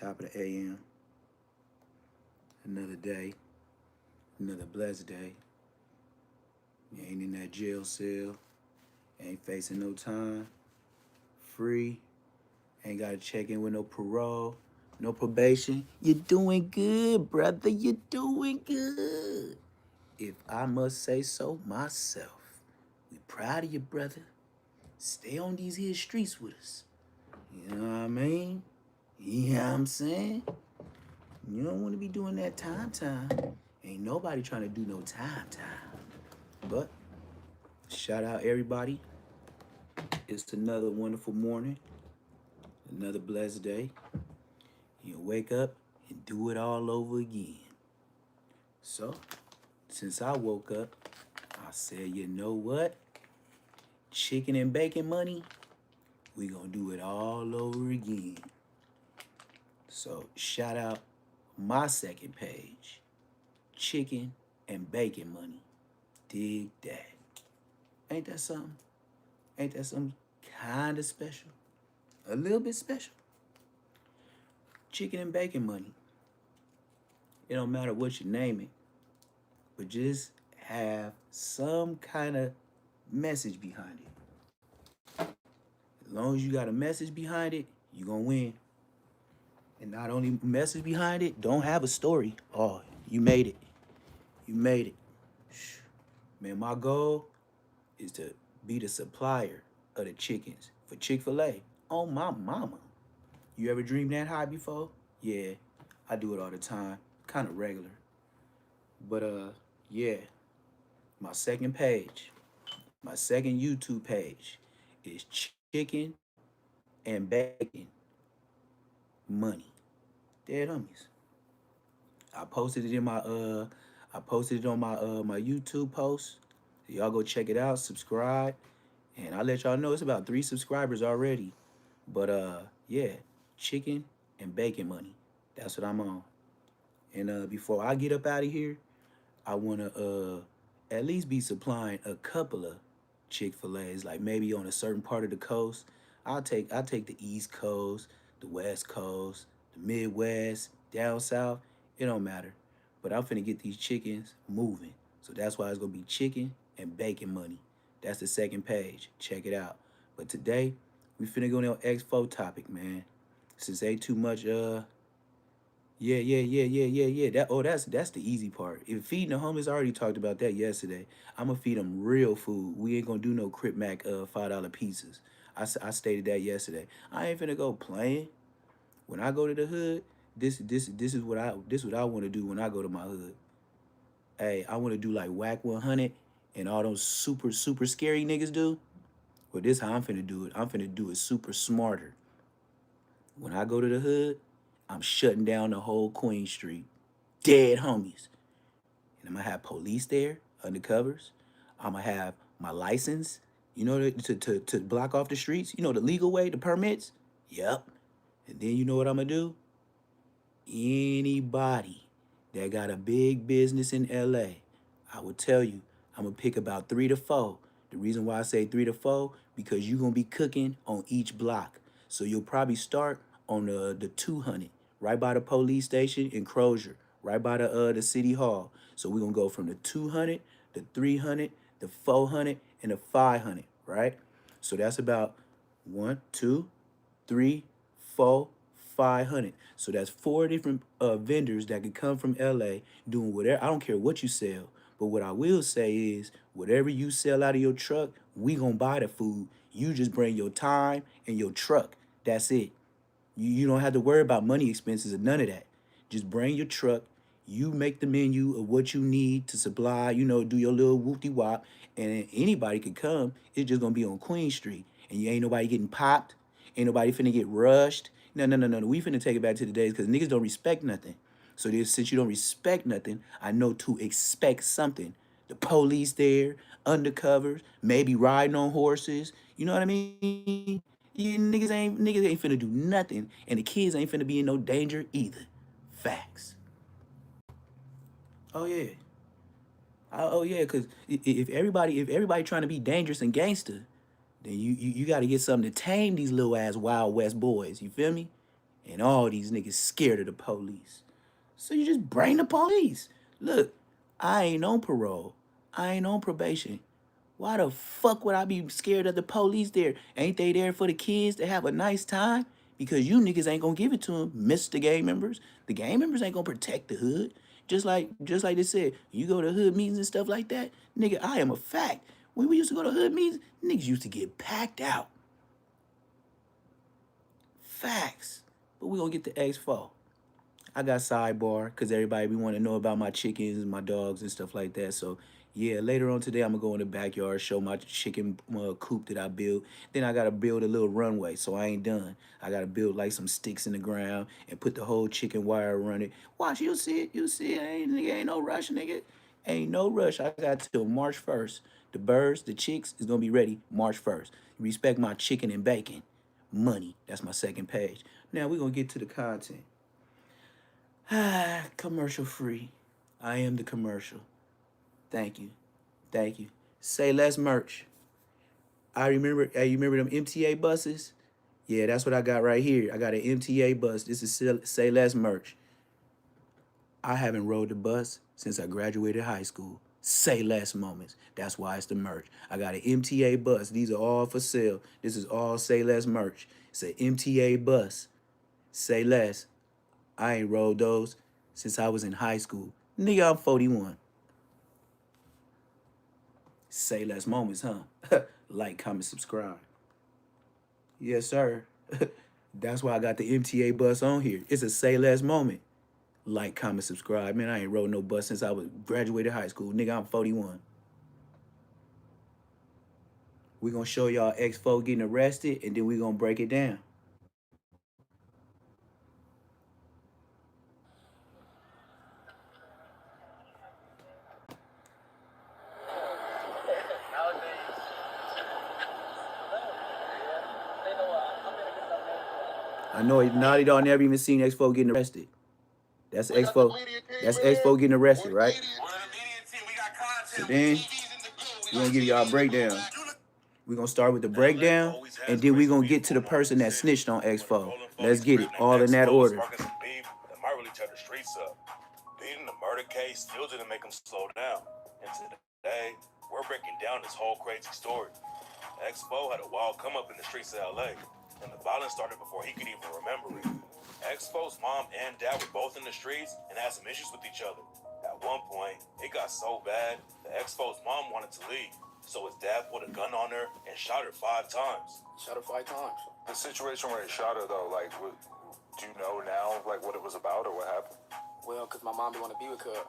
Top of the AM. Another day. Another blessed day. You ain't in that jail cell. Ain't facing no time. Free. Ain't got to check in with no parole. No probation. You're doing good, brother. You're doing good. If I must say so myself. We proud of you, brother. Stay on these here streets with us. You know what I mean? You know what I'm saying? You don't want to be doing that time. Ain't nobody trying to do no time. But shout out everybody. It's another wonderful morning, another blessed day. You wake up and do it all over again. So, since I woke up, I said, you know what? Chicken and bacon money, we gonna do it all over again. So, shout out my second page, chicken and bacon money. Dig that. Ain't that something? Ain't that something kind of special? A little bit special. Chicken and bacon money. It don't matter what you name it, but just have some kind of message behind it. As long as you got a message behind it, you gonna win. And not only message behind it, don't have a story. Oh, you made it. You made it. Man, my goal is to be the supplier of the chickens for Chick-fil-A. Oh, my mama. You ever dreamed that high before? Yeah, I do it all the time. Kind of regular. But, yeah. My second page, my second YouTube page is chicken and bacon money. Dead homies. I posted it in my I posted it on my YouTube post. Y'all go check it out, subscribe, and I'll let y'all know it's about 3 subscribers already. But yeah, chicken and bacon money. That's what I'm on. And before I get up out of here, I wanna at least be supplying a couple of Chick-fil-A's, like maybe on a certain part of the coast. I'll take the East Coast, the West Coast, the Midwest, down south. It don't matter. But I'm finna get these chickens moving. So that's why it's gonna be chicken and bacon money. That's the second page. Check it out. But today, we finna go on X4 topic, man. Since ain't too much yeah. That's the easy part. If feeding the homeless, I already talked about that yesterday. I'm gonna feed them real food. We ain't gonna do no Crip Mac $5 pizzas. I stated that yesterday. I ain't finna go playing. When I go to the hood, this is what I want to do when I go to my hood. Hey, I want to do like Whack 100 and all those super scary niggas do. Well, this how I'm finna do it. I'm finna do it super smarter. When I go to the hood, I'm shutting down the whole Queen Street. Dead homies. And I'm gonna have police there, undercovers. I'm gonna have my license, to block off the streets, the legal way, the permits. Yep. And then you know what I'm gonna do? Anybody that got a big business in LA, I will tell you, I'm gonna pick about 3 to 4. The reason why I say 3 to 4, because you're gonna be cooking on each block. So you'll probably start on the 200, right by the police station in Crozier, right by the city hall. So we're gonna go from the 200, the 300, the 400, and the 500, right? So that's about 1, 2, 3, 4, 500. So that's 4 different vendors that could come from LA doing whatever. I don't care what you sell. But what I will say is whatever you sell out of your truck, we gonna buy the food. You just bring your time and your truck. That's it. You don't have to worry about money expenses or none of that. Just bring your truck. You make the menu of what you need to supply, do your little whoop-de-wop, and anybody could come. It's just gonna be on Queen Street. And you ain't nobody getting popped. Ain't nobody finna get rushed. No. We finna take it back to the days because niggas don't respect nothing. So since you don't respect nothing, I know to expect something. The police there, undercovers, maybe riding on horses. You know what I mean? You niggas ain't finna do nothing, and the kids ain't finna be in no danger either. Facts. Oh yeah. Oh yeah, cause if everybody trying to be dangerous and gangster, then you got to get something to tame these little ass Wild West boys. You feel me? And all these niggas scared of the police. So you just bring the police. Look, I ain't on parole. I ain't on probation. Why the fuck would I be scared of the police there? Ain't they there for the kids to have a nice time? Because you niggas ain't gonna give it to them, Mr. Gang members. The gang members ain't gonna protect the hood. Just like they said, you go to hood meetings and stuff like that, nigga, I am a fact. When we used to go to hood meetings, niggas used to get packed out. Facts. But we gonna get to X4. I got sidebar because everybody be want to know about my chickens and my dogs and stuff like that. So yeah, later on today I'm gonna go in the backyard, show my chicken coop that I built. Then I gotta build a little runway, so I ain't done. I gotta build like some sticks in the ground and put the whole chicken wire around it. Watch, you'll see it. You'll see it. Ain't no rush, nigga. Ain't no rush. I got till March 1st. The birds, the chicks is gonna be ready March 1st. Respect my chicken and bacon. Money. That's my second page. Now we're gonna get to the content. Commercial free. I am the commercial. Thank you. Thank you. Say less merch. You remember them MTA buses? Yeah, that's what I got right here. I got an MTA bus. This is Say Less merch. I haven't rode the bus since I graduated high school. Say less moments. That's why it's the merch. I got an MTA bus. These are all for sale. This is all Say Less merch. It's an MTA bus. Say less. I ain't rode those since I was in high school. Nigga, I'm 41. Say less moments, huh? Like, comment, subscribe. Yes, sir. That's why I got the MTA bus on here. It's a say less moment. Like, comment, subscribe. Man, I ain't rode no bus since I was graduated high school. Nigga, I'm 41. We gonna show y'all X4 getting arrested, and then we gonna break it down. I know Naughty Dog never even seen X4 getting arrested. That's X4. That's X4 getting arrested, right? So then we're gonna give y'all a breakdown. We're gonna start with the breakdown, and then we're gonna get to the person that snitched on X4. Let's get it, all in that order. Might really tear the streets up. Beating the murder case still didn't make him slow down. And today, we're breaking down this whole crazy story. Expo had a wild come up in the streets of LA, and the violence started before he could even remember it. Expo's mom and dad were both in the streets and had some issues with each other. At one point, it got so bad that Expo's mom wanted to leave, so his dad put a gun on her and shot her 5 times. Shot her 5 times. The situation where he shot her, though, like, do you know now, like, what it was about or what happened? Well, because my mom didn't want to be with her.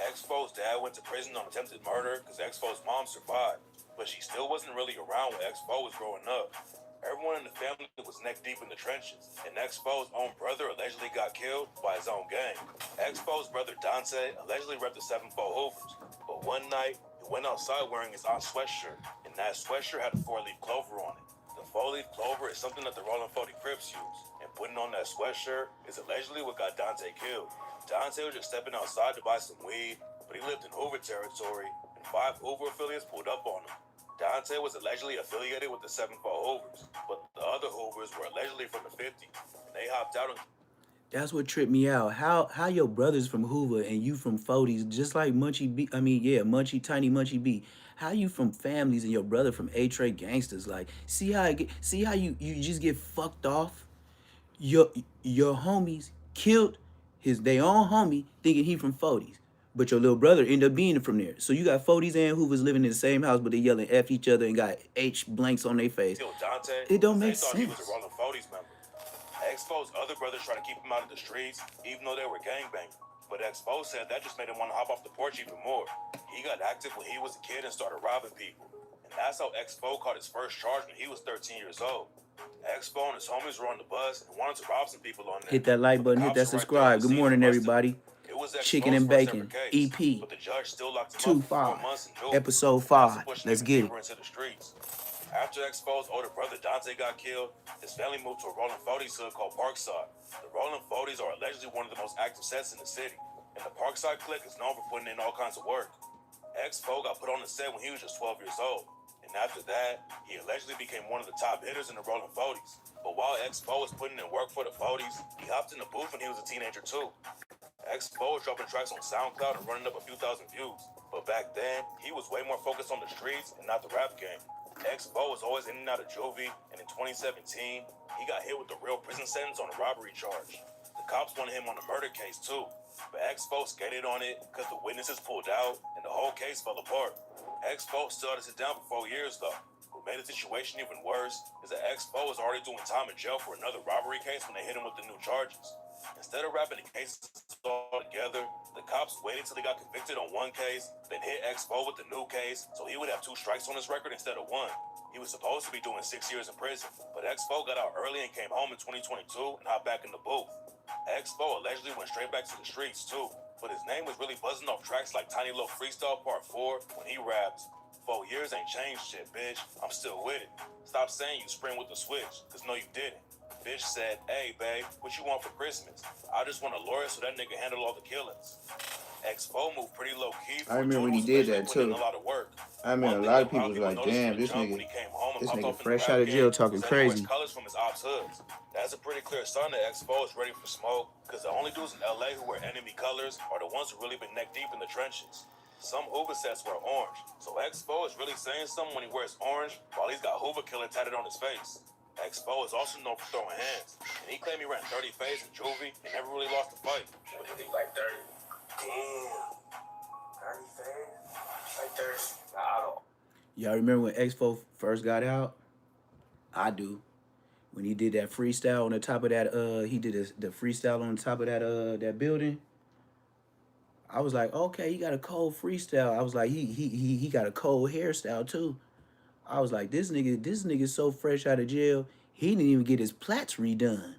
Expo's dad went to prison on attempted murder because Expo's mom survived, but she still wasn't really around when Expo was growing up. Everyone in the family was neck deep in the trenches, and Expo's own brother allegedly got killed by his own gang. Expo's brother Dante allegedly repped the 7-4 Hoovers, but one night he went outside wearing his aunt's sweatshirt, and that sweatshirt had a 4-leaf clover on it. The 4-leaf clover is something that the Rolling 40 Crips use, and putting on that sweatshirt is allegedly what got Dante killed. Dante was just stepping outside to buy some weed, but he lived in Hoover territory, and 5 Hoover affiliates pulled up on him. Dante was allegedly affiliated with the 7-4 Hoovers, but the other Hoovers were allegedly from the 50, and they hopped out and... That's what tripped me out. How your brother's from Hoover and you from 40s, just like Munchie B. I mean, yeah, Tiny Munchie B. How you from families and your brother from A-Tray gangsters? Like, see how you just get fucked off? Your homies killed they own homie thinking he from 40s. But your little brother ended up being from there. So you got 40s and Hoovers living in the same house, but they yelling F each other and got H blanks on their face. Dante, it don't make sense. He was a Rolling 40s member. Expo's other brothers tried to keep him out of the streets, even though they were gangbanging. But Expo said that just made him want to hop off the porch even more. He got active when he was a kid and started robbing people. And that's how Expo caught his first charge when he was 13 years old. Expo and his homies were on the bus and wanted to rob some people on there. Hit that like button, hit that subscribe. Good morning, everybody. Chicken and Bacon, EP, 2-5, episode 5. Let's get it. After Expo's older brother Dante got killed, his family moved to a Rolling 40s hood called Parkside. The Rolling 40s are allegedly one of the most active sets in the city, and the Parkside clique is known for putting in all kinds of work. Expo got put on the set when he was just 12 years old, and after that, he allegedly became one of the top hitters in the Rolling 40s. But while Expo was putting in work for the 40s, he hopped in the booth when he was a teenager too. Expo was dropping tracks on SoundCloud and running up a few thousand views. But back then, he was way more focused on the streets and not the rap game. Expo was always in and out of juvie, and in 2017, he got hit with a real prison sentence on a robbery charge. The cops wanted him on a murder case too, but Expo skated on it because the witnesses pulled out and the whole case fell apart. Expo still had to sit down for 4 years though. What made the situation even worse is that Expo was already doing time in jail for another robbery case when they hit him with the new charges. Instead of wrapping the cases all together, the cops waited till he got convicted on one case, then hit Expo with the new case, so he would have 2 strikes on his record instead of 1. He was supposed to be doing 6 years in prison, but Expo got out early and came home in 2022 and hopped back in the booth. Expo allegedly went straight back to the streets too, but his name was really buzzing off tracks like Tiny Little Freestyle Part 4 when he raps, 4 years ain't changed shit, bitch, I'm still with it. Stop saying you sprint with the switch, cause no you didn't. Bitch said, hey babe, what you want for Christmas? I just want a lawyer so that nigga handle all the killings. Expo moved pretty low key. I remember when he did that too. A lot of work. I mean, a lot of people was like, damn, this nigga fresh out of jail talking crazy. Colors from his ops hoods. That's a pretty clear sign that Expo is ready for smoke, because the only dudes in LA who wear enemy colors are the ones who really been neck deep in the trenches. Some Hoover sets wear orange, so Expo is really saying something when he wears orange while he's got Hoover Killer tatted on his face. Expo is also known for throwing hands, and he claimed he ran 30 Fays in juvie and never really lost a fight. I think like 30. Damn. 30 Fays? Like 30. Nah, I don't. Y'all remember when Expo first got out? I do. When he did that freestyle on the top of that, he did the freestyle on the top of that building. I was like, okay, he got a cold freestyle. I was like, he got a cold hairstyle too. I was like, this nigga's so fresh out of jail, he didn't even get his plaits redone.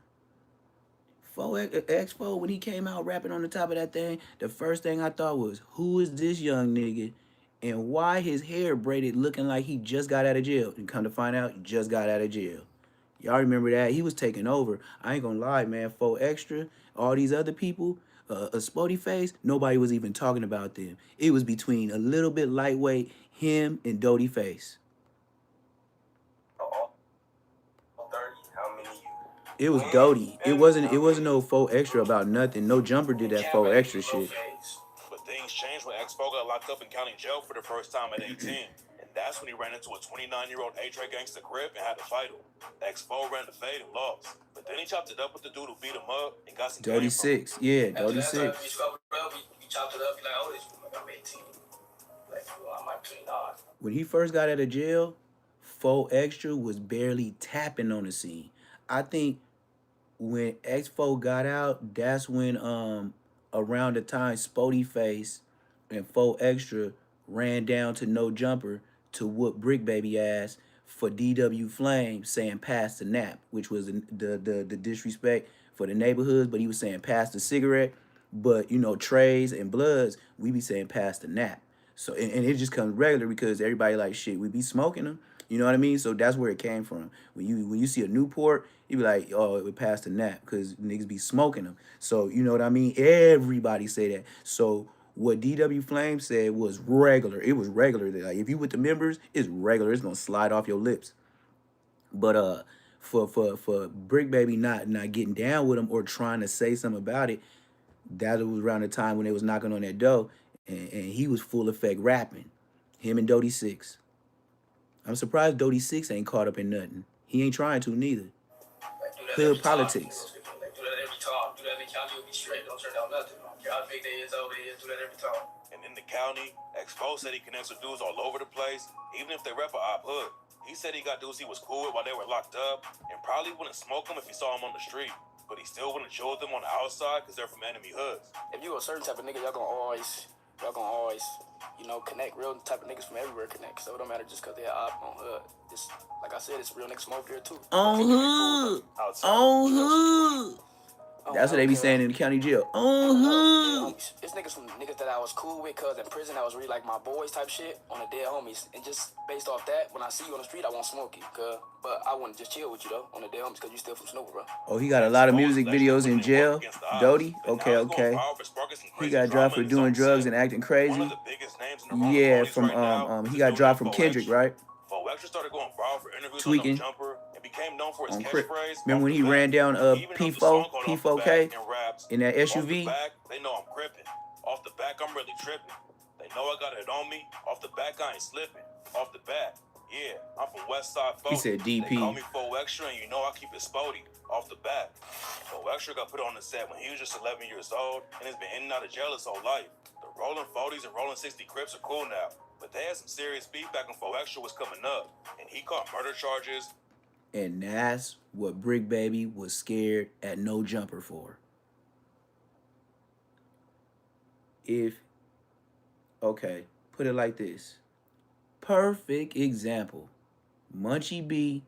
Expo, when he came out rapping on the top of that thing, the first thing I thought was, who is this young nigga? And why his hair braided looking like he just got out of jail? And come to find out, he just got out of jail. Y'all remember that? He was taking over. I ain't gonna lie, man. 4 Extra, all these other people, a Spody Face, nobody was even talking about them. It was between a little bit lightweight, him and Doty Face. It was Doty. It wasn't no 4 Extra about nothing. No Jumper did that 4 Extra shit. But things changed when Expo got locked up in county jail for the first time at 18. And that's when he ran into a 29-year-old A-Tray gangster Crip and had to fight him. Expo ran the fade and lost. But then he chopped it up with the dude who beat him up and got some Doty 6. Yeah, Doty 6. We chopped it up, like, oh, this like I'm 18. Like, I might clean off. When he first got out of jail, 4 Extra was barely tapping on the scene. I think when Expo got out, that's when around the time Spody Face and 4 Extra ran down to No Jumper to whoop Brick Baby ass for DW Flame saying pass the nap, which was the disrespect for the neighborhoods, but he was saying pass the cigarette. But, you know, Trays and Bloods, we be saying pass the nap. So, and it just comes regular because everybody like, shit, we be smoking them. You know what I mean? So that's where it came from. When you see a Newport, you be like, oh, it would pass the nap because niggas be smoking them. So, you know what I mean? Everybody say that. So what DW Flame said was regular. It was regular. Like, if you with the members, it's regular. It's going to slide off your lips. But for Brick Baby not getting down with him or trying to say something about it, that was around the time when they was knocking on that door, and he was full effect rapping. Him and Doty 6. I'm surprised Doty 6 ain't caught up in nothing. He ain't trying to neither. Like, Hood politics. Like, do that every time. Do that in the county, you'll be straight. Don't turn down nothing. How big they is, over they is. Do that every time. And in the county, Expo said he connects with dudes all over the place, even if they rep a op hood. He said he got dudes he was cool with while they were locked up, and probably wouldn't smoke them if he saw them on the street. But he still wouldn't chill with them on the outside because they're from enemy hoods. If you a certain type of nigga, y'all gonna always, you know, connect. Real type of niggas from everywhere connect. So it don't matter just because they're op on hood. Just like I said, it's real niggas from over there too. On hood. On hood. That's what they be saying in the county jail. On hood. It's niggas from niggas that I was cool with, cause in prison I was really like my boys type shit on the dead homies. And just based off that, when I see you on the street, I won't smoke you, cuz. But I wouldn't just chill with you though on the dead homies, cause you still from Snooper, bro. Oh, he got a lot of music videos in jail. Doty? Okay. He got dropped for doing drugs and acting crazy. Yeah, from he got dropped from Kendrick, right? Extra started going viral for interviews on No tweaking Jumper and became known for his on Crip. catchphrase, Remember off when the he back. ran down Even though the P4, song called Off the Back P4K and raps, in that off the SUV? back, they know I'm crippin'. Off the back, I'm really tripping. They know I got it on me. Off the back, I ain't slipping. Off the back, yeah, I'm from West Side He 40. said They call DP. me 4Extra, and you know I keep it spody. Off the back. 4Extra got put on the set when he was just 11 years old and has been in and out of jail his whole life. The rolling 40s and rolling 60 Crips are cool now, but they had some serious beef back when 4Extra was coming up, and he caught murder charges. And that's what Brick Baby was scared at No Jumper for. If, okay, put it like this. Perfect example. Munchie B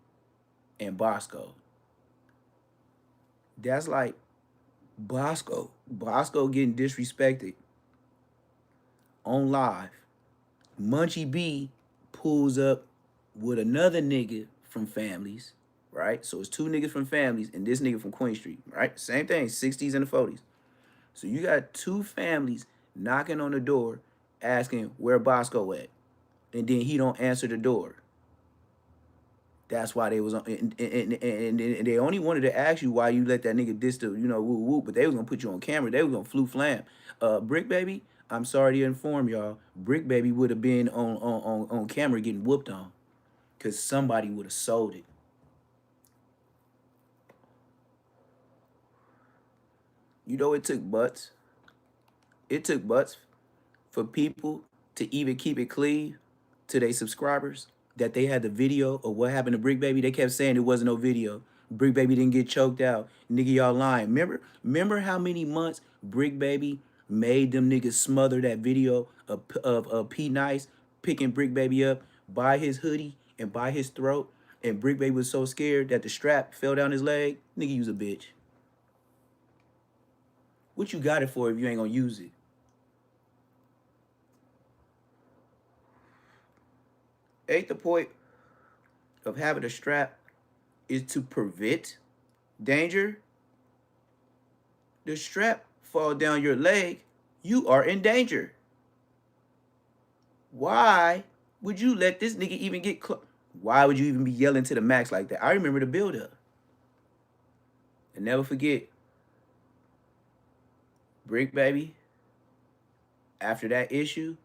and Bosco. That's like Bosco. Bosco getting disrespected on live. Munchie B pulls up with another nigga from Families, right? So it's two niggas from Families and this nigga from Queen Street, right? Same thing, 60s and the 40s. So you got two families knocking on the door asking where Bosco at. And then he don't answer the door. That's why they was on, and they only wanted to ask you why you let that nigga diss the, woo woo, but they was gonna put you on camera. They was gonna flu flam. Brick Baby, I'm sorry to inform y'all, Brick Baby would have been on camera getting whooped on, cause somebody would have sold it. You know it took butts. It took butts for people to even keep it clean to their subscribers that they had the video of what happened to Brick Baby. They kept saying it wasn't no video. Brick Baby didn't get choked out. Nigga, y'all lying. Remember how many months Brick Baby made them niggas smother that video of P Nice picking Brick Baby up by his hoodie and by his throat, and Brick Baby was so scared that the strap fell down his leg? Nigga, you's a bitch. What you got it for if you ain't gonna use it? Ain't the point of having a strap is to prevent danger? The strap fall down your leg, you are in danger. Why would you let this nigga even get close? Why would you even be yelling to the max like that? I remember the build up. And never forget, Brick Baby, after that issue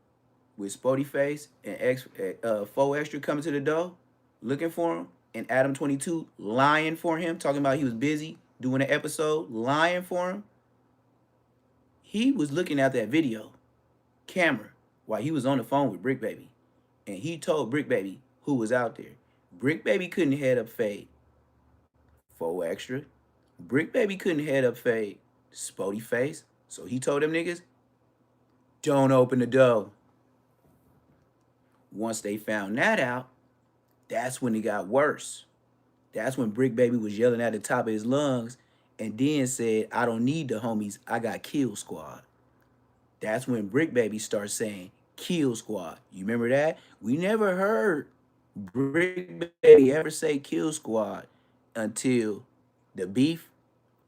with Spody Face and 4Extra coming to the door, looking for him, and Adam 22 lying for him, talking about he was busy doing an episode, lying for him. He was looking at that video camera while he was on the phone with Brick Baby. And he told Brick Baby who was out there. Brick Baby couldn't head up Fade 4Extra. Brick Baby couldn't head up Fade Spody Face. So he told them niggas, don't open the door. Once they found that out, that's when it got worse. That's when Brick Baby was yelling at the top of his lungs and then said, I don't need the homies, I got Kill Squad. That's when Brick Baby starts saying, Kill Squad. You remember that? We never heard Brick Baby ever say Kill Squad until the beef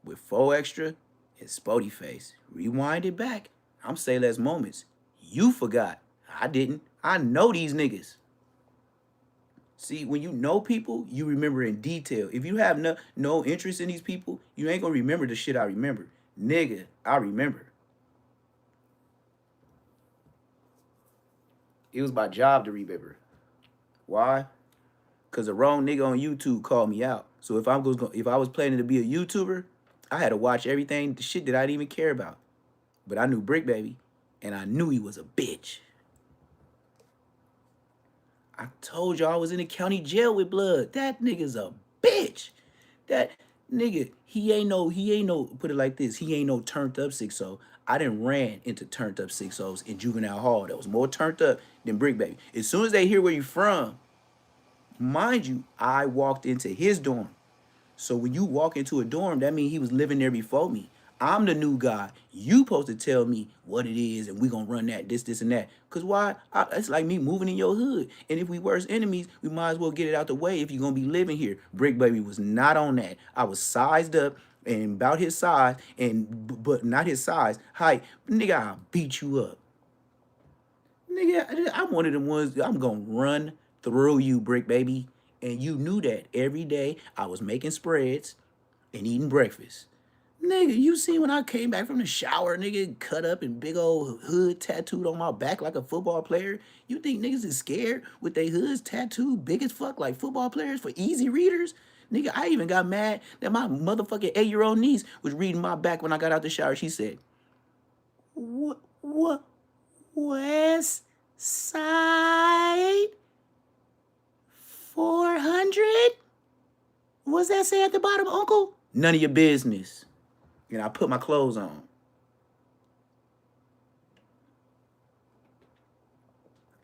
with 4Extra and Spody Face. Rewind it back. I'm say less moments. You forgot. I didn't. I know these niggas. See, when you know people, you remember in detail. If you have no interest in these people, you ain't gonna remember the shit I remember. Nigga, I remember. It was my job to remember. Why? Cause the wrong nigga on YouTube called me out. So if I was planning to be a YouTuber, I had to watch everything, the shit that I didn't even care about. But I knew Brick Baby, and I knew he was a bitch. I told y'all I was in the county jail with blood. That nigga's a bitch. That nigga, he ain't no, put it like this, he ain't no turned up 6-0. I done ran into turned up 6-0s in juvenile hall that was more turned up than Brick Baby. As soon as they hear where you from, mind you, I walked into his dorm. So when you walk into a dorm, that means he was living there before me. I'm the new guy. You supposed to tell me what it is, and we gonna run that, this, and that. Cause why? It's like me moving in your hood. And if we worst enemies, we might as well get it out the way if you're gonna be living here. Brick Baby was not on that. I was sized up and about his size, but not his size, height. Nigga, I'll beat you up. Nigga, I'm one of them ones, I'm gonna run through you, Brick Baby. And you knew that every day I was making spreads and eating breakfast. Nigga, you see when I came back from the shower, nigga, cut up and big old hood tattooed on my back like a football player? You think niggas is scared with their hoods tattooed big as fuck like football players for easy readers? Nigga, I even got mad that my motherfucking 8-year-old niece was reading my back when I got out the shower. She said, What? West Side 400? What's that say at the bottom, Uncle? None of your business. And I put my clothes on.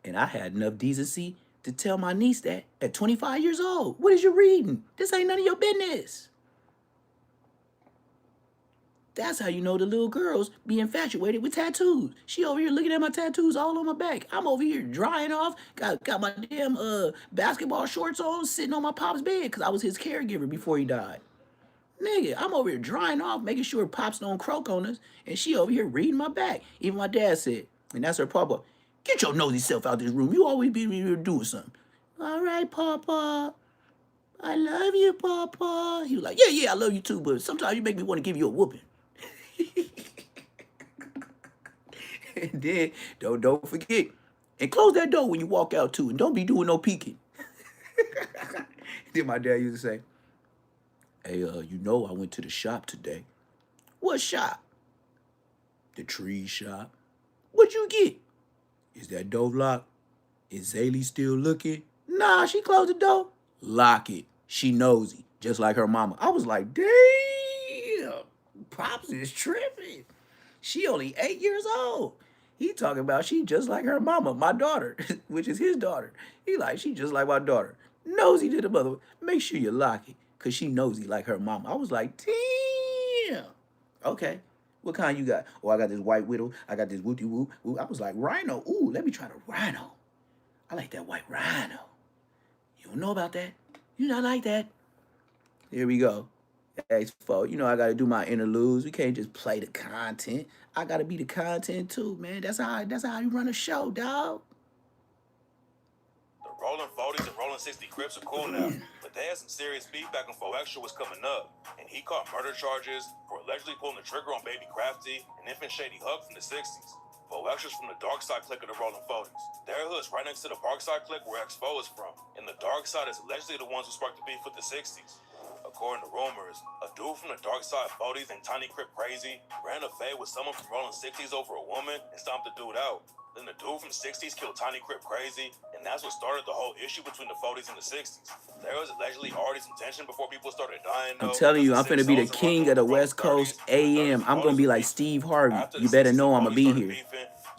And I had enough decency to tell my niece that at 25 years old. What is you reading? This ain't none of your business. That's how you know the little girls be infatuated with tattoos. She over here looking at my tattoos all on my back. I'm over here drying off. Got my damn basketball shorts on, sitting on my pop's bed because I was his caregiver before he died. Nigga, I'm over here drying off, making sure Pops don't croak on us, and she over here reading my back. Even my dad said, and that's her papa, get your nosy self out this room. You always be here doing something. All right, Papa. I love you, Papa. He was like, yeah, I love you too, but sometimes you make me want to give you a whooping. And then, don't forget, and close that door when you walk out too, and don't be doing no peeking. Then my dad used to say, hey, you know I went to the shop today. What shop? The tree shop. What'd you get? Is that door locked? Is Zaylee still looking? Nah, she closed the door. Lock it. She nosy, just like her mama. I was like, damn, Pops is tripping. She only 8 years old. He talking about she just like her mama, my daughter, which is his daughter. He like, she just like my daughter. Nosy to the mother. Make sure you lock it, because she nosy like her mama. I was like, damn. Okay. What kind you got? Oh, I got this white widow. I got this whoopty whoop. I was like, rhino. Ooh, let me try the rhino. I like that white rhino. You don't know about that? You not like that? Here we go. X4. You know I gotta do my interludes. We can't just play the content. I gotta be the content too, man. That's how you run a show, dog. The Rolling 40s and Rolling 60 Crips are cool now, but they had some serious beef back when 4Extra was coming up, and he caught murder charges for allegedly pulling the trigger on Baby Crafty and Infant Shady Hug from the 60s. 4Extra's from the dark side clique of the Rolling 40s. Their hood's right next to the dark side clique where X4 is from, and the dark side is allegedly the ones who sparked the beef with the 60s. According to rumors, a dude from the dark side 40s named Tiny Crip Crazy ran a fade with someone from Rolling 60s over a woman and stomped the dude out. Then the dude from 60s killed Tiny Crip Crazy, and that's what started the whole issue between the 40s and the 60s. There was allegedly already some tension before people started dying, though. I'm telling you, I'm finna be the king of the West Coast AM. I'm gonna be like Steve Harvey. You better know I'm gonna be here.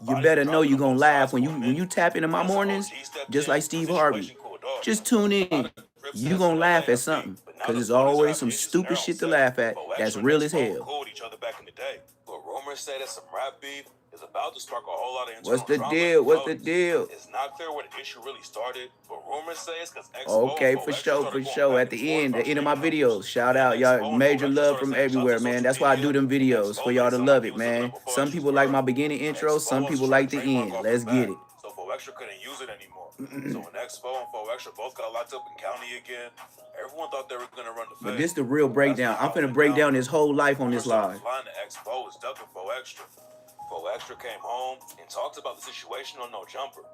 You better know you gonna laugh when you tap into my mornings, just like Steve Harvey. Just tune in. You gonna laugh at something, because there's always some stupid shit to laugh at that's real as hell. But rumors say that some rap beef is about to spark a whole lot of internal What's the drama deal? in What's the folks. deal? It's not clear where the issue really started, but rumors say it's because Okay, for sure. At the end of my videos, shout out, y'all. Major love from everywhere, man. That's why I do them videos, for y'all to love it, man. Some people like my beginning intro, some people like the end. Let's get it. So 4Extra couldn't use it anymore. So when X4 and 4Extra both got locked up in county again, everyone thought they were gonna run the fade. But this the real breakdown. I'm finna break down his whole life on this live. Flying to X4 was ducking 4Extra. 4Extra came home and talked about the situation on No Jumper.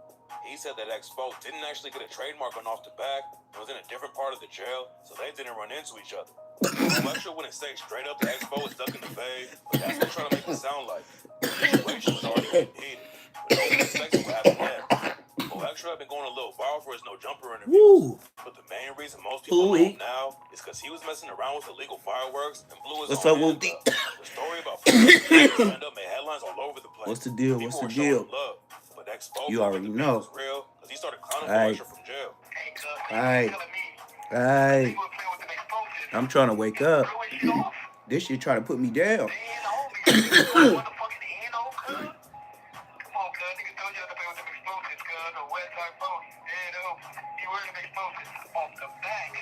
He said that X4 didn't actually get a trademark on Off the Back and was in a different part of the jail, so they didn't run into each other. 4Extra wouldn't say straight up that X4 was ducking the fade, but that's what trying to make it sound like. The situation was already getting heated, but no one expected what happened next. 4Extra had been going a little viral for his No Jumper interviews, but the main reason most people know him now is because he was messing around with illegal fireworks and blew his own hands up. The story about 4Extra made headlines all over the place. What's the deal? People What's the were showing deal? love, but X4 You already know. was real because he started clowning Aight. 4Extra from jail. Hey, I'm trying to wake up. This shit trying to put me down.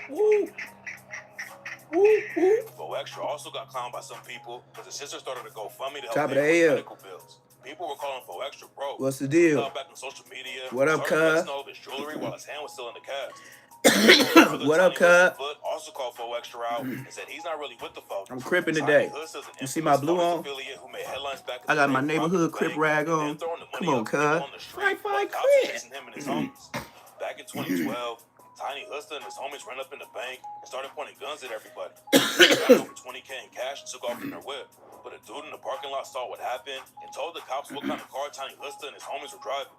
Woo. Woo, woo. 4Extra also got clowned by some people because his sister started to GoFundMe to help Top of pay the for his hill. medical bills. People were calling for extra broke. What's the deal? Back on social media. What up, started flexing cuz? all of his jewelry while his hand was still in the cast. What up, cuz? Foot also called for extra out and said he's not really with the folks. I'm cripping today. You see my blue on? Who made headlines back I got my neighborhood crip rag on. Come on, cuz. Fight, quit. Him and his homies. Back in 2012, Tiny Husta and his homies ran up in the bank and started pointing guns at everybody. They got over $20K in cash and took off in their whip. But a dude in the parking lot saw what happened and told the cops what kind of car Tiny Husta and his homies were driving.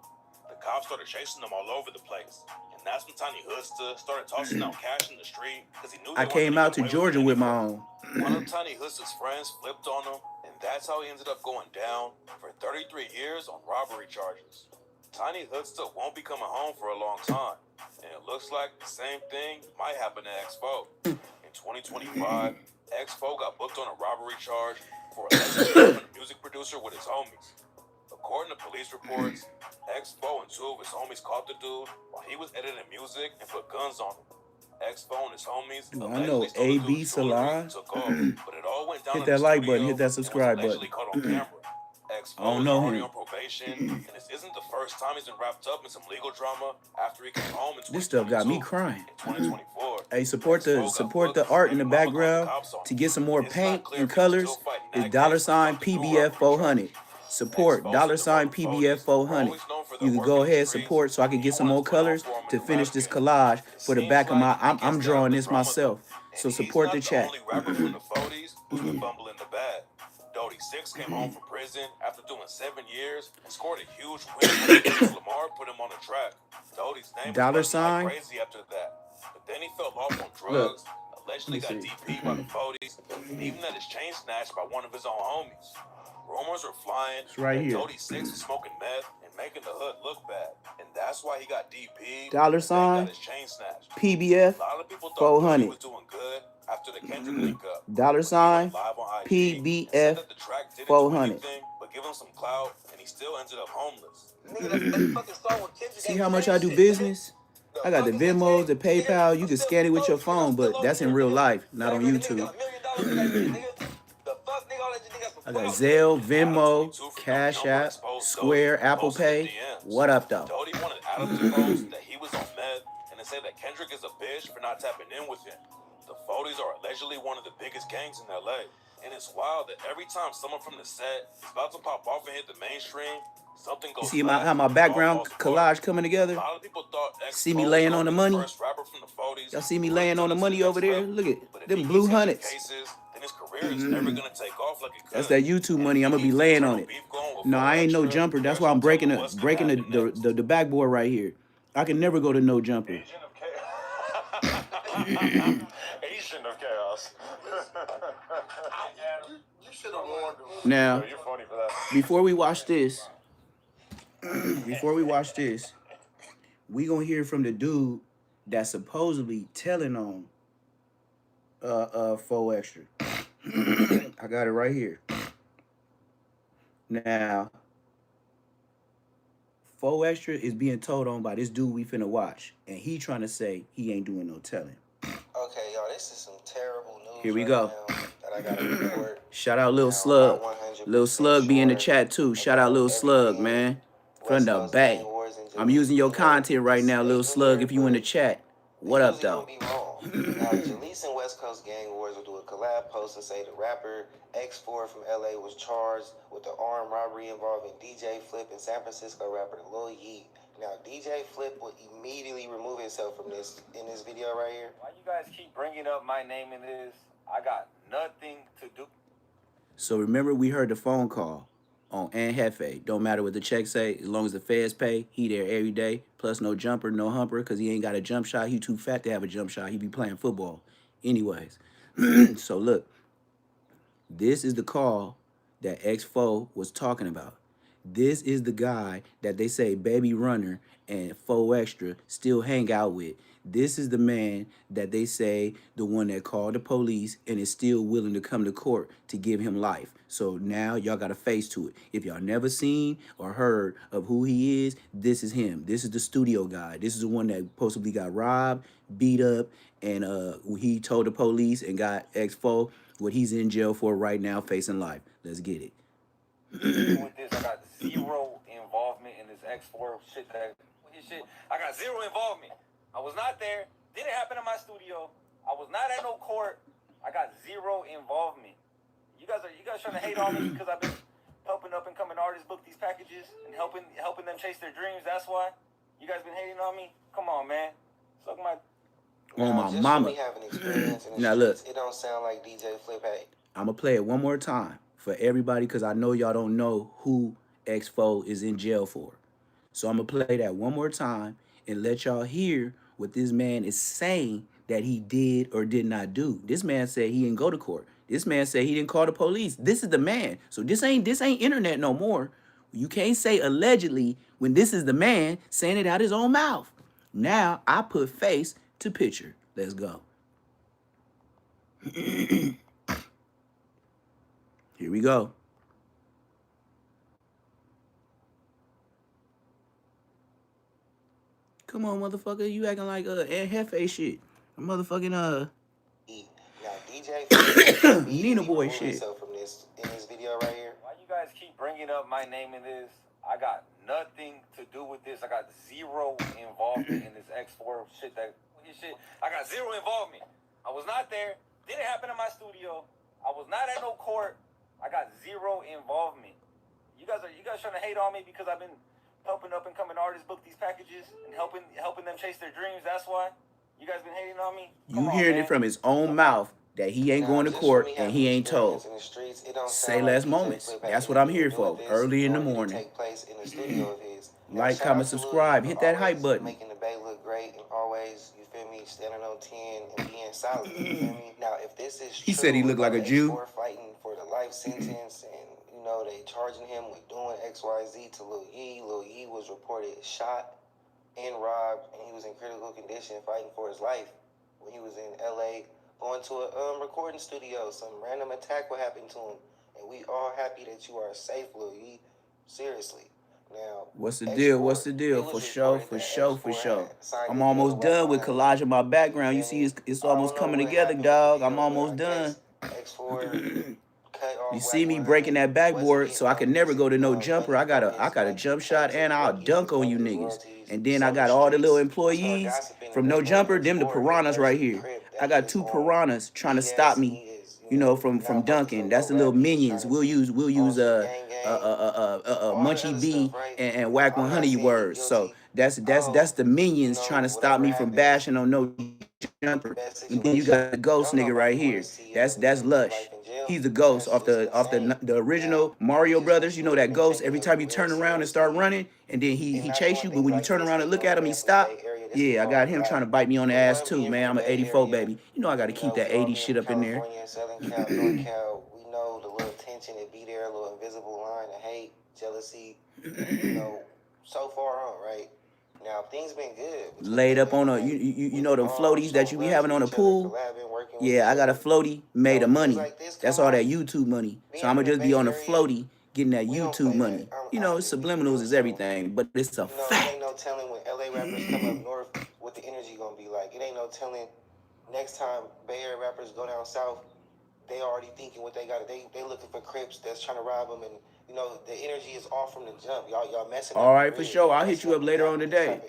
The cops started chasing them all over the place. And that's when Tiny Husta started tossing out cash in the street because he knew I came out to Georgia with my own. One of Tiny Husta's friends flipped on him, and that's how he ended up going down for 33 years on robbery charges. Tiny Husta won't be coming home for a long time, and it looks like the same thing might happen to X4. In 2025, X4 got booked on a robbery charge for allegedly robbing a music producer with his homies. According to police reports, X4 and two of his homies caught the dude while he was editing music and put guns on him. X4 and his homies I know AB Salon. took off, but it all went down Hit that like button, hit that subscribe button. Caught on camera. I don't know him. On probation, and this isn't the first time he's been wrapped up in some legal drama after he came home in 2022. This stuff got me crying. In 2024, Hey, support the art in the background. To get some more paint and colors, is $ PBF 400. Support $ PBF 400. You can go ahead support so I can get some more colors to finish this collage for the back of my. I'm drawing this myself. So support the chat. Dodie 6 came home from prison after doing 7 years and scored a huge win. Lamar put him on the track. Dodie's name was like crazy after that, but then he fell off on drugs. Allegedly got DP'd by the 40s, and even had his chain snatched by one of his own homies. Rumors were flying that Dodie 6 was smoking meth and making the hood look bad, and that's why he got DP'd. $ Got his chain snatched. PBF A lot of people thought 400. he was doing good after the Kendrick link up. $ PBF 400. But give him some clout, and he still ended up homeless. See how much I do business? I got the Venmos, the PayPal. You can scan it with your phone, but that's in real life, not on YouTube. I got Zelle, Venmo, Cash App, Square, Apple Pay. What up, though? Dodie wanted Adam to post that he was on meth and to say that Kendrick is a bitch for not tapping in with him. The 40s are allegedly one of the biggest gangs in LA. And it's wild that every time someone from the set is about to pop off and hit the mainstream, something goes. You see how my background collage coming together? A lot of people thought see me laying on the money? Y'all see me laying on the money over there? Look at them blue hundreds. His career is never gonna take off like it could. That's that YouTube money. I'm gonna be laying on it. No, I ain't no jumper. That's why I'm breaking the backboard right here. I can never go to no jumper. Agent of chaos. Agent of chaos. You should have warned him. Now, You're funny for that. before we watch this, we gonna hear from the dude that's supposedly telling on 4 Extra. I got it right here. Now, 4 Extra is being told on by this dude we finna watch, and he trying to say he ain't doing no telling. Okay, y'all, this is some terrible news. Here we go. That I gotta report. Shout out Lil Slug. Lil Slug be in the chat too. Shout out Lil Slug, man. From the Bay. I'm using your content right now, Lil Slug, if you in the chat. What up, though? Now, Jalise and West Coast Gang Wars will do a collab post and say the rapper X4 from LA was charged with the armed robbery involving DJ Flip and San Francisco rapper Lil Yee. Now, DJ Flip will immediately remove himself from this in this video right here. Why you guys keep bringing up my name in this? I got nothing to do. So remember, we heard the phone call on Aunt Hefe. Don't matter what the check say, as long as the feds pay, he there every day. Plus no jumper, no humper, because he ain't got a jump shot. He too fat to have a jump shot. He be playing football. Anyways, so look, this is the call that X4 was talking about. This is the guy that they say Baby Runner and 4 Extra still hang out with. This is the man that they say the one that called the police and is still willing to come to court to give him life. So now y'all got a face to it. If y'all never seen or heard of who he is, this is him. This is the studio guy. This is the one that possibly got robbed, beat up, and he told the police and got X4 what he's in jail for right now, facing life. Let's get it. With this, I got zero involvement in this X4 shit. I got zero involvement. I was not there. Didn't happen in my studio. I was not at no court. I got zero involvement. You guys trying to hate on me because I've been helping up and coming artists book these packages and helping them chase their dreams. That's why you guys been hating on me. Come on, man. Suck my. On my just mama. From me having experience in the Now streets, look, it don't sound like DJ Flip had. I'm gonna play it one more time for everybody because I know y'all don't know who X4 is in jail for. So I'm gonna play that one more time and let y'all hear what this man is saying that he did or did not do. This man said he didn't go to court. This man said he didn't call the police. This is the man. So this ain't internet no more. You can't say allegedly when this is the man saying it out his own mouth. Now I put face to picture. Let's go. Here we go. Come on, motherfucker. You acting like Aunt Hefe shit. A motherfucking Now DJ Flip Nina boy shit. himself from this in this video right here. Why you guys keep bringing up my name in this? I got nothing to do with this. I got zero involvement in this X4 shit. I got zero involvement. I was not there. Didn't happen in my studio. I was not at no court. I got zero involvement. You guys trying to hate on me because I've been helping up and coming artists book these packages and helping them chase their dreams. That's why you guys been hating on me. You hearing it from his own mouth that he ain't going to court and he ain't told. Say less moments. That's what I'm here for. Early in the morning. Take place in the studio of his. Like, comment, subscribe, hit that hype button. Making the Bay look great and always, you feel me, standing on 10 and being solid. You feel me? Now, if this is true, he said he looked like a Jew. Fighting for the life sentence, and you know they charging him with doing XYZ to Lil Yee. Lil Yee was reported shot and robbed, and he was in critical condition, fighting for his life when he was in LA, going to a recording studio. Some random attack what happened to him, and we all happy that you are safe, Lil Yee. Seriously. Now, what's the deal? What's the deal? For sure. I'm almost done with collaging my background. You see, it's almost coming together, dog. I'm almost done. You see me breaking that backboard, so I can never go to no jumper. I got a jump shot, and I'll dunk on you niggas. And then I got all the little employees from No Jumper, them the piranhas right here. I got 2 piranhas trying to stop me, you know, from dunking. That's the little minions. We'll use Munchie B and Whack 100 words. So that's the minions trying to stop me from bashing on No Jumper. And then you got the ghost nigga right here. That's Lush. He's the ghost off the original Mario Brothers. You know that ghost. Every time you turn around and start running, and then he chase you, but when you turn around and look at him, he stop. Yeah, I got him trying to bite me on the ass too, man. I'm an 84 baby. You know I got to keep that 80 shit up in there. Southern Cal, North Cal, we know the little tension that be there, a little invisible line of hate, jealousy, you know, so far on, right? Now things been good. Laid up on you know them floaties that you be having on the pool. Yeah, I got a floaty made of money. That's all that YouTube money. So I'ma just be on the floaty getting that YouTube money. You know, subliminals is everything, but it's a fact. It ain't no telling when LA rappers come up north what the energy gonna be like. It ain't no telling next time Bay Area rappers go down south, they already thinking what they got. They looking for Crips that's trying to rob them, and you know the energy is off from the jump. Y'all messing. All right, for sure. I'll hit you up later on today.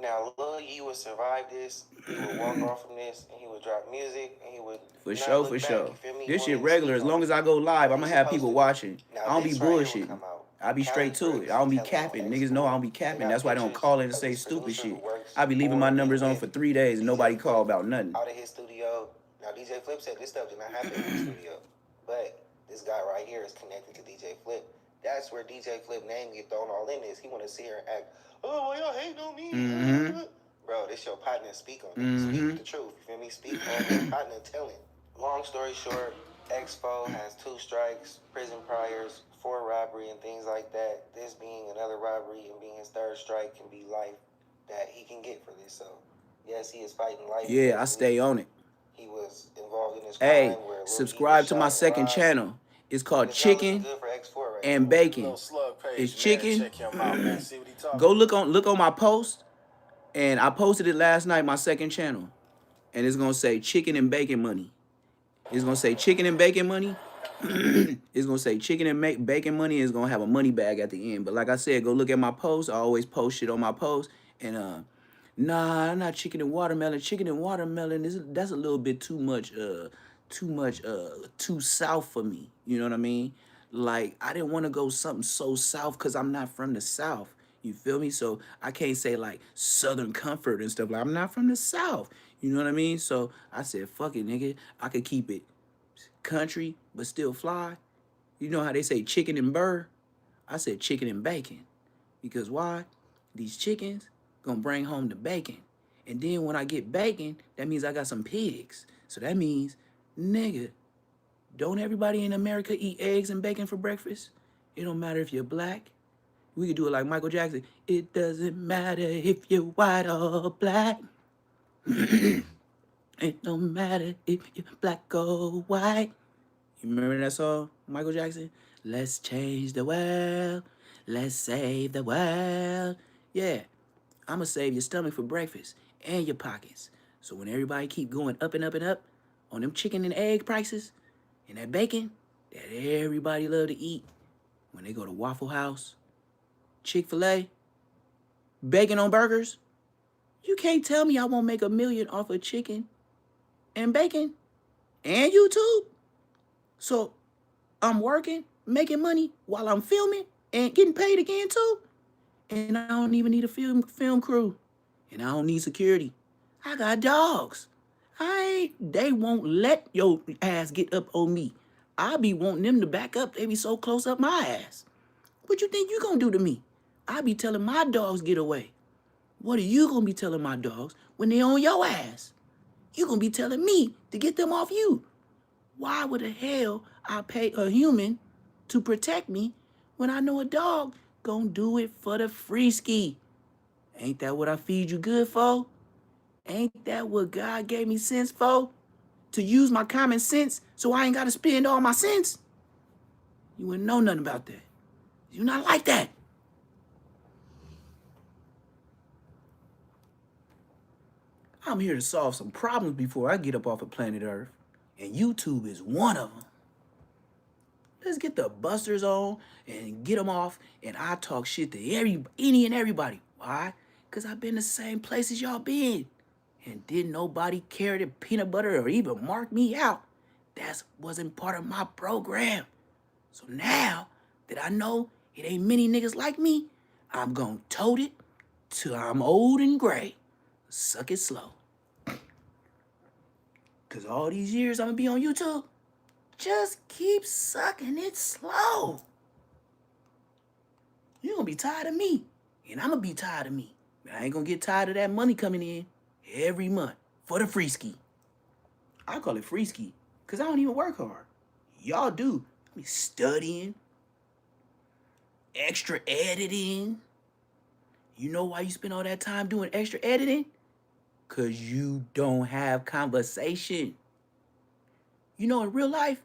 Now, Lil Yee would survive this. He would walk off from this, and he would drop music, and he would. For sure. This shit regular. As long as I go live, I'm gonna have people watching. I don't be bullshitting. I be straight to it. I don't be capping. Niggas know I don't be capping. That's why they don't call in and say stupid shit. I be leaving my numbers on for 3 days and nobody call about nothing. Out of his studio. Now, DJ Flip said this stuff did not happen in his studio, but this guy right here is connected to DJ Flip. That's where DJ Flip name get thrown all in this. He want to sit here and act, oh, well, y'all hating on me. Bro, this your partner. Speak on it. Speak the truth. You feel me? Speak on your partner telling. Long story short, X4 has 2 strikes, prison priors, 4 robbery and things like that. This being another robbery and being his 3rd strike can be life that he can get for this. So, yes, he is fighting life. Yeah, I stay on it. He was involved in this crime. Hey, subscribe to my second channel. It's called Chicken and Bacon. It's chicken. Go look on my post, and I posted it last night. My second channel, and it's gonna say Chicken and Bacon Money. It's gonna say Chicken and Bacon Money, It's gonna say chicken and make bacon money. Is gonna have a money bag at the end. But like I said, go look at my posts. I always post shit on my post. And nah, not chicken and watermelon. Chicken and watermelon that's a little bit too much. Too south for me. You know what I mean? Like I didn't want to go something so south because I'm not from the south. You feel me? So I can't say like Southern comfort and stuff. Like I'm not from the south. You know what I mean? So I said, fuck it, nigga. I could keep it country but still fly. You know how they say chicken and burr? I said chicken and bacon. Because why? These chickens gonna bring home the bacon. And then when I get bacon, that means I got some pigs. So that means, nigga, don't everybody in America eat eggs and bacon for breakfast? It don't matter if you're black. We could do it like Michael Jackson. It doesn't matter if you're white or black. It don't matter if you're black or white. You remember that song, Michael Jackson? Let's change the world. Let's save the world. Yeah, I'ma save your stomach for breakfast and your pockets. So when everybody keep going up and up and up on them chicken and egg prices and that bacon that everybody love to eat when they go to Waffle House, Chick-fil-A, bacon on burgers, you can't tell me I won't make $1 million off of chicken and bacon and YouTube. So I'm working, making money while I'm filming and getting paid again too. And I don't even need a film crew. And I don't need security. I got dogs. They won't let your ass get up on me. I be wanting them to back up. They be so close up my ass. What you think you gonna do to me? I be telling my dogs get away. What are you gonna be telling my dogs when they on your ass? You gonna be telling me to get them off you. Why would the hell I pay a human to protect me when I know a dog gonna do it for the free ski? Ain't that what I feed you good for? Ain't that what God gave me sense for? To use my common sense so I ain't gotta spend all my sense? You wouldn't know nothing about that. You not like that. I'm here to solve some problems before I get up off of planet Earth. And YouTube is one of them. Let's get the busters on and get them off. And I talk shit to any and everybody. Why? Because I've been the same places y'all been. And didn't nobody carry the peanut butter or even mark me out. That wasn't part of my program. So now that I know it ain't many niggas like me, I'm gonna tote it till I'm old and gray. Suck it slow. Because all these years I'm gonna be on YouTube, just keep sucking it slow. You're gonna be tired of me, and I'm gonna be tired of me. But I ain't gonna get tired of that money coming in every month for the free ski. I call it free ski, because I don't even work hard. Y'all do. I be studying, extra editing. You know why you spend all that time doing extra editing? Because you don't have conversation. You know, in real life,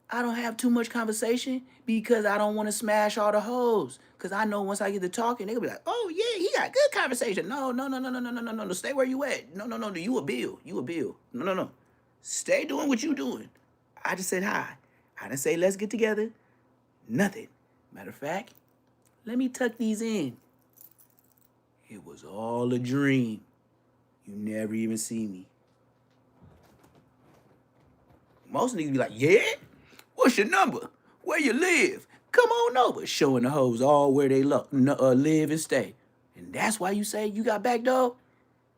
I don't have too much conversation because I don't want to smash all the hoes. Because I know once I get to talking, they'll be like, oh, yeah, he got good conversation. No, no, no, no, no, no, no, no, no. Stay where you at. No, no, no, you a bill. You a bill. No, no, no. Stay doing what you doing. I just said hi. I didn't say let's get together. Nothing. Matter of fact, let me tuck these in. It was all a dream. You never even see me. Most niggas be like, yeah? What's your number? Where you live? Come on over. Showing the hoes all where they live and stay. And that's why you say you got back door?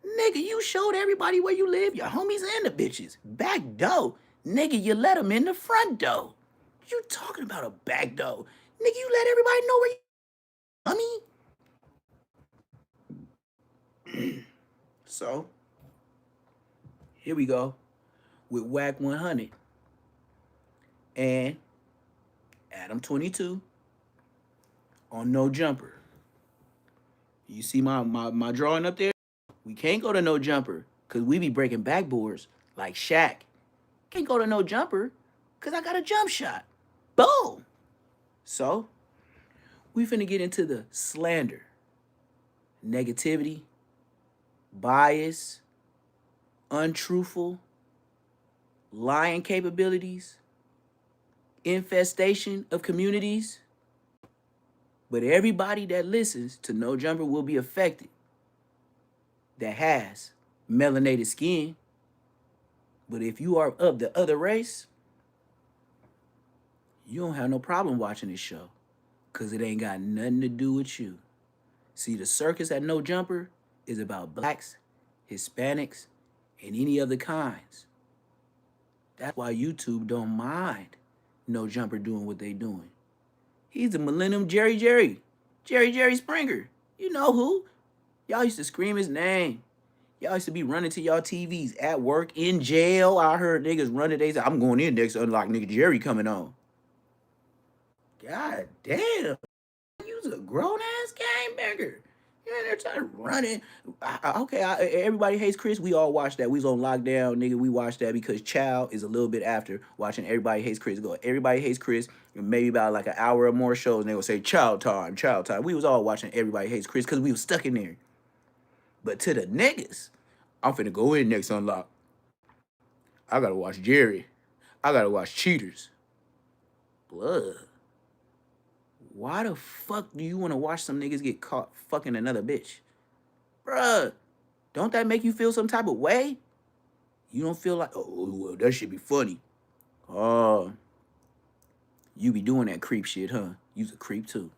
Nigga, you showed everybody where you live, your homies and the bitches. Back door? Nigga, you let them in the front door. You talking about a back door? Nigga, you let everybody know where you... So, here we go with Whack 100 and Adam 22 on No Jumper. You see my drawing up there? We can't go to No Jumper because we be breaking backboards like Shaq. Can't go to No Jumper because I got a jump shot. Boom. So, we finna get into the slander, negativity, bias, untruthful, lying capabilities, infestation of communities, but everybody that listens to No Jumper will be affected that has melanated skin. But if you are of the other race, you don't have no problem watching this show because it ain't got nothing to do with you. See, the circus at No Jumper is about blacks, Hispanics, and any other kinds. That's why YouTube don't mind No Jumper doing what they doing. He's the Millennium Jerry Springer. You know who? Y'all used to scream his name. Y'all used to be running to y'all TVs at work, in jail. I heard niggas running. They said, I'm going in next, unlock nigga Jerry coming on. God damn. You's a grown ass game banger. Yeah, they're trying to run it. Everybody Hates Chris. We all watched that. We was on lockdown, nigga. We watched that because Chow is a little bit after watching Everybody Hates Chris. Go, Everybody Hates Chris. And maybe about like an hour or more shows, and they would say Chow time, Chow time. We was all watching Everybody Hates Chris because we was stuck in there. But to the niggas, I'm finna go in next unlock. I gotta watch Jerry. I gotta watch Cheaters. Blood. Why the fuck do you want to watch some niggas get caught fucking another bitch? Bruh, don't that make you feel some type of way? You don't feel like, oh, well, that should be funny. Oh, you be doing that creep shit, huh? You's a creep too.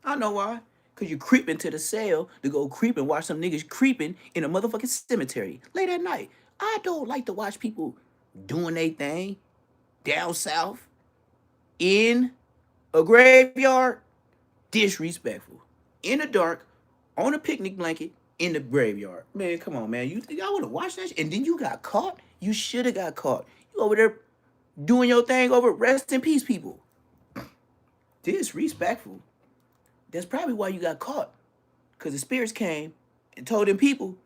I know why. Because you creeping to the cell to go creep and watch some niggas creeping in a motherfucking cemetery late at night. I don't like to watch people doing their thing down south in a graveyard. Disrespectful. In the dark, on a picnic blanket, in the graveyard. Man, come on, man. You think I would have watched that shit? And then you got caught? You should have got caught. You over there doing your thing over rest in peace, people. Disrespectful. That's probably why you got caught. Because the spirits came and told them people,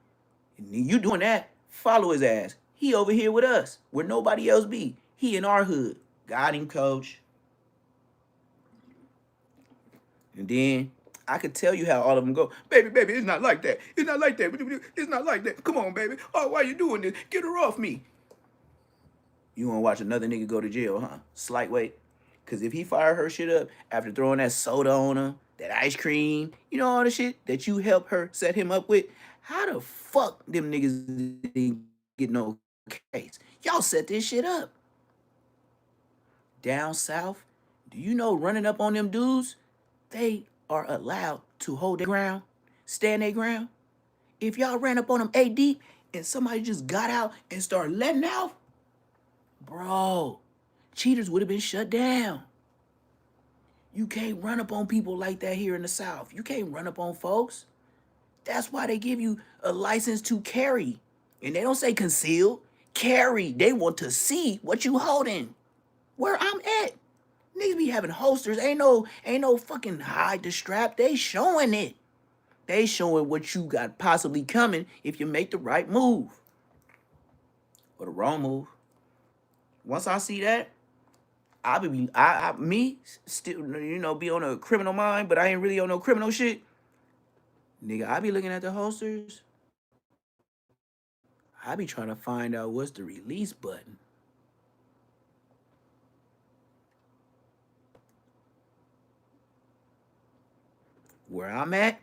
you doing that, follow his ass. He over here with us, where nobody else be. He in our hood. Got him, coach. And then I could tell you how all of them go. Baby, it's not like that. It's not like that. It's not like that. Come on, baby. Oh, why you doing this? Get her off me. You want to watch another nigga go to jail, huh? Slight weight. Because if he fired her shit up after throwing that soda on her, that ice cream, you know, all the shit that you helped her set him up with, how the fuck them niggas didn't get no case? Y'all set this shit up. Down south, do you know running up on them dudes, they are allowed to hold their ground, stand their ground. If y'all ran up on them 8 deep and somebody just got out and started letting out, bro, Cheaters would have been shut down. You can't run up on people like that here in the South. You can't run up on folks. That's why they give you a license to carry. And they don't say conceal, carry. They want to see what you holding. Where I'm at. Niggas be having holsters. Ain't no fucking hide the strap. They showing it. They showing what you got possibly coming if you make the right move. Or the wrong move. Once I see that, me still, you know, be on a criminal mind, but I ain't really on no criminal shit. Nigga, I be looking at the holsters. I be trying to find out what's the release button. Where I'm at,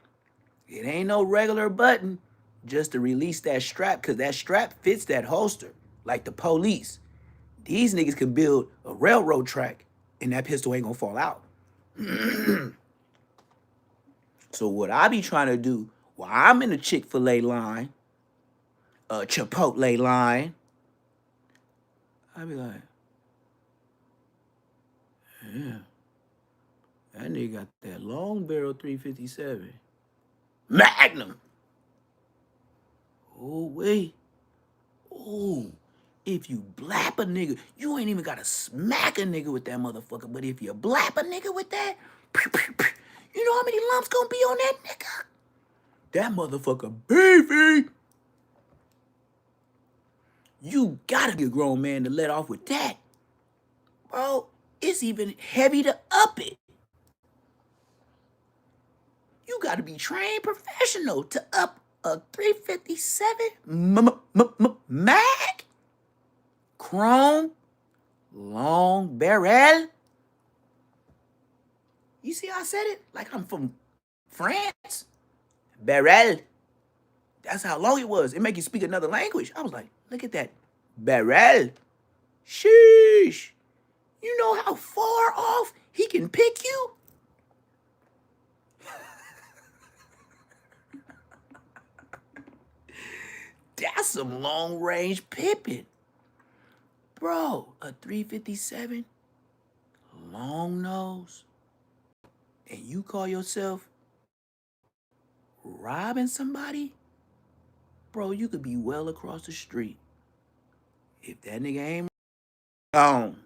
it ain't no regular button just to release that strap, because that strap fits that holster like the police. These niggas can build a railroad track and that pistol ain't gonna fall out. So what I be trying to do while I'm in the Chick-fil-A line, Chipotle line, I be like, yeah, that nigga got that long barrel 357. Magnum. Oh, wait. Oh, if you blap a nigga, you ain't even gotta smack a nigga with that motherfucker. But if you blap a nigga with that, you know how many lumps gonna be on that nigga? That motherfucker beefy. You gotta be a grown man to let off with that. Bro, it's even heavy to up it. You gotta be trained professional to up a 357 mag, chrome, long barrel. You see how I said it? Like I'm from France. Barrel. That's how long it was. It make you speak another language. I was like, look at that. Barrel. Sheesh. You know how far off he can pick you? That's some long range pippin. Bro, a 357, long nose, and you call yourself robbing somebody? Bro, you could be well across the street. If that nigga ain't gone,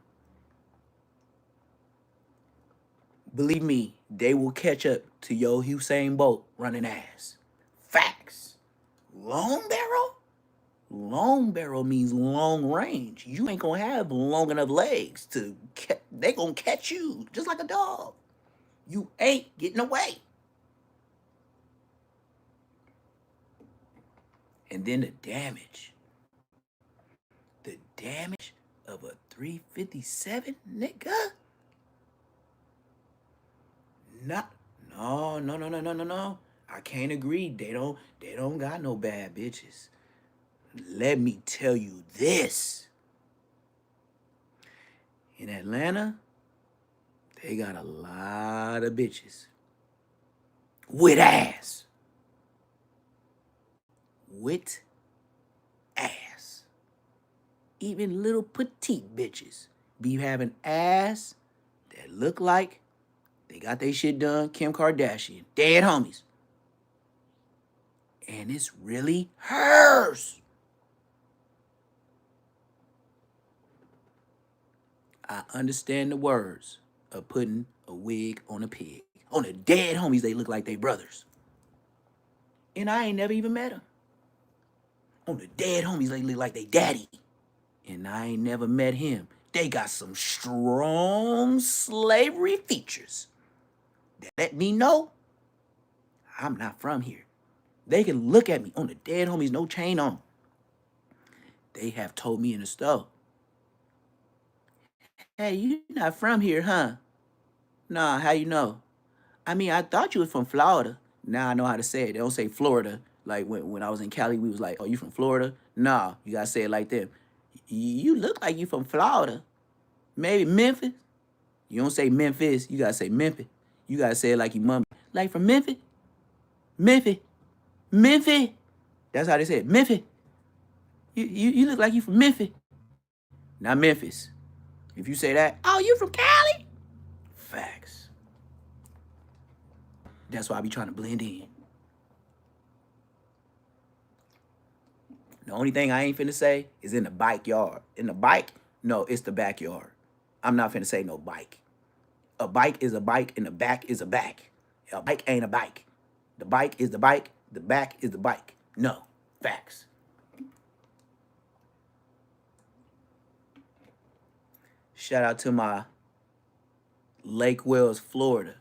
believe me, they will catch up to your Usain Bolt running ass. Facts. Long barrel? Long barrel means long range. You ain't gonna have long enough legs to they gonna catch you just like a dog. You ain't getting away. And then the damage. The damage of a 357, nigga? Not no. I can't agree. They don't got no bad bitches. Let me tell you this. In Atlanta, they got a lot of bitches with ass. With ass. Even little petite bitches be having ass that look like they got their shit done, Kim Kardashian, dead homies. And it's really hers. I understand the words of putting a wig on a pig. On the dead homies, they look like they brothers. And I ain't never even met them. On the dead homies, they look like they daddy. And I ain't never met him. They got some strong slavery features that let me know I'm not from here. They can look at me on the dead homies, no chain on. They have told me in the store, hey, you not from here, huh? Nah, how you know? I mean, I thought you was from Florida. Now I know how to say it. They don't say Florida. Like when I was in Cali, we was like, oh, you from Florida? Nah, you gotta say it like them. You look like you from Florida. Maybe Memphis. You don't say Memphis, you gotta say Memphis. You gotta say it like you mummy. Like from Memphis? Memphis. Memphis. That's how they say it. Memphis. You look like you from Memphis. Not Memphis. If you say that, oh, you from Cali? Facts. That's why I be trying to blend in. The only thing I ain't finna say is in the bike yard. In the bike, no, it's the backyard. I'm not finna say no bike. A bike is a bike and the back is a back. A bike ain't a bike. The bike is the bike, the back is the bike. No, facts. Shout out to my Lake Wells, Florida.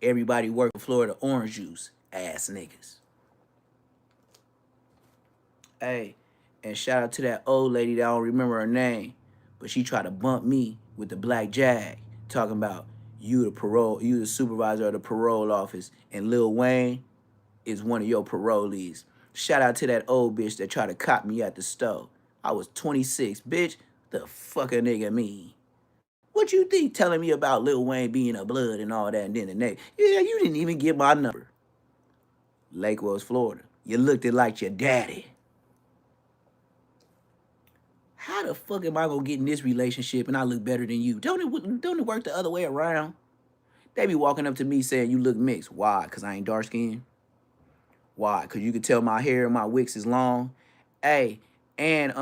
Everybody work in Florida orange juice ass niggas. Hey, and shout out to that old lady that I don't remember her name, but she tried to bump me with the black jag, talking about you the supervisor of the parole office, and Lil Wayne is one of your parolees. Shout out to that old bitch that tried to cop me at the store. I was 26, bitch. The fuck a nigga mean? What you think telling me about Lil Wayne being a blood and all that, and then the next? Yeah, you didn't even get my number. Lake Wells, Florida. You looked it like your daddy. How the fuck am I gonna get in this relationship and I look better than you? Don't it work the other way around? They be walking up to me saying you look mixed. Why? Cause I ain't dark skinned? Why? Cause you can tell my hair and my wicks is long. Hey, and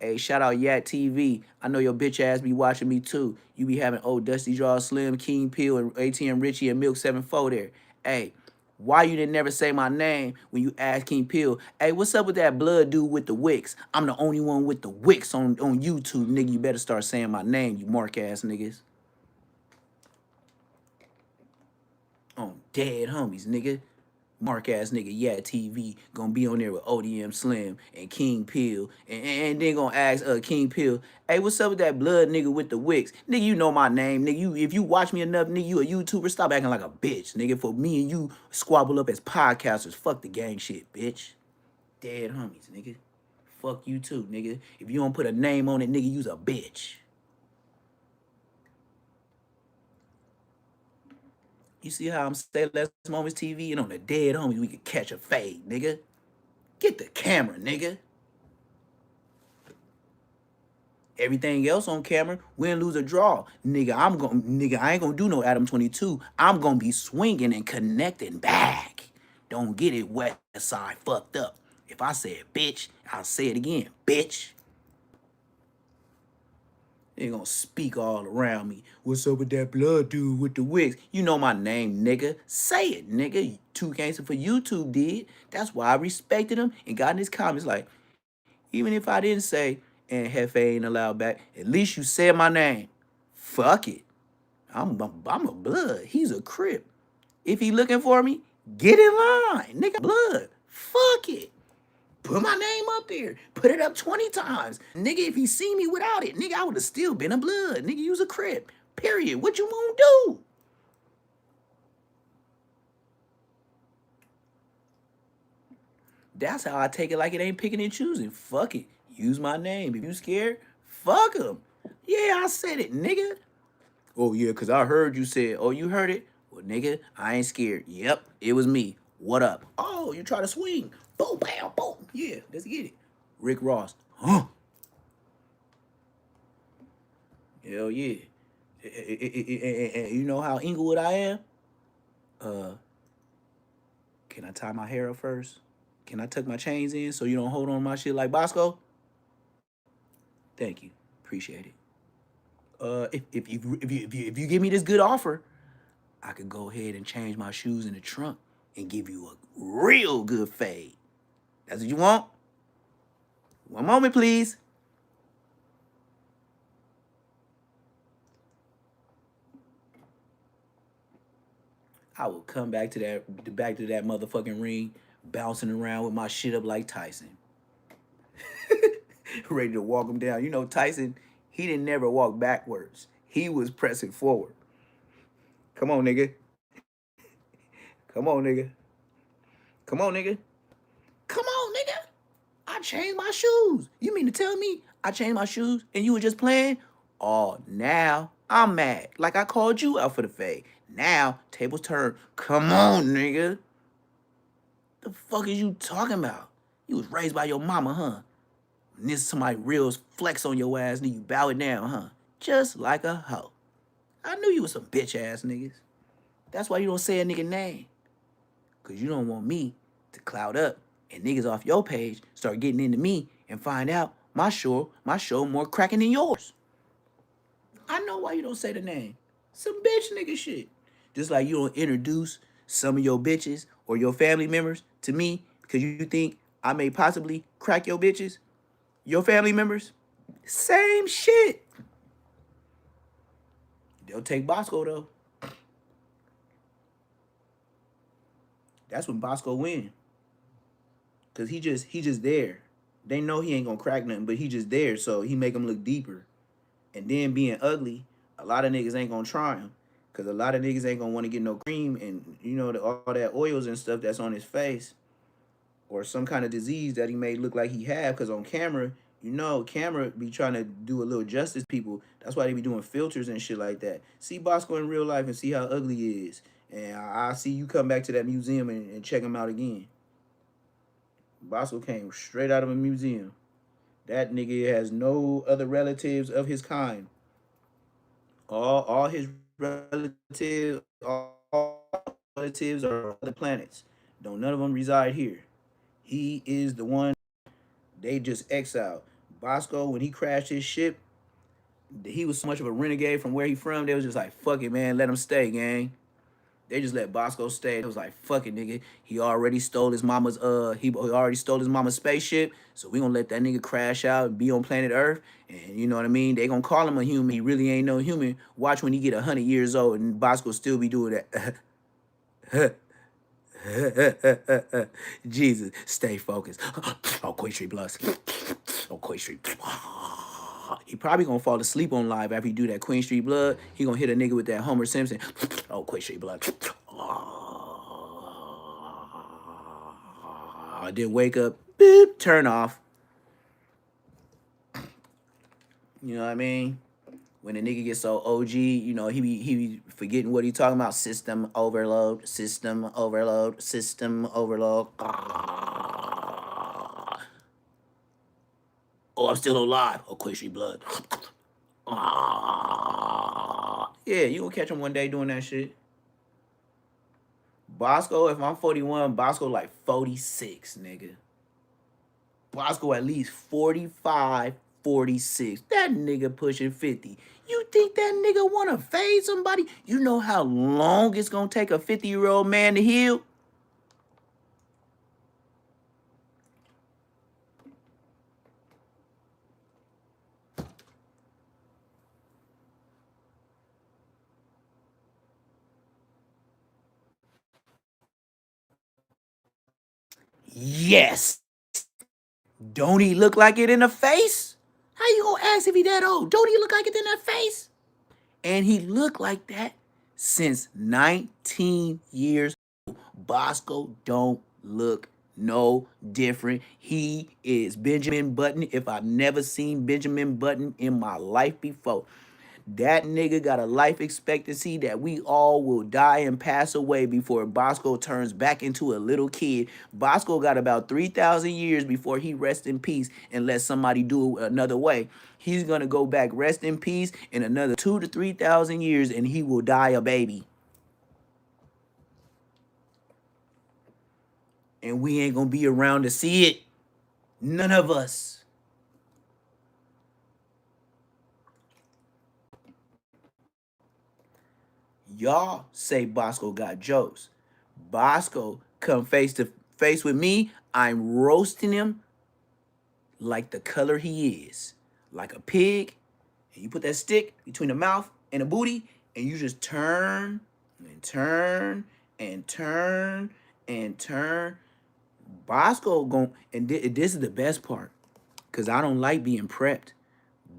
hey, shout out Yak TV. I know your bitch ass be watching me too. You be having old Dusty Draw Slim, King Peel, and ATM Richie and Milk 7-4 there. Hey, why you didn't never say my name when you asked King Peel? Hey, what's up with that blood dude with the wicks? I'm the only one with the wicks on YouTube, nigga. You better start saying my name, you mark ass niggas. On dead homies, nigga. Mark ass nigga, yeah, TV, gonna be on there with ODM Slim and King Pill, and then gonna ask King Pill, hey, what's up with that blood nigga with the wicks? Nigga, you know my name, nigga. You if you watch me enough, nigga, you a YouTuber, stop acting like a bitch, nigga. For me and you squabble up as podcasters, fuck the gang shit, bitch. Dead homies, nigga. Fuck you too, nigga. If you don't put a name on it, nigga, you's a bitch. You see how I'm Say Less Moments TV and on the Dead Homies we could catch a fade, nigga. Get the camera, nigga. Everything else on camera, win, lose, or draw. Nigga, I ain't gonna do no Adam 22. I'm gonna be swinging and connecting back. Don't get it west side fucked up. If I said bitch, I'll say it again, bitch. They gonna speak all around me. What's up with that blood dude with the wigs? You know my name, nigga. Say it, nigga. Two Gangster for YouTube did. That's why I respected him and got in his comments like, even if I didn't say, and Hefe ain't allowed back, at least you said my name. Fuck it. I'm a blood. He's a crip. If he looking for me, get in line. Nigga, blood. Fuck it. Put my name up there. Put it up 20 times. Nigga, if he see me without it, nigga, I would have still been a blood. Nigga, you's a crip. Period. What you gonna do? That's how I take it, like it ain't picking and choosing. Fuck it. Use my name. If you scared, fuck him. Yeah, I said it, nigga. Oh, yeah, because I heard you said, oh, you heard it? Well, nigga, I ain't scared. Yep, it was me. What up? Oh, you try to swing. Boom, bam, boom. Yeah, let's get it. Rick Ross. Huh? Hell yeah. You know how Inglewood I am? Uh, can I tie my hair up first? Can I tuck my chains in so you don't hold on to my shit like Bosco? Thank you. Appreciate it. If you give me this good offer, I could go ahead and change my shoes in the trunk and give you a real good fade. That's what you want? One moment, please. I will come back to that motherfucking ring, bouncing around with my shit up like Tyson. Ready to walk him down. You know, Tyson, he didn't never walk backwards. He was pressing forward. Come on, nigga. Come on, nigga. Come on, nigga. Come on, nigga. I changed my shoes. You mean to tell me I changed my shoes and you were just playing? Oh, now I'm mad. Like I called you out for the fade. Now, tables turn. Come on, nigga. The fuck is you talking about? You was raised by your mama, huh? And this somebody real flex on your ass and you bow it down, huh? Just like a hoe. I knew you was some bitch ass niggas. That's why you don't say a nigga name. Cause you don't want me to cloud up and niggas off your page start getting into me and find out my show more cracking than yours. I know why you don't say the name. Some bitch nigga shit. Just like you don't introduce some of your bitches or your family members to me because you think I may possibly crack your bitches, your family members. Same shit. They'll take Bosco though. That's when Bosco win. Cause he just there. They know he ain't gonna crack nothing, but he just there, so he make them look deeper. And then being ugly, a lot of niggas ain't gonna try him. Cause a lot of niggas ain't gonna want to get no cream and you know all that oils and stuff that's on his face, or some kind of disease that he may look like he have. Cause on camera, you know, camera be trying to do a little justice people. That's why they be doing filters and shit like that. See Bosco in real life and see how ugly he is. And I see you come back to that museum and check him out again. Bosco came straight out of a museum. That nigga has no other relatives of his kind. All his all relatives are on other planets. Don't none of them reside here. He is the one they just exiled. Bosco, when he crashed his ship, he was so much of a renegade from where he from. They was just like, fuck it, man, let him stay, gang. They just let Bosco stay. It was like, fuck it, nigga. He already stole his mama's spaceship. So we gonna let that nigga crash out and be on planet Earth. And you know what I mean? They gonna call him a human. He really ain't no human. Watch when he get 100 years old and Bosco still be doing that. Jesus, stay focused. Oh, Quay Street Bloods. Oh, Quay Street. He probably gonna fall asleep on live after he do that Queen Street Blood. He gonna hit a nigga with that Homer Simpson. Oh, Quay Street Blood. Then wake up, beep, turn off. You know what I mean? When a nigga gets so OG, you know, he be forgetting what he talking about. System overload, system overload, system overload. Oh, I'm still alive. Oh, Quay Street Blood. Yeah, you gonna catch him one day doing that shit. Bosco, if I'm 41, Bosco like 46, nigga. Bosco at least 45, 46. That nigga pushing 50. You think that nigga wanna fade somebody? You know how long it's gonna take a 50-year-old man to heal? Yes. Don't he look like it in the face? How you gonna ask if he that old? Don't he look like it in the face? And he looked like that since 19 years. Bosco don't look no different. He is Benjamin Button. If I've never seen Benjamin Button in my life before, that nigga got a life expectancy that we all will die and pass away before Bosco turns back into a little kid. Bosco got about 3,000 years before he rests in peace and let somebody do it another way. He's gonna go back, rest in peace in another 2 to 3,000 years, and he will die a baby. And we ain't gonna be around to see it. None of us. Y'all say Bosco got jokes. Bosco come face to face with me. I'm roasting him like the color he is, like a pig. And you put that stick between the mouth and the booty, and you just turn and turn and turn and turn. Bosco gon' and this is the best part, cause I don't like being prepped.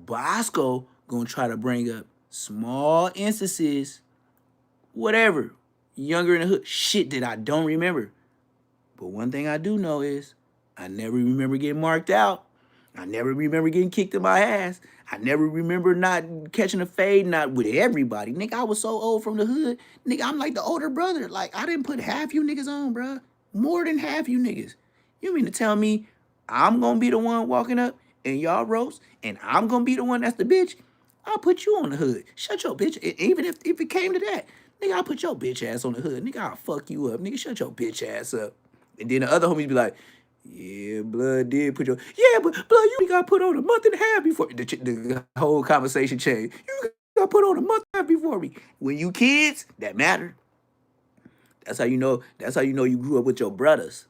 Bosco gonna try to bring up small instances, whatever, younger in the hood, shit that I don't remember. But one thing I do know is I never remember getting marked out. I never remember getting kicked in my ass. I never remember not catching a fade, not with everybody. Nigga, I was so old from the hood. Nigga, I'm like the older brother. Like, I didn't put half you niggas on, bruh. More than half you niggas. You mean to tell me I'm gonna be the one walking up and y'all roast, and I'm gonna be the one that's the bitch? I'll put you on the hood. Shut your bitch. Even if it came to that, nigga, I'll put your bitch ass on the hood. Nigga, I'll fuck you up. Nigga, shut your bitch ass up. And then the other homies be like, yeah, blood did put your, yeah, but blood, you got put on a month and a half before. The whole conversation changed. You got put on a month and a half before me. When you kids, that matter. That's how you know. That's how you know you grew up with your brothers.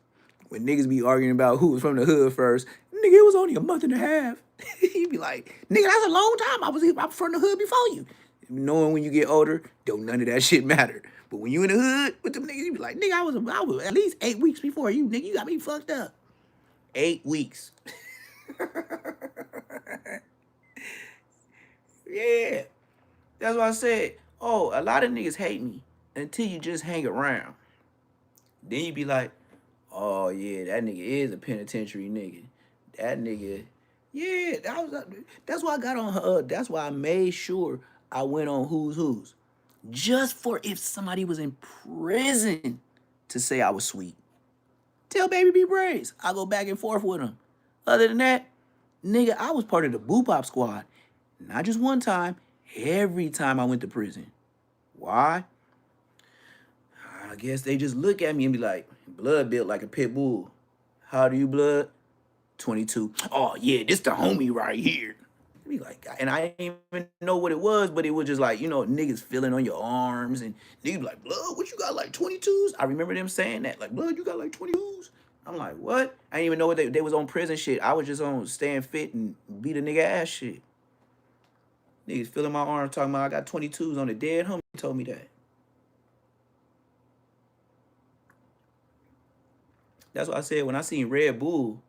When niggas be arguing about who was from the hood first, nigga, it was only a month and a half. He be like, nigga, that's a long time. I'm from the hood before you. Knowing when you get older, don't none of that shit matter. But when you in the hood with them niggas, you be like, nigga, I was at least 8 weeks before you, nigga. You got me fucked up. 8 weeks. Yeah. That's what I said. Oh, a lot of niggas hate me until you just hang around. Then you be like, oh yeah, that nigga is a penitentiary nigga. That nigga, yeah, that's why I got on her. That's why I made sure I went on Who's Who's. Just for if somebody was in prison to say I was sweet. Tell Baby B Braves. I go back and forth with him. Other than that, nigga, I was part of the Boop Op squad. Not just one time, every time I went to prison. Why? I guess they just look at me and be like, blood built like a pit bull. How do you blood? 22. Oh yeah, this the homie right here. Be like, and I didn't even know what it was, but it was just like, you know, niggas feeling on your arms, and niggas be like, blood, what you got, like 22s? I remember them saying that, like, blood, you got like 22s? I'm like, what? I didn't even know what they was on prison shit. I was just on staying fit and beat a nigga ass shit. Niggas feeling my arm talking about I got 22s on the dead homie told me that. That's why I said when I seen Red Bull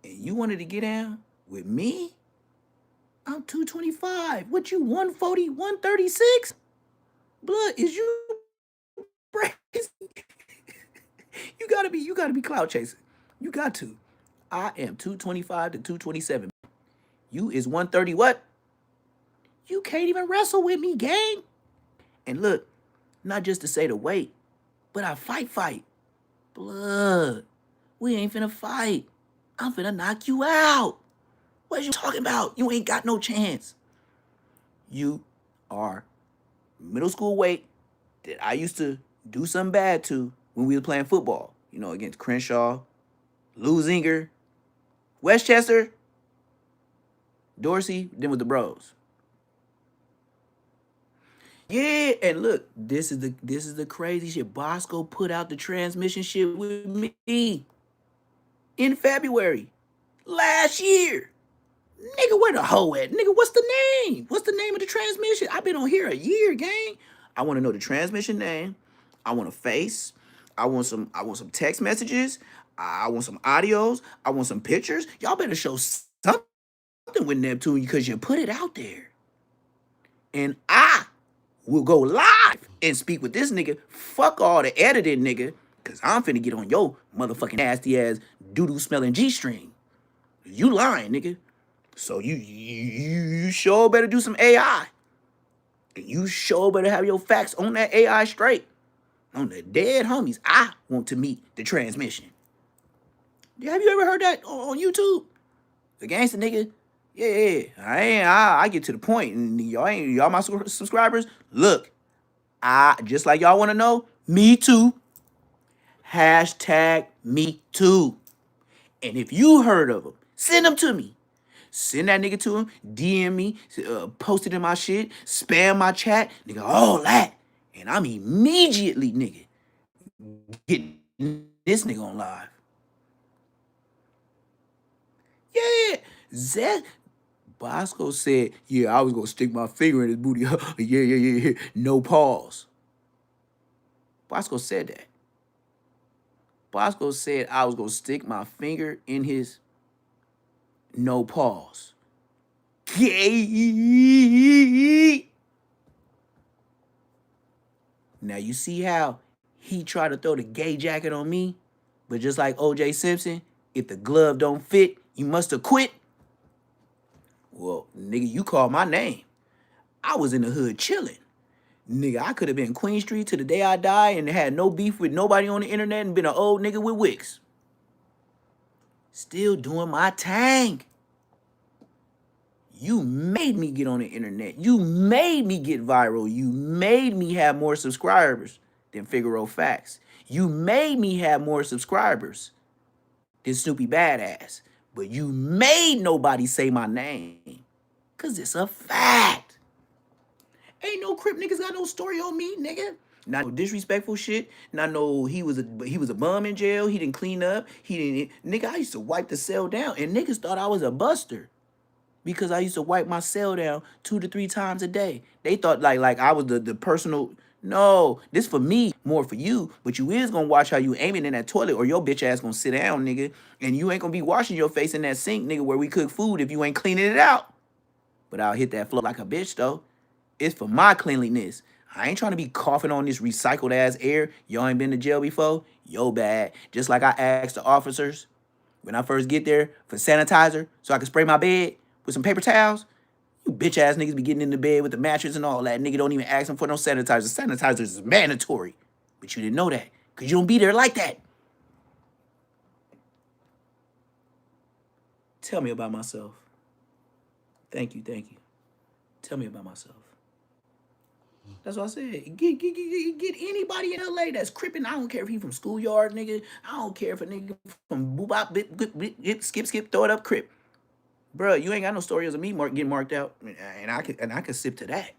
and you wanted to get down with me, I'm 225. What you 140, 136? Blood, is you crazy? You gotta be cloud chasing. You got to. I am 225 to 227. You is 130 what? You can't even wrestle with me, gang. And look, not just to say the weight, but I fight. Blood. We ain't finna fight. I'm finna knock you out. What you talking about? You ain't got no chance. You are middle school weight that I used to do something bad to when we were playing football. You know, against Crenshaw, Lusinger, Westchester, Dorsey, then with the bros. Yeah, and look, this is the crazy shit. Bosco put out the transmission shit with me in February last year. Nigga, where the hoe at? Nigga, what's the name? What's the name of the transmission? I've been on here a year, gang. I want to know the transmission name. I want a face. I want some text messages. I want some audios. I want some pictures. Y'all better show something with Neptune because you put it out there. And I will go live and speak with this nigga. Fuck all the editing, nigga. Cause I'm finna get on your motherfucking nasty ass doo-doo smelling G-string. You lying, nigga. So you sure better do some AI. And you sure better have your facts on that AI straight. On the dead homies, I want to meet the transmission. Have you ever heard that on YouTube? The gangster nigga. Yeah. I get to the point, and y'all my subscribers. Look, I just like y'all want to know. Me too. Hashtag me too. And if you heard of them, send them to me. Send that nigga to him, DM me, post it in my shit, spam my chat, nigga, all that. And I'm immediately, nigga, getting this nigga on live. Yeah, Zed. Bosco said, yeah, I was gonna stick my finger in his booty. yeah. No pause. Bosco said that. Bosco said I was gonna stick my finger in his no pause. Gay. Now you see how he tried to throw the gay jacket on me, but just like O.J. Simpson, if the glove don't fit, you must have quit. Well, nigga, you called my name. I was in the hood chilling. Nigga, I could have been Queen Street to the day I die and had no beef with nobody on the internet and been an old nigga with wicks. Still doing my tang. You made me get on the internet. You made me get viral. You made me have more subscribers than Figaro Facts. You made me have more subscribers than Snoopy Badass. But you made nobody say my name. Cause it's a fact. Ain't no Crip niggas got no story on me, nigga. Not no disrespectful shit. Not no he was a bum in jail. He didn't clean up. He didn't nigga. I used to wipe the cell down, and niggas thought I was a buster because I used to wipe my cell down 2 to 3 times a day. They thought like I was the personal. No, this for me, more for you. But you is gonna watch how you aiming in that toilet, or your bitch ass gonna sit down, nigga, and you ain't gonna be washing your face in that sink, nigga, where we cook food if you ain't cleaning it out. But I'll hit that floor like a bitch though. It's for my cleanliness. I ain't trying to be coughing on this recycled ass air. Y'all ain't been to jail before? Yo bad. Just like I asked the officers when I first get there for sanitizer so I can spray my bed with some paper towels. You bitch ass niggas be getting in the bed with the mattress and all that. Nigga don't even ask them for no sanitizer. Sanitizer is mandatory. But you didn't know that because you don't be there like that. Tell me about myself. Thank you. Tell me about myself. That's what I said. Get anybody in LA that's crippin'. I don't care if he from Schoolyard, nigga. I don't care if a nigga from Boobop, skip, throw it up, crip. Bruh, you ain't got no stories of me getting marked out, and I can sip to that,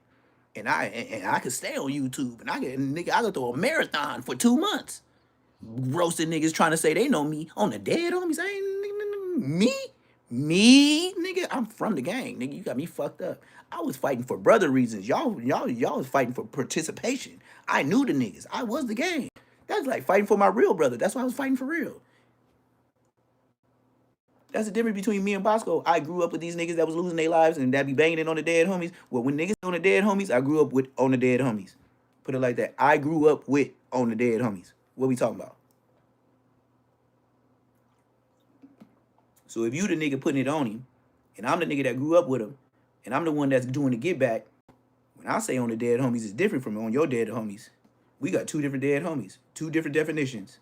and I can stay on YouTube, and I can throw a marathon for 2 months, roasting niggas trying to say they know me on the dead homies. I ain't me, nigga. I'm from the gang, nigga. You got me fucked up. I was fighting for brother reasons. Y'all was fighting for participation. I knew the niggas. I was the gang. That's like fighting for my real brother. That's why I was fighting for real. That's the difference between me and Bosco. I grew up with these niggas that was losing their lives and that be banging it on the dead homies. Well, when niggas on the dead homies, I grew up with on the dead homies. Put it like that. I grew up with on the dead homies. What we talking about? So if you the nigga putting it on him, and I'm the nigga that grew up with him, and I'm the one that's doing the get back, when I say on the dead homies, it's different from on your dead homies. We got two different dead homies, two different definitions.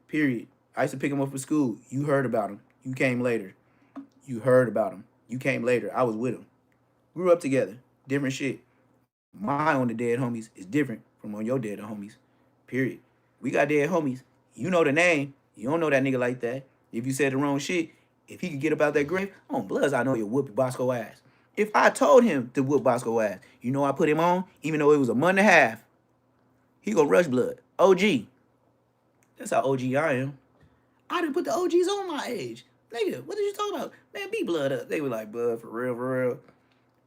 Period. I used to pick him up from school. You heard about him. You came later. You heard about him. You came later. I was with him. Grew up together. Different shit. My on the dead homies is different from on your dead homies. Period. We got dead homies. You know the name. You don't know that nigga like that. If you said the wrong shit, if he could get up out that grave, on bloods, I know he'll whoop Bosco ass. If I told him to whoop Bosco ass, you know I put him on, even though it was a month and a half, he gonna rush blood. OG. That's how OG I am. I didn't put the OGs on my age. Nigga, what did you talk about? Man, beat blood up. They were like, blood, for real, for real.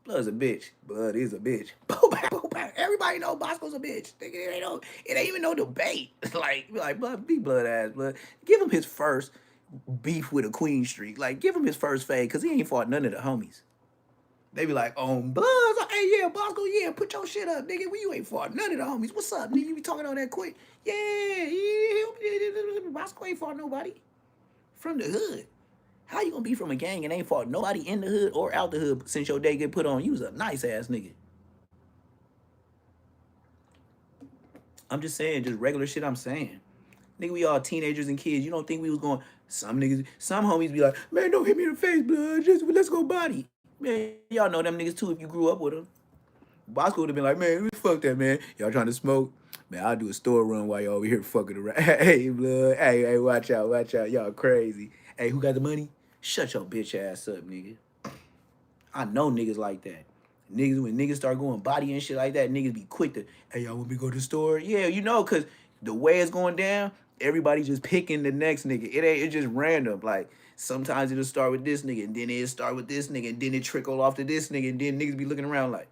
Blood's a bitch. Blood is a bitch. Boom, bang, boom, bang. Everybody know Bosco's a bitch. Nigga, it ain't even no debate. It's like blood, beat blood ass, blood. Give him his first beef with a Queen Street. Like, give him his first fade, because he ain't fought none of the homies. They be like, blood. Hey, yeah, Bosco, yeah, put your shit up, nigga. Well, you ain't fought none of the homies. What's up, nigga? You be talking all that quick. Yeah. Bosco ain't fought nobody from the hood. How you gonna be from a gang and ain't fought nobody in the hood or out the hood since your day get put on? You was a nice ass nigga. I'm just saying, just regular shit I'm saying. Nigga, we all teenagers and kids. You don't think we was going, some niggas, some homies be like, man, don't hit me in the face, blood. Just let's go body. Man, y'all know them niggas too if you grew up with them. Bosco would have been like, man, fuck that, man. Y'all trying to smoke? Man, I'll do a store run while y'all over here fucking around. Hey, blood. Hey, watch out, watch out. Y'all crazy. Hey, who got the money? Shut your bitch ass up, nigga. I know niggas like that. Niggas, when niggas start going body and shit like that, niggas be quick to, hey, y'all want me to go to the store? Yeah, you know, because the way it's going down, everybody just picking the next nigga. It's just random. Like, sometimes it'll start with this nigga, and then it'll start with this nigga, and then it trickle off to this nigga, and then niggas be looking around like,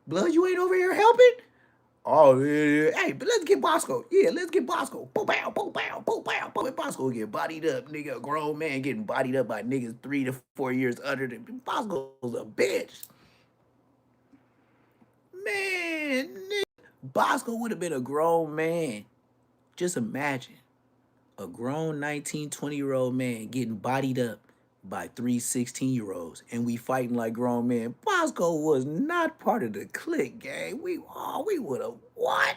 blood, you ain't over here helping? Oh, yeah. Hey, but let's get Bosco. Yeah, let's get Bosco. Boom, bow, boom, bow, boom, bow, boom. Bosco get bodied up, nigga. A grown man getting bodied up by niggas 3 to 4 years under than Bosco's a bitch. Man, nigga. Bosco would have been a grown man. Just imagine a grown 19, 20-year-old man getting bodied up by 3 16-year-olds, and we fighting like grown men. Bosco was not part of the clique, gang. We would have what?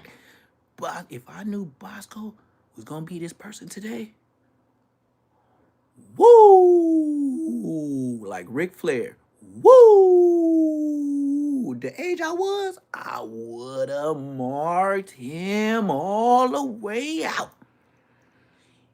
But if I knew Bosco was gonna be this person today, woo, like Ric Flair, woo. The age I was, I would have marked him all the way out.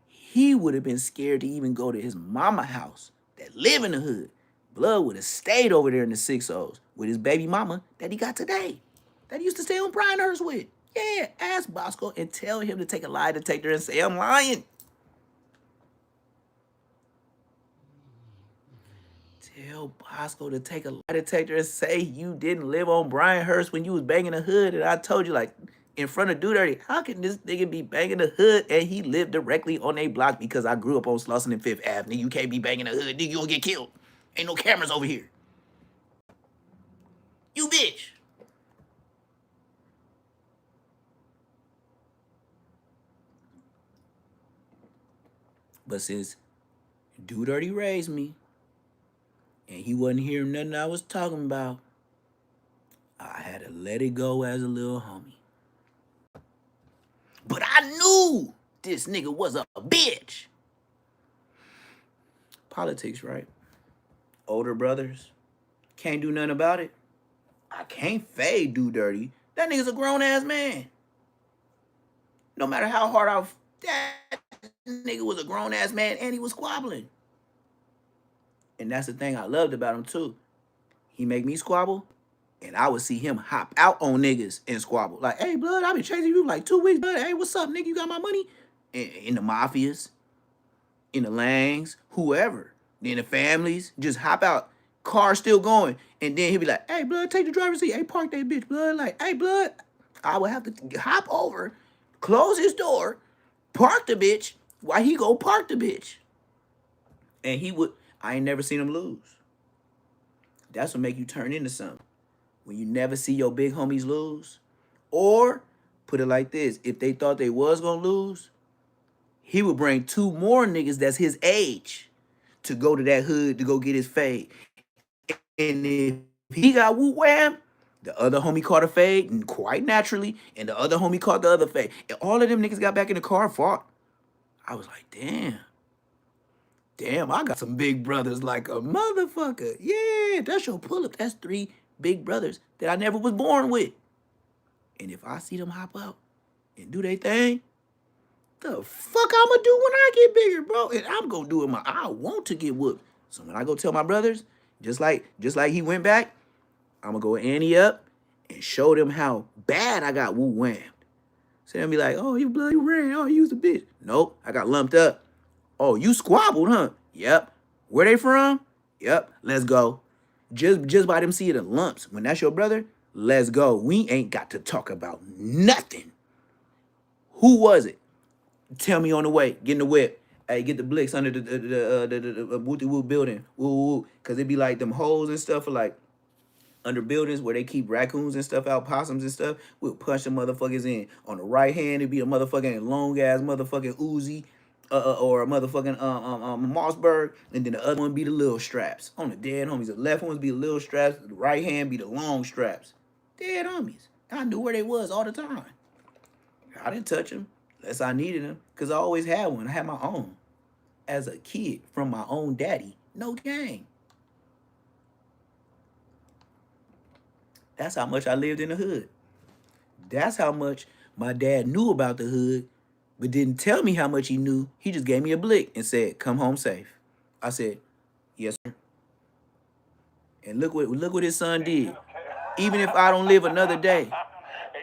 He would have been scared to even go to his mama house that live in the hood. Blood would have stayed over there in the 6-0s with his baby mama that he got today, that he used to stay on Pinehurst with. Yeah, ask Bosco and tell him to take a lie detector and say I'm lying. Tell Bosco to take a lie detector and say you didn't live on Pinehurst when you was banging the hood, and I told you, like, in front of Dude Dirty, how can this nigga be banging the hood and he lived directly on a block because I grew up on Slauson and 5th Avenue? You can't be banging the hood, nigga, you gonna get killed. Ain't no cameras over here. You bitch. But since Dude Dirty raised me and he wasn't hearing nothing I was talking about, I had to let it go as a little homie. But I knew this nigga was a bitch. Politics, right? Older brothers. Can't do nothing about it. I can't fade Dude Dirty. That nigga's a grown-ass man. No matter how hard that nigga was a grown-ass man and he was squabbling. And that's the thing I loved about him, too. He make me squabble, and I would see him hop out on niggas and squabble. Like, hey, blood, I've been chasing you like 2 weeks, blood. Hey, what's up, nigga? You got my money? In the mafias, in the Langs, whoever. In the families, just hop out. Car still going. And then he'll be like, hey, blood, take the driver's seat. Hey, park that bitch, blood. Like, hey, blood. I would have to hop over, close his door, park the bitch. Why he go park the bitch? And I ain't never seen him lose. That's what make you turn into something. When you never see your big homies lose. Or, put it like this, if they thought they was gonna lose, he would bring 2 more niggas that's his age to go to that hood to go get his fade. And if he got woo wham, the other homie caught a fade, and quite naturally, and the other homie caught the other fade. And all of them niggas got back in the car and fought. I was like, damn, I got some big brothers like a motherfucker. Yeah, that's your pull-up. That's 3 big brothers that I never was born with. And if I see them hop out and do their thing, the fuck I'ma do when I get bigger, bro? And I'm gonna do it I want to get whooped. So when I go tell my brothers, just like he went back, I'm gonna go ante up and show them how bad I got woo whammed. So they'll be like, oh, you bloody ran. Oh, you was a bitch. Nope, I got lumped up. Oh, you squabbled, huh? Yep. Where they from? Yep. Let's go. Just by them seeing the lumps. When that's your brother, let's go. We ain't got to talk about nothing. Who was it? Tell me on the way. Get in the whip. Hey, get the blicks under the woo building. Woo woo. Cause it be like them holes and stuff for like under buildings where they keep raccoons and stuff out, possums and stuff. We'll punch the motherfuckers in. On the right hand, it'd be a motherfucking long ass motherfucking Uzi, or a motherfucking Mossberg, and then the other one be the little straps. On the dead homies, the left ones be the little straps, the right hand be the long straps. Dead homies. I knew where they was all the time. I didn't touch them unless I needed them, cause I always had one. I had my own as a kid from my own daddy. No gang. That's how much I lived in the hood. That's how much my dad knew about the hood, but didn't tell me how much he knew. He just gave me a blick and said, come home safe. I said, yes, sir. And look what his son did. Even if I don't live another day,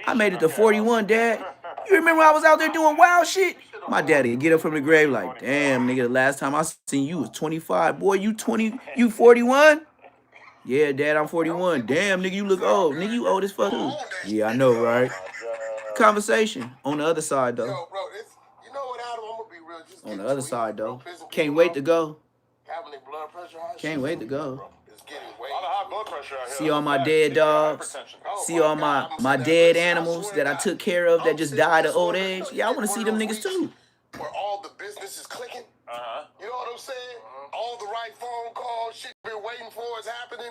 I made it to 41, Dad. You remember I was out there doing wild shit? My daddy would get up from the grave like, damn, nigga, the last time I seen you was 25. Boy, you 41? Yeah, Dad, I'm 41. Damn, nigga, you look old. Nigga, you old as fuck too. Yeah, I know, right? Conversation. On the other side, though. Yo, bro, you know what, Adam? I'm gonna be real. Just on the other side, though. Can't wait to go. Having their blood pressure high. Can't wait to go. It's getting way. A lot of high blood pressure out here. See all my dead dogs. See all my dead animals that I took care of that just died of old age. Yeah, I want to see them niggas too. Where all the business is clicking. You know what I'm saying? All the right phone calls, shit been waiting for is happening.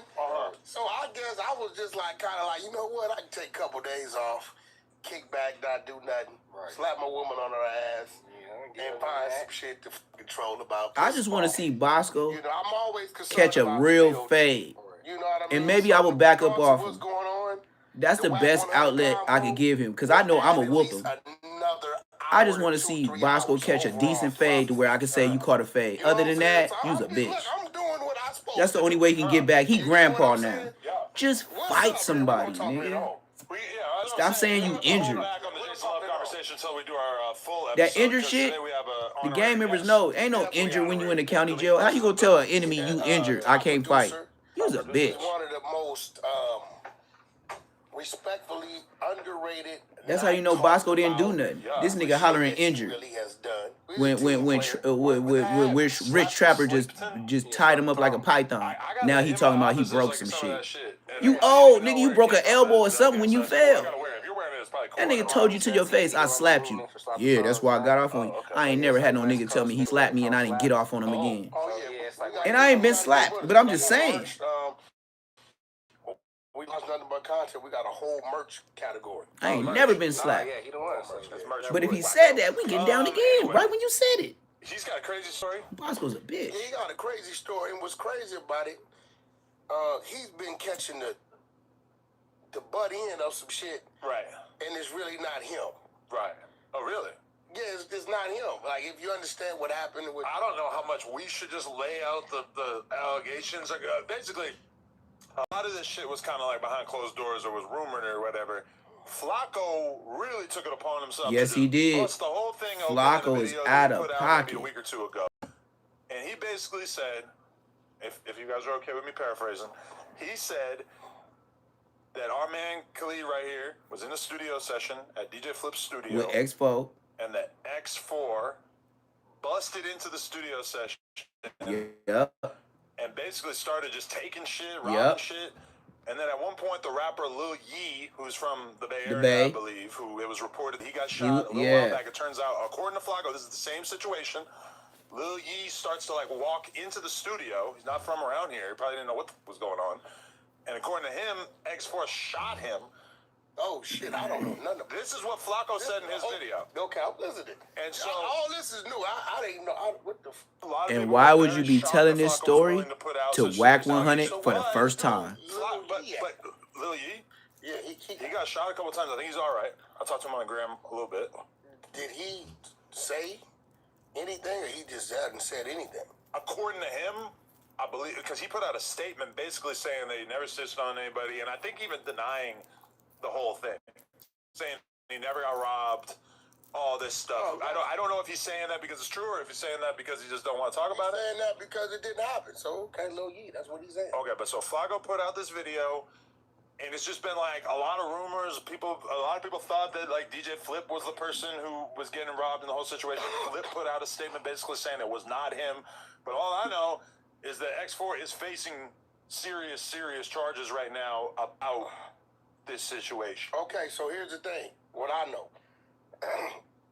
So I guess I was just like, kind of like, you know what? I can take a couple days off, kick back, not do nothing, slap my woman on her ass, and find some shit to control about. I just want to see Bosco You know, I'm always catch a real fade. You know what I mean? And maybe I will back up off him. What's going on? That's the best outlet I could give him, because I know I'm a whoop him. I just want to see Bosco catch a decent fade to where I can say you caught a fade. Other than that, you's a bitch. That's the only way he can get back. He grandpa now. Just fight somebody, nigga. Stop saying you injured. That injured shit, the gang members know. Ain't no injured when you in the county jail. How you gonna tell an enemy you injured? I can't fight. You's a bitch. One of the most respectfully underrated. That's how you know Bosco didn't do nothing. This nigga hollering injured. When Rich Trapper just tied him up like a python. Now he talking about he broke some shit. You old nigga, you broke an elbow or something when you fell. That nigga told you to your face, I slapped you. Yeah, that's why I got off on you. I ain't never had no nigga tell me he slapped me and I didn't get off on him again. And I ain't been slapped, but I'm just saying. We lost nothing but content. We got a whole merch category. I ain't never been slapped. But if he said that, we get down again, right when you said it. He's got a crazy story. Bosco's a bitch. Yeah, he got a crazy story, and what's crazy about it, he's been catching the butt end of some shit. Right. And it's really not him. Right. Oh, really? Yeah, it's not him. Like, if you understand what happened with... I don't know how much we should just lay out the allegations. Like, basically, a lot of this shit was kind of like behind closed doors or was rumored or whatever. Flacco really took it upon himself. Yes, he did. Plus, the whole thing Flacco is out of pocket. A week or two ago. And he basically said, if you guys are okay with me paraphrasing, he said that our man Khalid right here was in a studio session at DJ Flip's studio with Expo. and the X4 busted into the studio session Yep. and basically started just taking shit, robbing Yep. shit. And then at one point, the rapper Lil Yee, who's from the Bay The Area, Bay. I believe, who it was reported he got shot a little while back. It turns out, according to Flacco, this is the same situation. Lil Yee starts to like walk into the studio. He's not from around here. He probably didn't know what was going on. And according to him, X4 shot him. Oh shit, I don't know nothing about This is what Flacco said in his video. Okay, I'm listening. And so all this is new. I didn't even know what the. a lot of And people why were would very you be shocked telling that this Flacco was story willing to put out to such Whack things out. 100 So for the what? first time? But Lil Yee, Yeah, he got shot a couple times. I think he's all right. I talked to him on the gram a little bit. did he say anything, or he just hadn't said anything? According to him, I believe, because he put out a statement basically saying that he never snitched on anybody, and I think even denying the whole thing, saying he never got robbed, all this stuff. Oh, I don't know if he's saying that because it's true or if he's saying that because he just don't want to talk about it. Saying that because it didn't happen. So okay, Lil Yee, that's what he's saying. Okay, but so Flacco put out this video, and it's just been like a lot of rumors. A lot of people thought that like DJ Flip was the person who was getting robbed in the whole situation. Flip put out a statement basically saying it was not him. But all I know is that X4 is facing serious charges right now about this situation. Okay, so here's the thing. What I know,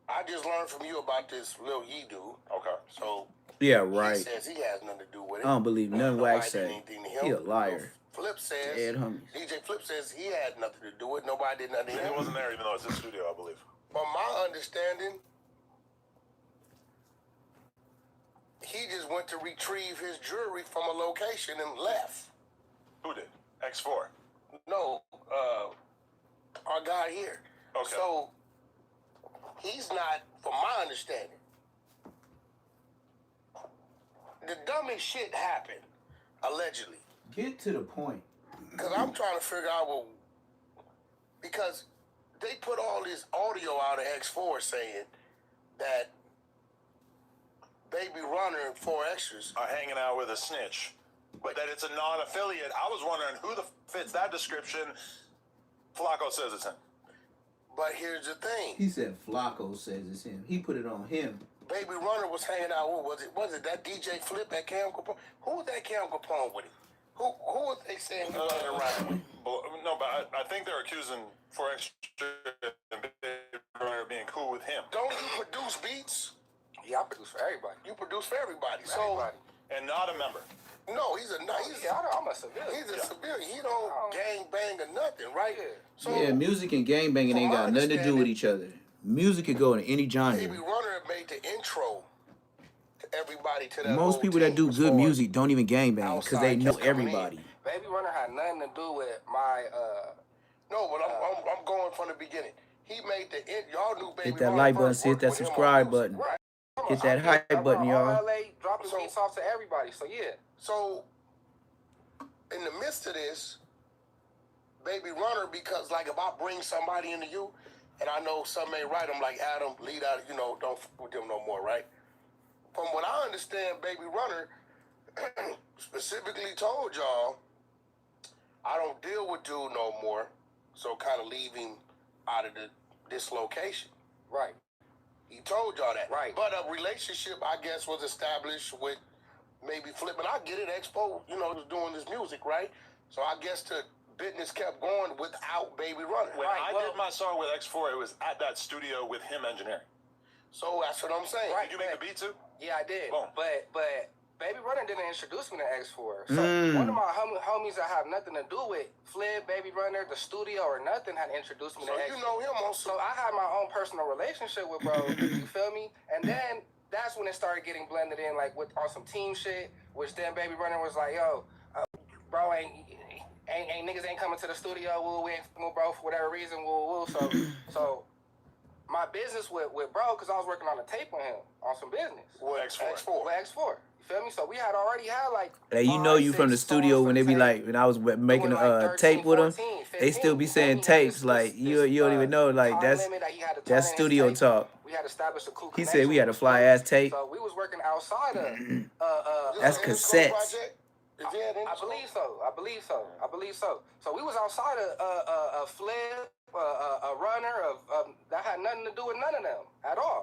I just learned from you about this Lil Yee dude. Okay. So Yeah, right. he says he has nothing to do with it. I don't believe none Nobody Wack did say. anything to him. He a liar. Flip says Dead homies. DJ Flip says he had nothing to do with it. Nobody did nothing to He him. wasn't there even though it's his studio, I believe. From my understanding, he just went to retrieve his jewelry from a location and left. Who did? X4. No, our guy here. Okay. So he's not, from my understanding. The dumbest shit happened, allegedly. Get to the point. Because I'm trying to figure out what. Because they put all this audio out of X4 saying that Baby Runner and 4 Extras are hanging out with a snitch, but that it's a non-affiliate. I was wondering who fits that description. Flacco says it's him. But here's the thing. He said Flacco says it's him. He put it on him. Baby Runner was hanging out with, was it that DJ Flip at Cam Capone? Who was that Cam Capone with him? Who was they saying he running around with? No, but I think they're accusing 4 Extra and Baby Runner being cool with him. Don't you produce beats? Yeah, I produce for everybody. You produce for everybody. Everybody. And not a member. No, he's I'm a civilian. He's a civilian. He don't gang bang or nothing, right? So Yeah, music and gangbanging ain't got nothing to do with each other. Music could go in any genre. Baby Runner made the intro to everybody to that. Most people that do good music don't even gangbang because they know outside coming everybody. Baby Runner had nothing to do with my No, but I'm going from the beginning. He made the y'all knew Baby Hit that Runner like button, first hit worked that with him on subscribe music. button. right. Hit that hype button, y'all. LA dropping beats off to everybody. So yeah. So in the midst of this, Baby Runner, because like if I bring somebody into you, and I know some ain't right, I'm like Adam, lead out, don't f with them no more, right? From what I understand, Baby Runner specifically told y'all, I don't deal with dude no more, so kind of leave him out of this location. Right. He told y'all that. Right. But a relationship, I guess, was established with maybe Flip. And I get it, Expo, was doing this music, right? So I guess the business kept going without Baby Runner. When I did my song with X4, it was at that studio with him engineering. So that's what I'm saying. Right. Did you make the beat too? Yeah, I did. Boom. But Baby Runner didn't introduce me to X4. So one of my homies that have nothing to do with Flip, Baby Runner, the studio, or nothing had introduced me So to you X4. know him also. So I had my own personal relationship with bro. You feel me? And then that's when it started getting blended in, like with on some team shit. Which then Baby Runner was like, "Yo, bro, ain't niggas ain't coming to the studio. Woo, we ain't with bro for whatever reason. Woo, woo." So my business with bro, because I was working on a tape with him on some business. With X4. With X4. You feel me? So we had already had like. Hey, you from the studio when they be like, when I was making a tape with them, they still be saying tapes like you don't even know like that's studio talk. We had established a cool He said we had a fly ass tape. So we was working outside of That's cassettes. I believe so. So we was outside of Flip, a runner of that had nothing to do with none of them at all.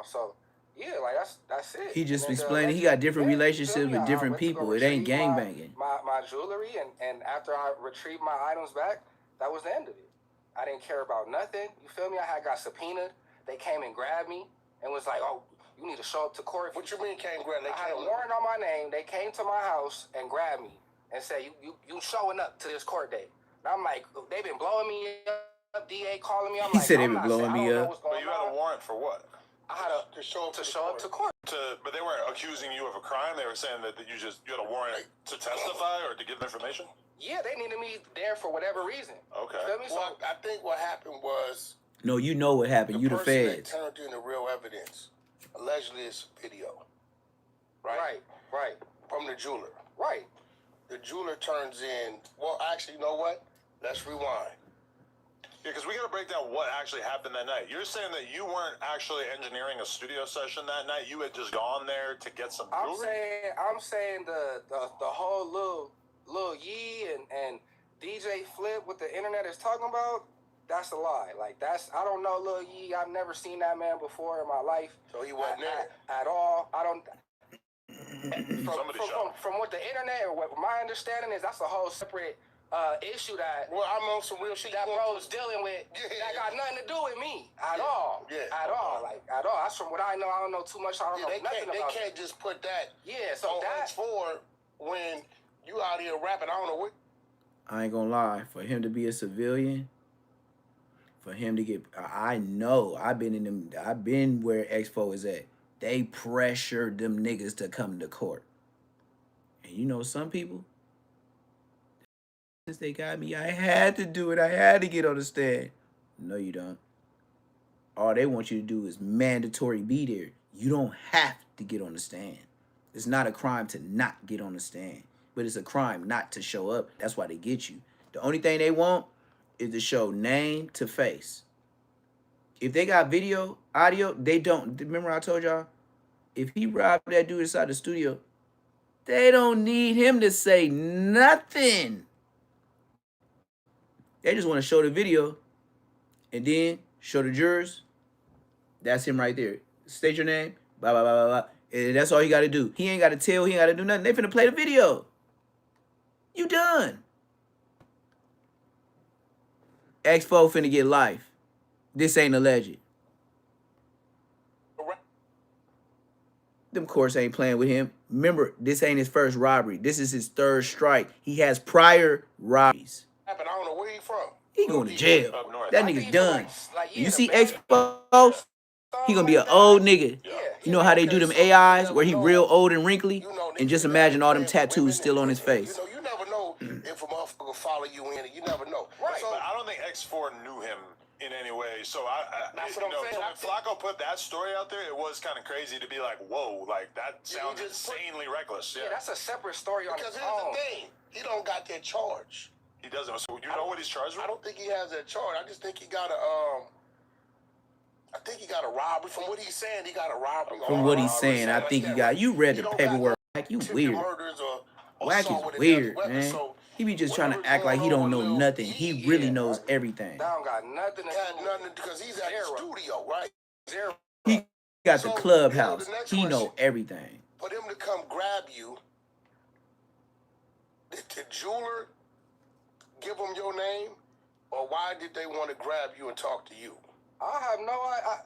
So yeah, like that's it. He just And then explaining he got different you feel relationships me? with I different went to go people. It ain't retrieve gangbanging. my jewelry, and after I retrieved my items back, that was the end of it. I didn't care about nothing. You feel me? I had got subpoenaed. They came and grabbed me and was like, "Oh, you need to show up to court." What you mean came grab? They I had a came. warrant on my name. They came to my house and grabbed me and said, "You showing up to this court date?" And I'm like, "They've been blowing me up. DA calling me." I'm He like, said they "I'm been not blowing saying, me I don't know up. what's going But you had on." a warrant for what? I had To show up to court. But they weren't accusing you of a crime. They were saying that you had a warrant to testify or to give information. Yeah, they needed me there for whatever reason. Okay. Feel me? Well, I think what happened was No, you know what happened. You the person that feds. turned in the real evidence. Allegedly, it's video. Right. From the jeweler. Right. The jeweler turns in. Well, actually, you know what? Let's rewind. Yeah, because we got to break down what actually happened that night. You're saying that you weren't actually engineering a studio session that night. You had just gone there to get some jewelry. I'm saying the whole little Yee and DJ Flip what the internet is talking about. That's a lie. Like I don't know Lil Yee. I've never seen that man before in my life. So he wasn't there at all. I don't. Somebody From what the internet or what my understanding is, that's a whole separate issue that Well, I'm on some real shit. that bro's dealing with. Yeah. That got nothing to do with me at all. Yeah. At all. Like at all. That's from what I know. I don't know too much. I don't know nothing about. They can't just put that. Yeah. So on that's X4 when you out here rapping. I don't know what. I ain't gonna lie. For him to be a civilian, for him to get, I know. I've been where Expo is at. They pressured them niggas to come to court. And you know, some people, since they got me, I had to do it. I had to get on the stand. No, you don't. All they want you to do is mandatory be there. You don't have to get on the stand. It's not a crime to not get on the stand, but it's a crime not to show up. That's why they get you. The only thing they want is to show name to face. If they got video, audio, they don't. Remember I told y'all, if he robbed that dude inside the studio, they don't need him to say nothing. They just want to show the video and then show the jurors. That's him right there. State your name, blah, blah, blah, blah, blah. And that's all you got to do. He ain't got to tell, he ain't got to do nothing. They finna play the video. You done. X4 finna get life. This ain't alleged. Them courts ain't playing with him. Remember, this ain't his first robbery. This is his third strike. He has prior robberies. I don't know where he from. He going to jail. Up north. That I nigga's think done. like, You see Expo, he gonna be an old nigga. Yeah. You know how they do them AIs where he real old and wrinkly? And just imagine all them tattoos still on his face. You never know if a motherfucker follow you in it. You never know. Right. So, But I don't think X4 knew him in any way. So That's what I'm saying. So when Flacco put that story out there, it was kind of crazy to be like, whoa, like that sounds insanely reckless. Yeah, that's a separate story on because its here's own. the thing. He don't got that charge. He doesn't. So you know what he's charged with? I don't think he has that charge. I just think he got I think he got a robbery. From what he's saying, he got a robbery. From what he's saying, I think you read the paperwork. Like, you weird. Wack is weird, man. He be just trying to act like he don't know nothing. He really knows everything. That don't got nothing to Got do nothing because he's at the studio, right? Zero. He got the clubhouse. He know everything. For them to come grab you, did the jeweler give them your name, or why did they want to grab you and talk to you? I have no idea.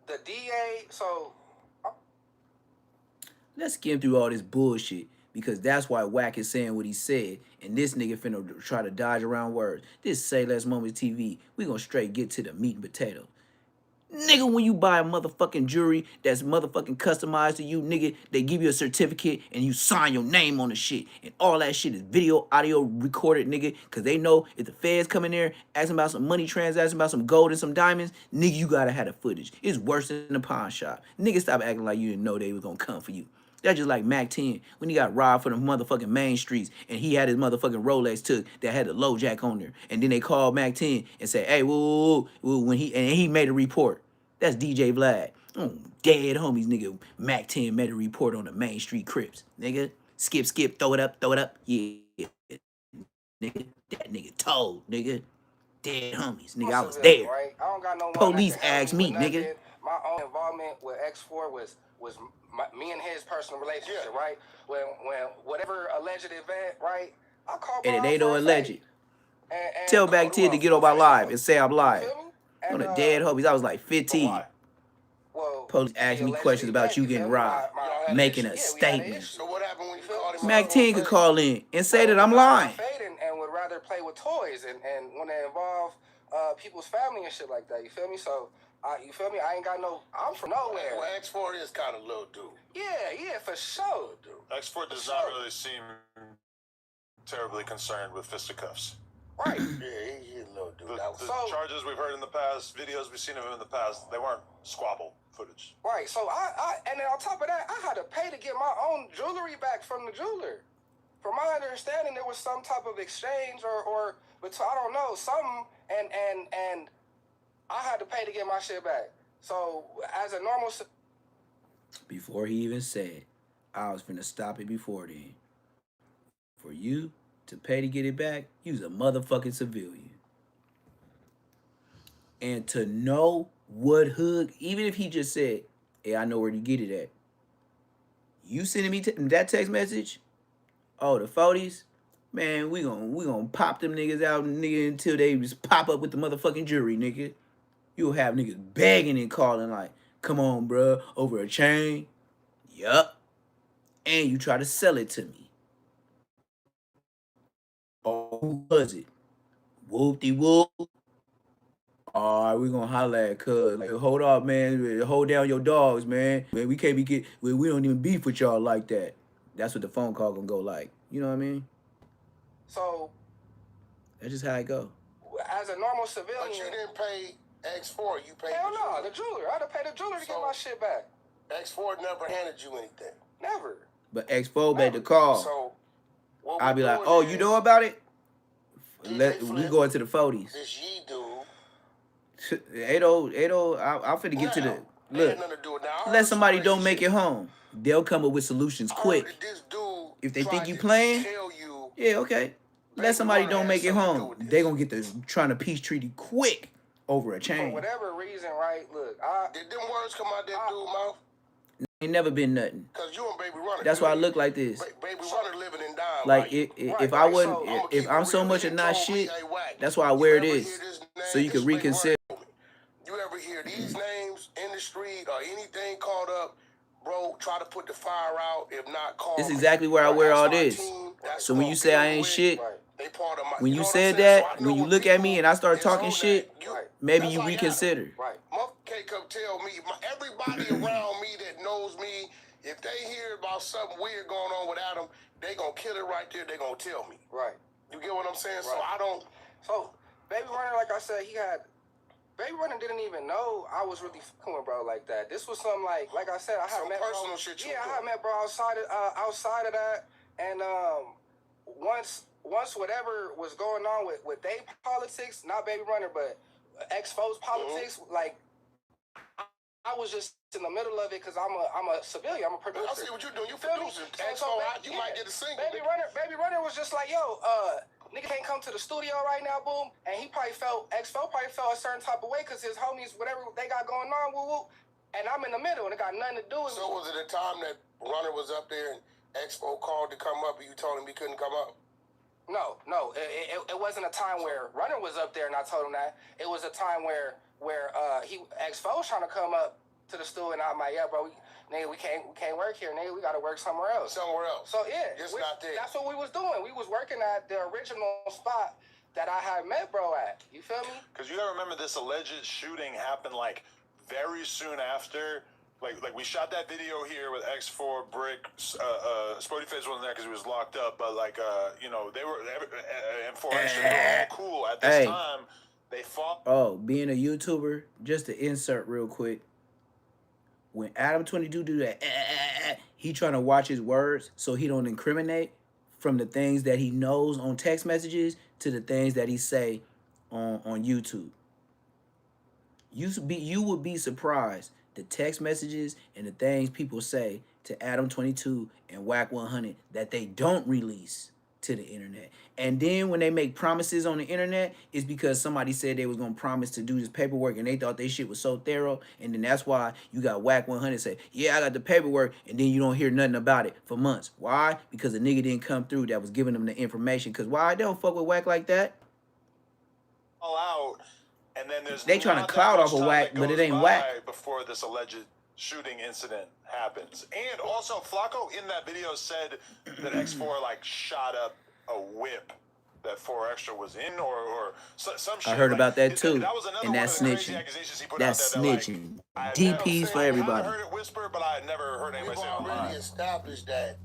The DA, so Let's skim through all this bullshit because that's why Wack is saying what he said. And this nigga finna try to dodge around words. This Say Less Moments TV. We gonna straight get to the meat and potatoes. Nigga, when you buy a motherfucking jewelry that's motherfucking customized to you, nigga, they give you a certificate and you sign your name on the shit. And all that shit is video, audio recorded, nigga. Cause they know if the feds come in there asking about some money transactions, about some gold and some diamonds, nigga, you gotta have the footage. It's worse than the pawn shop. Nigga, stop acting like you didn't know they was gonna come for you. That's just like Mac 10 when he got robbed from the motherfucking main streets and he had his motherfucking Rolex took that had the low jack on there. And then they called Mac 10 and said, hey, whoa, when he made a report. That's DJ Vlad. Dead homies, nigga. Mac 10 made a report on the Main Street Crips. Nigga, skip, throw it up. Yeah. Nigga, that nigga told, nigga. Dead homies, nigga, I was there. right? I don't got no Police asked me, nigga. My my own involvement with X4 was me and his personal relationship, right? When whatever alleged event, right? I called bro And it out ain't for no a alleged. fade. And Tell back called 10 to him get out on my for a live fade. and say I'm You lying. feel me? On And the dead homies, I was like But 15. why? well, Police the asking me alleged questions about event, you you getting feel me? robbed, Y'all had making an a issue. Yeah, we had an statement. issue. So what happened when you called him? Mac out 10 for a could fade? call in and say that Well, I'm he got my lying. fade and would rather play with toys and when they involve people's family and shit like that. You feel me? So, you feel me? I ain't got no. I'm from nowhere. Well, X4 is kind of little dude. Yeah, for sure. X4 does not really seem terribly concerned with fisticuffs. Right. Yeah, he's a little dude. The charges we've heard in the past, videos we've seen of him in the past, they weren't squabble footage. Right. So and then on top of that, I had to pay to get my own jewelry back from the jeweler. From my understanding, there was some type of exchange or I don't know, something, and I had to pay to get my shit back. So as a normal. Before he even said, I was finna stop it before then. For you to pay to get it back, you's a motherfucking civilian. And to know what hood, even if he just said, hey, I know where to get it at. You sending me that text message? Oh, the 40s? Man, we gonna pop them niggas out, nigga, until they just pop up with the motherfucking jury, nigga. You'll have niggas begging and calling like, come on, bruh, over a chain. Yup. And you try to sell it to me. Oh, who was it? Whoop-de-whoop. All right, we gonna holler at cuz. Like, hold up, man. Hold down your dogs, man. Man, we can't be we don't even beef with y'all like that. That's what the phone call gonna go like. You know what I mean? So That's just how it go. as a normal civilian. But you didn't pay X4. You paid Hell the no, jeweler. the jeweler. I had to pay the jeweler to get my shit back. X4 never handed you anything. Never. But X4 made the call. So what I'll we be like, doing oh, is you know about it? DJ We Flip, go into the 40s. This Yee dude. 80, I'm finna get to the Look, look. nothing to do with that. Let somebody don't make it home. They'll come up with solutions quick. This dude If they think tried you to playing, tell you yeah, okay. Baby Let somebody Runner don't had make it something to do home. with this. They gonna get the trying to peace treaty quick over a For chain. whatever reason, right? Look, Did them words come out that dude's mouth? Ain't never been nothing. Cause you and Baby Runner. That's why I look like this. Baby Runner living and dying. Like if I right, wasn't, so if I'm so much of not shit, that's why I wear this, so you can reconsider. You ever hear these names in the street or anything called up, bro? Try to put the fire out. If not, call. It's me. exactly where I wear That's all my this. team. That's So when who you I'm say I dealing ain't with. shit, They part of my, when you know what said I'm saying? that, So I when know you when look at me people and I start is talking on shit, that, you- maybe that's you like reconsider. Right. Motherfucker can't come tell me. Everybody around me that knows me, if they hear about something weird going on with Adam, they gonna kill it right there. They gonna tell me. right. You get what I'm saying? So Right. I don't. So Baby Runner, like I said, Baby Runner didn't even know I was really fucking with bro like that. This was some like I said, I had Some met personal bro. shit you Yeah, were I had met bro outside of that, and once whatever was going on with they politics, not Baby Runner, but X-Fo's politics, like I was just in the middle of it because I'm a civilian, I'm a producer. I see what you're doing. You feel me? producing. So You might get a single. Baby Runner was just like, yo, nigga can't come to the studio right now, boom. And he probably X-Fo probably felt a certain type of way because his homies, whatever they got going on, woo woo. And I'm in the middle and it got nothing to do with So was it a time that Runner was up there and Expo called to come up and you told him he couldn't come up? No. It wasn't a time where Runner was up there and I told him that. It was a time where X-Fo was trying to come up to the studio and I'm like, yeah, bro, we can't work here, nigga. We gotta work somewhere else. Somewhere else. So yeah, Just not there. That's what we was doing. We was working at the original spot that I had met bro at. You feel me? Because you gotta remember this alleged shooting happened like very soon after. Like we shot that video here with X4 Brick. Spody Face wasn't there because he was locked up, but they were and 4 Extra, they were all cool at this time. They fought. Oh, being a YouTuber, just to insert real quick. When Adam 22 do that, he trying to watch his words so he don't incriminate from the things that he knows on text messages to the things that he say on YouTube. You would be surprised the text messages and the things people say to Adam 22 and Whack 100 that they don't release to the internet. And then when they make promises on the internet, it's because somebody said they was gonna promise to do this paperwork and they thought they shit was so thorough. And then that's why you got Whack 100 say, yeah, I got the paperwork, and then you don't hear nothing about it for months. Why? Because the nigga didn't come through that was giving them the information. Cause why? They don't fuck with Whack like that. All out, and then there's They trying to cloud off of Whack, but it ain't Whack. Before this alleged shooting incident happens. And also, Flacco in that video said that X4 like shot up a whip that 4 Extra was in, or some shit. I heard about that too. That was another And one that's of the crazy snitching. accusations he put That's out there snitching. Like, DPs for everybody. I heard it whisper, but I had never heard anybody We've say it already online. established that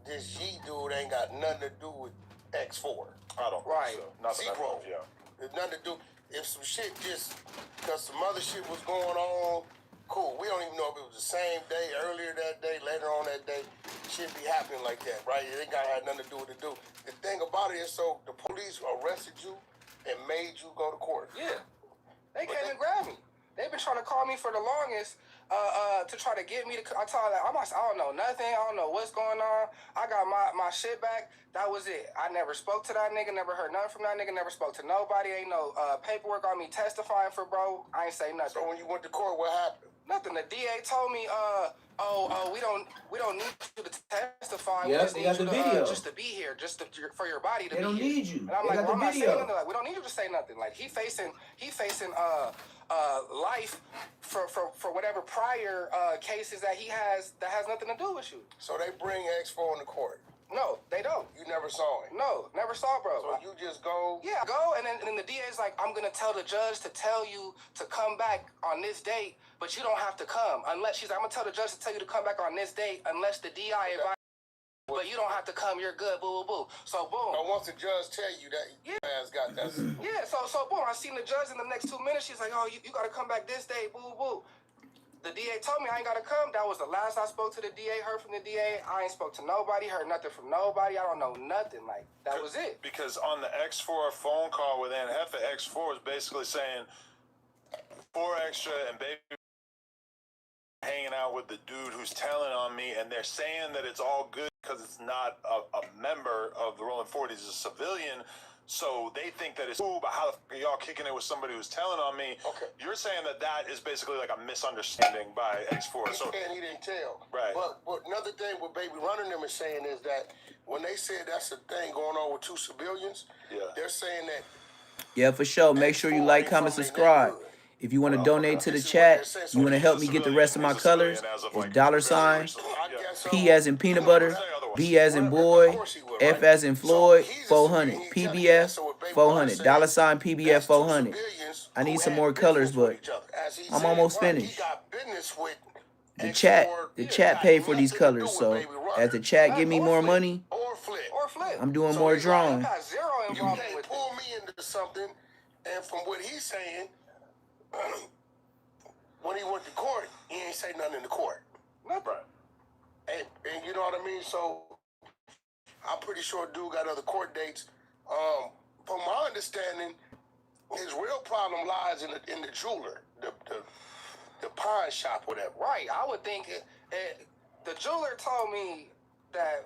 this G dude ain't got nothing to do with X4. I don't Right. think so. Not that I know Zero. of, yeah. There's nothing to do. If some shit just, because some other shit was going on, cool. We don't even know if it was the same day, earlier that day, later on that day. Shit be happening like that, right? It ain't got to have nothing to do with it. The thing about it is, so the police arrested you and made you go to court. Yeah. They came and grabbed me. They've been trying to call me for the longest to try to get me to. I told them, I don't know nothing. I don't know what's going on. I got my shit back. That was it. I never spoke to that nigga. Never heard nothing from that nigga. Never spoke to nobody. Ain't no paperwork on me testifying for bro. I ain't say nothing. So when you went to court, what happened? Nothing. The DA told me, we don't need you to testify. Yep, we just they need got you the to, video. just to be here, for your body to They be don't here. need you. And I'm They like, got well, the I'm not saying video. nothing. Like, we don't need you to say nothing. Like, he facing life for whatever prior cases that he has that has nothing to do with you. So they bring X4 into court. No, they don't. You never saw him. No, never saw bro. So you just go. Yeah, go, and then the DA's like, I'm going to tell the judge to tell you to come back on this date, but you don't have to come. Unless, she's like, I'm going to tell the judge to tell you to come back on this date unless the DI advises, but you don't have to come, you're good, boo, boo, boo. So, boom. But once the judge tell you that, your ass got that. Yeah, so boom, I seen the judge in the next 2 minutes. She's like, oh, you got to come back this day, boo, boo. The DA told me I ain't got to come. That was the last I spoke to the DA, heard from the DA. I ain't spoke to nobody, heard nothing from nobody. I don't know nothing. Like, that was it. Because on the X4 phone call with Anhefa, X4 was basically saying 4 Extra and Baby hanging out with the dude who's telling on me, and they're saying that it's all good because it's not a member of the Rolling 40s, it's a civilian. So they think that it's cool, but how the fuck are y'all kicking it with somebody who's telling on me? Okay. You're saying that is basically like a misunderstanding by X4. So And he didn't tell. Right. But another thing what Baby Running them is saying is that when they said that's a thing going on with 2 civilians, they're saying that. Yeah, for sure. Make sure you like, comment, subscribe. If you want to donate to the chat, you want to help me get the rest of my colors, it's $sign, P as in peanut butter, B as in boy, F as in Floyd, 400, PBF, 400, $sign PBF 400. I need some more colors, but I'm almost finished. The chat paid for these colors, so as the chat give me more money, Or flip. I'm doing more drawing. You got zero You involvement can't with pull me into something, and from what he's saying, when he went to court, he ain't say nothing in the court. nothing. And you know what I mean? So I'm pretty sure dude got other court dates. From my understanding, his real problem lies in the jeweler, the pawn shop, whatever. Right, I would think the jeweler told me that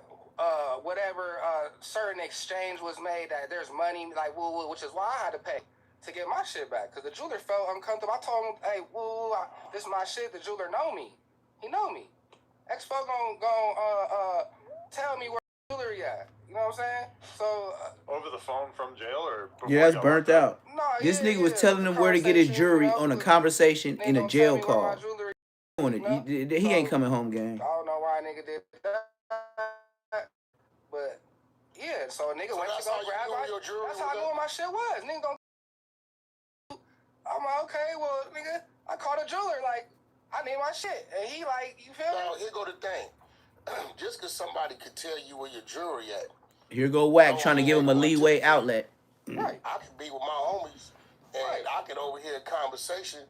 whatever certain exchange was made, that there's money, like woo, which is why I had to pay to get my shit back, because the jeweler felt uncomfortable. I told him, hey, woo, this is my shit. The jeweler know me. He know me. X-Fo gon' tell me where the jewelry at. You know what I'm saying? So over the phone from jail or Yeah, it's burnt out. no, This nigga was telling him where to get his jewelry on a conversation in a jail call. He ain't coming home, gang. I don't know why a nigga did that, but yeah. So a nigga went to that's go how you grab knew my. your jewelry That's how I was knew where my shit was. Nigga gon' I'm like, okay, well, nigga, I called a jeweler, like, I need my shit. And he like, you feel Now, me? here go the thing. Just because somebody could tell you where your jewelry at, Here go Whack trying to give him a leeway outlet. Right. I could be with my homies, and I could overhear a conversation,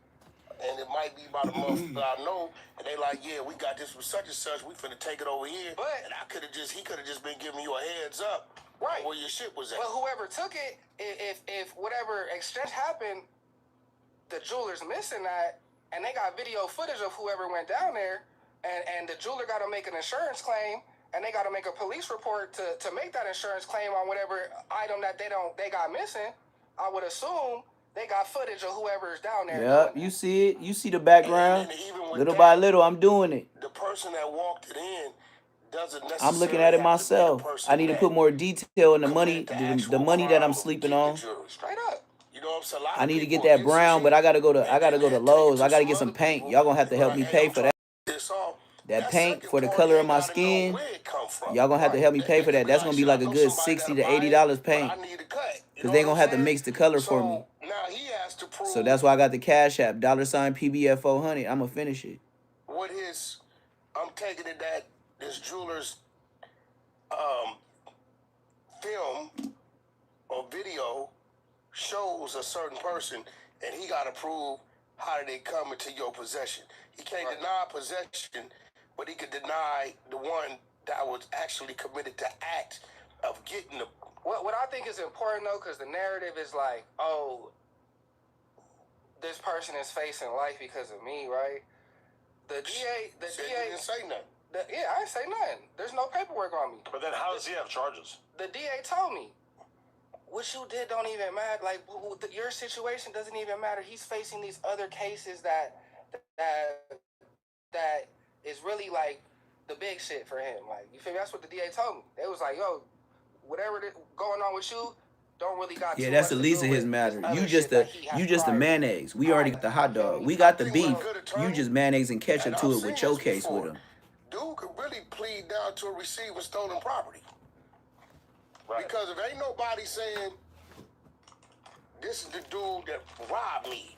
and it might be about a month that I know, and they like, yeah, we got this with such and such, we finna take it over here. But and he could have just been giving you a heads up Right. where your shit was at. But whoever took it, if whatever exchange happened, the jeweler's missing that, and they got video footage of whoever went down there, and the jeweler got to make an insurance claim, and they got to make a police report to make that insurance claim on whatever item that they got missing, I would assume they got footage of whoever's down there. Yep, you see it. You see the background. And even with Little that, by little, I'm doing it. the person that walked it in doesn't necessarily I'm looking at it have to be the myself. person I need to that put more detail in the money, committed the actual money that crime I'm of sleeping getting on. the jury. Straight up. You know what I'm saying? A lot I of need to get people that some brown, shit, but I gotta go to and then they'll take it Lowe's. I to gotta some get some other paint. people, Y'all gonna have to and help be me like, hey, pay I'm for trying that. to get this off. That paint second for the party color of ain't my gotta know skin. where it come from. Y'all gonna have to help me pay for They that. be That's like, gonna be shit, like I a know good somebody $60 that'll to buy it, $80 but paint. I need a cut. You Cause know they what gonna I'm have to saying? mix the color for me. So now he has to prove So that's why I got the Cash App, $PBF 400. I'ma finish it. what his. I'm taking it that this jeweler's um, film or video shows a certain person, and he got to prove how did they come into your possession. He can't deny possession, but he could deny the one that was actually committed to act of getting the. What I think is important though, because the narrative is like, oh, this person is facing life because of me, right? The DA, didn't say nothing. Yeah, I ain't say nothing. There's no paperwork on me. But then how does he have charges? The DA told me, what you did don't even matter. Like, your situation doesn't even matter. He's facing these other cases that is really like the big shit for him. Like, you feel me? That's what the DA told me. They was like, yo, whatever going on with you, don't really got. Yeah, too that's much the to least do of his with matter. other You just shit that the he has you just the prior. mayonnaise. We already got the hot dog. We I got the think beef. with a good attorney, You just mayonnaise and ketchup and to I've it seen with your this case before. with him. Dude could really plead down to receiving stolen property. Right. Because if ain't nobody saying, this is the dude that robbed me.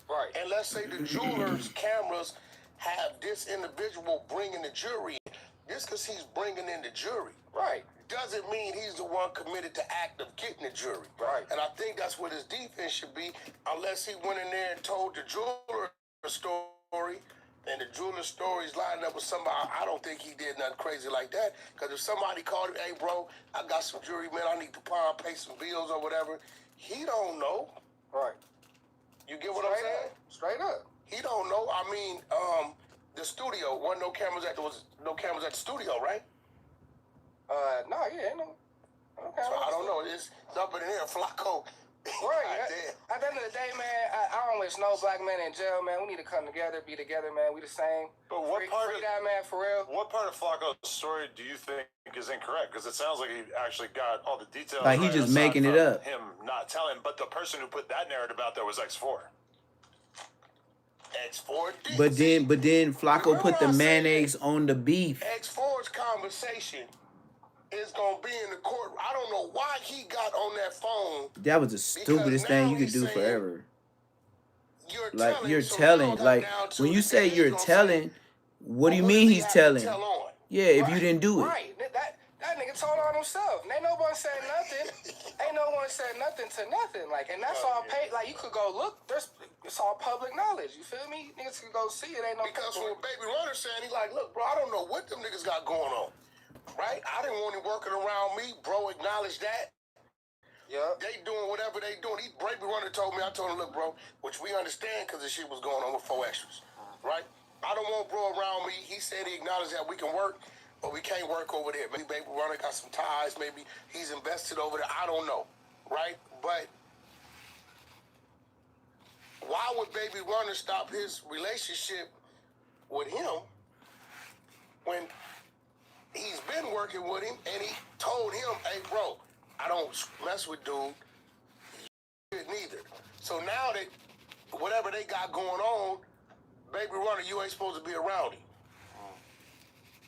Right. And let's say the jeweler's cameras have this individual bringing the jury in. Just because he's bringing in the jury. Right. Doesn't mean he's the one committed to act of getting the jury. Right. And I think that's what his defense should be, unless he went in there and told the jeweler a story, and the jeweler's story is lining up with somebody. I don't think he did nothing crazy like that. Because if somebody called him, hey, bro, I got some jewelry, man, I need to pay some bills or whatever, he don't know. Right. You get what I'm saying? Straight up. He don't know. I mean, the studio, wasn't no cameras at the studio, right? No, yeah, ain't no. Okay. So I don't know. It's up in here, Flacco. Right. At the end of the day, man, I don't wish no black men in jail, man. We need to come together, be together, man. We the same. But what free part of that man for real? What part of Flacco's story do you think is incorrect? Because it sounds like he actually got all the details. Like he right, just aside making it from up. Him not telling, but the person who put that narrative out there was X4. X4 did. But then Flacco Remember put the I said mayonnaise on the beef. X4's conversation is going to be in the court. I don't know why he got on that phone. That was the stupidest thing you could do saying, forever. You're telling. telling. Like when you say you're telling, what do you mean he's telling? Yeah, if you didn't do it. Right. That nigga told on himself. Ain't no one said nothing. Ain't no one said nothing to nothing. Like, and that's all paid. Like, you could go look. It's all public knowledge. You feel me? Niggas could go see it. Ain't no. Because when Baby Runner saying, he like, look, bro, I don't know what them niggas got going on. Right? I didn't want him working around me. Bro, acknowledge that. Yeah. They doing whatever they doing. Baby Runner told me, I told him, look, bro, which we understand because the shit was going on with 4 Extras. Right? I don't want bro around me. He said he acknowledged that we can work, but we can't work over there. Maybe Baby Runner got some ties. Maybe he's invested over there. I don't know. Right? But why would Baby Runner stop his relationship with him when he's been working with him and he told him, hey, bro, I don't mess with dude. Neither. So now that whatever they got going on, Baby Runner, you ain't supposed to be around him.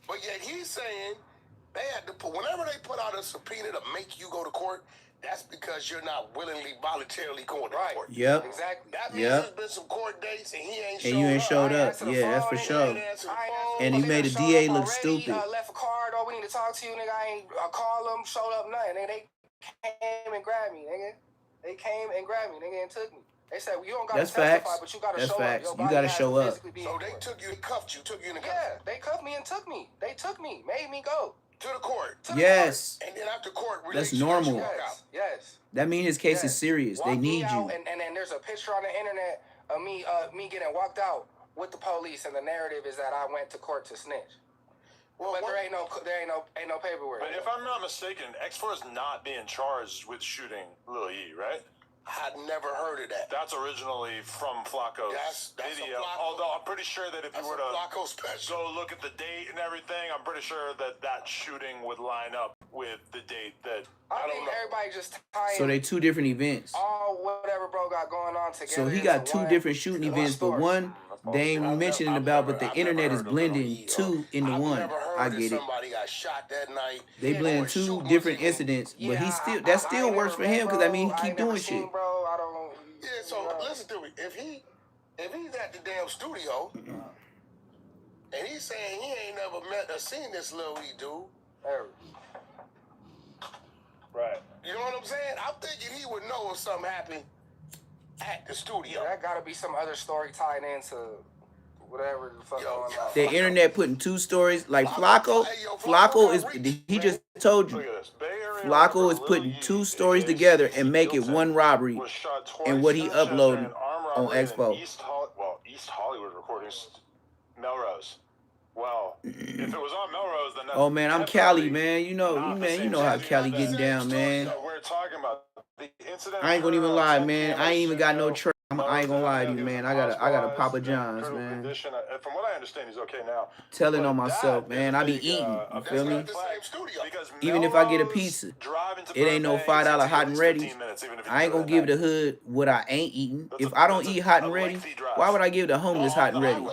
But yet he's saying they had to put, whenever they put out a subpoena to make you go to court, that's because you're not willingly, voluntarily going to court. Yep. Exactly. That means there's been some court dates and he ain't showed up. And you ain't showed up. answer the Yeah, that's phone, for nigga. sure. And he made the DA look stupid. Left a card. Oh, we need to talk to you, nigga. I ain't call them. Showed up, nothing. Nigga, they came and grabbed me, nigga. They came and grabbed me, nigga, and took me. They said, well, you don't got to testify, facts. but you got to That's show facts. up. You got to show up. So they took you, cuffed you, took you in the cuffs. Yeah, they cuffed me and took me. They took me, made me go. To the court. Yes. And then after court, That's release you, normal. walk out. Yes. That means his case is serious. Walk They me need out, you. And then there's a picture on the internet of me getting walked out with the police, and the narrative is that I went to court to snitch. Well, but there ain't no paperwork. But if I'm not mistaken, X4 is not being charged with shooting Lil Yee, right? I'd never heard of that. That's originally from Flacco's That's video. Although I'm pretty sure that if you were to Flacco special. go look at the date and everything, I'm pretty sure that that shooting would line up with the date that. I think everybody just tying. So they two different events. All whatever bro got going on together. So he got two different shooting events, but one they ain't mentioning about, but the internet is blending two into one. I get it. Somebody got shot that night. They blending two different incidents, but he still that still works for him because I mean he keep doing shit. Bro, I don't. Yeah, so listen to me. If he's at the damn studio and he's saying he ain't never met or seen this Lil Yee dude. Right. You know what I'm saying? I'm thinking he would know if something happened at the studio. Yeah, that gotta be some other story tied into whatever the fuck going on. The internet putting two stories like Flacco is he just told you. Flacco is putting two stories together and make it one robbery, and what he uploaded on Expo. East Hollywood recordings, Melrose. Well, if it was on Melrose, then that's oh man, I'm Cali, man. You know how Cali getting down, man. We're talking about the incident. I ain't gonna even lie, man. I ain't even got no tray. I ain't gonna lie to you, man. I got a Papa John's, man. From what I understand, he's okay now. Telling on myself, man. I be eating. You feel me? Even if I get a pizza, it ain't no $5 hot and ready. I ain't gonna give the hood what I ain't eating. If I don't eat hot and ready, why would I give the homeless hot and ready?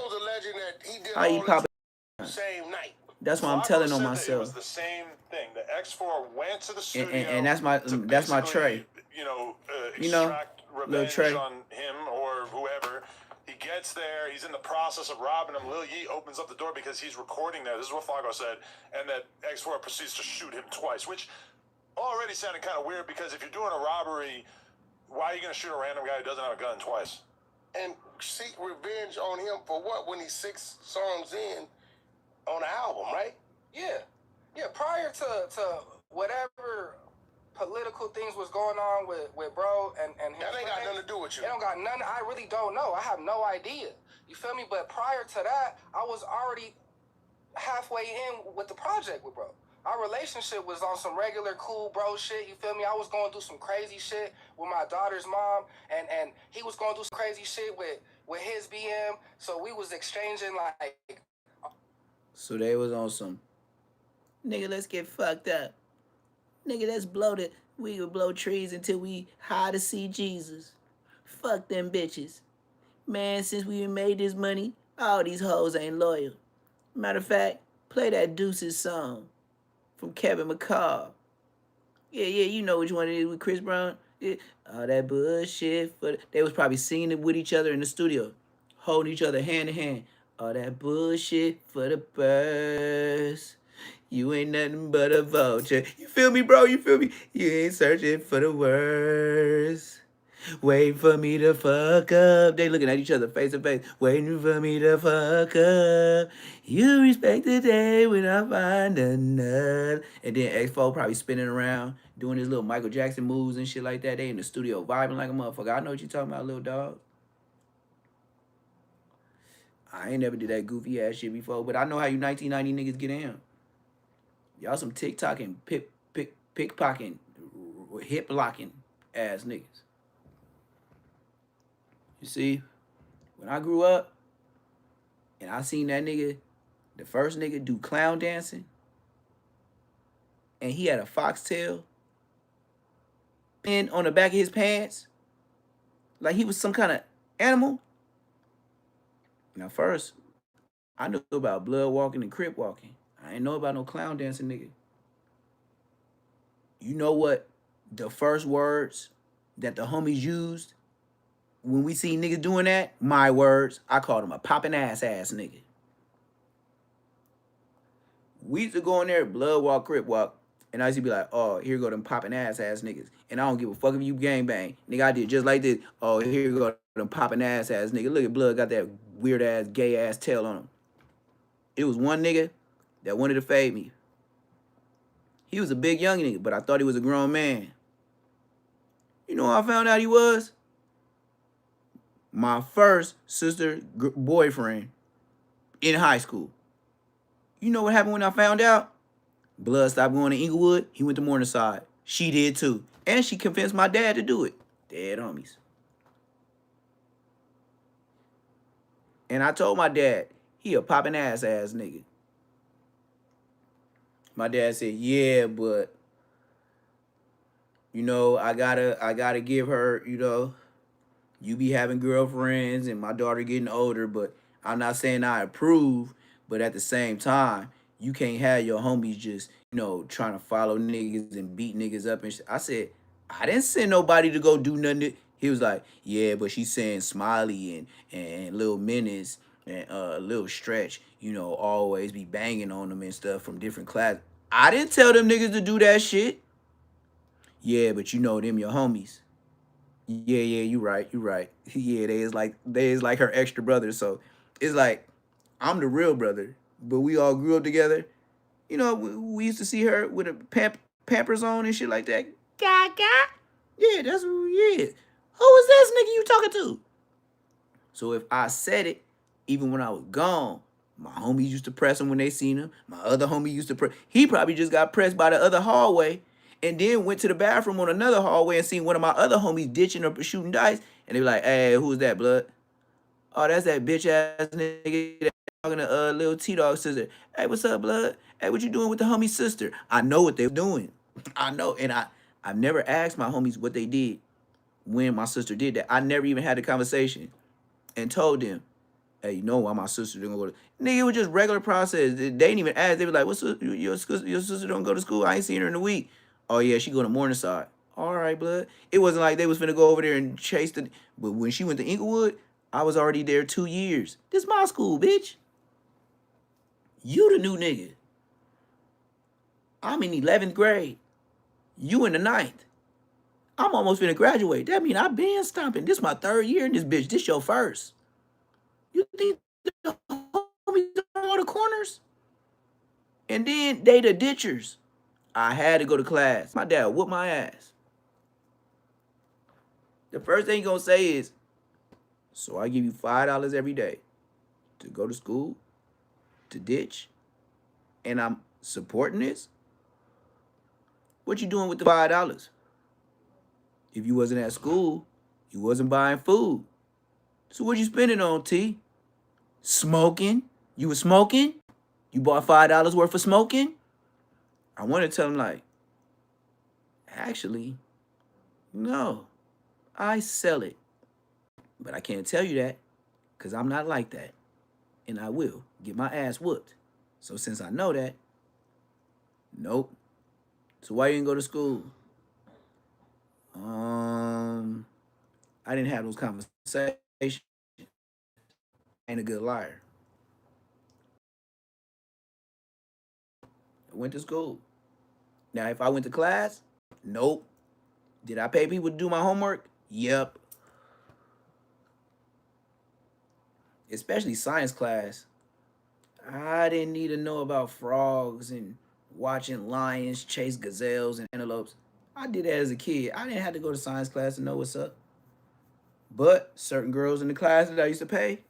I eat Papa. Same night. That's why I'm telling on myself. It was the same thing. The X4 went to the studio, and that's my tray. Extract revenge tray on him or whoever. He gets there. He's in the process of robbing him. Lil Yee opens up the door because he's recording that. This is what Flacco said, and that X4 proceeds to shoot him twice, which already sounded kind of weird because if you're doing a robbery, why are you going to shoot a random guy who doesn't have a gun twice? And seek revenge on him for what when he's 6 songs in on the album, right? Yeah. Prior to whatever political things was going on with bro and his that ain't got nothing to do with you. It don't got nothing. I really don't know. I have no idea. You feel me? But prior to that, I was already halfway in with the project with bro. Our relationship was on some regular cool bro shit. You feel me? I was going through some crazy shit with my daughter's mom, and he was going through some crazy shit with his BM. So we was exchanging like. So they was on some, nigga, let's get fucked up. Nigga, let's we would blow trees until we high to see Jesus. Fuck them bitches. Man, since we made this money, all these hoes ain't loyal. Matter of fact, play that Deuces song from Kevin McCall. Yeah, you know which one it is with Chris Brown. Yeah. All that bullshit. They was probably singing it with each other in the studio, holding each other hand in hand. All that bullshit for the birds. You ain't nothing but a vulture. You feel me, bro? You feel me? You ain't searching for the words. Wait for me to fuck up. They looking at each other face to face. Waiting for me to fuck up. You respect the day when I find a nut. And then X4 probably spinning around, doing his little Michael Jackson moves and shit like that. They in the studio vibing like a motherfucker. I know what you talking about, little dog. I ain't never did that goofy ass shit before, but I know how you 1990 niggas get in. Y'all some TikToking, pickpocketing, hip locking ass niggas. You see, when I grew up and I seen that nigga, the first nigga do clown dancing, and he had a foxtail pin on the back of his pants, like he was some kind of animal. Now, first, I knew about blood walking and crip walking. I ain't know about no clown dancing nigga. You know what the first words that the homies used when we see niggas doing that? My words. I called him a popping ass nigga. We used to go in there, blood walk, crip walk, and I used to be like, oh, here go them popping ass niggas. And I don't give a fuck if you gang bang. Nigga, I did just like this. Oh, here go them popping ass nigga. Look at blood, got that weird ass, gay ass tail on him. It was one nigga that wanted to fade me. He was a big young nigga, but I thought he was a grown man. You know how I found out he was? My first sister boyfriend in high school. You know what happened when I found out? Blood stopped going to Inglewood. He went to Morningside. She did too. And she convinced my dad to do it. Dead homies. And I told my dad, he a popping ass nigga. My dad said, yeah, but you know, I gotta give her, you know, you be having girlfriends and my daughter getting older, but I'm not saying I approve, but at the same time, you can't have your homies just, you know, trying to follow niggas and beat niggas up and shit. I said, I didn't send nobody to go do nothing. He was like, yeah, but she's saying Smiley and Lil Menace and Lil Stretch, you know, always be banging on them and stuff from different classes. I didn't tell them niggas to do that shit. Yeah, but you know them your homies. Yeah, you right, you right. Yeah, they is like her extra brother. So it's like I'm the real brother, but we all grew up together. You know, we used to see her with a Pampers on and shit like that. Gaga. Yeah, that's yeah. Who is this nigga you talking to? So if I said it, even when I was gone, my homies used to press him when they seen him. My other homie used to press. He probably just got pressed by the other hallway and then went to the bathroom on another hallway and seen one of my other homies ditching or shooting dice. And they be like, hey, who's that, blood? Oh, that's that bitch ass nigga that talking to little T-Dog sister. Hey, what's up, blood? Hey, what you doing with the homie's sister? I know what they're doing. I know. And I've never asked my homies what they did when my sister did that. I never even had a conversation and told them, hey, you know why my sister didn't go to... Nigga, it was just regular process. They didn't even ask. They were like, what's your sister don't go to school? I ain't seen her in a week. Oh, yeah, she go to Morningside. All right, blood. It wasn't like they was finna go over there and chase the... But when she went to Inglewood, I was already there 2 years. This my school, bitch. You the new nigga. I'm in 11th grade. You in the 9th. I'm almost finna graduate. That mean I been stomping. This my 3rd year in this bitch. This your first. You think the homies don't know the corners? And then they the ditchers. I had to go to class. My dad whooped my ass. The first thing he gonna say is, so I give you $5 every day to go to school, to ditch, and I'm supporting this? What you doing with the $5? If you wasn't at school, you wasn't buying food. So what you spending on, T? Smoking? You was smoking? You bought $5 worth of smoking? I want to tell him like, actually, no, I sell it. But I can't tell you that because I'm not like that. And I will get my ass whooped. So since I know that, nope. So why you didn't go to school? I didn't have those conversations. I ain't a good liar. I went to school. Now, if I went to class, nope. Did I pay people to do my homework? Yep. Especially science class. I didn't need to know about frogs and watching lions chase gazelles and antelopes. I did that as a kid. I didn't have to go to science class to know what's up. But certain girls in the class that I used to pay,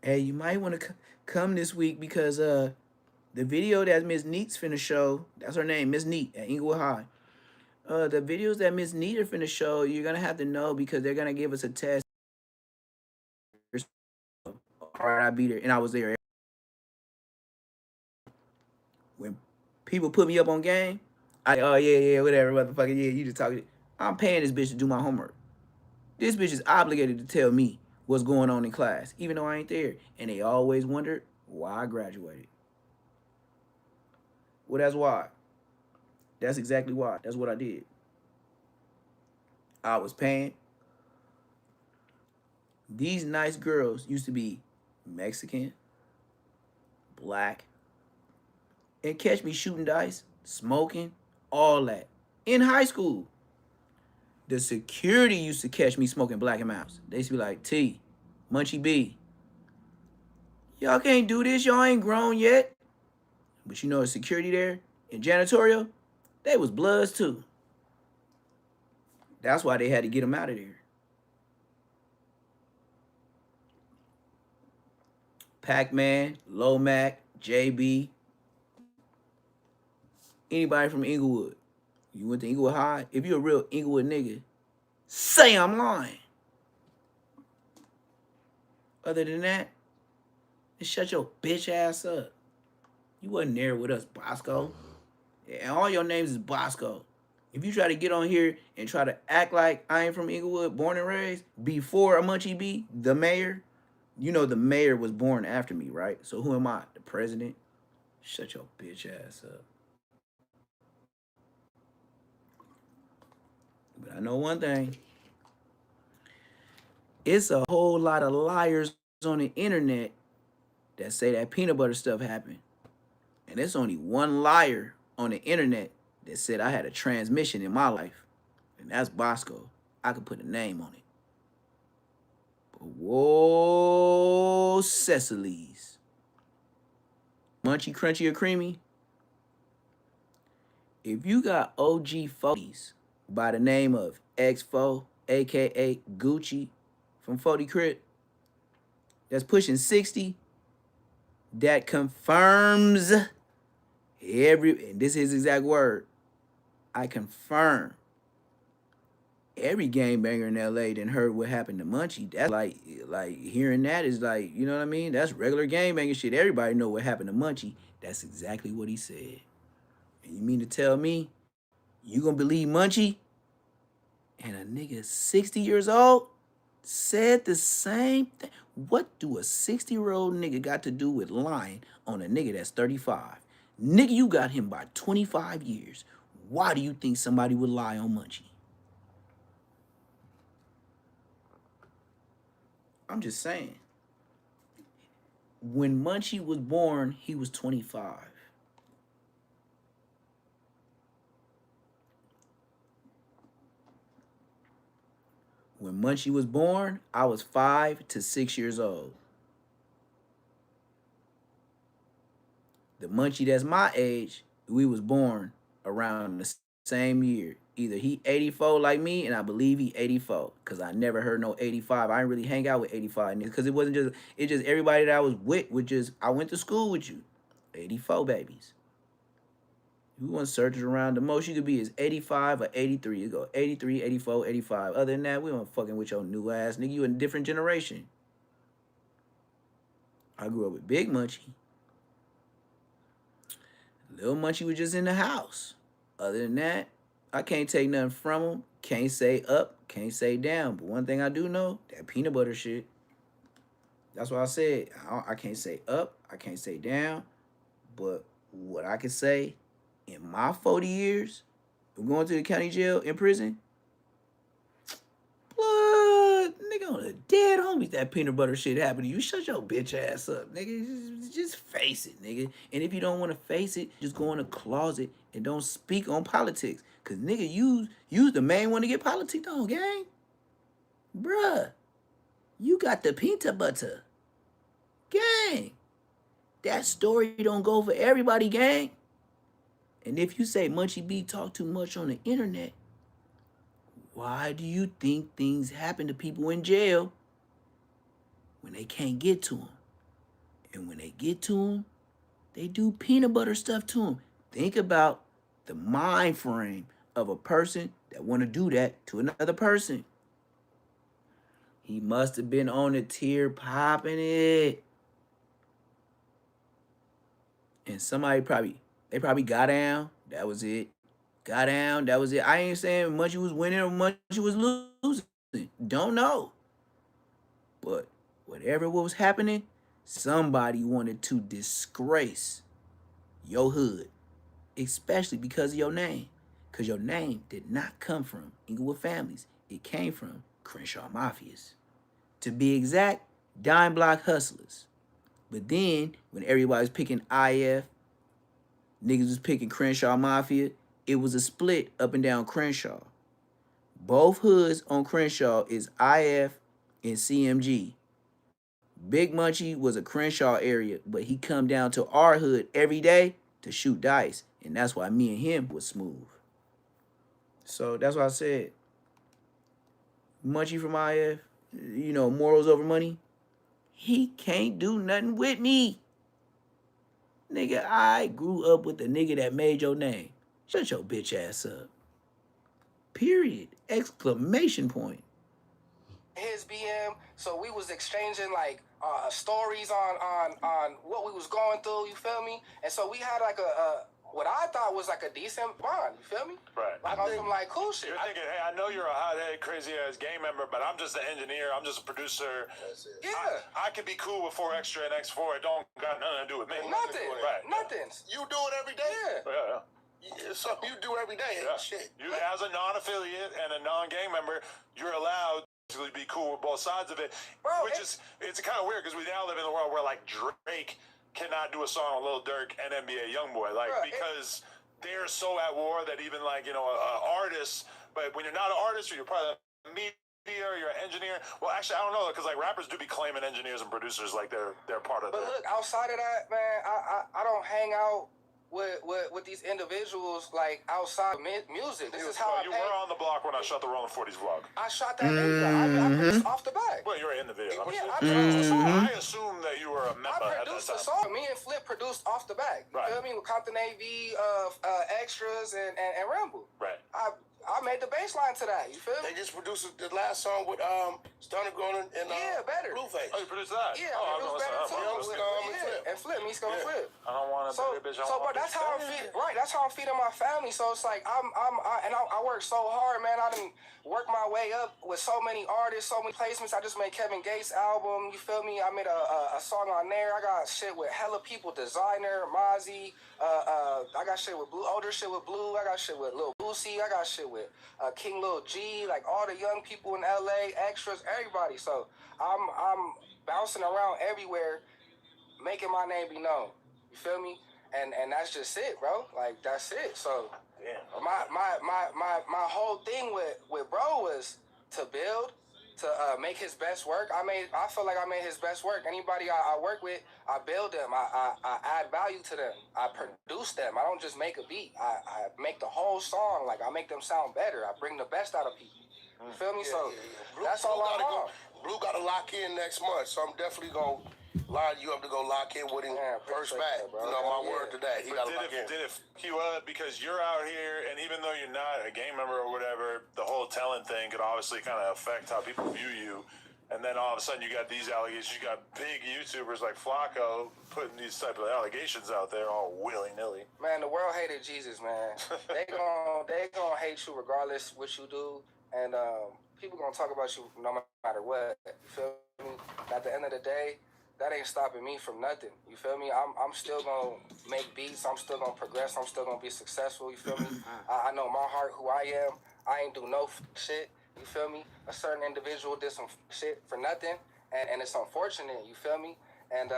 hey, you might want to come this week because the video that Miss Neat's finna show, that's her name, Miss Neat at Inglewood High. The videos that Miss Neat are finna show, you're gonna have to know because they're gonna give us a test. All right, I beat her, and I was there. When people put me up on game, oh yeah, whatever, motherfucker, yeah, you just talking. I'm paying this bitch to do my homework. This bitch is obligated to tell me what's going on in class, even though I ain't there. And they always wondered why I graduated. Well, that's why. That's exactly why. That's what I did. I was paying. These nice girls used to be Mexican, black, and catch me shooting dice, smoking, all that. In high school, the security used to catch me smoking Black and Mouse. They used to be like, T, Munchie B, y'all can't do this. Y'all ain't grown yet. But you know the security there in janitorial, they was bloods too. That's why they had to get them out of there. Pac-Man, Lomac, JB, Anybody from Inglewood? You went to Inglewood High? If you're a real Inglewood nigga, say I'm lying. Other than that, just shut your bitch ass up. You wasn't there with us, Bosco. And all your names is Bosco. If you try to get on here and try to act like I ain't from Inglewood, born and raised, before a Munchie B, the mayor, you know the mayor was born after me, right? So who am I? The president? Shut your bitch ass up. But I know one thing. It's a whole lot of liars on the internet that say that peanut butter stuff happened. And there's only one liar on the internet that said I had a transmission in my life. And that's Bosco. I could put a name on it. But whoa, Cecily's. Munchy, crunchy, or creamy? If you got OG 40s by the name of X4, aka Gucci from 40 Crit, that's pushing 60, that confirms and this is his exact word, I confirm every game banger in LA done heard what happened to Munchie. That's like hearing that is like, you know what I mean? That's regular game banger shit. Everybody know what happened to Munchie. That's exactly what he said. And you mean to tell me you gonna believe Munchie? And a nigga 60 years old said the same thing. What do a 60-year-old nigga got to do with lying on a nigga that's 35? Nigga, you got him by 25 years. Why do you think somebody would lie on Munchie? I'm just saying. When Munchie was born, he was 25. When Munchie was born, I was 5 to 6 years old. The Munchie that's my age, we was born around the same year. Either he 84 like me, and I believe he 84, because I never heard no 85. I didn't really hang out with 85 niggas, because it just everybody that I was with would just, I went to school with you. 84 babies. You want to search it around, the most you could be is 85 or 83. You go 83, 84, 85. Other than that, we don't fucking with your new ass. Nigga, you in a different generation. I grew up with Big Munchie. Little Munchie was just in the house. Other than that, I can't take nothing from him. Can't say up, can't say down. But one thing I do know, that peanut butter shit. That's what I said. I can't say up, I can't say down. But what I can say, in my 40 years of going to the county jail in prison, blood, nigga, on the dead homies, that peanut butter shit happened to you. Shut your bitch ass up, nigga. Just face it, nigga. And if you don't want to face it, just go in a closet and don't speak on politics. Cause nigga, you the main one to get politics on, gang. Bruh, you got the peanut butter. Gang. That story don't go for everybody, gang. And if you say Munchie B talk too much on the internet, why do you think things happen to people in jail when they can't get to them? And when they get to them, they do peanut butter stuff to them. Think about the mind frame of a person that want to do that to another person. He must have been on the tier popping it. And they probably got down. That was it. Got down. That was it. I ain't saying Munchie was winning or Munchie was losing. Don't know. But whatever was happening, somebody wanted to disgrace your hood, especially because of your name. Because your name did not come from Inglewood families. It came from Crenshaw Mafias. To be exact, dime block hustlers. But then, when everybody was picking IF, niggas was picking Crenshaw Mafia, it was a split up and down Crenshaw. Both hoods on Crenshaw is IF and CMG. Big Munchie was a Crenshaw area, but he come down to our hood every day to shoot dice. And that's why me and him was smooth. So that's why I said, Munchie from IF, morals over money, he can't do nothing with me. Nigga, I grew up with the nigga that made your name. Shut your bitch ass up. Period. Exclamation point. his BM, so we was exchanging like stories on what we was going through. You feel me? And so we had like a what I thought was like a decent bond. You feel me? Right. Like on some like cool shit. You're thinking, hey, I know you're a hothead, crazy ass gang member, but I'm just an engineer. I'm just a producer. That's it. Yeah. I could be cool with 4 Extra and X4. It don't got nothing to do with me. Nothing. Right. Nothing. You do it every day. Yeah. It's something you do every day. Yeah. Shit. You, as a non-affiliate and a non-gang member, you're allowed to be cool with both sides of it. Bro, It's kind of weird because we now live in a world where like Drake cannot do a song with Lil Durk and NBA YoungBoy, like because they're so at war that even like artists. But when you're not an artist, or you're probably a media, or you're an engineer. Well, actually, I don't know because like rappers do be claiming engineers and producers like they're part of. But look, outside of that, man, I don't hang out with these individuals like outside of music. This is how you were on the block when I shot the Rolling 40s vlog. I shot that video. I produced off the back. Well, you were in the video. Yeah, I produced the song. I assume that you were a member I at that produced time. a song. Me and Flip produced off the back. You feel me? With Compton AV, extras, and Ramble. Right. I made the bass line to that. You feel me? They just produced the last song with Stunner Grown and Better. Blueface. Oh, you produced that? Yeah, I it was better too. And Flip, me Flip. I don't want to be a bitch. But that's how I'm feeding. Right, that's how I'm feeding my family. So it's like I work so hard, man. I done work my way up with so many artists, so many placements. I just made Kevin Gates' album. You feel me? I made a song on there. I got shit with hella people, Designer, Mozzie. I got shit with Blue, older shit with Blue. I got shit with Lil Boosie. I got shit with King Lil G. Like all the young people in LA, extras, everybody. So I'm bouncing around everywhere, making my name be known. You feel me? And that's just it, bro. Like that's it. So my whole thing with bro was to build, to make his best work. I feel like I made his best work. Anybody I work with, I build them. I add value to them. I produce them. I don't just make a beat. I make the whole song. Like I make them sound better. I bring the best out of people. You feel me? That's all I'm on. Blue got to lock in next month, so I'm definitely going to line you up to go lock in with him first back. That, my word today. He got to lock in. Did it fuck you up because you're out here, and even though you're not a gang member or whatever, the whole telling thing could obviously kind of affect how people view you. And then all of a sudden you got these allegations. You got big YouTubers like Flacco putting these type of allegations out there all willy-nilly. Man, the world hated Jesus, man. they gonna hate you regardless what you do. And people gonna talk about you no matter what. You feel me? At the end of the day, that ain't stopping me from nothing. You feel me? I'm still gonna make beats. I'm still gonna progress. I'm still gonna be successful. You feel me? I know my heart, who I am. I ain't do no shit. You feel me? A certain individual did some shit for nothing, and it's unfortunate. You feel me? And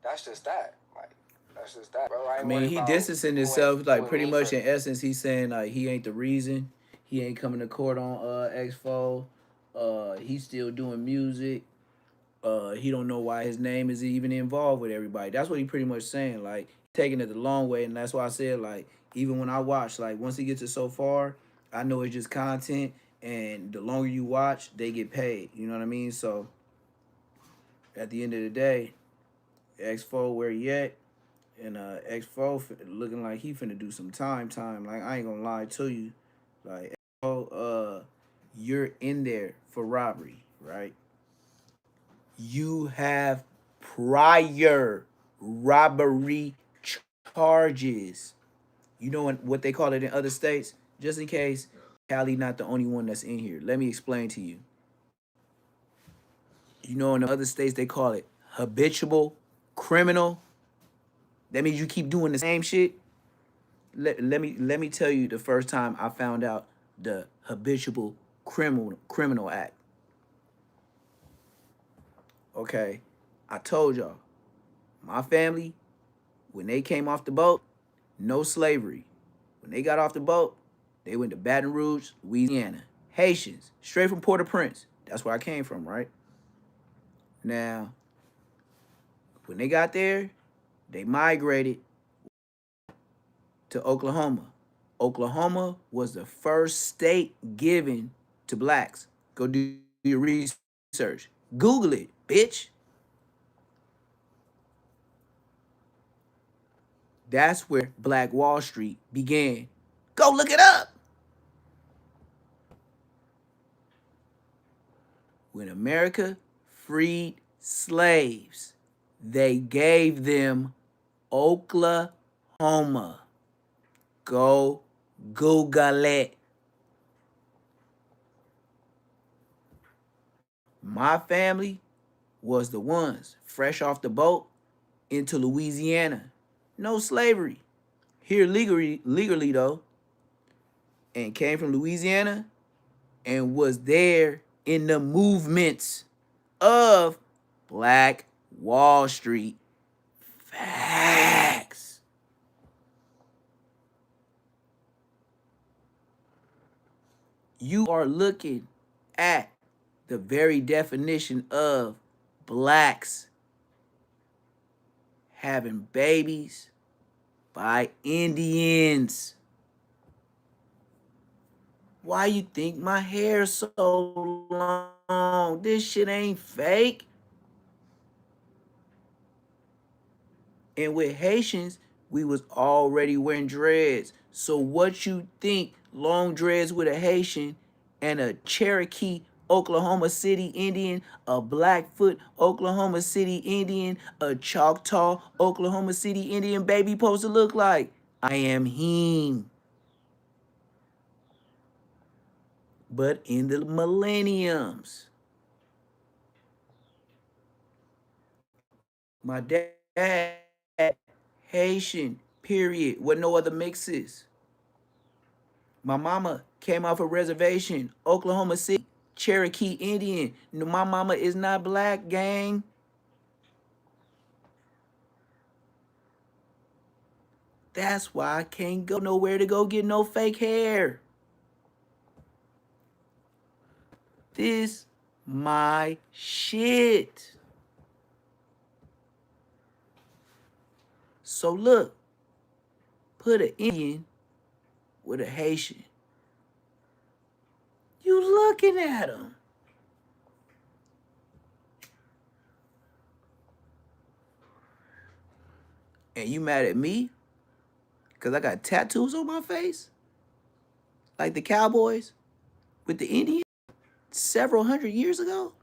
that's just that. Like that's just that, bro. I mean, he distancing himself, like pretty much in essence. He's saying like he ain't the reason. He ain't coming to court on X4. He's still doing music. He don't know why his name is even involved with everybody. That's what he pretty much saying. Like taking it the long way, and that's why I said like even when I watch, like once he gets it so far, I know it's just content, and the longer you watch, they get paid. You know what I mean? So at the end of the day, X4 where he at, and X4 looking like he finna do some time. Like I ain't gonna lie to you, like X4, you're in there for robbery, right? You have prior robbery charges. You know what they call it in other states? Just in case Cali not the only one that's in here. Let me explain to you. You know in the other states they call it habitual criminal. That means you keep doing the same shit. Let me tell you the first time I found out the habitual criminal act. Okay, I told y'all, my family, when they came off the boat, no slavery. When they got off the boat, they went to Baton Rouge, Louisiana. Haitians, straight from Port-au-Prince. That's where I came from, right? Now, when they got there, they migrated to Oklahoma. Oklahoma was the first state given to blacks. Go do your research. Google it, bitch. That's where Black Wall Street began. Go look it up. When America freed slaves, they gave them Oklahoma. Go Google it. My family was the ones fresh off the boat into Louisiana. No slavery. Here legally though. And came from Louisiana and was there in the movements of Black Wall Street. Facts. You are looking at the very definition of blacks having babies by Indians. Why you think my hair's so long? This shit ain't fake. And with Haitians, we was already wearing dreads. So what you think long dreads with a Haitian and a Cherokee Oklahoma City Indian, a Blackfoot Oklahoma City Indian, a Choctaw Oklahoma City Indian baby supposed to look like? I am him. But in the millenniums, my dad, Haitian, period, with no other mixes. My mama came off a reservation, Oklahoma City, Cherokee Indian. No, my mama is not black, gang. That's why I can't go nowhere to go get no fake hair. This my shit. So look, put an Indian with a Haitian. You looking at them. And you mad at me? Because I got tattoos on my face? Like the cowboys with the Indians several hundred years ago?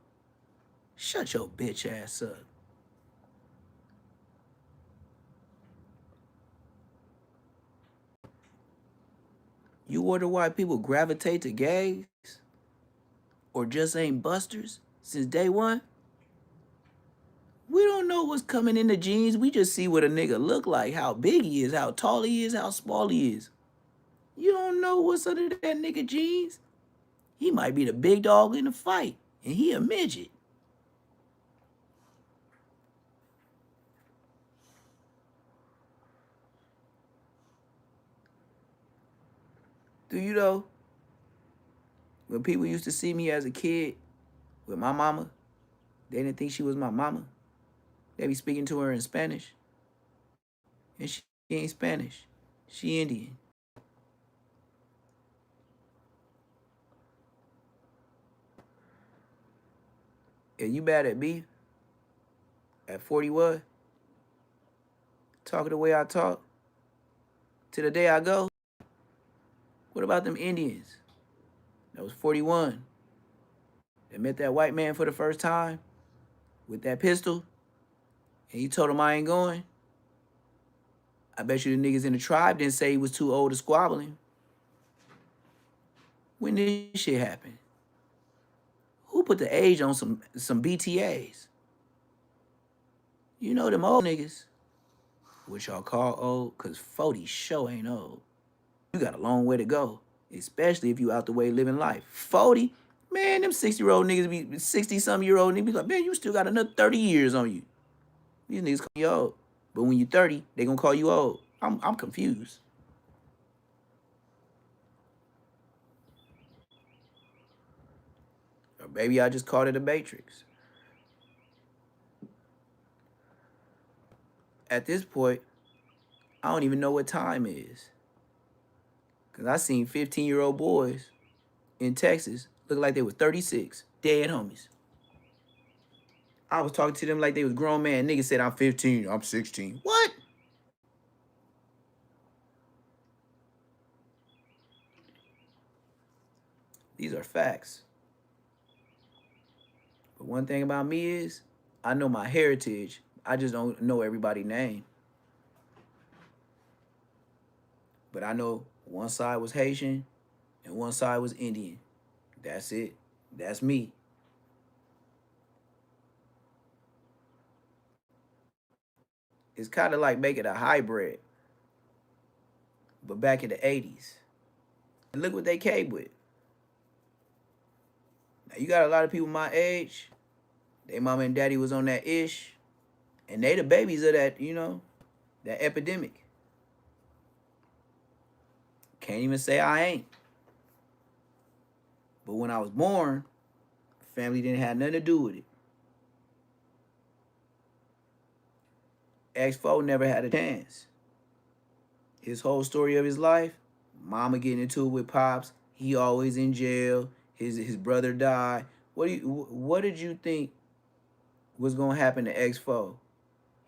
Shut your bitch ass up. You wonder why people gravitate to gays or just ain't busters since day one? We don't know what's coming in the genes. We just see what a nigga look like, how big he is, how tall he is, how small he is. You don't know what's under that nigga genes. He might be the big dog in the fight, and he a midget. Do you know? When people used to see me as a kid with my mama, they didn't think she was my mama. They be speaking to her in Spanish. And she ain't Spanish. She Indian. And you mad at me at 41? Talking the way I talk? To the day I go? What about them Indians? That was 41. They met that white man for the first time with that pistol, and he told him I ain't going. I bet you the niggas in the tribe didn't say he was too old to squabble him. When did this shit happen? Who put the age on some BTAs? You know them old niggas, which y'all call old, cause 40 sure ain't old. You got a long way to go, especially if you out the way living life. 40, man, them 60-year-old niggas be 60-some-year-old niggas be like, man, you still got another 30 years on you. These niggas call you old. But when you 30, they gonna call you old. I'm confused. Or maybe I just called it a matrix. At this point, I don't even know what time is. Cause I seen 15-year-old boys in Texas look like they were 36, dead homies. I was talking to them like they was grown man. Niggas said I'm 15, I'm 16. What? facts. But one thing about me is I know my heritage. I just don't know everybody's name. But I know one side was Haitian and one side was Indian. That's it. That's me. It's kind of like making a hybrid, but back in the 80s. And look what they came with. Now you got a lot of people my age. Their mama and daddy was on that ish. And they the babies of that, that epidemic. Can't even say I ain't. But when I was born, family didn't have nothing to do with it. X4 never had a chance. His whole story of his life, mama getting into it with pops, he always in jail, his brother died. What did you think was gonna happen to X4?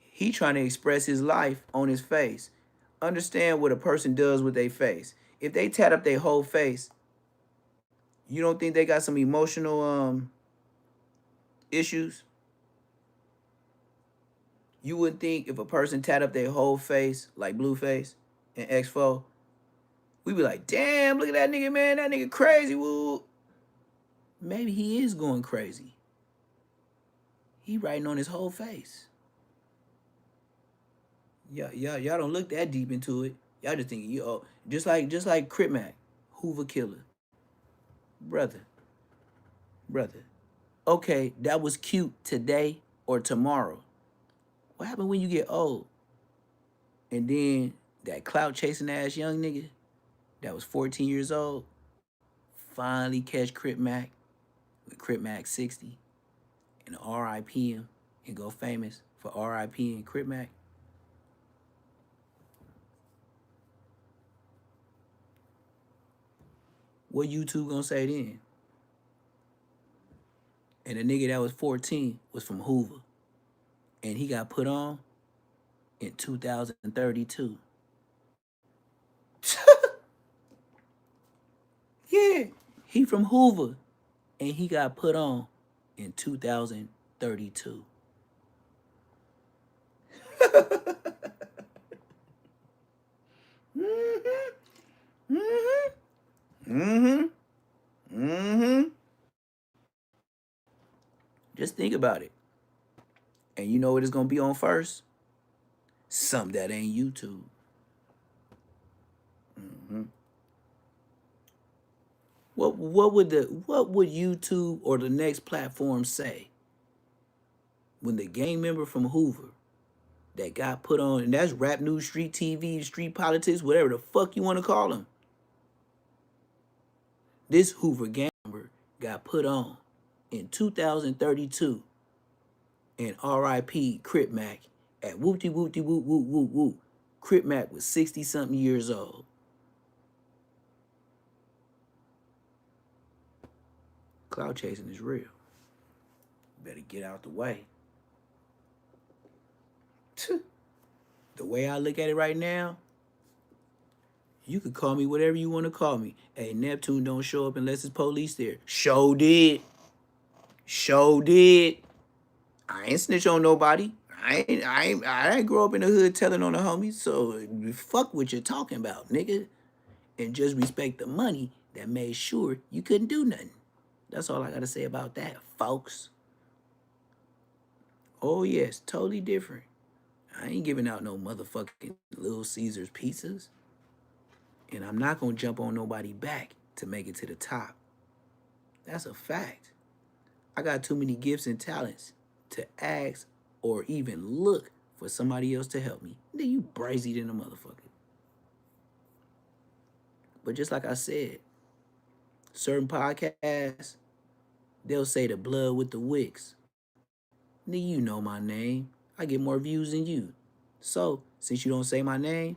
He trying to express his life on his face. Understand what a person does with their face. If they tat up their whole face, you don't think they got some emotional issues? You wouldn't think if a person tat up their whole face like Blueface and X4, we'd be like, damn, look at that nigga, man. That nigga crazy, woo. Maybe he is going crazy. He writing on his whole face. Y'all don't look that deep into it. Y'all just thinking, just like Crip Mac, Hoover Killer. Brother. Okay, that was cute today or tomorrow. What happened when you get old? And then that clout chasing ass young nigga that was 14 years old finally catch Crip Mac with Crip Mac 60 and RIP him and go famous for RIP and Crip Mac. What YouTube gonna say then? And the nigga that was 14 was from Hoover. And he got put on in 2032. Yeah, he from Hoover. And he got put on in 2032. Just think about it. And you know what it's gonna be on first? Something that ain't YouTube. What would YouTube or the next platform say when the gang member from Hoover that got put on, and that's rap news, street TV, street politics, whatever the fuck you want to call them. This Hoover gang member got put on in 2032 and RIP Crip Mac at whoopty whoopty whoop whoop whoop whoop. Crip Mac was 60 something years old. Cloud chasing is real. Better get out the way. The way I look at it right now, you could call me whatever you want to call me. Hey, Neptune don't show up unless it's police there. Show did. I ain't snitch on nobody. I ain't grow up in the hood telling on the homies. So fuck what you're talking about, nigga. And just respect the money that made sure you couldn't do nothing. That's all I gotta say about that, folks. Oh yes, totally different. I ain't giving out no motherfucking Little Caesars pizzas. And I'm not gonna jump on nobody back to make it to the top. That's a fact. I got too many gifts and talents to ask or even look for somebody else to help me. Then you brazy than a motherfucker. But just like I said, certain podcasts, they'll say the blood with the wicks. Then you know my name. I get more views than you. So, since you don't say my name,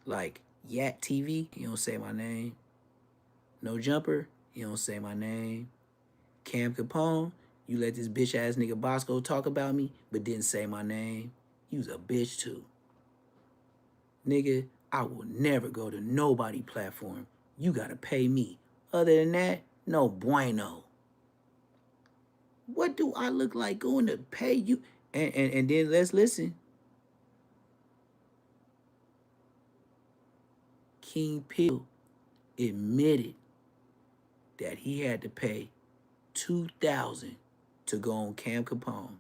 like Yak TV, you don't say my name. No Jumper, you don't say my name. Cam Capone, you let this bitch ass nigga Bosco talk about me, but didn't say my name. You's a bitch too. Nigga, I will never go to nobody platform. You gotta pay me. Other than that, No bueno. What do I look like going to pay you? And then let's listen. King Pill admitted that he had to pay 2,000 to go on Cam Capone.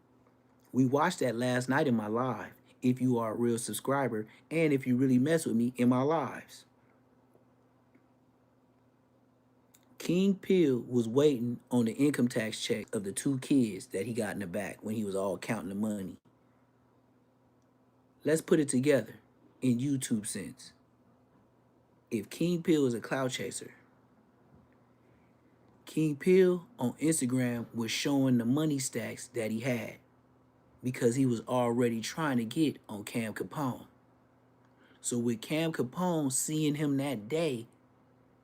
We watched that last night in my live. If you are a real subscriber and if you really mess with me in my lives. King Pill was waiting on the income tax check of the 2 kids that he got in the back when he was all counting the money. Let's put it together in YouTube sense. If King Pill is a clout chaser, King Pill on Instagram was showing the money stacks that he had because he was already trying to get on Cam Capone. So with Cam Capone seeing him that day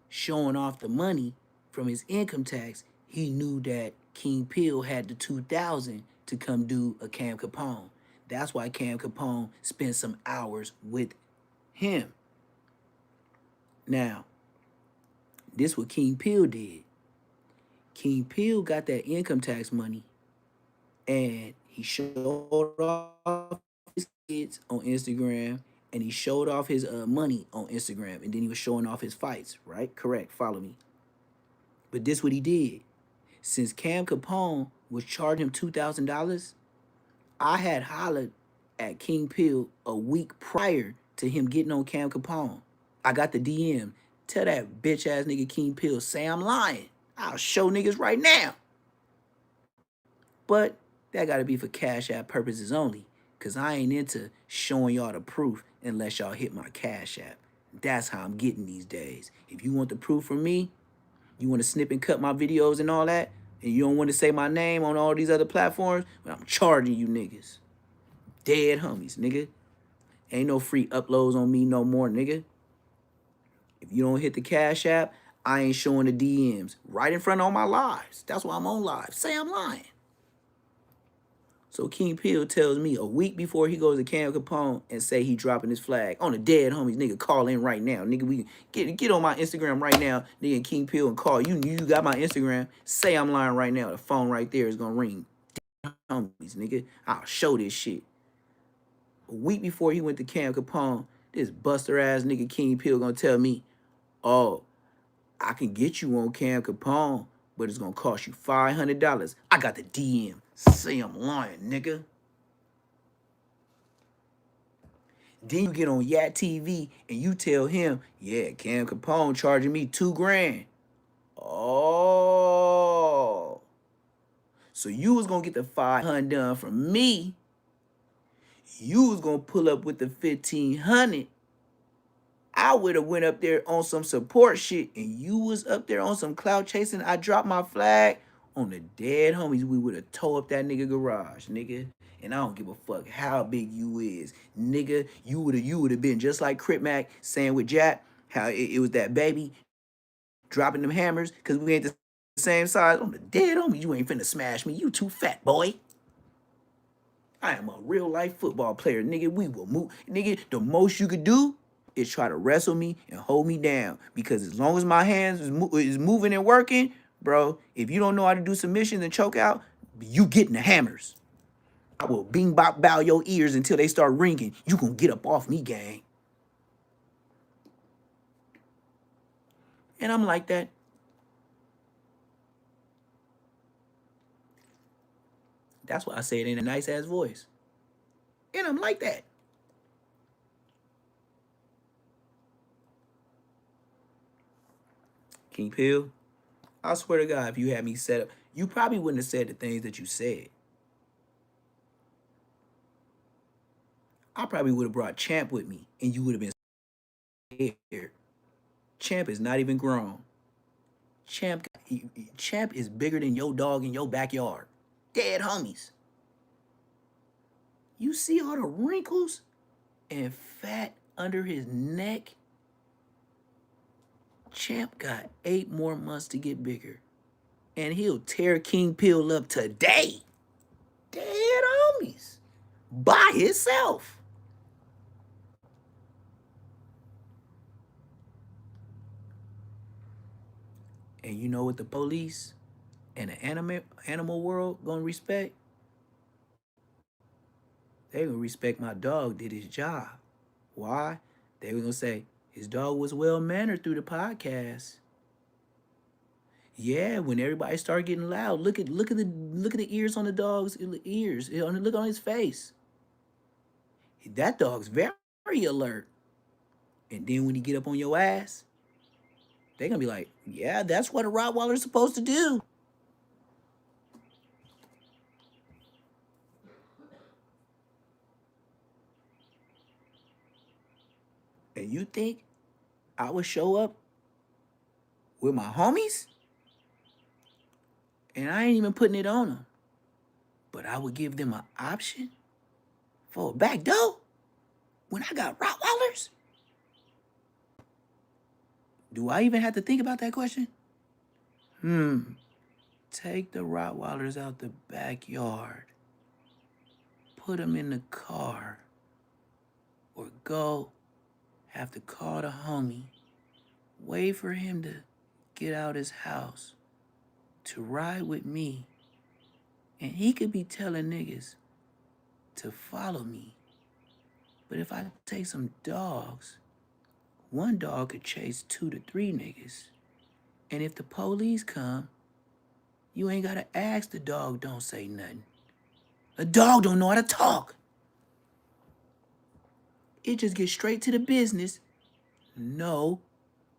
showing off the money from his income tax, he knew that King Pill had the 2,000 to come do a Cam Capone. That's why Cam Capone spent some hours with him. Now, this what King Pill did. King Pill got that income tax money and he showed off his kids on Instagram and he showed off his money on Instagram and then he was showing off his fights, right? Correct, follow me. But this what he did. Since Cam Capone was charging him $2,000, I had hollered at King Pill a week prior to him getting on Cam Capone. I got the DM. Tell that bitch ass nigga King Pill, say I'm lying. I'll show niggas right now. But that gotta be for Cash App purposes only. Cause I ain't into showing y'all the proof unless y'all hit my Cash App. That's how I'm getting these days. If you want the proof from me, you want to snip and cut my videos and all that, and you don't want to say my name on all these other platforms, well, I'm charging you niggas. Dead homies, nigga. Ain't no free uploads on me no more, nigga. If you don't hit the Cash App, I ain't showing the DMs right in front of all my lives. That's why I'm on live. Say I'm lying. So King Pill tells me a week before he goes to Cam Capone and say he dropping his flag on the dead homies. Nigga, call in right now. Nigga, we get on my Instagram right now. Nigga, King Pill and call. You got my Instagram. Say I'm lying right now. The phone right there is gonna ring. Dead homies, nigga. I'll show this shit. A week before he went to Cam Capone, this buster ass nigga King Pill gonna tell me, oh, I can get you on Cam Capone, but it's gonna cost you $500. I got the DM. Say I'm lying, nigga. Then you get on Yat TV and you tell him, yeah, Cam Capone charging me $2,000. Oh. So you was gonna get the 500 done from me. You was gonna pull up with the 1,500. I would have went up there on some support shit and you was up there on some cloud chasing. I dropped my flag on the dead homies. We would have tore up that nigga garage, nigga. And I don't give a fuck how big you is, nigga. You would have been just like Crip Mac saying with Jack how it was that baby dropping them hammers because we ain't the same size. On the dead homies, you ain't finna smash me. You too fat, boy. I am a real life football player, nigga. We will move, nigga. The most you could do is try to wrestle me and hold me down because as long as my hands is moving and working, bro. If you don't know how to do submissions and choke out, you getting the hammers. I will bing bop bow your ears until they start ringing. You gonna get up off me, gang. And I'm like that. That's why I say it in a nice ass voice. And I'm like that. King Pill, I swear to God, if you had me set up, you probably wouldn't have said the things that you said. I probably would have brought Champ with me, and you would have been scared. Champ is not even grown. Champ is bigger than your dog in your backyard. Dead homies. You see all the wrinkles and fat under his neck? Champ got 8 more months to get bigger. And he'll tear King Pill up today. Dead homies. By himself. And you know what the police and the animal world gonna respect? They gonna respect my dog did his job. Why? They were gonna say his dog was well mannered through the podcast. Yeah, when everybody started getting loud, look at the ears on the dog's ears. Look on his face. That dog's very alert. And then when he get up on your ass, they gonna be like, yeah, that's what a Rottweiler's supposed to do. And you think I would show up with my homies? And I ain't even putting it on them. But I would give them an option for a back door when I got Rottweilers? Do I even have to think about that question? Take the Rottweilers out the backyard. Put them in the car. Or go have to call the homie. Wait for him to get out his house to ride with me. And he could be telling niggas to follow me. But if I take some dogs, one dog could chase 2 to 3 niggas. And if the police come, you ain't gotta ask the dog don't say nothing. A dog don't know how to talk. It just gets straight to the business. No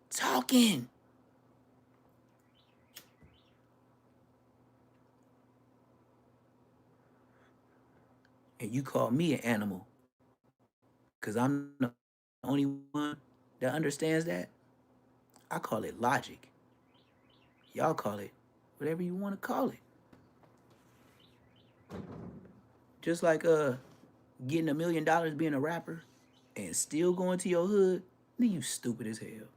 talking. And you call me an animal because I'm the only one that understands that. I call it logic. Y'all call it whatever you want to call it. Just like getting $1 million being a rapper and still going to your hood, then you stupid as hell.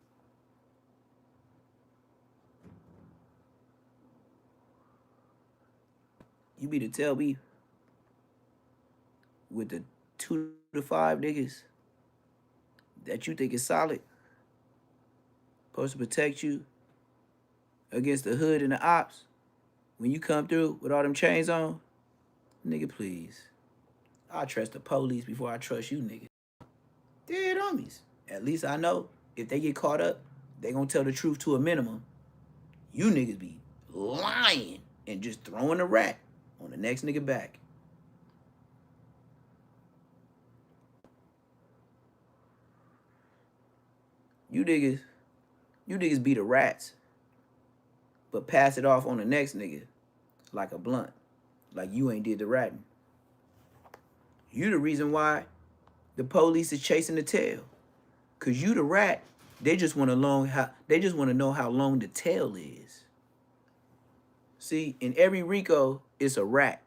You be to tell me with the 2 to 5 niggas that you think is solid, supposed to protect you against the hood and the ops, when you come through with all them chains on, nigga, please. I trust the police before I trust you niggas. Dead homies. At least I know if they get caught up, they gonna tell the truth to a minimum. You niggas be lying and just throwing a rat on the next nigga back. You niggas be the rats, but pass it off on the next nigga like a blunt, like you ain't did the ratting. You the reason why the police is chasing the tail, cause you the rat. They just want to know how long the tail is. See, in every Rico, it's a rat.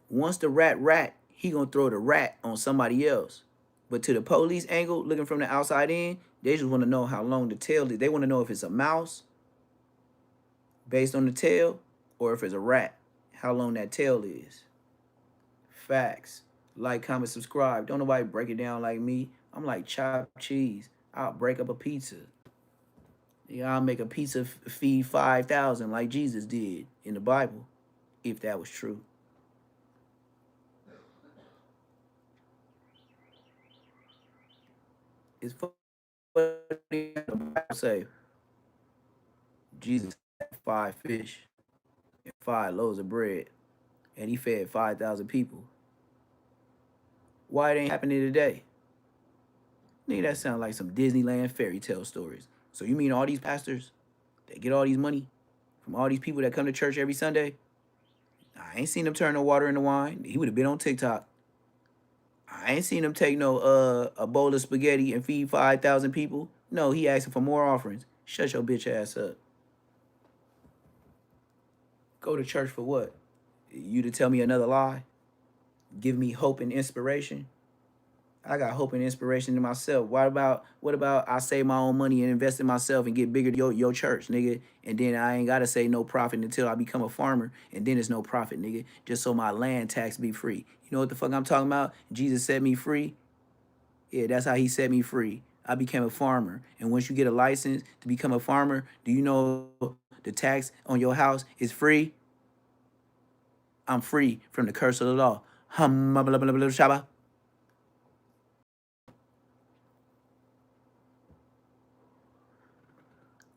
Once the rat, he gonna throw the rat on somebody else. But to the police angle, looking from the outside in, they just want to know how long the tail is. They want to know if it's a mouse based on the tail or if it's a rat, how long that tail is. Facts. Like, comment, subscribe. Don't nobody break it down like me. I'm like chopped cheese. I'll break up a pizza. Yeah, I'll make a pizza feed 5,000 like Jesus did in the Bible, if that was true. It's funny the Bible say Jesus had 5 fish and 5 loaves of bread, and he fed 5,000 people. Why it ain't happening today? Nigga, that sound like some Disneyland fairy tale stories. So you mean all these pastors that get all these money from all these people that come to church every Sunday? I ain't seen them turn no water into wine. He would have been on TikTok. I ain't seen him take no a bowl of spaghetti and feed 5,000 people. No, he asking for more offerings. Shut your bitch ass up. Go to church for what? You to tell me another lie? Give me hope and inspiration? I got hope and inspiration in myself. What about I save my own money and invest in myself and get bigger than your church, nigga? And then I ain't gotta say no profit until I become a farmer, and then it's no profit, nigga. Just so my land tax be free. You know what the fuck I'm talking about? Jesus set me free. Yeah, that's how he set me free. I became a farmer. And once you get a license to become a farmer, do you know the tax on your house is free? I'm free from the curse of the law. Shaba.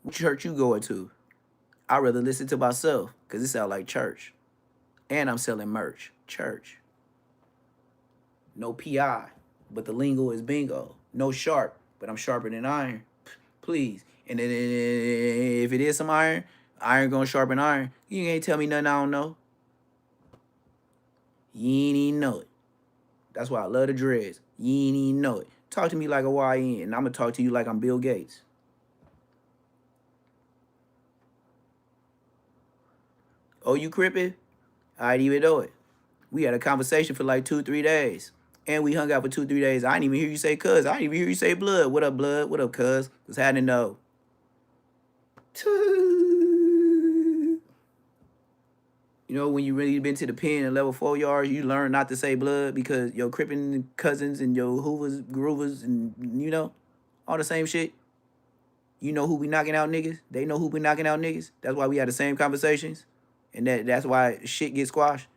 What church you going to? I'd rather listen to myself because it sounds like church. And I'm selling merch. Church. No PI, but the lingo is bingo. No sharp, but I'm sharper than iron. Please. And then if it is some iron, iron gonna sharpen iron. You ain't tell me nothing I don't know. You ain't even know it. That's why I love the dreads. You ain't even know it. Talk to me like a YN, and I'm gonna talk to you like I'm Bill Gates. Oh, you crippin'? I didn't even know it. We had a conversation for like 2, 3 days. And we hung out for 2, 3 days. I didn't even hear you say cuz. I didn't even hear you say blood. What up, blood? What up, cuz? What's happening, though? You know, when you really been to the pen and level 4 yards, you learn not to say blood because your crippin' cousins and your hoovers, groovers, and you know, all the same shit. You know who we knocking out niggas. They know who we knocking out niggas. That's why we had the same conversations. And that's why shit gets squashed.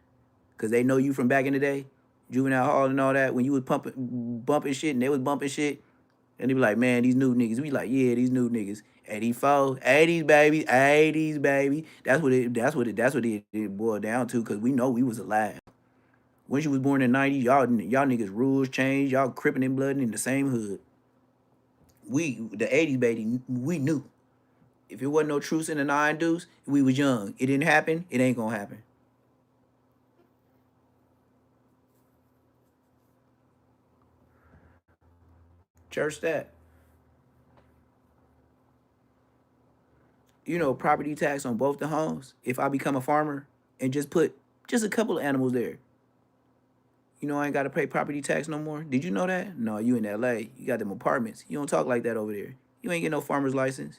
Because they know you from back in the day. Juvenile hall and all that. When you was bumping shit and they was bumping shit. And they be like, man, these new niggas. We like, yeah, these new niggas. 84, 80s, baby, 80s, baby. That's what it boiled down to, because we know we was alive. Once you was born in the 90s, y'all niggas rules changed. Y'all crippin' and blooding in the same hood. The 80s, baby, we knew. If it wasn't no truce in the 9 deuce, we was young. It didn't happen, it ain't gonna happen. Church that. You know, property tax on both the homes, if I become a farmer and just put just a couple of animals there, you know I ain't got to pay property tax no more. Did you know that? No, you in LA. You got them apartments. You don't talk like that over there. You ain't get no farmer's license.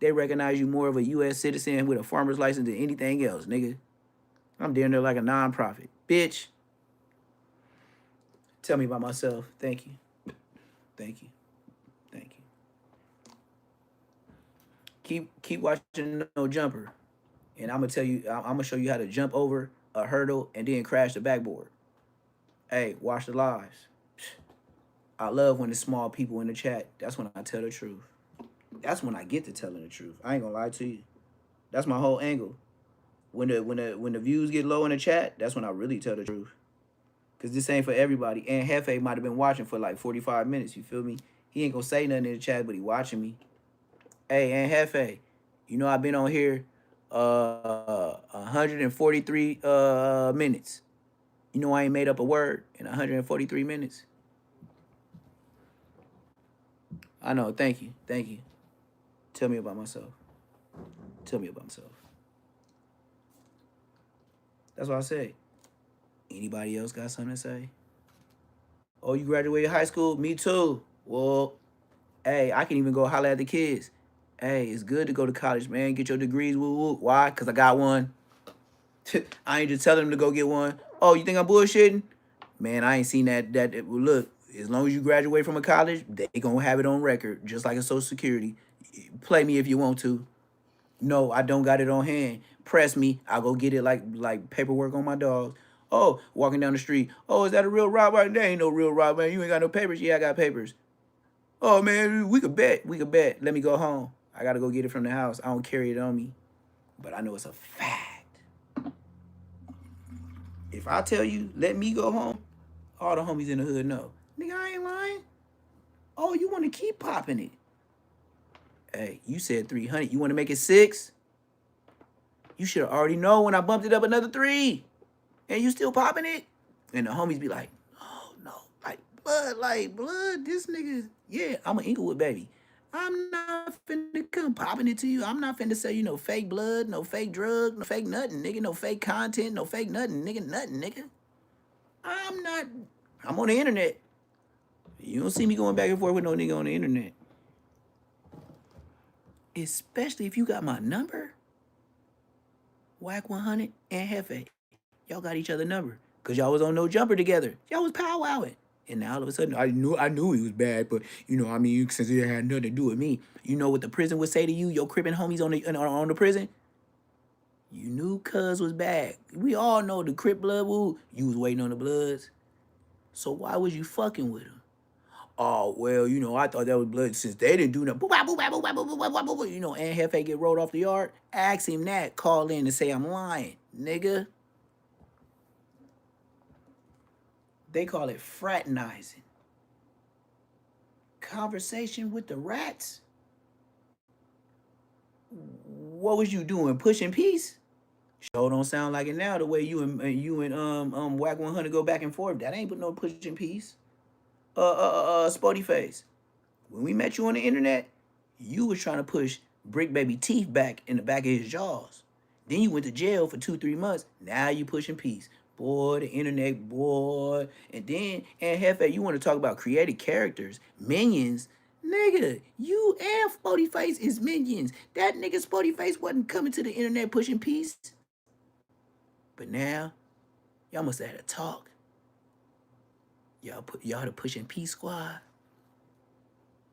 They recognize you more of a U.S. citizen with a farmer's license than anything else, nigga. I'm down there like a nonprofit. Bitch. Tell me about myself. Thank you. Thank you. Thank you. Keep watching No Jumper. And I'm gonna show you how to jump over a hurdle and then crash the backboard. Hey, watch the lives. I love when it's small people in the chat. That's when I tell the truth. That's when I get to telling the truth. I ain't gonna lie to you. That's my whole angle. When the views get low in the chat, that's when I really tell the truth. Cause this ain't for everybody. And Hefe might have been watching for like 45 minutes. You feel me? He ain't gonna say nothing in the chat, but he watching me. Hey, and Hefe, you know I've been on here 143 minutes. You know I ain't made up a word in 143 minutes. I know. Thank you. Thank you. Tell me about myself. Tell me about myself. That's what I say. Anybody else got something to say? Oh, you graduated high school? Me too. Well, hey, I can even go holler at the kids. Hey, it's good to go to college, man. Get your degrees. Woo woo. Why? Because I got one. I ain't just telling them to go get one. Oh, you think I'm bullshitting? Man, I ain't seen that. Look, as long as you graduate from a college, they gonna have it on record, just like a Social Security. Play me if you want to. No, I don't got it on hand. Press me. I'll go get it like paperwork on my dogs. Oh, walking down the street. Oh, is that a real rob? There ain't no real rob, man. You ain't got no papers? Yeah, I got papers. Oh, man, we could bet. We could bet. Let me go home. I got to go get it from the house. I don't carry it on me. But I know it's a fact. If I tell you, let me go home, all the homies in the hood know. Nigga, I ain't lying. Oh, you want to keep popping it. Hey, you said 300. You want to make it 6? You should have already known when I bumped it up another 3. And you still popping it? And the homies be like, oh, no. Like blood, this nigga. Yeah, I'm an Inglewood baby. I'm not finna come popping it to you. I'm not finna say you no fake blood, no fake drug, no fake nothing, nigga. No fake content, no fake nothing, nigga. Nothing, nigga. I'm on the internet. You don't see me going back and forth with no nigga on the internet. Especially if you got my number. Whack 100 and Hefe. Y'all got each other number. Because y'all was on No Jumper together. Y'all was powwowing. And now all of a sudden, I knew he was bad, but I mean, since it had nothing to do with me, you know what the prison would say to you, your crippin' homies on the prison? You knew cuz was bad. We all know the Crip blood woo. You was waiting on the Bloods. So why was you fucking with him? Oh, well, I thought that was blood since they didn't do nothing. Boo, boo, boo, boo, boo, boo, boo, boo, boo. And Hefe get rolled off the yard. Ask him that. Call in and say I'm lying, nigga. They call it fraternizing. Conversation with the rats. What was you doing? Pushing peace? Sure don't sound like it now. The way you and Whack 100 go back and forth. That ain't but no pushing peace. Spotty face. When we met you on the internet, you was trying to push Brick Baby teeth back in the back of his jaws. Then you went to jail for 2-3 months. Now you pushing peace. Boy, the internet, boy. And Hefe, you want to talk about creative characters, minions. Nigga, you and Spotty Face is minions. That nigga Spotty Face wasn't coming to the internet pushing peace. But now, y'all must have had a talk. Y'all the pushing peace squad.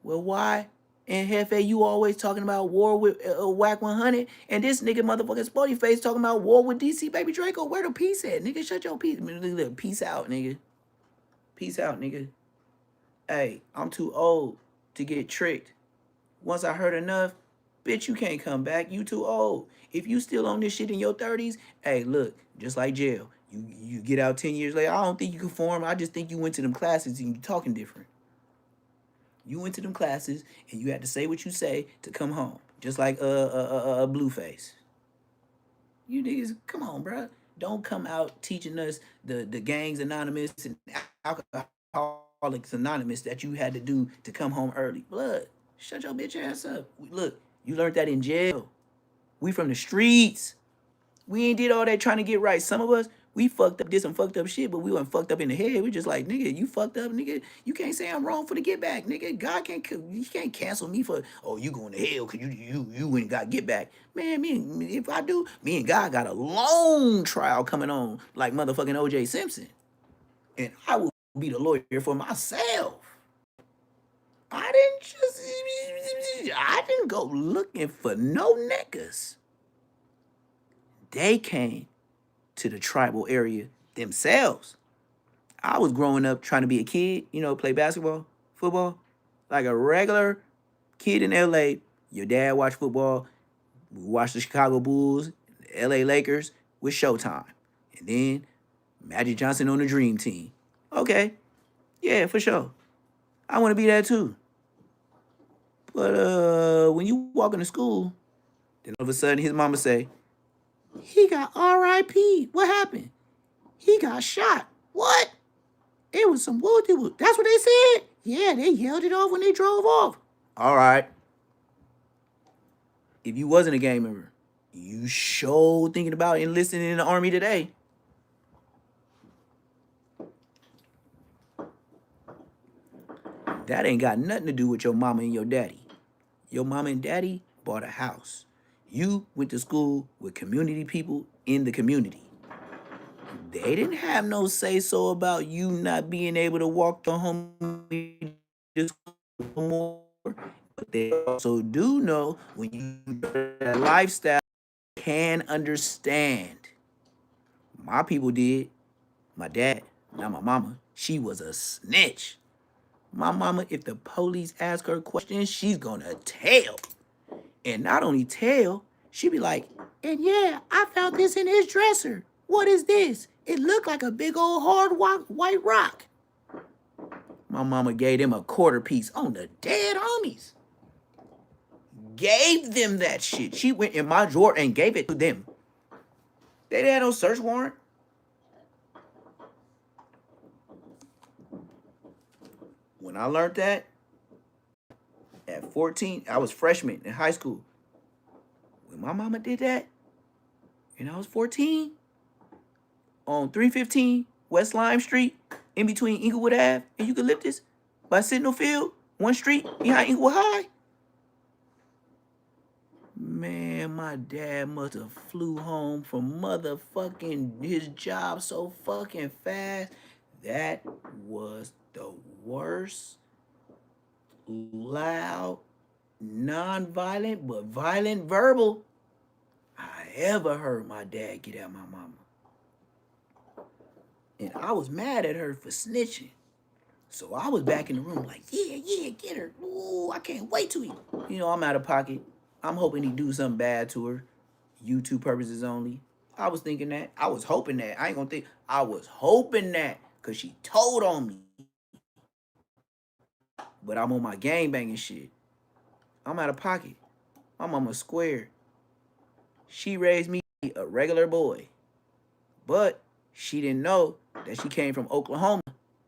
Well, why? And Hefe, you always talking about war with Whack 100, and this nigga motherfucking Spotty Face talking about war with DC Baby Draco. Where the peace at, nigga? Shut your peace. Peace out, nigga. Peace out, nigga. Hey, I'm too old to get tricked. Once I heard enough, bitch, you can't come back. You too old. If you still on this shit in your 30s, hey, look, just like jail. You get out 10 years later, I don't think you conform. I just think you went to them classes and you talking different. You went to them classes and you had to say what you say to come home. Just like Blueface. You niggas, come on, bro. Don't come out teaching us the gangs anonymous and alcoholics anonymous that you had to do to come home early. Blood, shut your bitch ass up. Look, you learned that in jail. We from the streets. We ain't did all that trying to get right. Some of us, we fucked up, did some fucked up shit, but we wasn't fucked up in the head. We just like, nigga, you fucked up, nigga. You can't say I'm wrong for the get back, nigga. God can't cancel me for, oh, you going to hell because you went and got get back. Man, if I do, me and God got a long trial coming on like motherfucking OJ Simpson. And I will be the lawyer for myself. I didn't go looking for no niggas. They came to the tribal area themselves. I was growing up trying to be a kid, play basketball, football, like a regular kid in LA. Your dad watched football, watched the Chicago Bulls, the LA Lakers with Showtime. And then Magic Johnson on the Dream Team. Okay, yeah, for sure. I want to be that too. But when you walk into school, then all of a sudden his mama say, he got R.I.P. What happened? He got shot. What? It was some wood. That's what they said? Yeah, they yelled it off when they drove off. All right. If you wasn't a gang member, you sure thinking about enlisting in the army today. That ain't got nothing to do with your mama and your daddy. Your mama and daddy bought a house. You went to school with community people in the community. They didn't have no say-so about you not being able to walk the homie to school more. But they also do know when you that lifestyle can understand. My people did. My dad, not my mama. She was a snitch. My mama, if the police ask her questions, she's gonna tell. And not only tell, she be like, and yeah, I found this in his dresser. What is this? It looked like a big old hard white rock. My mama gave them a quarter piece on the dead homies. Gave them that shit. She went in my drawer and gave it to them. They didn't have no search warrant. When I learned that, at 14, I was freshman in high school. When my mama did that, and I was 14, on 315 West Lime Street, in between Inglewood Ave and Eucalyptus, by Signal Field, one street behind Inglewood High. Man, my dad must have flew home from motherfucking his job so fucking fast. That was the worst, loud, non-violent, but violent verbal I ever heard my dad get at my mama. And I was mad at her for snitching. So I was back in the room like, yeah, get her. Ooh, I can't wait to you. You know, I'm out of pocket. I'm hoping he do something bad to her. YouTube purposes only. I was thinking that. I was hoping that. I ain't gonna think. I was hoping that because she told on me. But I'm on my gang banging shit. I'm out of pocket. My mama square. She raised me a regular boy. But she didn't know that she came from Oklahoma.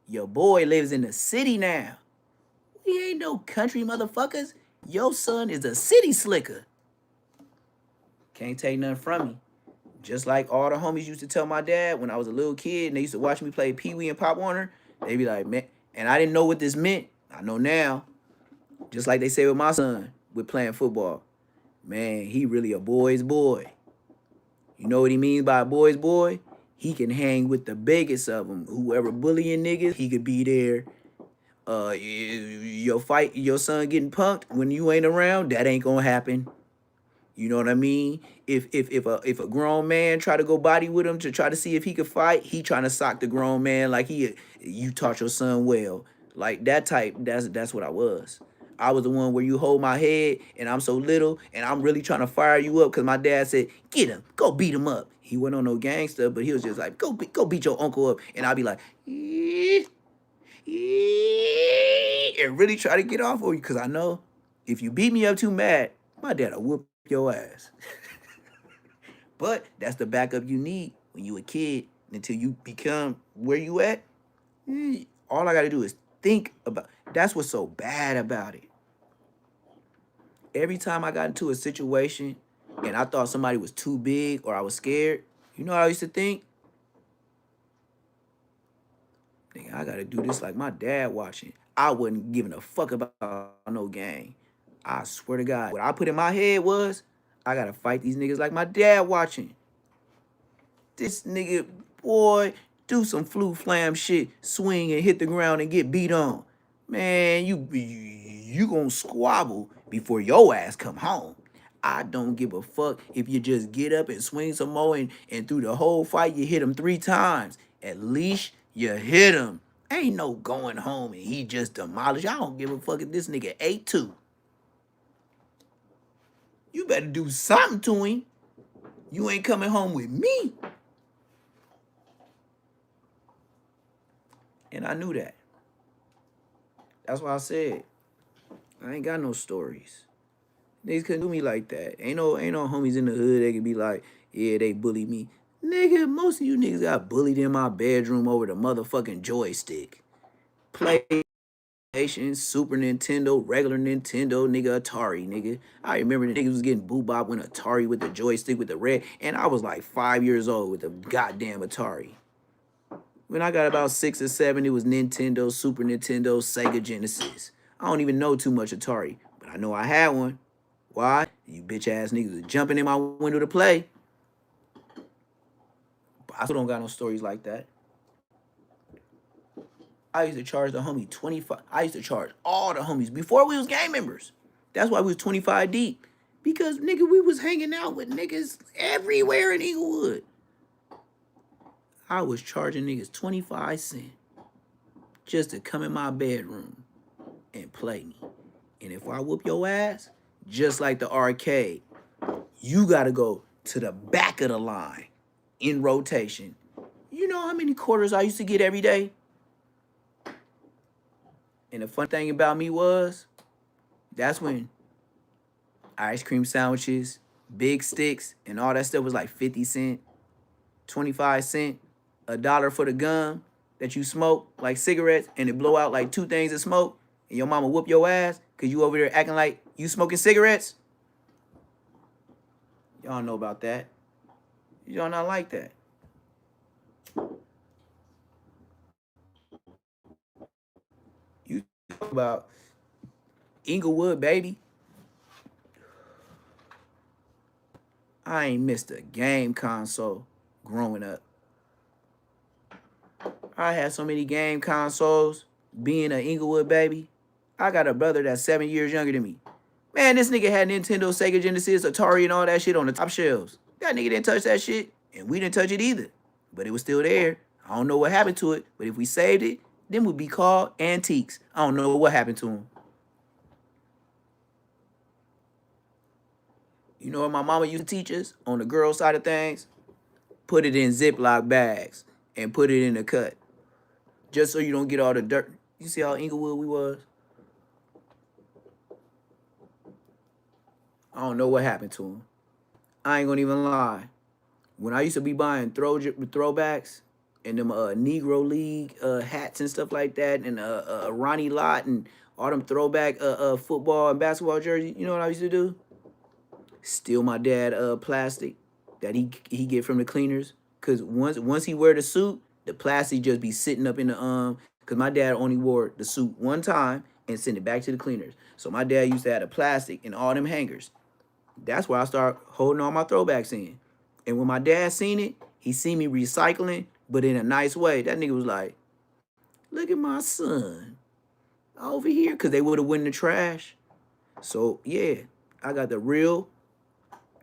Your boy lives in the city now. We ain't no country motherfuckers. Your son is a city slicker. Can't take nothing from me. Just like all the homies used to tell my dad when I was a little kid and they used to watch me play Pee Wee and Pop Warner, they be like, man, and I didn't know what this meant. I know now. Just like they say with my son with playing football. Man, he really a boy's boy. You know what he means by a boy's boy? He can hang with the biggest of them. Whoever bullying niggas, he could be there. Your son getting punked when you ain't around, that ain't gonna happen. You know what I mean? If a grown man try to go body with him to try to see if he could fight, he trying to sock the grown man like you taught your son well. Like that type, that's what I was. I was the one where you hold my head and I'm so little and I'm really trying to fire you up because my dad said, get him, go beat him up. He wasn't on no gangster, but he was just like, go beat your uncle up. And I'd be like, and really try to get off of you because I know if you beat me up too mad, my dad'll whoop your ass. But that's the backup you need when you a kid until you become where you at. All I gotta do is think about. That's what's so bad about it. Every time I got into a situation and I thought somebody was too big or I was scared, you know what I used to think? Nigga, I gotta do this like my dad watching. I wasn't giving a fuck about no gang. I swear to God, what I put in my head was, I gotta fight these niggas like my dad watching. This nigga, boy, do some flu flam shit, swing and hit the ground and get beat on. Man, you gonna squabble before your ass come home. I don't give a fuck if you just get up and swing some more and through the whole fight you hit him 3 times. At least you hit him. Ain't no going home and he just demolished. I don't give a fuck if this nigga ate 2. You better do something to him. You ain't coming home with me. And I knew that. That's why I said, I ain't got no stories. Niggas couldn't do me like that. Ain't no homies in the hood that can be like, yeah, they bullied me. Nigga, most of you niggas got bullied in my bedroom over the motherfucking joystick. PlayStation, Super Nintendo, regular Nintendo, nigga, Atari, nigga. I remember the niggas was getting boop-bop when Atari with the joystick with the red, and I was like 5 years old with the goddamn Atari. When I got about 6 or 7, it was Nintendo, Super Nintendo, Sega Genesis. I don't even know too much Atari, but I know I had one. Why? You bitch ass niggas was jumping in my window to play. But I still don't got no stories like that. I used to charge the homie 25. I used to charge all the homies before we was gang members. That's why we was 25 deep. Because nigga, we was hanging out with niggas everywhere in Inglewood. I was charging niggas 25 cents just to come in my bedroom and play me. And if I whoop your ass, just like the arcade, you gotta go to the back of the line in rotation. You know how many quarters I used to get every day? And the fun thing about me was, that's when ice cream sandwiches, big sticks, and all that stuff was like 50 cents, 25 cents, $1 for the gum that you smoke, like cigarettes, and it blow out like 2 things of smoke, and your mama whoop your ass because you over there acting like you smoking cigarettes. Y'all know about that. Y'all not like that. You talk about Inglewood, baby. I ain't missed a game console growing up. I had so many game consoles. being an Inglewood baby, I got a brother that's 7 years younger than me. Man, this nigga had Nintendo, Sega Genesis, Atari, and all that shit on the top shelves. That nigga didn't touch that shit, and we didn't touch it either. But it was still there. I don't know what happened to it, but if we saved it, them would be called antiques. I don't know what happened to them. You know what my mama used to teach us on the girl side of things? Put it in Ziploc bags and put it in the cut. Just so you don't get all the dirt. You see how Inglewood we was? I don't know what happened to him. I ain't gonna even lie. When I used to be buying throwbacks and them Negro League hats and stuff like that, and Ronnie Lott and all them throwback football and basketball jerseys, you know what I used to do? Steal my dad plastic that he get from the cleaners. Cause once he wear the suit, the plastic just be sitting up in the cause my dad only wore the suit one time and sent it back to the cleaners. So my dad used to have the plastic in all them hangers. That's where I start holding all my throwbacks in. And when my dad seen it, he seen me recycling, but in a nice way. That nigga was like, look at my son over here, because they would have went in the trash. So yeah, I got the real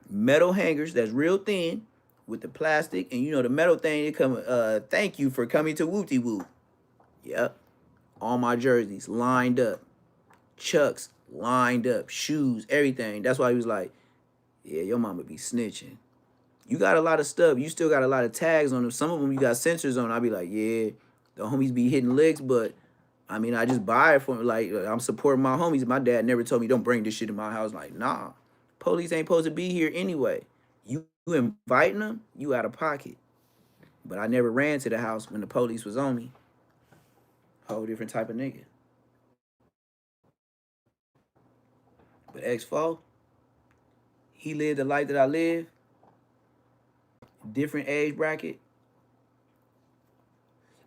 metal hangers that's real thin with the plastic. And you know the metal thing, it come, thank you for coming to Wooty Woo. Yep. All my jerseys lined up. Chucks lined up. Shoes, everything. That's why he was like, yeah, your mama be snitching. You got a lot of stuff. You still got a lot of tags on them. Some of them you got sensors on. I'll be like, yeah, the homies be hitting licks, but I mean, I just buy it for like I'm supporting my homies. My dad never told me don't bring this shit in my house. Like, nah, police ain't supposed to be here anyway. You inviting them, you out of pocket. But I never ran to the house when the police was on me. Whole different type of nigga. But X4, he lived the life that I live. Different age bracket.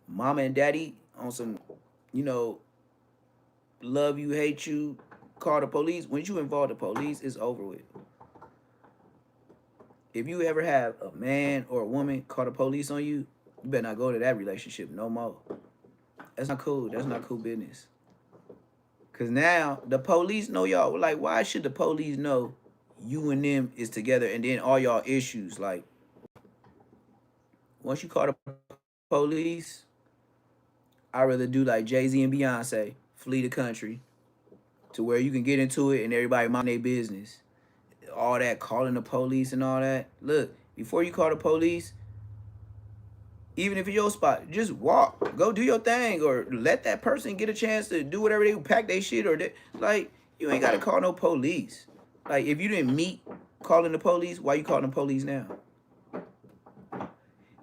Mama and daddy on some, you know, love you, hate you, call the police. When you involve the police, it's over with. If you ever have a man or a woman call the police on you, you better not go to that relationship no more. That's not cool. That's not cool business. Cause now the police know y'all. Like, why should the police know you and them is together and then all y'all issues? Like, once you call the police, I'd rather do like Jay-Z and Beyonce, flee the country to where you can get into it and everybody mind their business. All that calling the police and all that. Look, before you call the police, even if it's your spot, just walk, go do your thing, or let that person get a chance to do whatever they pack their shit, or they, like, you ain't gotta call no police. Like, if you didn't meet calling the police, why you calling the police now?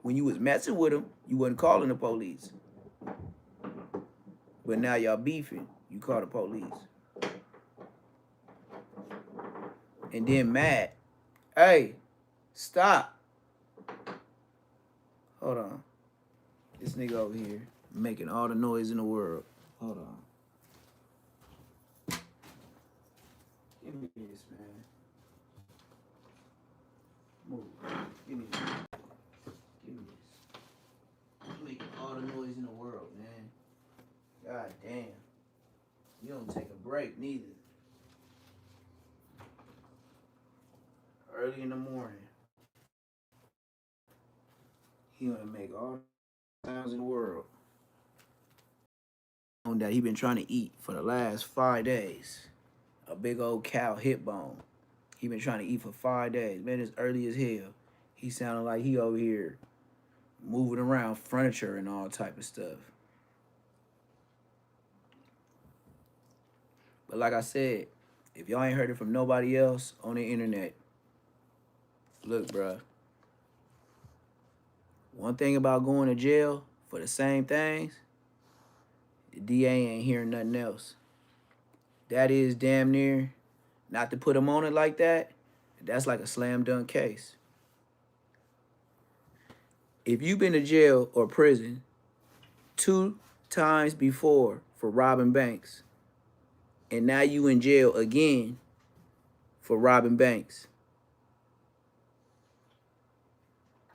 When you was messing with them, you wasn't calling the police. But now y'all beefing, you call the police. And then mad. Hey, stop. Hold on. This nigga over here making all the noise in the world. Hold on. Give me this, man. Move. Give me this. Give me this. You making all the noise in the world, man. God damn. You don't take a break, neither. Early in the morning. He gonna make all the sounds in the world. On that he been trying to eat for the last 5 days. A big old cow hip bone. He been trying to eat for 5 days. Man, it's early as hell. He sounded like he over here moving around furniture and all type of stuff. But like I said, if y'all ain't heard it from nobody else on the internet, look, bruh. One thing about going to jail for the same things, the DA ain't hearing nothing else. That is damn near, not to put him on it like that, that's like a slam dunk case. If you've been to jail or prison 2 times before for robbing banks, and now you in jail again for robbing banks,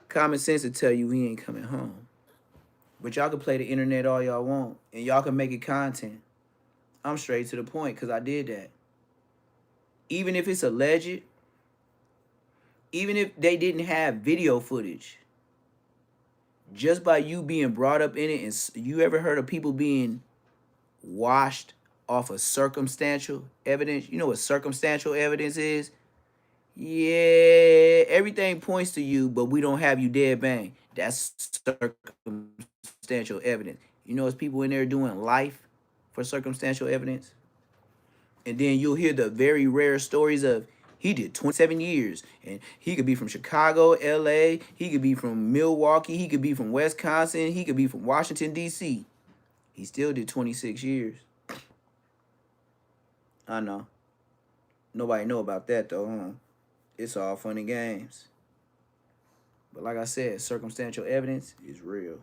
common sense will tell you he ain't coming home. But y'all can play the internet all y'all want, and y'all can make it content. I'm straight to the point because I did that. Even if it's alleged, even if they didn't have video footage, just by you being brought up in it, and you ever heard of people being washed off of circumstantial evidence? You know what circumstantial evidence is? Yeah, everything points to you, but we don't have you dead bang. That's circumstantial evidence. You know, it's people in there doing life for circumstantial evidence. And then you'll hear the very rare stories of he did 27 years, and he could be from Chicago, LA, he could be from Milwaukee, he could be from Wisconsin, he could be from Washington, D.C. He still did 26 years. I know. Nobody know about that though, huh? It's all fun and games. But like I said, circumstantial evidence is real.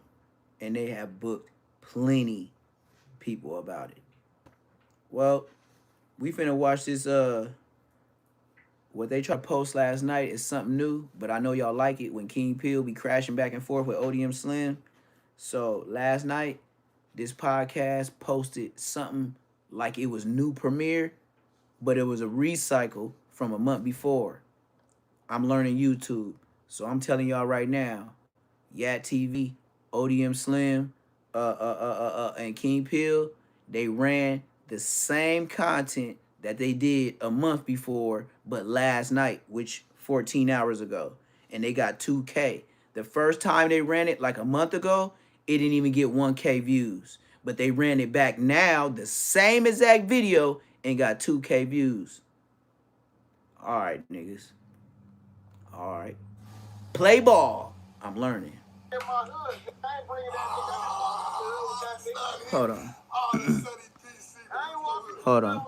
And they have booked plenty people about it. Well, we finna watch this what they tried to post last night is something new, but I know y'all like it when King Peel be crashing back and forth with ODM Slim. So last night, this podcast posted something like it was new premiere, but it was a recycle from a month before. I'm learning YouTube, so I'm telling y'all right now, Yat TV, ODM Slim, and King Peel, they ran the same content that they did a month before, but last night, which 14 hours ago, and they got 2K. The first time they ran it, like a month ago, it didn't even get 1K views, but they ran it back now, the same exact video, and got 2K views. All right, niggas. All right. Play ball. I'm learning. Hold on. Hold on.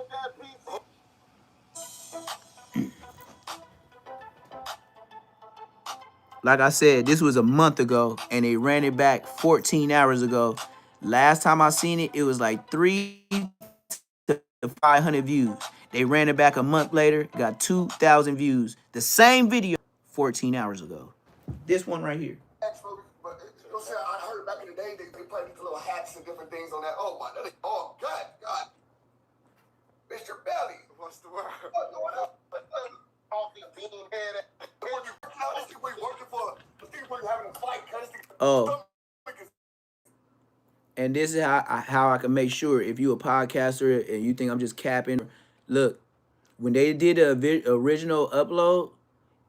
Like I said, this was a month ago, and they ran it back 14 hours ago. Last time I seen it, it was like 300 to 500 views. They ran it back a month later, got 2,000 views. The same video 14 hours ago. This one right here. But you know, I heard back in the day they play these little hats and different things on that. Oh my, oh God, Mr. Belly. What's the word? What's going on? Coffee bean head. This thing we're working for. This thing we're having a fight. Oh. And this is how I can make sure if you a podcaster and you think I'm just capping. Look, when they did the original upload,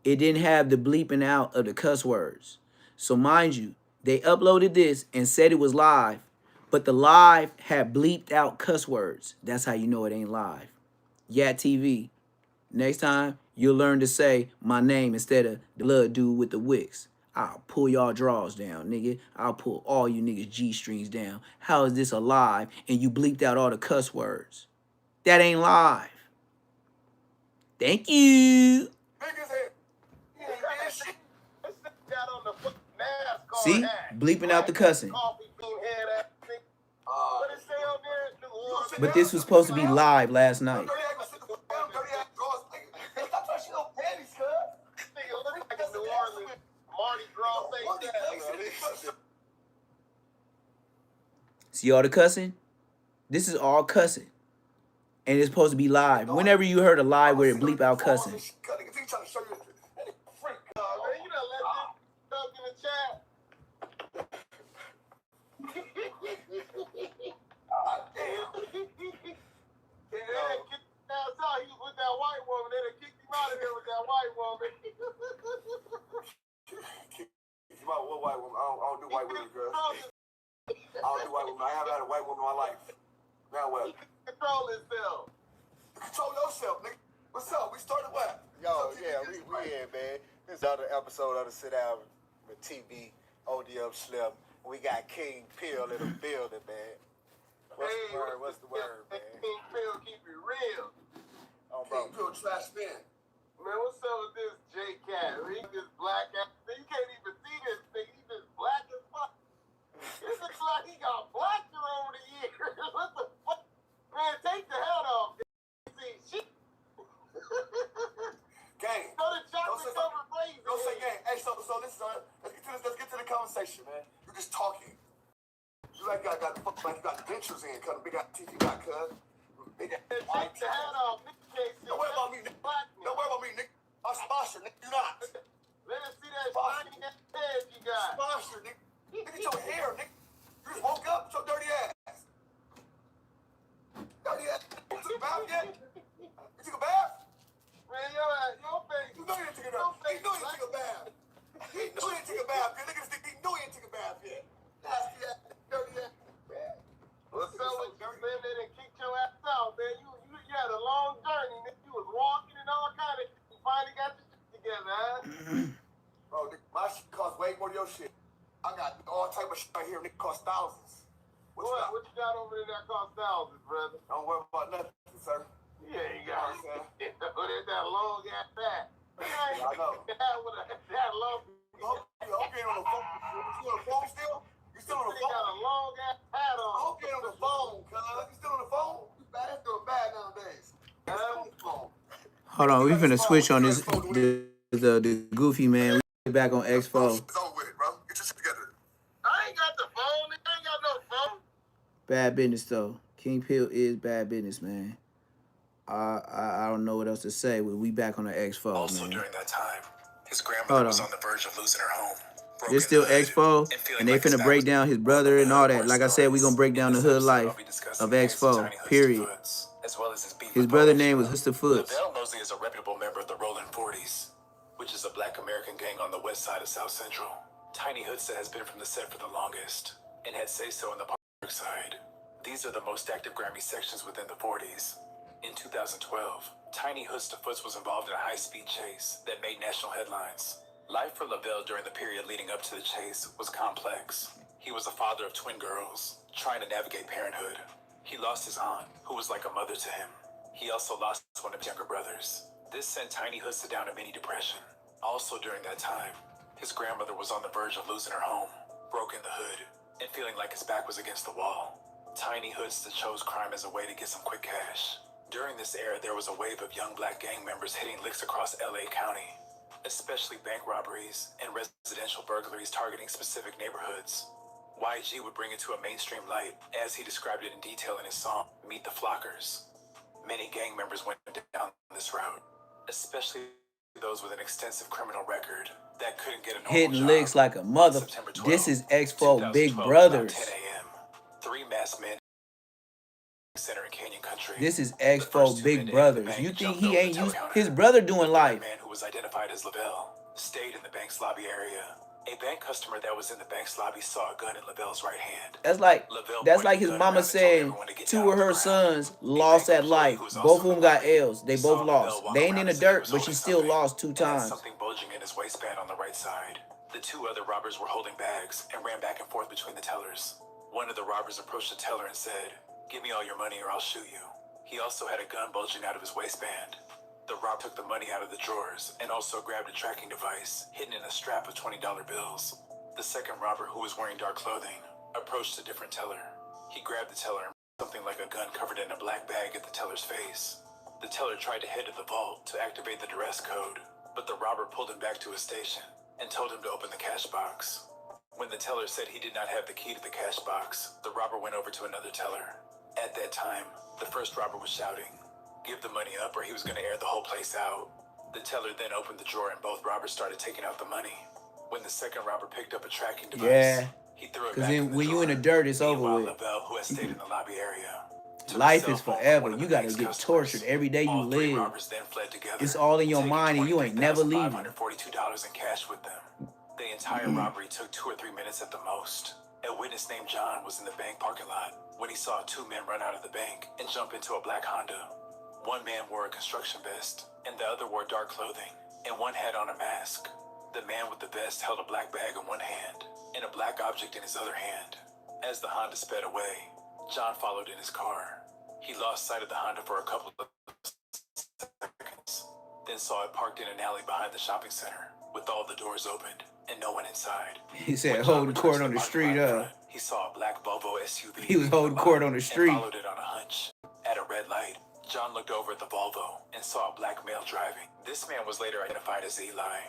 it didn't have the bleeping out of the cuss words. So mind you, they uploaded this and said it was live, but the live had bleeped out cuss words. That's how you know it ain't live. Yat TV. Next time, you'll learn to say my name instead of the little dude with the wicks. I'll pull y'all drawers down, nigga. I'll pull all you niggas G-strings down. How is this alive and you bleeped out all the cuss words? That ain't live. Thank you. See? Bleeping out the cussing. But this was supposed to be live last night. See all the cussing? This is all cussing. And it's supposed to be live. Whenever you heard a live where it bleep out cussing. What white woman? I don't do white women, girl. I don't do white women. I haven't had a white woman in my life. Now what? Control yourself. Control yourself, nigga. What's up? We started what? Yo, yeah, we in, man. This is another episode of the Sit Down with TV, ODM Slim. We got King Peel in the building, man. What's the word, man? King Peel, keep it real. Oh, bro. King Peel, trash man. Man, what's up with this J-Cat? He this black ass. You can't even see this thing. He just black as fuck. It looks like he got blacker over the years. What the fuck? Man, take the hat off. See, shit. Gang. Go to chocolate covered blazer. Don't say gang. Hey, so listen, let's get to the conversation, man. You're just talking. Black guy got the fuck like he got dentures in, cause the big ass teeth he got, cuz. Take the hat off, nigga. Don't worry about me, nigga. Don't worry about me, nigga. I'm sponsor, nigga. You not. Let us see that shiny ass head you got. Sponsor, nigga. Look at your hair, nigga. You just woke up with your dirty ass. Dirty ass. You took a bath yet? You took a bath? Man, your face. You know you didn't take a bath. You know you didn't take a bath. You know you didn't take a bath. Look at this thing. You know you didn't take a bath yet. Nasty ass, dirty ass. Man. What's up with you, man? They done kicked your ass out, man. You had a long journey, nigga. You was walking and all kind of shit. You finally got your shit together, huh? Bro, nigga, my shit costs way more than your shit. I got all type of shit right here, nigga, cost thousands. What you got over there that cost thousands, brother? Don't worry about nothing, sir. Yeah, you got it, sir. There's that long ass hat. Yeah, I know. That long. You hope you ain't on the phone. You still on the phone still? You still on the phone? You got a long ass hat on. I hope you ain't on the phone, cuz. You still on the phone? You bad. That's doing bad nowadays. Hold on, we finna switch on this the goofy man. We back on X4. It's over with it, bro. Get your shit together. I ain't got the phone. I ain't got no phone. Bad business though. King Pill is bad business, man. I don't know what else to say. We back on the X4, also, man. during that time, his grandmother was on the verge of losing her home. It's still X4, and they finna break down his brother and all that. Like I said, we gonna break down the hood life of X4, period. As well as His brother name was Husta Foots. Lavelle Mosley is a reputable member of the Rolling 40s, which is a black American gang on the west side of South Central. Tiny Hoodsa has been from the set for the longest, and had say-so in the Park side. These are the most active Grammy sections within the 40s. In 2012, Tiny Husta Foots was involved in a high-speed chase that made national headlines. Life for Lavelle during the period leading up to the chase was complex. He was a father of twin girls, trying to navigate parenthood. He lost his aunt, who was like a mother to him. He also lost one of his younger brothers. This sent Tiny Husta down a mini depression. Also during that time, his grandmother was on the verge of losing her home, broke in the hood, and feeling like his back was against the wall. Tiny Husta chose crime as a way to get some quick cash. During this era, there was a wave of young black gang members hitting licks across LA County, especially bank robberies and residential burglaries targeting specific neighborhoods. YG would bring it to a mainstream light, as he described it in detail in his song, Meet the Flockers. Many gang members went down this route, especially those with an extensive criminal record that couldn't get a normal Hitting job. licks like a mother. This is X4 Big Brothers. 10 a.m. Three masked men center in Canyon Country. This is X4 Big Brothers. You think he ain't used his brother doing life? The man who was identified as Lavelle stayed in the bank's lobby area. A bank customer that was in the bank's lobby saw a gun in Lavelle's right hand. That's like his mama saying two of her sons lost at life. Both of them got L's. They both lost. They ain't in the dirt, but she still lost 2 times. Something bulging in his waistband on the right side. The 2 other robbers were holding bags and ran back and forth between the tellers. One of the robbers approached the teller and said, "Give me all your money or I'll shoot you." He also had a gun bulging out of his waistband. The robber took the money out of the drawers and also grabbed a tracking device hidden in a strap of $20 bills. The second robber, who was wearing dark clothing, approached a different teller. He grabbed the teller and put something like a gun covered in a black bag at the teller's face. The teller tried to head to the vault to activate the duress code, but the robber pulled him back to his station and told him to open the cash box. When the teller said he did not have the key to the cash box, the robber went over to another teller. At that time, the first robber was shouting, "Give the money up or he was going to air the whole place out." The teller then opened the drawer and both robbers started taking out the money. When the second robber picked up a tracking device, he threw it back in the when drawer. you in the dirt, it's over with. Lavelle, who had stayed in the lobby area, Life is forever. You gotta get tortured every day you all 3 live. robbers then fled together, It's all in your taking mind and you ain't never leaving. $23,542 in cash with them. The entire robbery took 2 or 3 minutes at the most. A witness named John was in the bank parking lot when he saw 2 men run out of the bank and jump into a black Honda. One man wore a construction vest and the other wore dark clothing, and one had on a mask. The man with the vest held a black bag in one hand and a black object in his other hand. As the Honda sped away, John followed in his car. He lost sight of the Honda for a couple of seconds, then saw it parked in an alley behind the shopping center with all the doors opened and no one inside. He said holding court on the street, he saw a black Volvo SUV. He was holding court on the street. And followed it on a hunch. At a red light, John looked over at the Volvo and saw a black male driving. This man was later identified as Eli.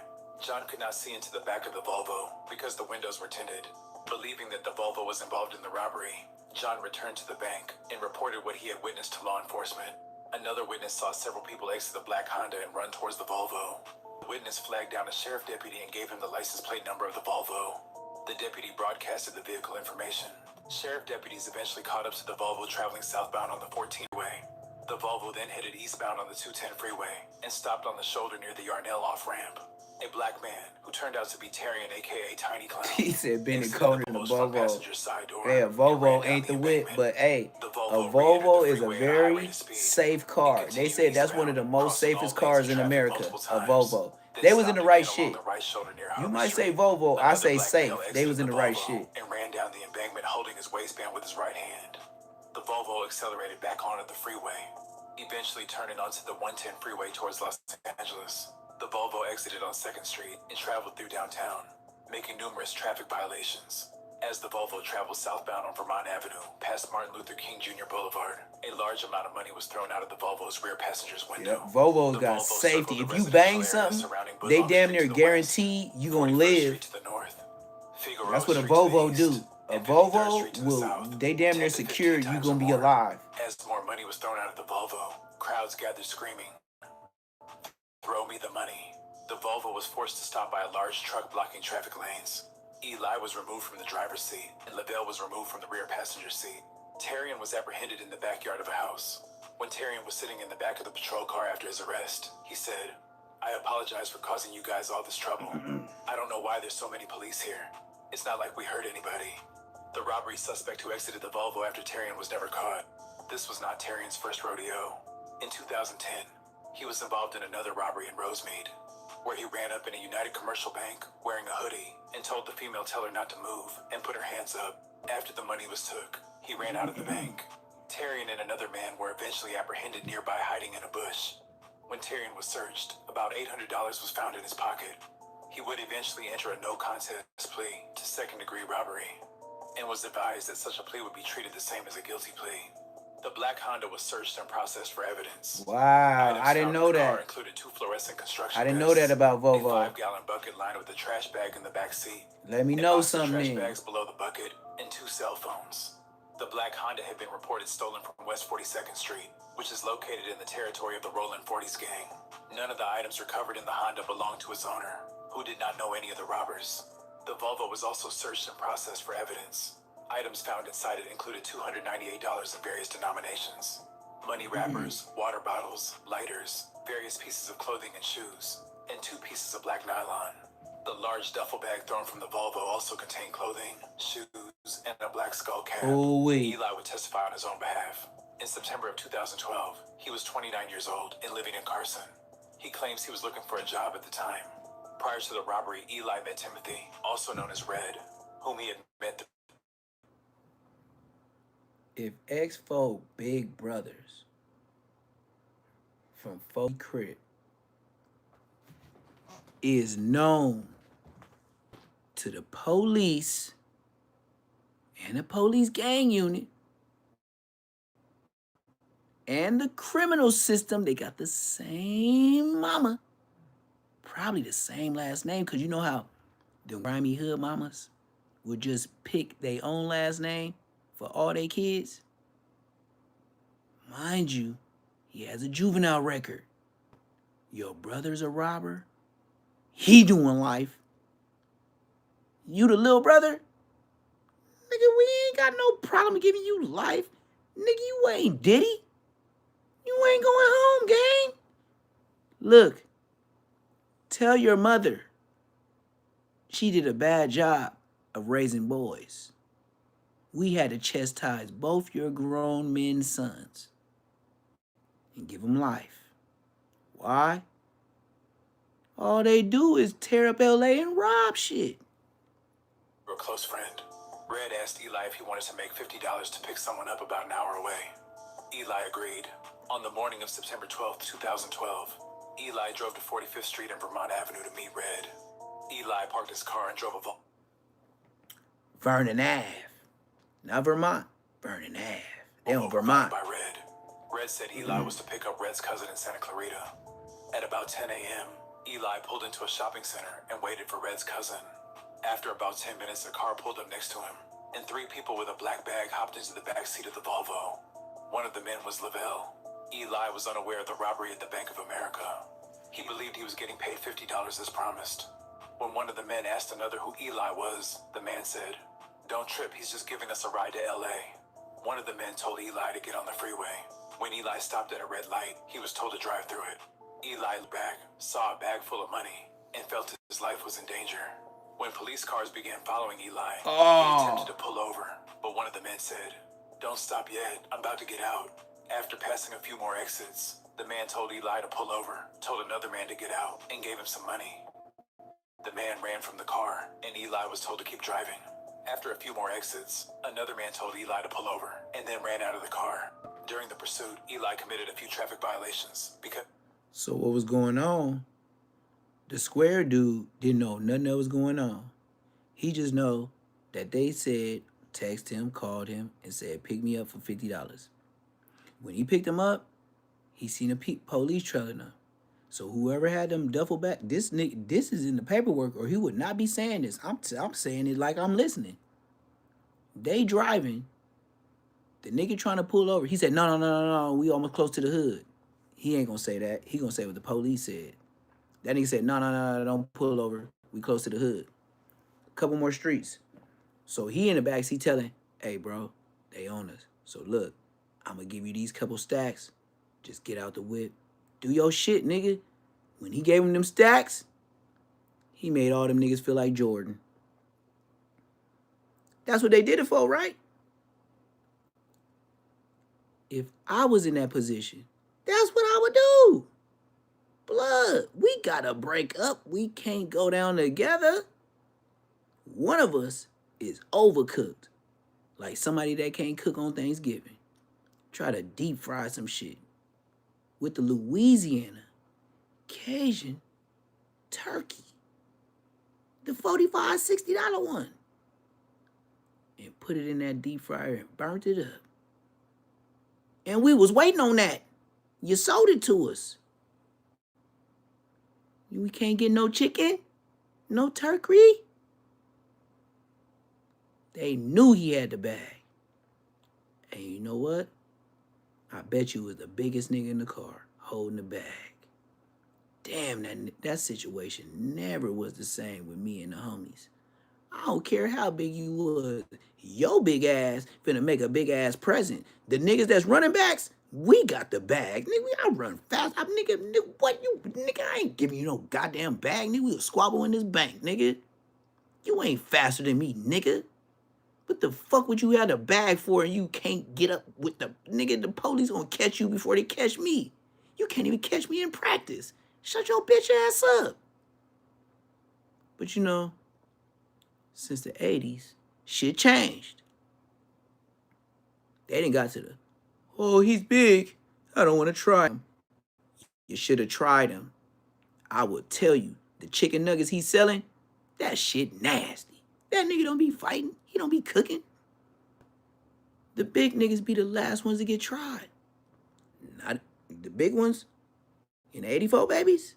John could not see into the back of the Volvo because the windows were tinted, Believing that the Volvo was involved in the robbery, John returned to the bank and reported what he had witnessed to law enforcement. Another witness saw several people exit the black Honda and run towards the Volvo. The witness flagged down a sheriff deputy and gave him the license plate number of the Volvo. The deputy broadcasted the vehicle information. Sheriff deputies eventually caught up to the Volvo traveling southbound on the 14 way. The Volvo then headed eastbound on the 210 freeway and stopped on the shoulder near the Yarnell off-ramp. A black man, who turned out to be Tarian, aka Tiny Clown. He said Benny exited Conan the the Volvo's front Volvo. passenger side door Hey, a and Volvo ran down ain't the the whip, embankment. but hey, The a Volvo Volvo re-entered is the a freeway at a high very rate of speed safe and car. They continued said that's one of eastbound, the most crossing all safest lanes cars of in traffic America. multiple A times, Volvo. then They was in stopped the again right along shit. the right shoulder near You Hubbard might say Street. Volvo, I Another say black safe. male They was exited in the the right Volvo shit. and ran down the embankment holding his waistband with his right hand. The Volvo accelerated back onto the freeway, eventually turning onto the 110 freeway towards Los Angeles. The Volvo exited on 2nd Street and traveled through downtown, making numerous traffic violations. As the Volvo traveled southbound on Vermont Avenue, past Martin Luther King Jr. Boulevard, a large amount of money was thrown out of the Volvo's rear passenger's window. Yep, Volvo's The got Volvo safety. circled If the you residential bang area something, surrounding they Buzzlock damn Street near to the guarantee west, you gonna 41st live. Street to the north, Figueroa That's what a Street to the Volvo east, do. A and 53rd Volvo Street to the will, south, they damn near 10 to 15 secure you times gonna or be more. alive. As more money was thrown out of the Volvo, crowds gathered screaming, "Throw me the money." The Volvo was forced to stop by a large truck blocking traffic lanes. Eli was removed from the driver's seat, and Lavelle was removed from the rear passenger seat. Tarian was apprehended in the backyard of a house. When Tarian was sitting in the back of the patrol car after his arrest, he said, "I apologize for causing you guys all this trouble. I don't know why there's so many police here. It's not like we hurt anybody." The robbery suspect who exited the Volvo after Tarian was never caught. This was not Tarian's first rodeo. In 2010, he was involved in another robbery in Rosemead, where he ran up in a United Commercial Bank wearing a hoodie and told the female teller not to move and put her hands up. After the money was took, he ran out of the bank. Tarian and another man were eventually apprehended nearby, hiding in a bush. When Tarian was searched, about $800 was found in his pocket. He would eventually enter a no-contest plea to second-degree robbery and was advised that such a plea would be treated the same as a guilty plea. The black Honda was searched and processed for evidence. Wow, Items I didn't found in know the car that. included 2 fluorescent construction I didn't know that vests, about a Volvo. 5-gallon bucket lined with a trash bag in the back seat, Let me a know box of something trash then. bags below the bucket, and 2 cell phones. The black Honda had been reported stolen from West 42nd Street, which is located in the territory of the Rolling 40s gang. None of the items recovered in the Honda belonged to its owner, who did not know any of the robbers. The Volvo was also searched and processed for evidence. Items found inside it included $298 in various denominations, money wrappers, water bottles, lighters, various pieces of clothing and shoes, and 2 pieces of black nylon. The large duffel bag thrown from the Volvo also contained clothing, shoes, and a black skull cap. Ooh-wee. Eli would testify on his own behalf. In September of 2012, he was 29 years old and living in Carson. He claims he was looking for a job at the time. Prior to the robbery, Eli met Timothy, also known as Red, whom he had met. If X4 big brothers from 4 Crip is known to the police and the police gang unit and the criminal system, they got the same mama, probably the same last name, because you know how the grimy hood mamas would just pick their own last name for all their kids. Mind you, he has a juvenile record. Your brother's a robber. He doing life. You the little brother? Nigga, we ain't got no problem giving you life. Nigga, you ain't Diddy. You ain't going home, gang. Look, tell your mother she did a bad job of raising boys. We had to chastise both your grown men's sons and give them life. Why? All they do is tear up LA and rob shit. A close friend. Red asked Eli if he wanted to make $50 to pick someone up about an hour away. Eli agreed. On the morning of September 12, 2012, Eli drove to 45th Street and Vermont Avenue to meet Red. Eli parked his car and drove a Vernon Ave. Not Vermont. Vernon Ave. They on Vermont. by Red. Red said Eli was to pick up Red's cousin in Santa Clarita. At about 10 a.m., Eli pulled into a shopping center and waited for Red's cousin. After about 10 minutes, a car pulled up next to him, and 3 people with a black bag hopped into the back seat of the Volvo. One of the men was Lavelle. Eli was unaware of the robbery at the Bank of America. He believed he was getting paid $50 as promised. When one of the men asked another who Eli was, the man said, "Don't trip, he's just giving us a ride to LA." One of the men told Eli to get on the freeway. When Eli stopped at a red light, he was told to drive through it. Eli looked back, saw a bag full of money, and felt his life was in danger. When police cars began following Eli, he attempted to pull over, but one of the men said, "Don't stop yet, I'm about to get out." After passing a few more exits, the man told Eli to pull over, told another man to get out, and gave him some money. The man ran from the car, and Eli was told to keep driving. After a few more exits, another man told Eli to pull over, and then ran out of the car. During the pursuit, Eli committed a few traffic violations because... So what was going on? The square dude didn't know nothing that was going on. He just know that they said, text him, called him, and said, pick me up for $50. When he picked him up, he seen a police trailing him. So whoever had them duffel bag, this is in the paperwork, or he would not be saying this. I'm saying it like I'm listening. They driving. The nigga trying to pull over. He said, no, we almost close to the hood. He ain't gonna say that. He gonna say what the police said. That nigga said, no, don't pull over. We close to the hood. A couple more streets. So he in the back, he telling, hey, bro, they on us. So look, I'm gonna give you these couple stacks. Just get out the whip. Do your shit, nigga. When he gave him them stacks, he made all them niggas feel like Jordan. That's what they did it for, right? If I was in that position, that's what I would do. Blood, we gotta break up. We can't go down together. One of us is overcooked. Like somebody that can't cook on Thanksgiving. Try to deep fry some shit. With the Louisiana Cajun turkey. The $45, $60 one. And put it in that deep fryer and burnt it up. And we was waiting on that. You sold it to us. We can't get no chicken, no turkey. They knew he had the bag. And you know what? I bet you was the biggest nigga in the car holding the bag. Damn, that situation never was the same with me and the homies. I don't care how big you was. Your big ass finna make a big ass present. The niggas that's running backs, we got the bag. Nigga, I run fast. Nigga, what you, nigga, I ain't giving you no goddamn bag. Nigga, we'll squabble in this bank, nigga. You ain't faster than me, nigga. What the fuck would you have a bag for and you can't get up with the, nigga, the police gonna catch you before they catch me. You can't even catch me in practice. Shut your bitch ass up. But you know, since the 80s, shit changed. They didn't got to the, oh, he's big. I don't want to try him. You should have tried him. I would tell you, the chicken nuggets he's selling, that shit nasty. That nigga don't be fighting. He don't be cooking. The big niggas be the last ones to get tried. Not the big ones in the 84 babies.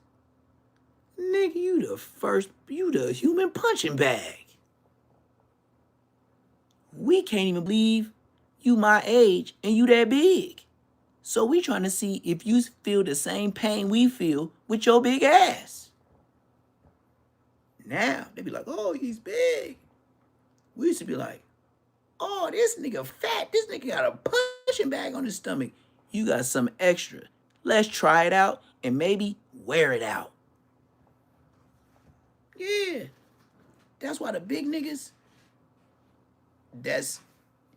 Nigga, you the first, you the human punching bag. We can't even believe you my age and you that big. So we trying to see if you feel the same pain we feel with your big ass. Now, they be like, oh, he's big. We used to be like, oh, this nigga fat. This nigga got a punching bag on his stomach. You got some extra. Let's try it out and maybe wear it out. Yeah. That's why the big niggas that's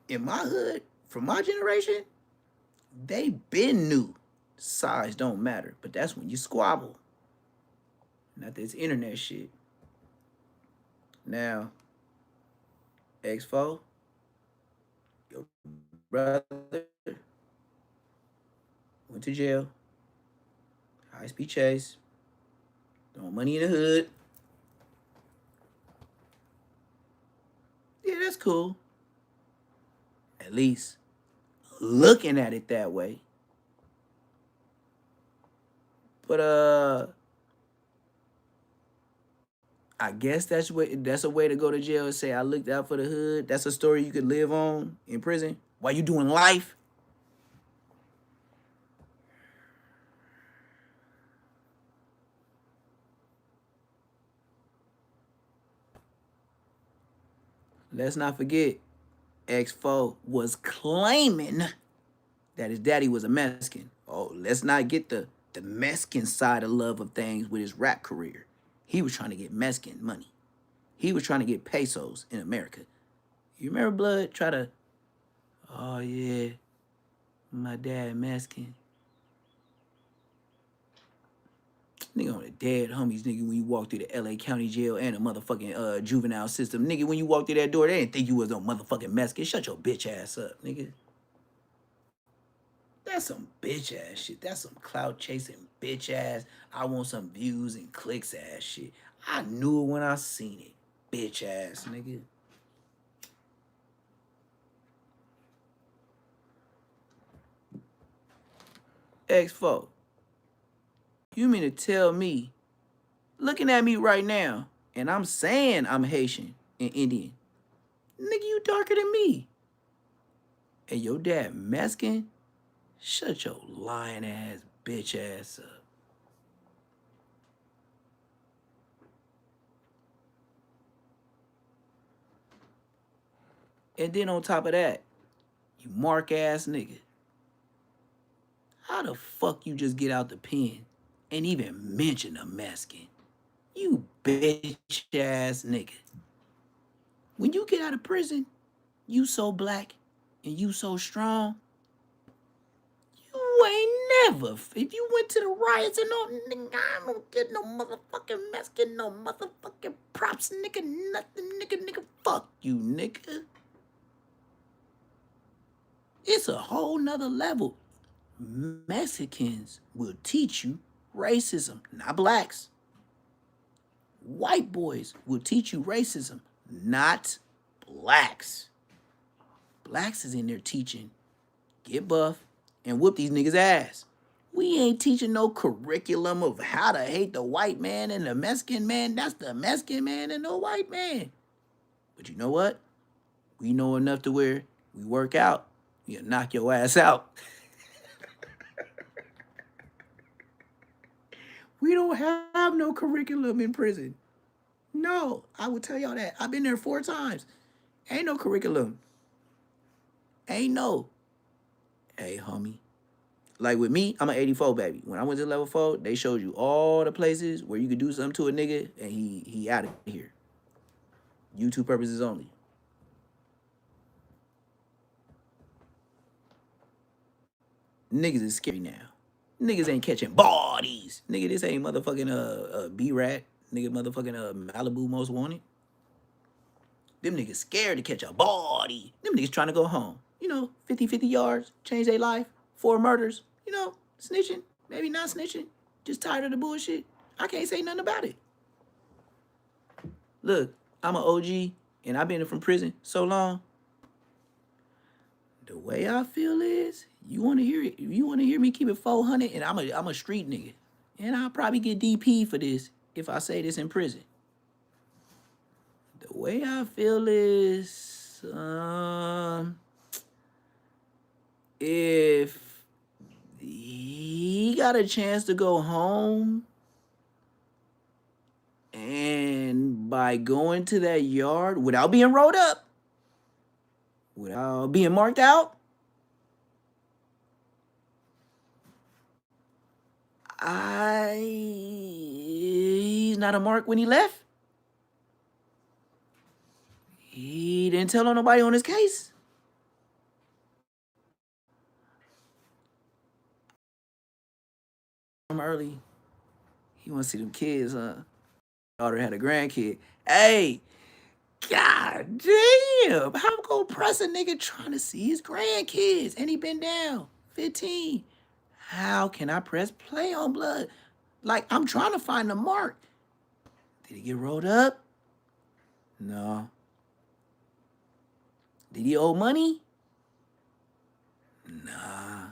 in my hood, from my generation, they been knew size don't matter. But that's when you squabble. Not this internet shit. Now, X4, your brother went to jail. High-speed chase. Throwing money in the hood. Yeah, that's cool. At least looking at it that way. But I guess that's a way to go to jail and say I looked out for the hood. That's a story you could live on in prison while you doing life. Let's not forget, X4 was claiming that his daddy was a Mexican. Oh, let's not get the Mexican side of love of things with his rap career. He was trying to get Mexican money. He was trying to get pesos in America. You remember Blood try to, oh yeah, my dad Mexican. Nigga on the dead homies, nigga, when you walk through the LA County jail and the motherfucking juvenile system. Nigga, when you walk through that door, they didn't think you was no motherfucking Mexican. Shut your bitch ass up, nigga. That's some bitch ass shit. That's some clout chasing bitch ass. I want some views and clicks ass shit. I knew it when I seen it. Bitch ass nigga. X4, you mean to tell me, looking at me right now, and I'm saying I'm Haitian and Indian. Nigga, you darker than me. And your dad Mexican? Shut your lying ass bitch ass up. And then on top of that, you mark ass nigga. How the fuck you just get out the pen and even mention a Mexican? You bitch ass nigga. When you get out of prison, you so black and you so strong. You ain't never. If you went to the riots and all, nigga, I don't get no motherfucking Mexican, no motherfucking props, nigga, nothing, nigga, fuck you, nigga. It's a whole nother level. Mexicans will teach you racism, not blacks. White boys will teach you racism, not blacks. Blacks is in there teaching, get buff, and whoop these niggas' ass. We ain't teaching no curriculum of how to hate the white man and the Mexican man. That's the Mexican man and the white man. But you know what? We know enough to where we work out. We'll knock your ass out. We don't have no curriculum in prison. No, I will tell y'all that. I've been there 4 times. Ain't no curriculum. Ain't no. Hey, homie. Like with me, I'm an 84 baby. When I went to level 4, they showed you all the places where you could do something to a nigga and he out of here. YouTube purposes only. Niggas is scary now. Niggas ain't catching bodies. Nigga, this ain't motherfucking B-Rat. Nigga, motherfucking Malibu Most Wanted. Them niggas scared to catch a body. Them niggas trying to go home. You know, 50 yards, change their life, 4 murders. You know, snitching, maybe not snitching. Just tired of the bullshit. I can't say nothing about it. Look, I'm an OG, and I've been from prison so long. The way I feel is, you want to hear it? You want to hear me keep it 400? And I'm a street nigga, and I'll probably get DP for this if I say this in prison. The way I feel is, if he got a chance to go home, and by going to that yard without being rolled up, without being marked out, he's not a mark when he left. He didn't tell on nobody on his case. From early, he want to see them kids, huh? Daughter had a grandkid. Hey, god damn! How go press a nigga trying to see his grandkids and he been down 15? How can I press play on Blood? Like, I'm trying to find the mark. Did he get rolled up? No. Did he owe money? Nah.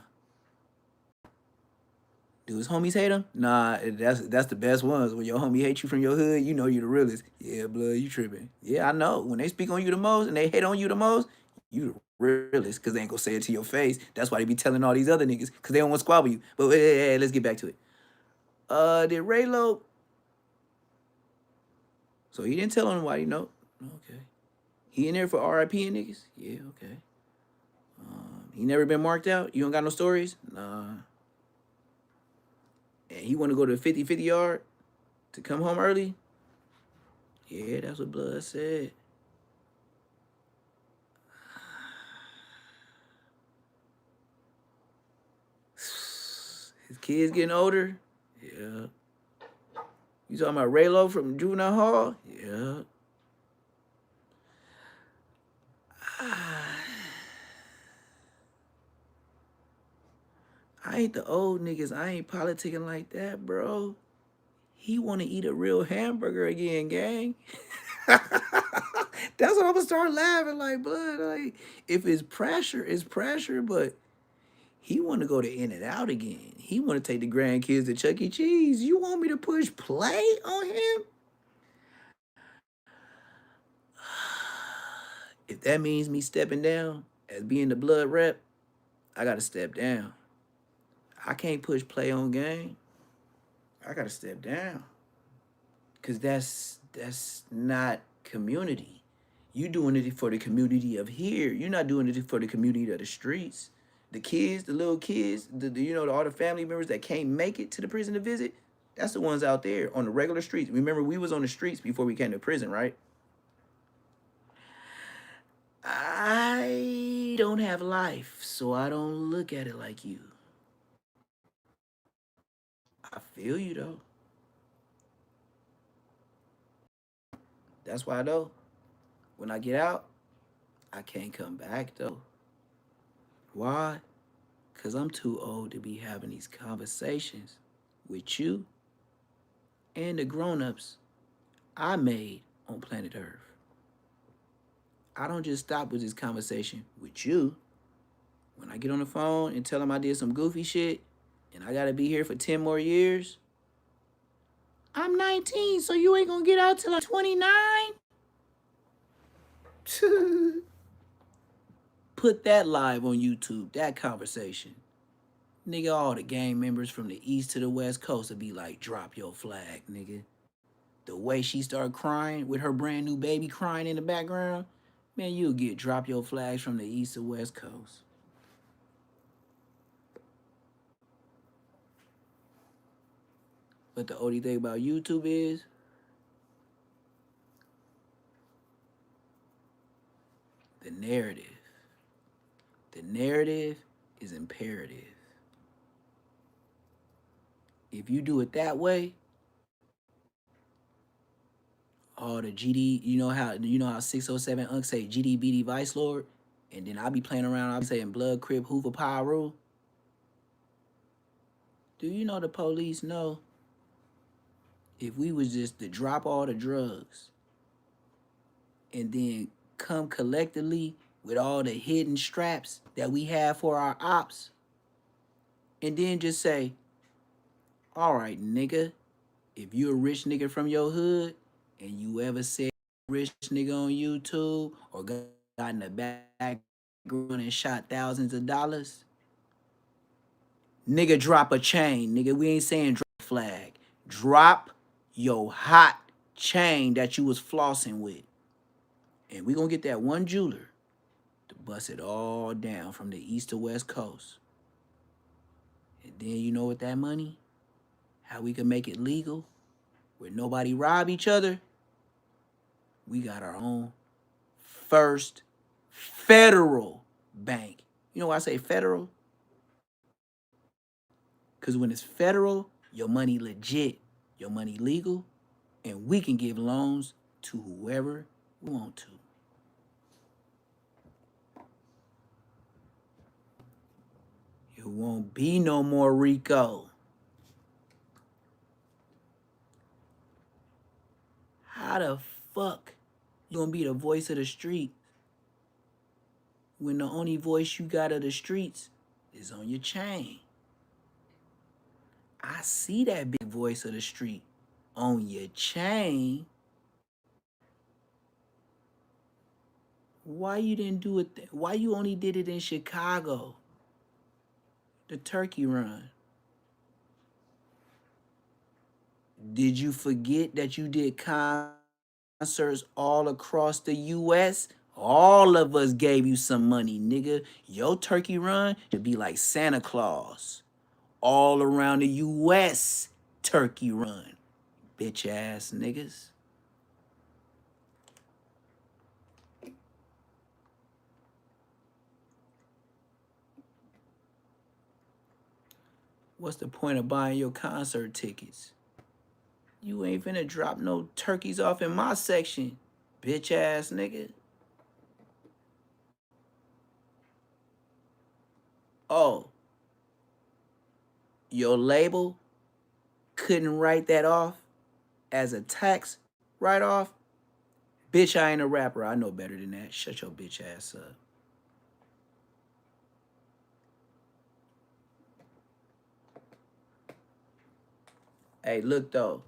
Do his homies hate him? Nah, that's the best ones. When your homie hate you from your hood, you know you the realest. Yeah, blood, you tripping. Yeah, I know. When they speak on you the most and they hate on you the most, you the realest. Cause they ain't gonna say it to your face. That's why they be telling all these other niggas. Cause they don't want to squabble you. But hey, let's get back to it. Did Raylo? So he didn't tell nobody, no. Okay. He in there for RIP and niggas? Yeah, okay. He never been marked out? You don't got no stories? Nah. And he want to go to the 50-50 yard to come home early? Yeah, that's what Blood said. His kids getting older? Yeah. You talking about Raylo from Juvenile Hall? Yeah. I ain't the old niggas. I ain't politicking like that, bro. He want to eat a real hamburger again, gang. That's what I'm gonna start laughing like, blood. Like, if it's pressure, it's pressure. But he want to go to In and Out again. He want to take the grandkids to Chuck E. Cheese. You want me to push play on him? If that means me stepping down as being the blood rep, I gotta step down. I can't push play on game. I gotta step down. Cause that's not community. You doing it for the community of here. You're not doing it for the community of the streets. The kids, the little kids, all the family members that can't make it to the prison to visit. That's the ones out there on the regular streets. Remember, we was on the streets before we came to prison, right? I don't have life, so I don't look at it like you. I feel you though. That's why though, when I get out, I can't come back though. Why? Cause I'm too old to be having these conversations with you and the grown-ups I made on planet Earth. I don't just stop with this conversation with you. When I get on the phone and tell them I did some goofy shit and I gotta be here for 10 more years, I'm 19, so you ain't gonna get out till I'm 29? Put that live on YouTube, that conversation. Nigga, all the gang members from the east to the west coast would be like, drop your flag, nigga. The way she started crying with her brand new baby crying in the background, man, you'll get drop your flags from the east to west coast. But the only thing about YouTube is the narrative. The narrative is imperative. If you do it that way, all the GD, you know how 607 Unc say GDBD Vice Lord, and then I be playing around, I be saying Blood Crip Hoover Power Rule. Do you know the police know if we was just to drop all the drugs and then come collectively with all the hidden straps that we have for our ops, and then just say, all right, nigga, if you a rich nigga from your hood and you ever said rich nigga on YouTube or got in the background and shot thousands of dollars, nigga, drop a chain. Nigga, we ain't saying drop a flag. Drop your hot chain that you was flossing with. And we gonna get that one jeweler to bust it all down from the east to west coast. And then you know what that money? How we can make it legal? Where nobody rob each other? We got our own first federal bank. You know why I say federal? Because when it's federal, your money legit, your money legal, and we can give loans to whoever we want to. It won't be no more RICO. How the fuck you gonna be the voice of the street when the only voice you got of the streets is on your chain? I see that big voice of the street on your chain. Why you didn't do it? Why you only did it in Chicago? The turkey run. Did you forget that you did concerts all across the U.S.? All of us gave you some money, nigga. Your turkey run should be like Santa Claus. All around the U.S. turkey run. Bitch ass niggas. What's the point of buying your concert tickets? You ain't finna drop no turkeys off in my section, bitch ass nigga. Oh, your label couldn't write that off as a tax write off? Bitch, I ain't a rapper. I know better than that. Shut your bitch ass up. Hey, look though.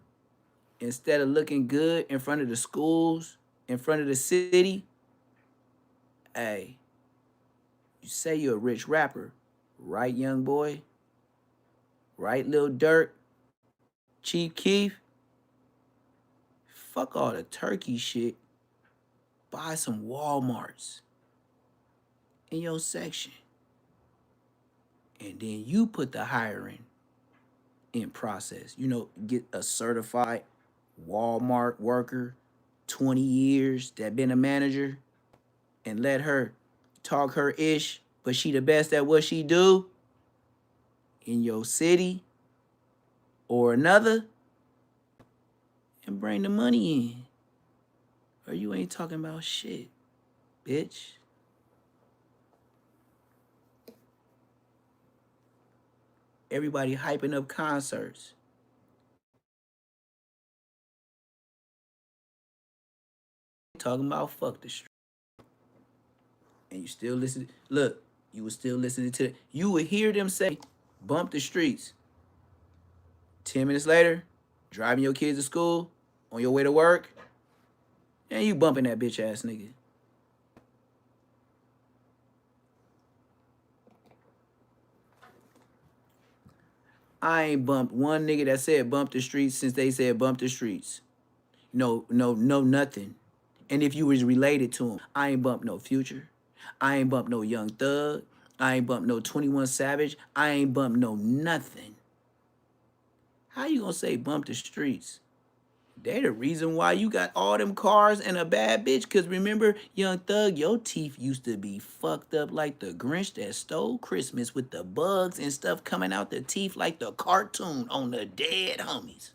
Instead of looking good in front of the schools, in front of the city, hey, you say you're a rich rapper, right, young boy? Right, Lil Durk? Chief Keef? Fuck all the turkey shit. Buy some Walmarts in your section. And then you put the hiring in process. You know, get a certified Walmart worker, 20 years that been a manager, and let her talk her ish, but she the best at what she do in your city or another, and bring the money in. Or you ain't talking about shit, bitch. Everybody hyping up concerts. Talking about fuck the street. And you still listen. Look, you was still listening to it. You would hear them say, bump the streets. 10 minutes later, driving your kids to school, on your way to work, and you bumping that bitch ass nigga. I ain't bumped one nigga that said bump the streets since they said bump the streets. No, nothing. And if you was related to him, I ain't bumped no Future. I ain't bumped no Young Thug. I ain't bumped no 21 Savage. I ain't bumped no nothing. How you gonna say bump the streets? They the reason why you got all them cars and a bad bitch. Cause remember, Young Thug, your teeth used to be fucked up like the Grinch that stole Christmas with the bugs and stuff coming out the teeth like the cartoon on the dead homies.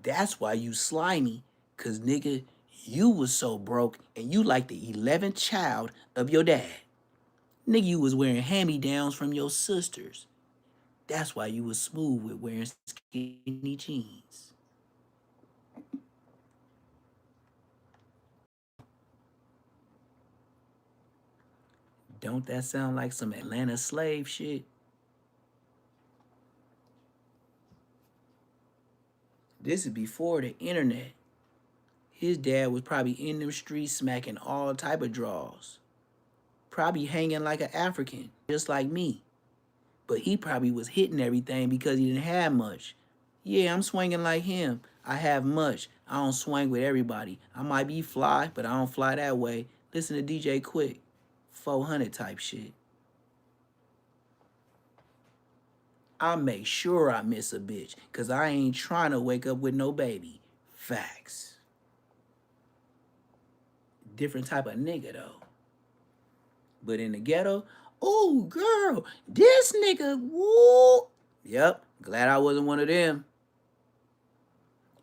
That's why you slimy. Cause nigga, you was so broke and you like the 11th child of your dad. Nigga, you was wearing hand-me-downs from your sisters. That's why you was smooth with wearing skinny jeans. Don't that sound like some Atlanta slave shit? This is before the internet. His dad was probably in them streets smacking all type of draws. Probably hanging like an African, just like me. But he probably was hitting everything because he didn't have much. Yeah, I'm swinging like him. I have much. I don't swing with everybody. I might be fly, but I don't fly that way. Listen to DJ Quick. 400 type shit. I make sure I miss a bitch, cause I ain't trying to wake up with no baby. Facts. Different type of nigga though. But in the ghetto, oh girl, this nigga, woo. Yep, glad I wasn't one of them.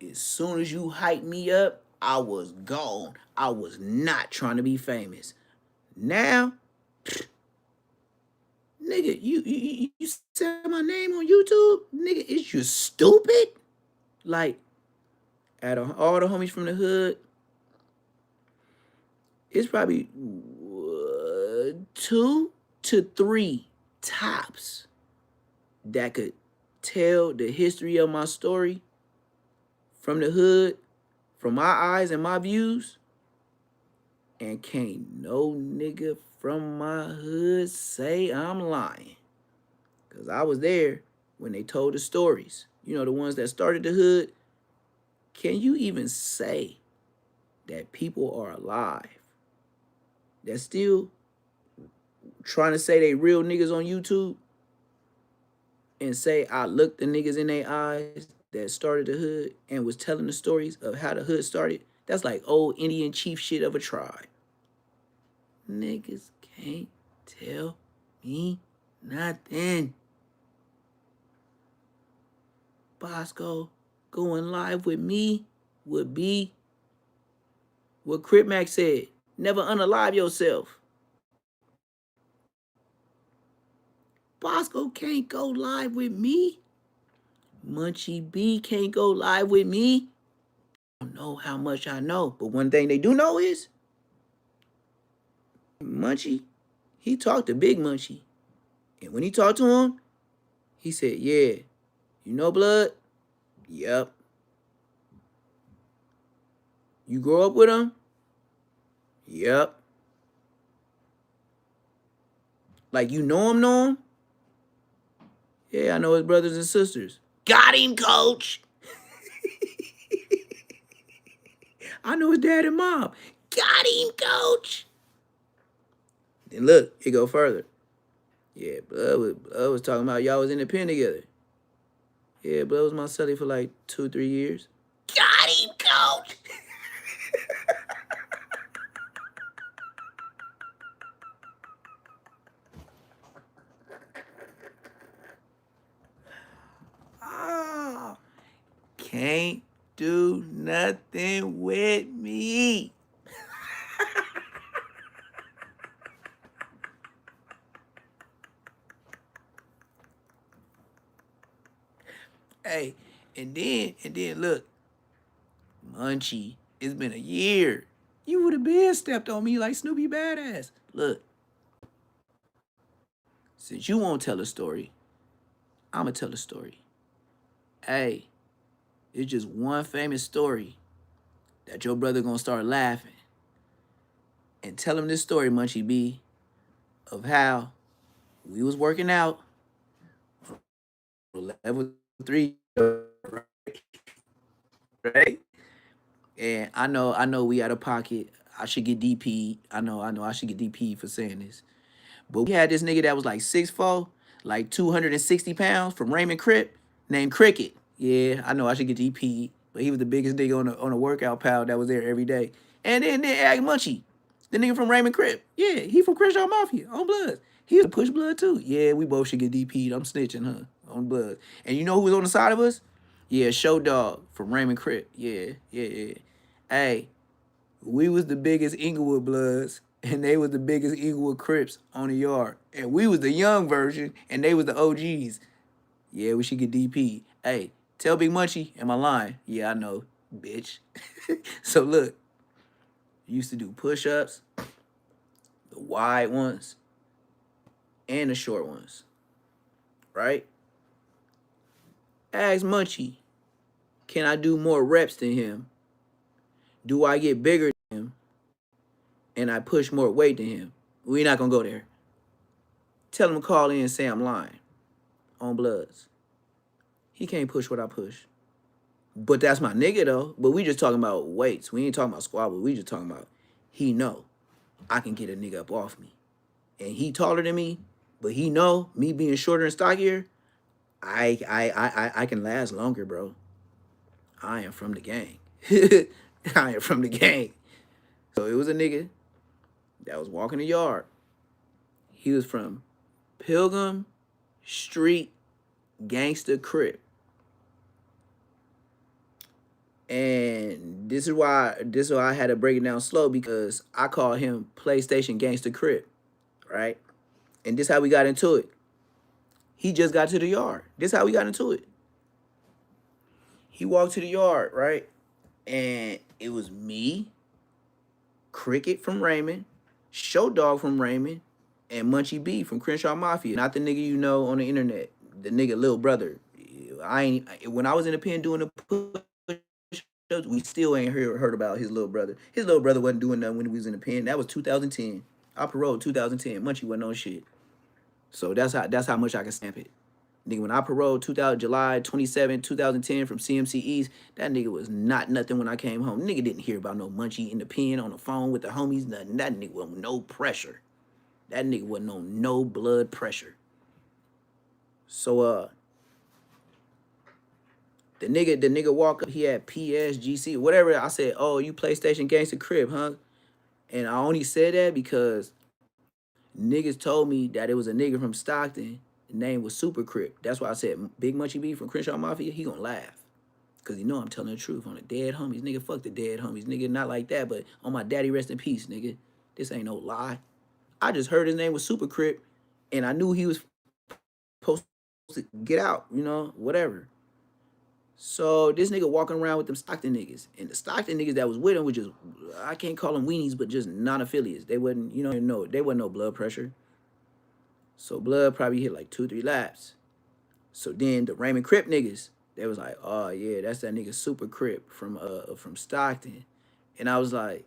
As soon as you hyped me up, I was gone. I was not trying to be famous. Now, nigga, you said my name on YouTube? Nigga, is you stupid? Like, all the homies from the hood, it's probably 2 to 3 tops that could tell the history of my story from the hood, from my eyes and my views, and can't no nigga from my hood say I'm lying. Because I was there when they told the stories. You know, the ones that started the hood. Can you even say that people are alive that still trying to say they real niggas on YouTube and say I looked the niggas in their eyes that started the hood and was telling the stories of how the hood started? That's like old Indian chief shit of a tribe. Niggas can't tell me nothing. Bosco going live with me would be what Crip Mac said. Never unalive yourself. Bosco can't go live with me. Munchie B can't go live with me. I don't know how much I know, but one thing they do know is Munchie, he talked to Big Munchie. And when he talked to him, he said, yeah, you know blood? Yep. You grow up with him? Yep. Like you know him? Yeah, I know his brothers and sisters. Got him, coach. I know his dad and mom. Got him, coach. Then look, it go further. Yeah, Blood was talking about y'all was in the pen together. Yeah, Blood was my celly for like 2-3 years. Got him, coach. Ah, can't do nothing with me. Hey, and then look, Munchie, it's been a year. You would have been stepped on me like Snoopy Badass. Look, since you won't tell a story, I'ma tell a story. Hey, it's just one famous story that your brother gonna start laughing. And tell him this story, Munchie B, of how we was working out level 3, right? And I know we out of pocket. I should get DP. I know I should get DP for saying this. But we had this nigga that was like 6'4", like 260 pounds from Raymond Crip, named Cricket. Yeah, I know I should get DP, but he was the biggest nigga on the workout pal that was there every day. And then Ag Munchie, the nigga from Raymond Crip. Yeah, he from Crenshaw Mafia on Bloods. He was push blood too. Yeah, we both should get DP'd. I'm snitching, huh? On Bloods. And you know who was on the side of us? Yeah, Show Dog from Raymond Crip. Yeah. Hey, we was the biggest Inglewood Bloods, and they was the biggest Inglewood Crips on the yard. And we was the young version, and they was the OGs. Yeah, we should get DP. Hey, tell Big Munchie, am I lying? Yeah, I know, bitch. So look, used to do push-ups, the wide ones, and the short ones, right? Ask Munchie, can I do more reps than him? Do I get bigger than him? And I push more weight than him? We're not gonna go there. Tell him to call in and say I'm lying on Bloods. He can't push what I push. But that's my nigga though. But we just talking about weights. We ain't talking about squabble. We just talking about he know I can get a nigga up off me. And he taller than me, but he know me being shorter and stockier, I can last longer, bro. I am from the gang. I am from the gang. So it was a nigga that was walking the yard. He was from Pilgrim Street Gangster Crip. And this is why I had to break it down slow, because I call him PlayStation Gangster Crip, right? And this how we got into it. He just got to the yard. This how we got into it. He walked to the yard, right? And it was me, Cricket from Raymond, Show Dog from Raymond, and Munchie B from Crenshaw Mafia. Not the nigga you know on the internet. The nigga little brother. I ain't when I was in the pen doing the push-ups, we still ain't heard about his little brother. His little brother wasn't doing nothing when he was in the pen. That was 2010. I paroled 2010. Munchie wasn't on shit. So that's how much I can stamp it. Nigga, when I paroled July 27, 2010 from CMC East, that nigga was not nothing when I came home. Nigga didn't hear about no Munchie in the pen on the phone with the homies, nothing. That nigga wasn't no pressure. That nigga wasn't on no blood pressure. So the nigga walk up, he had PSGC, whatever. I said, oh, you PlayStation Gangsta Crib, huh? And I only said that because niggas told me that it was a nigga from Stockton. The name was Super Crip. That's why I said Big Munchie B from Crenshaw Mafia, he gonna laugh. Cause you know I'm telling the truth on the dead homies. Nigga, fuck the dead homies. Nigga, not like that, but on my daddy rest in peace, nigga. This ain't no lie. I just heard his name was Super Crip, and I knew he was supposed to get out, you know, whatever. So this nigga walking around with them Stockton niggas. And the Stockton niggas that was with him, which is, I can't call them weenies, but just non-affiliates. They wasn't, you know, they wasn't no blood pressure. So blood probably hit like 2-3 laps. So then the Raymond Crip niggas, they was like, oh yeah, that's that nigga Super Crip from Stockton. And I was like,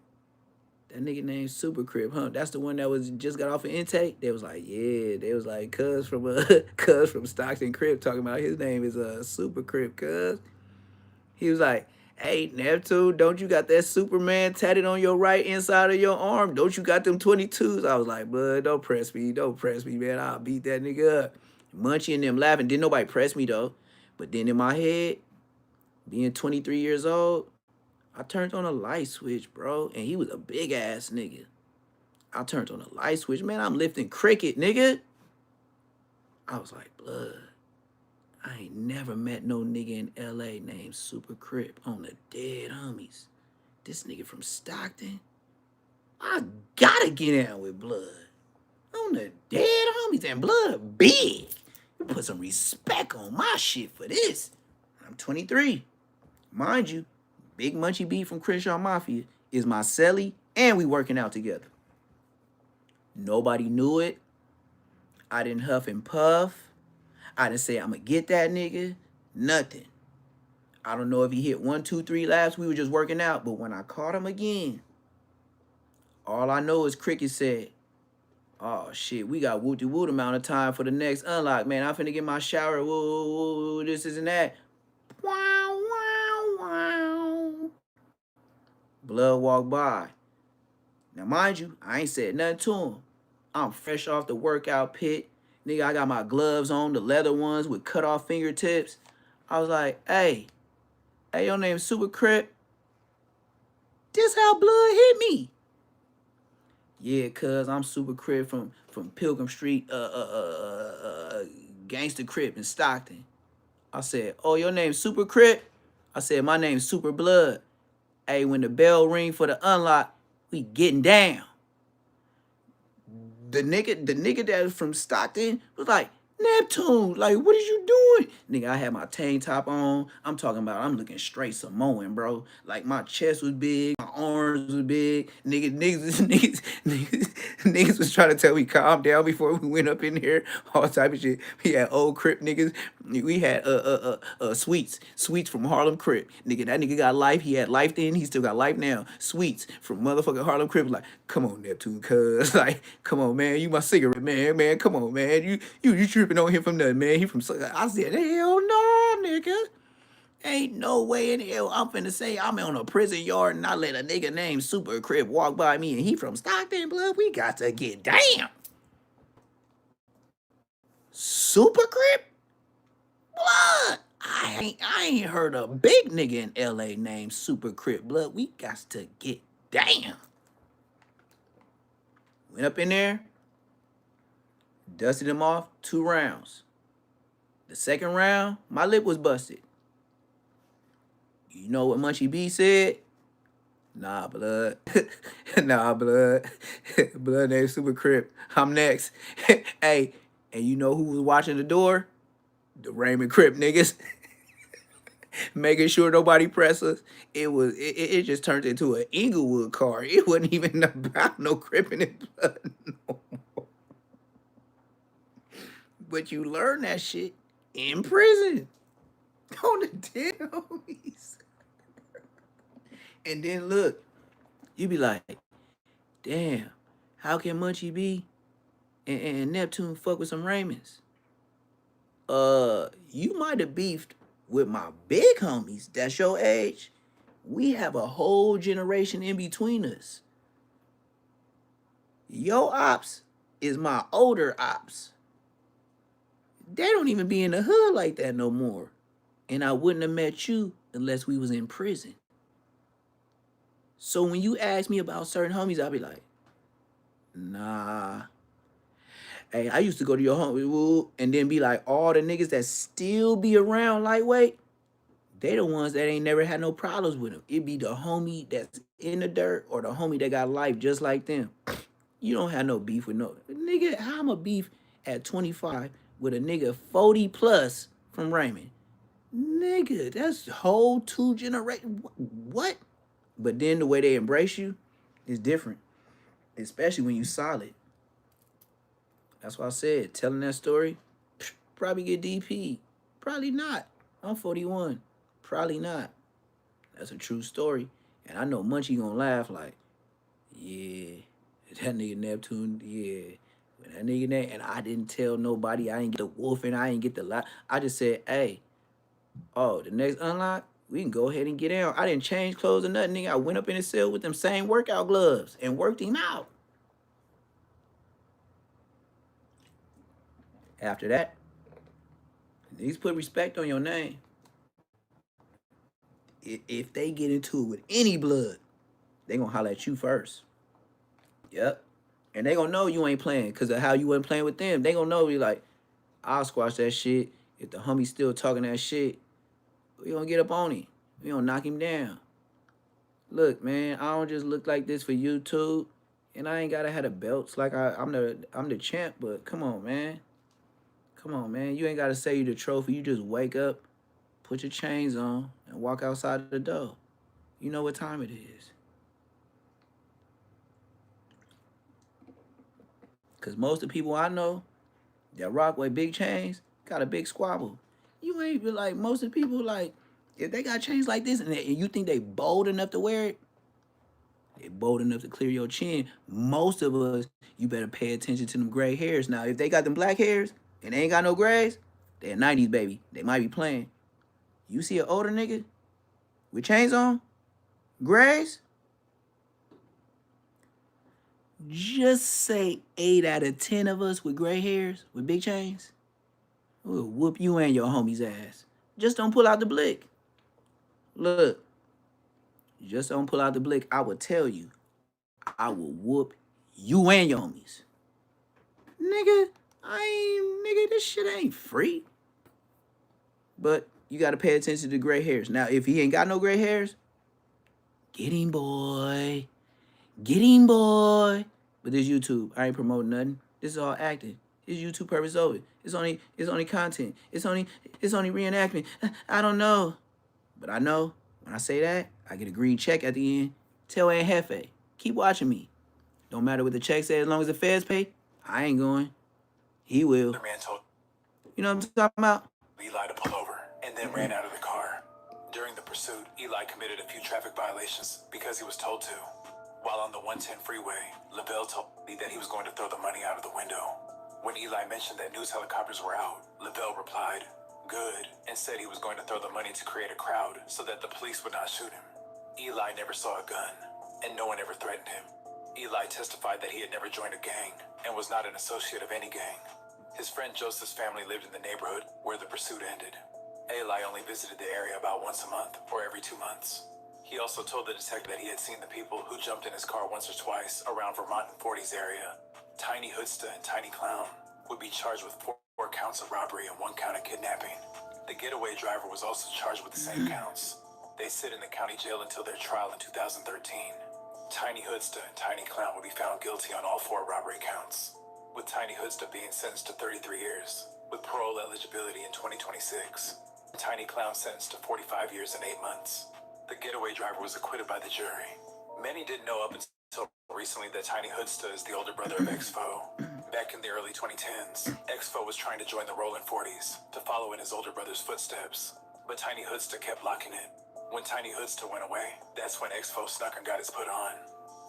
that nigga named Super Crip, huh? That's the one that was just got off of intake. They was like, yeah. They was like, cuz from Stockton Crip talking about his name is Super Crip, cuz. He was like, hey, Neptune, don't you got that Superman tatted on your right inside of your arm? Don't you got them 22s? I was like, bud, don't press me, man. I'll beat that nigga up. Munchie and them laughing. Didn't nobody press me though. But then in my head, being 23 years old, I turned on a light switch, bro. And he was a big ass nigga. I turned on a light switch. Man, I'm lifting cricket, nigga. I was like, blood. I ain't never met no nigga in LA named Super Crip on the dead homies. This nigga from Stockton, I gotta get down with blood. On the dead homies and blood big. You put some respect on my shit for this. I'm 23. Mind you, Big Munchie B from Crenshaw Mafia is my celly and we working out together. Nobody knew it. I didn't huff and puff. I didn't say I'm gonna get that nigga. Nothing. I don't know if he hit 1, 2, 3 laps. We were just working out. But when I caught him again, all I know is Cricket said, oh shit, we got woot amount of time for the next unlock. Man, I'm finna get my shower. Whoa, this isn't that. Wow, wow, wow. Blood walked by. Now, mind you, I ain't said nothing to him. I'm fresh off the workout pit. Nigga, I got my gloves on, the leather ones with cut off fingertips. I was like, hey, your name's Super Crip. This how blood hit me. Yeah, cuz I'm Super Crip from Pilgrim Street, Gangster Crip in Stockton. I said, oh, your name's Super Crip? I said, my name's Super Blood. Hey, when the bell ring for the unlock, we getting down. The nigga that was from Stockton was like, Neptune, like, what is you doing? Nigga, I had my tank top on. I'm talking about, I'm looking straight Samoan, bro. Like, my chest was big, my arms was big. Niggas was trying to tell me calm down before we went up in here. All type of shit. We had old Crip niggas. We had Sweets from Harlem Crip. Nigga, that nigga got life. He had life then. He still got life now. Sweets from motherfucking Harlem Crip. Like, come on, Neptune, cuz. Like, come on, man. You my cigarette, man. Man, come on, man. You tripping on him from nothing, man. He from... I said, hell no, nigga. Ain't no way in hell I'm finna say I'm on a prison yard and I let a nigga named Super Crip walk by me and he from Stockton, blood. We got to get down. Super Crip? Blood. I ain't heard a big nigga in LA named Super Crip, blood. We got to get down. Went up in there, dusted him off 2 rounds. The second round, my lip was busted. You know what Munchie B said? Nah, blood. Nah, blood. Blood named Super Crip. I'm next. Hey, and you know who was watching the door? The Raymond Crip niggas. Making sure nobody press us. It just turned into an Inglewood car. It wasn't even about no Crippin' and blood no more. But you learn that shit in prison on the damn homies. And then look, you be like, damn, how can Munchie be and Neptune fuck with some Raymonds? You might have beefed with my big homies. That's your age. We have a whole generation in between us. Your ops is my older ops. They don't even be in the hood like that no more. And I wouldn't have met you unless we was in prison. So when you ask me about certain homies, I'll be like, nah. Hey, I used to go to your home and then be like, all the niggas that still be around lightweight, they the ones that ain't never had no problems with them. It be the homie that's in the dirt or the homie that got life just like them. You don't have no beef with no nigga. How I'm a beef at 25 with a nigga 40 plus from Raymond? Nigga, that's whole two generation. What? But then the way they embrace you is different, especially when you solid. That's why I said telling that story probably get DP. Probably not. I'm 41. Probably not. That's a true story. And I know Munchie gonna laugh like, yeah, that nigga Neptune, yeah. When that nigga there, and I didn't tell nobody, I didn't get the wolf and I didn't get the lie. I just said, hey, oh, the next unlock, we can go ahead and get out. I didn't change clothes or nothing, nigga. I went up in the cell with them same workout gloves and worked him out. After that, niggas put respect on your name. If they get into it with any blood, they gonna holler at you first. Yep. And they gonna know you ain't playing because of how you wasn't playing with them. They gonna know you like, I'll squash that shit. If the homie still talking that shit, we gonna get up on him. We gonna knock him down. Look, man, I don't just look like this for YouTube. And I ain't gotta have the belts like I'm the champ, but come on, man. Come on, man. You ain't gotta say you the trophy. You just wake up, put your chains on, and walk outside the door. You know what time it is. Cause most of the people I know that rock with big chains got a big squabble. You ain't like most of the people like if they got chains like this and you think they bold enough to wear it, they bold enough to clear your chin. Most of us, you better pay attention to them gray hairs. Now, if they got them black hairs and they ain't got no grays, they're 90s baby. They might be playing. You see an older nigga with chains on, grays, just say 8 out of 10 of us with gray hairs, with big chains, we'll whoop you and your homie's ass. Just don't pull out the blick. Look, just don't pull out the blick. I will tell you, I will whoop you and your homies. Nigga, nigga, this shit ain't free. But you gotta pay attention to the gray hairs. Now, if he ain't got no gray hairs, get him, boy. Get him, boy. But this YouTube, I ain't promoting nothing. This is all acting. This YouTube purpose over. It's only content. It's only reenactment. I don't know. But I know when I say that, I get a green check at the end. Tell Aunt Hefe, keep watching me. Don't matter what the check says, as long as the feds pay, I ain't going. He will. The man told You know what I'm talking about? Eli to pull over and then ran out of the car. During the pursuit, Eli committed a few traffic violations because he was told to. While on the 110 freeway, Lavelle told me that he was going to throw the money out of the window. When Eli mentioned that news helicopters were out, Lavelle replied, "Good," and said he was going to throw the money to create a crowd so that the police would not shoot him. Eli never saw a gun, and no one ever threatened him. Eli testified that he had never joined a gang and was not an associate of any gang. His friend Joseph's family lived in the neighborhood where the pursuit ended. Eli only visited the area about once a month or every 2 months. He also told the detective that he had seen the people who jumped in his car once or twice around Vermont and 40s area. Tiny Hoodsta and Tiny Clown would be charged with 4 counts of robbery and 1 count of kidnapping. The getaway driver was also charged with the same counts. They sit in the county jail until their trial in 2013. Tiny Hoodsta and Tiny Clown would be found guilty on all 4 robbery counts, with Tiny Hoodsta being sentenced to 33 years, with parole eligibility in 2026. Tiny Clown sentenced to 45 years and 8 months. The getaway driver was acquitted by the jury. Many didn't know up until recently that Tiny Hoodsta is the older brother of ex-foe. Back in the early 2010s, Expo was trying to join the Rolling 40s to follow in his older brother's footsteps, but Tiny Hoodster kept blocking it. When Tiny Hoodster went away, that's when Expo snuck and got his put on.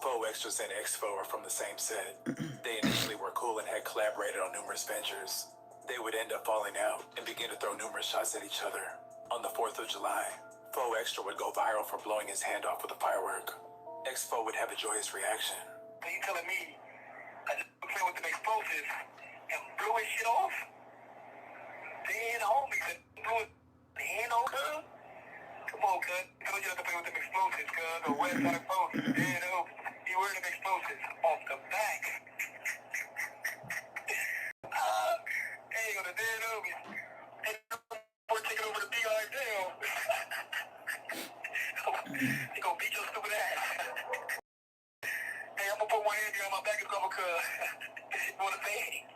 Faux Extras and Expo are from the same set. They initially were cool and had collaborated on numerous ventures. They would end up falling out and begin to throw numerous shots at each other. On the 4th of July, Faux Extra would go viral for blowing his hand off with a firework. Expo would have a joyous reaction. So you telling me I just played with the explosives and blew his shit off? Then homies and blew his hand on, cuz? Come on, cuz. I told you not to play with them explosives, cuz. Or West Side explosives. Then he wearing them explosives off the back. Hey, on the dead homies. And we're taking over the BI jail. They gonna beat your stupid ass. Hey, I'm gonna put one hand here on my back and cover, cuz. You wanna say?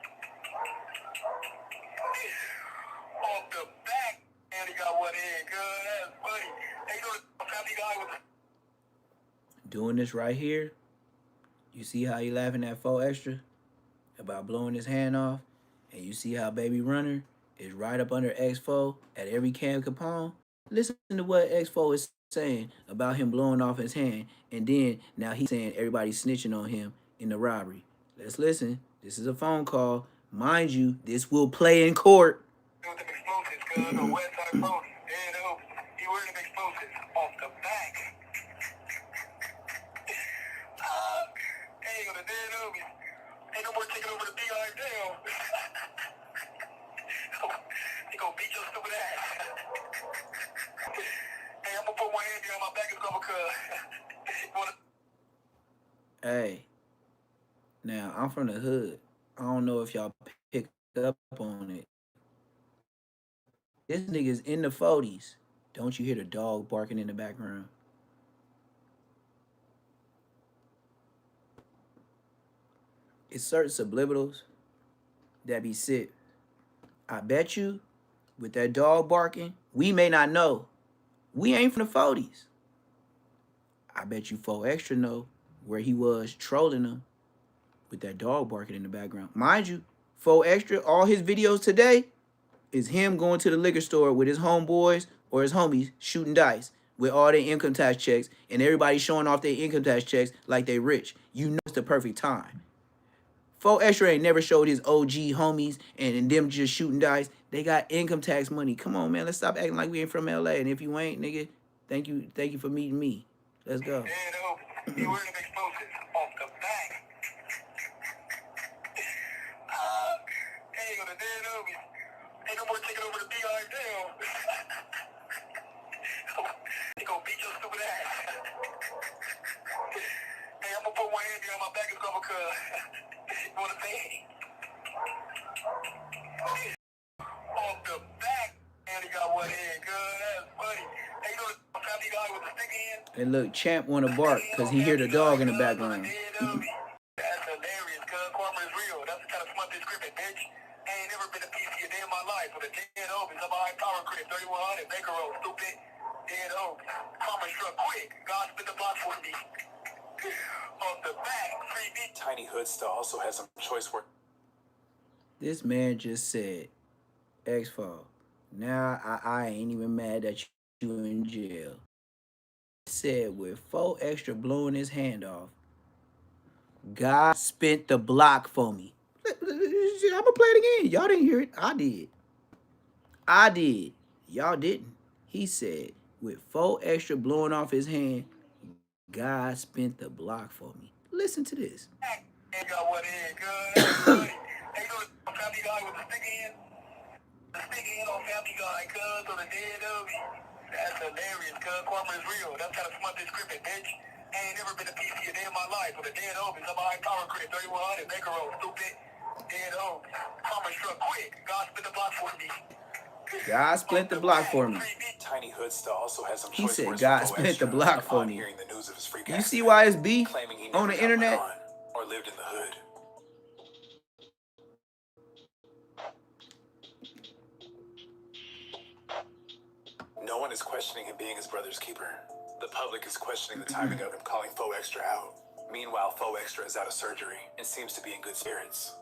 Off the back, and he got one hand, cuz. That's funny. Hey, you know the family guy was Doing this right here, you see how he laughing at Faux Extra about blowing his hand off, and you see how Baby Runner is right up under X4 at every Cam Capone. Listen to what X4 is saying about him blowing off his hand, and then now he's saying everybody's snitching on him in the robbery. Let's listen. This is a phone call. Mind you, this will play in court. with them explosives, cuz. Or West Side explosives. Then he wearing them explosives off the back. Hey, on the dead homies. Ain't no more taking over the BI jail. They gonna beat your stupid ass. Hey, I'm gonna put one hand here on my back and cover, cuz. You wanna... Hey, now I'm from the hood. I don't know if y'all pick up on it. This nigga's in the 40s. Don't you hear the dog barking in the background? It's certain subliminals that be sick. I bet you, with that dog barking, we may not know. We ain't from the 40s. I bet you Faux Extra know where he was trolling them with that dog barking in the background. Mind you, Faux Extra, all his videos today is him going to the liquor store with his homeboys or his homies shooting dice with all their income tax checks and everybody showing off their income tax checks like they rich. You know it's the perfect time. Faux Extra ain't never showed his OG homies and them just shooting dice. They got income tax money. Come on, man. Let's stop acting like we ain't from LA. And if you ain't, nigga, thank you for meeting me. Let's go. He wearing them explosives off the back. Hey, on the dead homies. Ain't no more taking over the BI jail. They gonna beat your stupid ass. Hey, I'm gonna put one hand here on my back and cover, cuz. You wanna say? Off the back, and he got one hand, cuz. That's funny. Hey, you know the family guy with the stick hand? And look, Champ wanna bark because he hear the dog in the background. That's hilarious, cuz. Karma is real. That's the kind of smut they scripted, bitch. I ain't never been a PC a day in my life. With a dead Obies, I'm a high power critic, 3100, Baker Road, stupid. Dead Obies. Karma struck quick. God spit the block for me. Off the back, free beat. Tiny Hoodster also has some choice work. This man just said, X-Fall, now I ain't even mad that you in jail. He said with Faux Extra blowing his hand off, God spent the block for me. I'm gonna play it again. Y'all didn't hear it. I did. Y'all didn't. He said with Faux Extra blowing off his hand, God spent the block for me. Listen to this. Ain't got one hand, cuz. That's funny. Hey, you know the family guy with the stick hand? The stick hand on family guy, cuz, on the dead Obie. That's hilarious, cuz. Karma is real. That's kind of smut they scripted, bitch. I ain't never been a PC a day in my life. With a dead Obies, I'm a high power critic, 3100, Baker Road, stupid. Dead Obies. Karma struck quick. God spit the block for me. God split the block for me. Tiny Hoodster also has some He choice said words God for Faux split the Extra block for upon me. hearing the news of his freak You accident, see why it's beef claiming he on never the got internet? put on or lived in the hood. No one is questioning him being his brother's keeper. The public is questioning the timing of him calling Faux Extra out. Meanwhile, Faux Extra is out of surgery and seems to be in good spirits.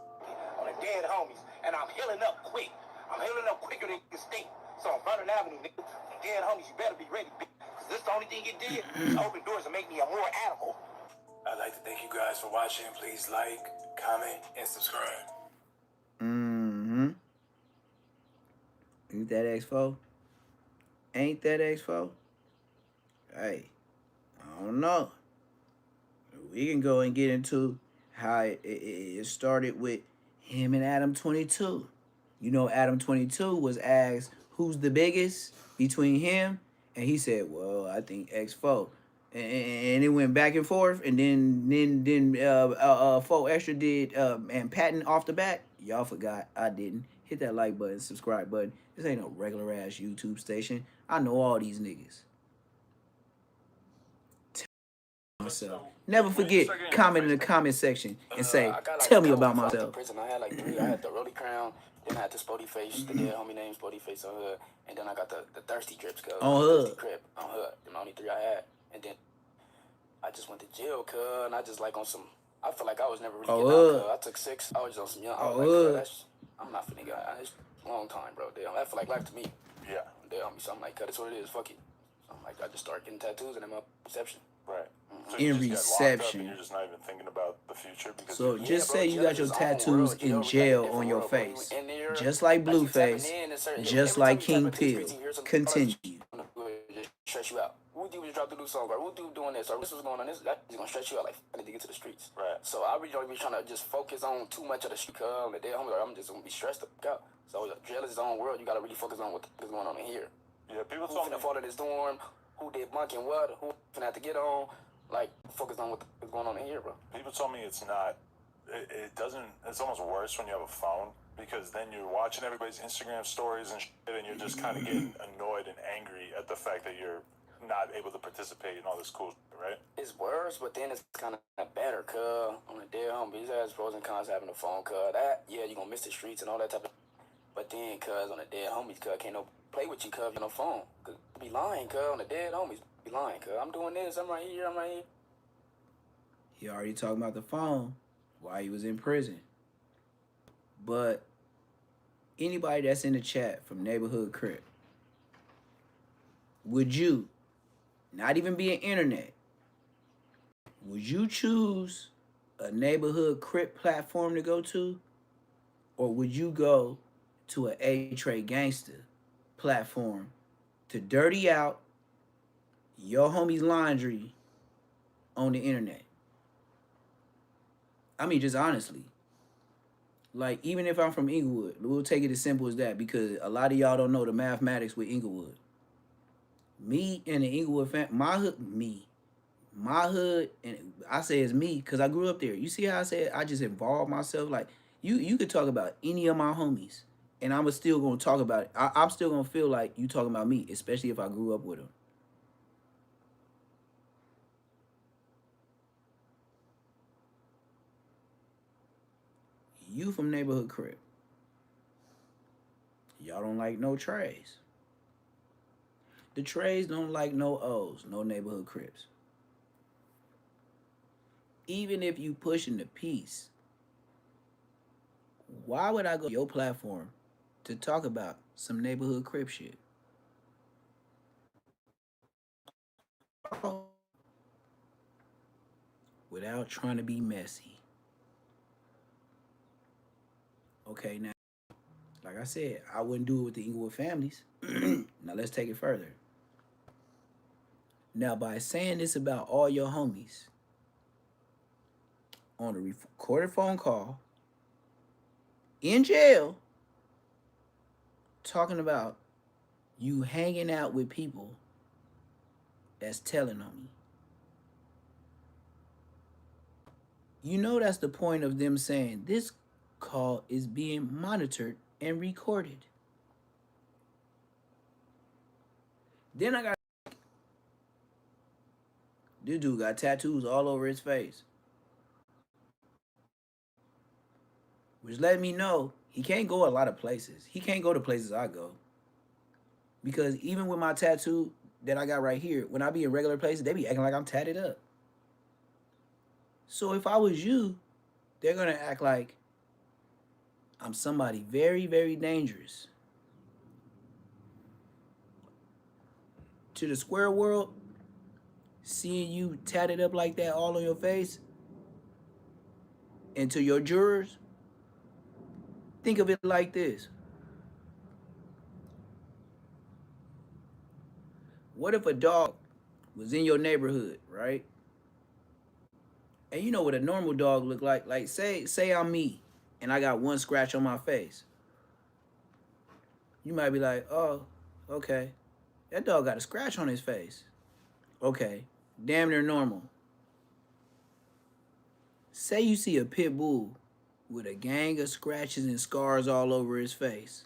dead homies, and I'm healing up quick. I'm healing up quicker than you can think. So on Vernon Avenue, nigga, dead homies, you better be ready, bitch. Cause this the only thing it did is open doors and make me a more animal. I'd like to thank you guys for watching. Please like, comment, and subscribe. Mm-hmm. Ain't that X4? Ain't that X4? Hey, I don't know. We can go and get into how it started with him and Adam 22. You know, Adam 22 was asked who's the biggest between him, and he said, "Well, I think X4." And it went back and forth, and then 4 Extra did and Patton off the bat. Y'all forgot, I didn't. Hit that like button, subscribe button. This ain't no regular ass YouTube station. I know all these niggas. Myself. Never forget, comment in the comment section and say, tell me about myself. Prison, I had like 3. I had the Rolly Crown, then I had the Spody Face, the dead homie named Spody Face on Hood, and then I got the Thirsty Drips, cuz. On Hood. Crib, on Hood. Them the only 3 I had. And then I just went to jail, cuz, and I just like on some, I feel like I was never really getting out, cuz. I took 6, I was just on some young, I was like, cuz, I'm not finna get out. It's a long time, bro. Damn, that feel like life to me. Yeah. They on me, so I'm like, cuz, that's what it is, fuck it. So I'm like, I just started getting tattoos and then my reception. Right. So In you just got locked up and reception. you're just not even thinking about the future because So you're just say you jail got your is its own tattoos world. in Jail is like a jail different on your world, bro. You face. in there, Just like like you tapping Blueface. in and certain- Just every like time you King tap into the Pill. streets, you hear something Continue. just stress you out. Who do we drop the new song? Or who do doing this? Or this was going on? This that's gonna stress you out. Like I need to get to the streets. Right. So I really don't be trying to just focus on too much of the street. And then I'm just gonna be stressed out. So jail is its own world. You gotta really focus on what is going on in here. Yeah, people Who told me. finna fall in this dorm? Who did monkey and what? Who finna have to get on? Like focus on what is going on in here, bro. People told me it's not. It doesn't. It's almost worse when you have a phone because then you're watching everybody's Instagram stories and shit, and you're just kind of getting annoyed and angry at the fact that you're not able to participate in all this cool shit, right? It's worse, but then it's kind of better, cuz. On the dead homies, there's pros and cons having a phone, cuz. That, yeah, you're gonna miss the streets and all that type of. But then, cuz, on the dead homies, cuz, can't no play with you, cuz, on the phone. Cuz, be lying, cuz, on the dead homies, be lying, cuz. I'm doing this, I'm right here, I'm right here. He already talking about the phone while he was in prison. But anybody that's in the chat from Neighborhood Crip, would you, not even be an internet, would you choose a Neighborhood Crip platform to go to? Or would you go to an A-Trade Gangster platform to dirty out your homie's laundry on the internet? I mean, just honestly. Like, even if I'm from Inglewood, we'll take it as simple as that because a lot of y'all don't know the mathematics with Inglewood. Me and the Inglewood my hood, and I say it's me because I grew up there. You see how I said I just involved myself? Like, you could talk about any of my homies, and I'm still going to talk about it. I'm still going to feel like you talking about me, especially if I grew up with them. You from Neighborhood Crip. Y'all don't like no trays. The trays don't like no O's, no Neighborhood Crips. Even if you pushing the piece, why would I go to your platform to talk about some Neighborhood Crip shit? Without trying to be messy. Okay, now, like I said, I wouldn't do it with the Inglewood families. Now let's take it further. Now, by saying this about all your homies on a recorded phone call in jail, talking about you hanging out with people that's telling on you. You know that's the point of them saying this call is being monitored and recorded. Then I got this dude got tattoos all over his face, which let me know he can't go a lot of places. He can't go to places I go because even with my tattoo that I got right here, when I be in regular places, they be acting like I'm tatted up. So if I was you, they're gonna act like I'm somebody very, very dangerous. To the square world, seeing you tatted up like that all on your face, and to your jurors, think of it like this. What if a dog was in your neighborhood, right? And you know what a normal dog look like? Like say I'm me and I got one scratch on my face. You might be like, "Oh, okay. That dog got a scratch on his face." Okay. Damn near normal. Say you see a pit bull with a gang of scratches and scars all over his face.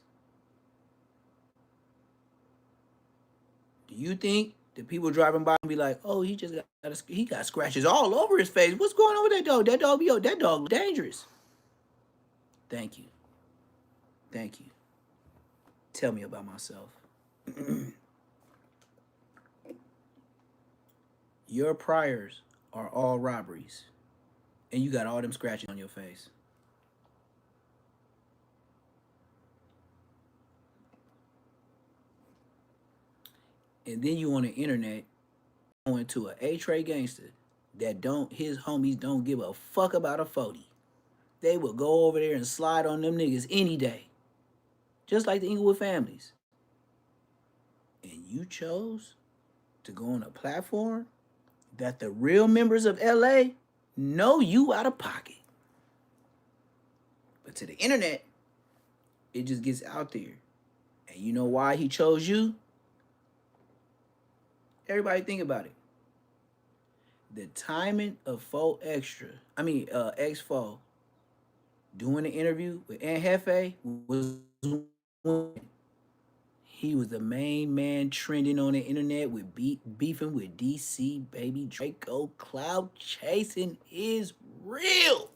Do you think the people driving by and be like, "Oh, he got scratches all over his face. What's going on with that dog? That dog dangerous." Thank you. Thank you. Tell me about myself. Your priors are all robberies, and you got all them scratches on your face. And then you on the internet going to a A-Tray gangster that don't his homies don't give a fuck about a 40. They will go over there and slide on them niggas any day. Just like the Inglewood families. And you chose to go on a platform that the real members of LA know you out of pocket. But to the internet, it just gets out there. And you know why he chose you? Everybody think about it. The timing of X4 doing the interview with Aunt Hefe was he was the main man trending on the internet with beefing with DC baby Draco. Cloud chasing is real.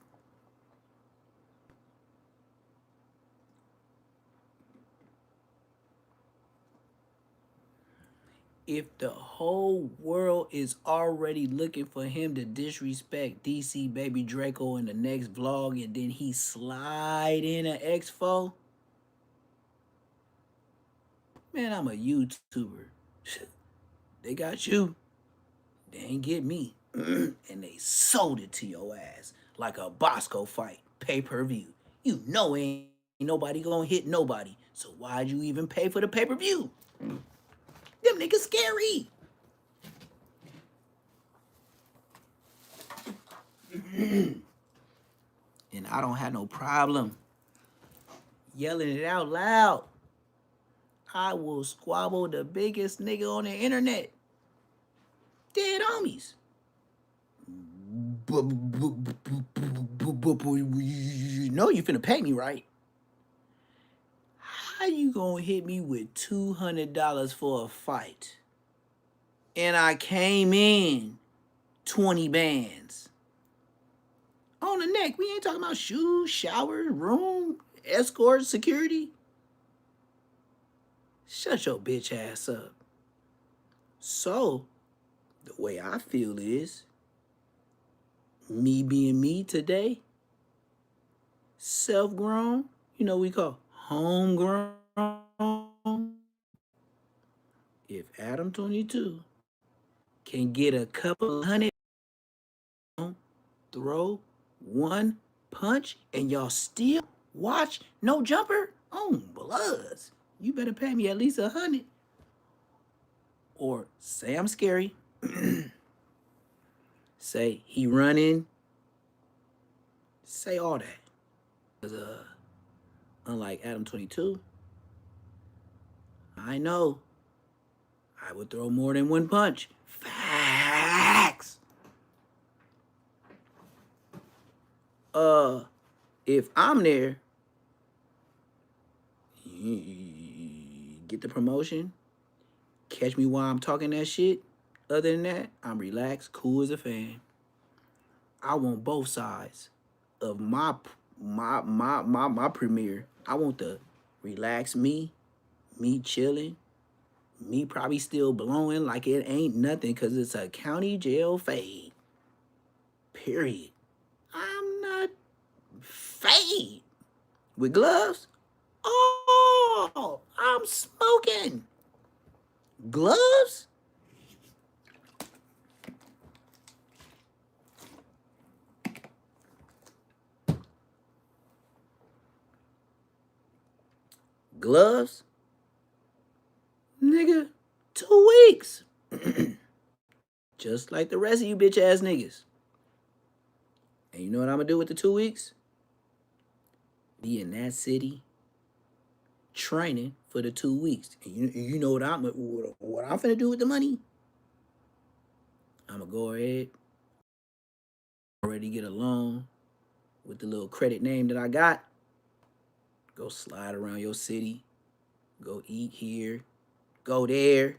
If the whole world is already looking for him to disrespect DC baby Draco in the next vlog and then he slide in an X4, man, I'm a YouTuber. They got you. They ain't get me. And they sold it to your ass like a Bosco fight, pay-per-view. You know ain't nobody gonna hit nobody. So why'd you even pay for the pay-per-view? Them niggas scary. And I don't have no problem yelling it out loud. I will squabble the biggest nigga on the internet. Dead homies. No, you finna pay me, right? How you gonna hit me with $200 for a fight? And I came in 20 bands. On the neck, we ain't talking about shoes, shower, room, escort, security. Shut your bitch ass up. So, the way I feel is, me being me today, self-grown, you know we call homegrown. If Adam 22 can get a couple hundred, throw one punch, and y'all still watch no jumper on Bloods, you better pay me at least 100. Or say I'm scary. Say he running. Say all that. Because unlike Adam 22, I know I would throw more than one punch. Facts. If I'm there, get the promotion, catch me while I'm talking that shit. Other than that, I'm relaxed, cool as a fan. I want both sides of my premiere. I want the relax me chilling, me probably still blowing like it ain't nothing because it's a county jail fade. Period. I'm not fade. With gloves? Oh, I'm smoking. Gloves? Gloves? Nigga, 2 weeks. Just like the rest of you bitch ass niggas. And you know what I'm gonna do with the 2 weeks? Be in that city training for the 2 weeks. And you know what I'm finna do with the money? I'm gonna go ahead, already get a loan with the little credit name that I got. Go slide around your city. Go eat here. Go there.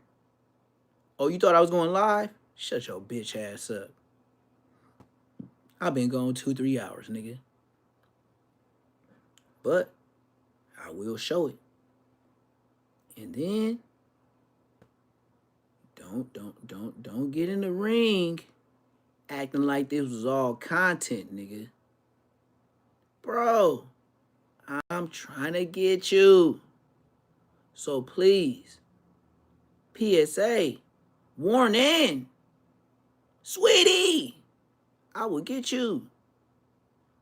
Oh, you thought I was going live? Shut your bitch ass up. I've been gone 2-3 hours, nigga. But I will show it. And then don't get in the ring acting like this was all content, nigga. Bro, I'm trying to get you. So please, PSA, warning, sweetie, I will get you.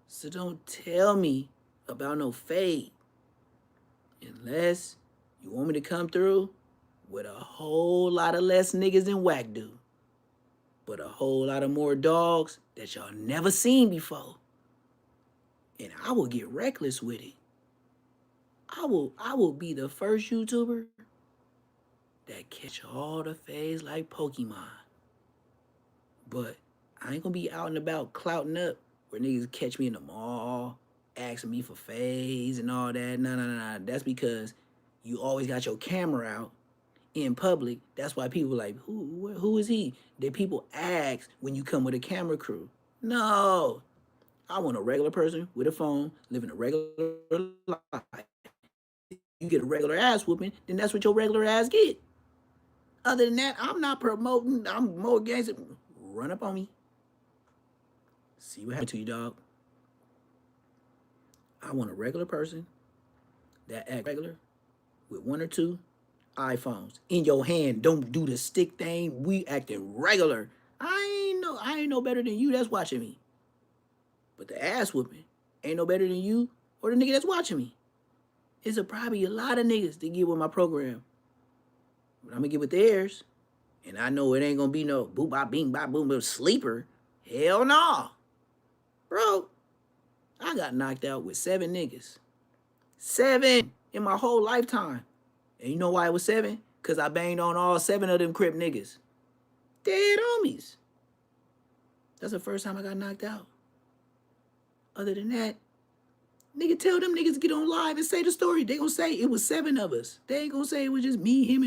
So don't tell me about no fade unless you want me to come through with a whole lot of less niggas than Whack do, but a whole lot of more dogs that y'all never seen before. And I will get reckless with it. I will be the first YouTuber that catch all the fades like Pokemon. But I ain't gonna be out and about clouting up where niggas catch me in the mall, asking me for fades and all that. Nah. That's because you always got your camera out in public. That's why people like, who is he? That people ask when you come with a camera crew. No. I want a regular person with a phone, living a regular life. You get a regular ass whooping, then that's what your regular ass get. Other than that, I'm not promoting. I'm more against it. Run up on me. See what happened to you, dog. I want a regular person that act regular with 1 or 2 iPhones in your hand. Don't do the stick thing. We acting regular. I ain't no better than you that's watching me. But the ass whooping ain't no better than you or the nigga that's watching me. It's probably a lot of niggas that get with my program. But I'm gonna get with theirs. And I know it ain't gonna be no boop bop bing bop boom boom sleeper. Hell no. Bro, I got knocked out with 7 niggas. 7 in my whole lifetime. And you know why it was 7? Cause I banged on all 7 of them Crip niggas. Dead homies. That's the first time I got knocked out. Other than that, nigga, tell them niggas to get on live and say the story. They gonna say it was 7 of us. They ain't gonna say it was just me, him,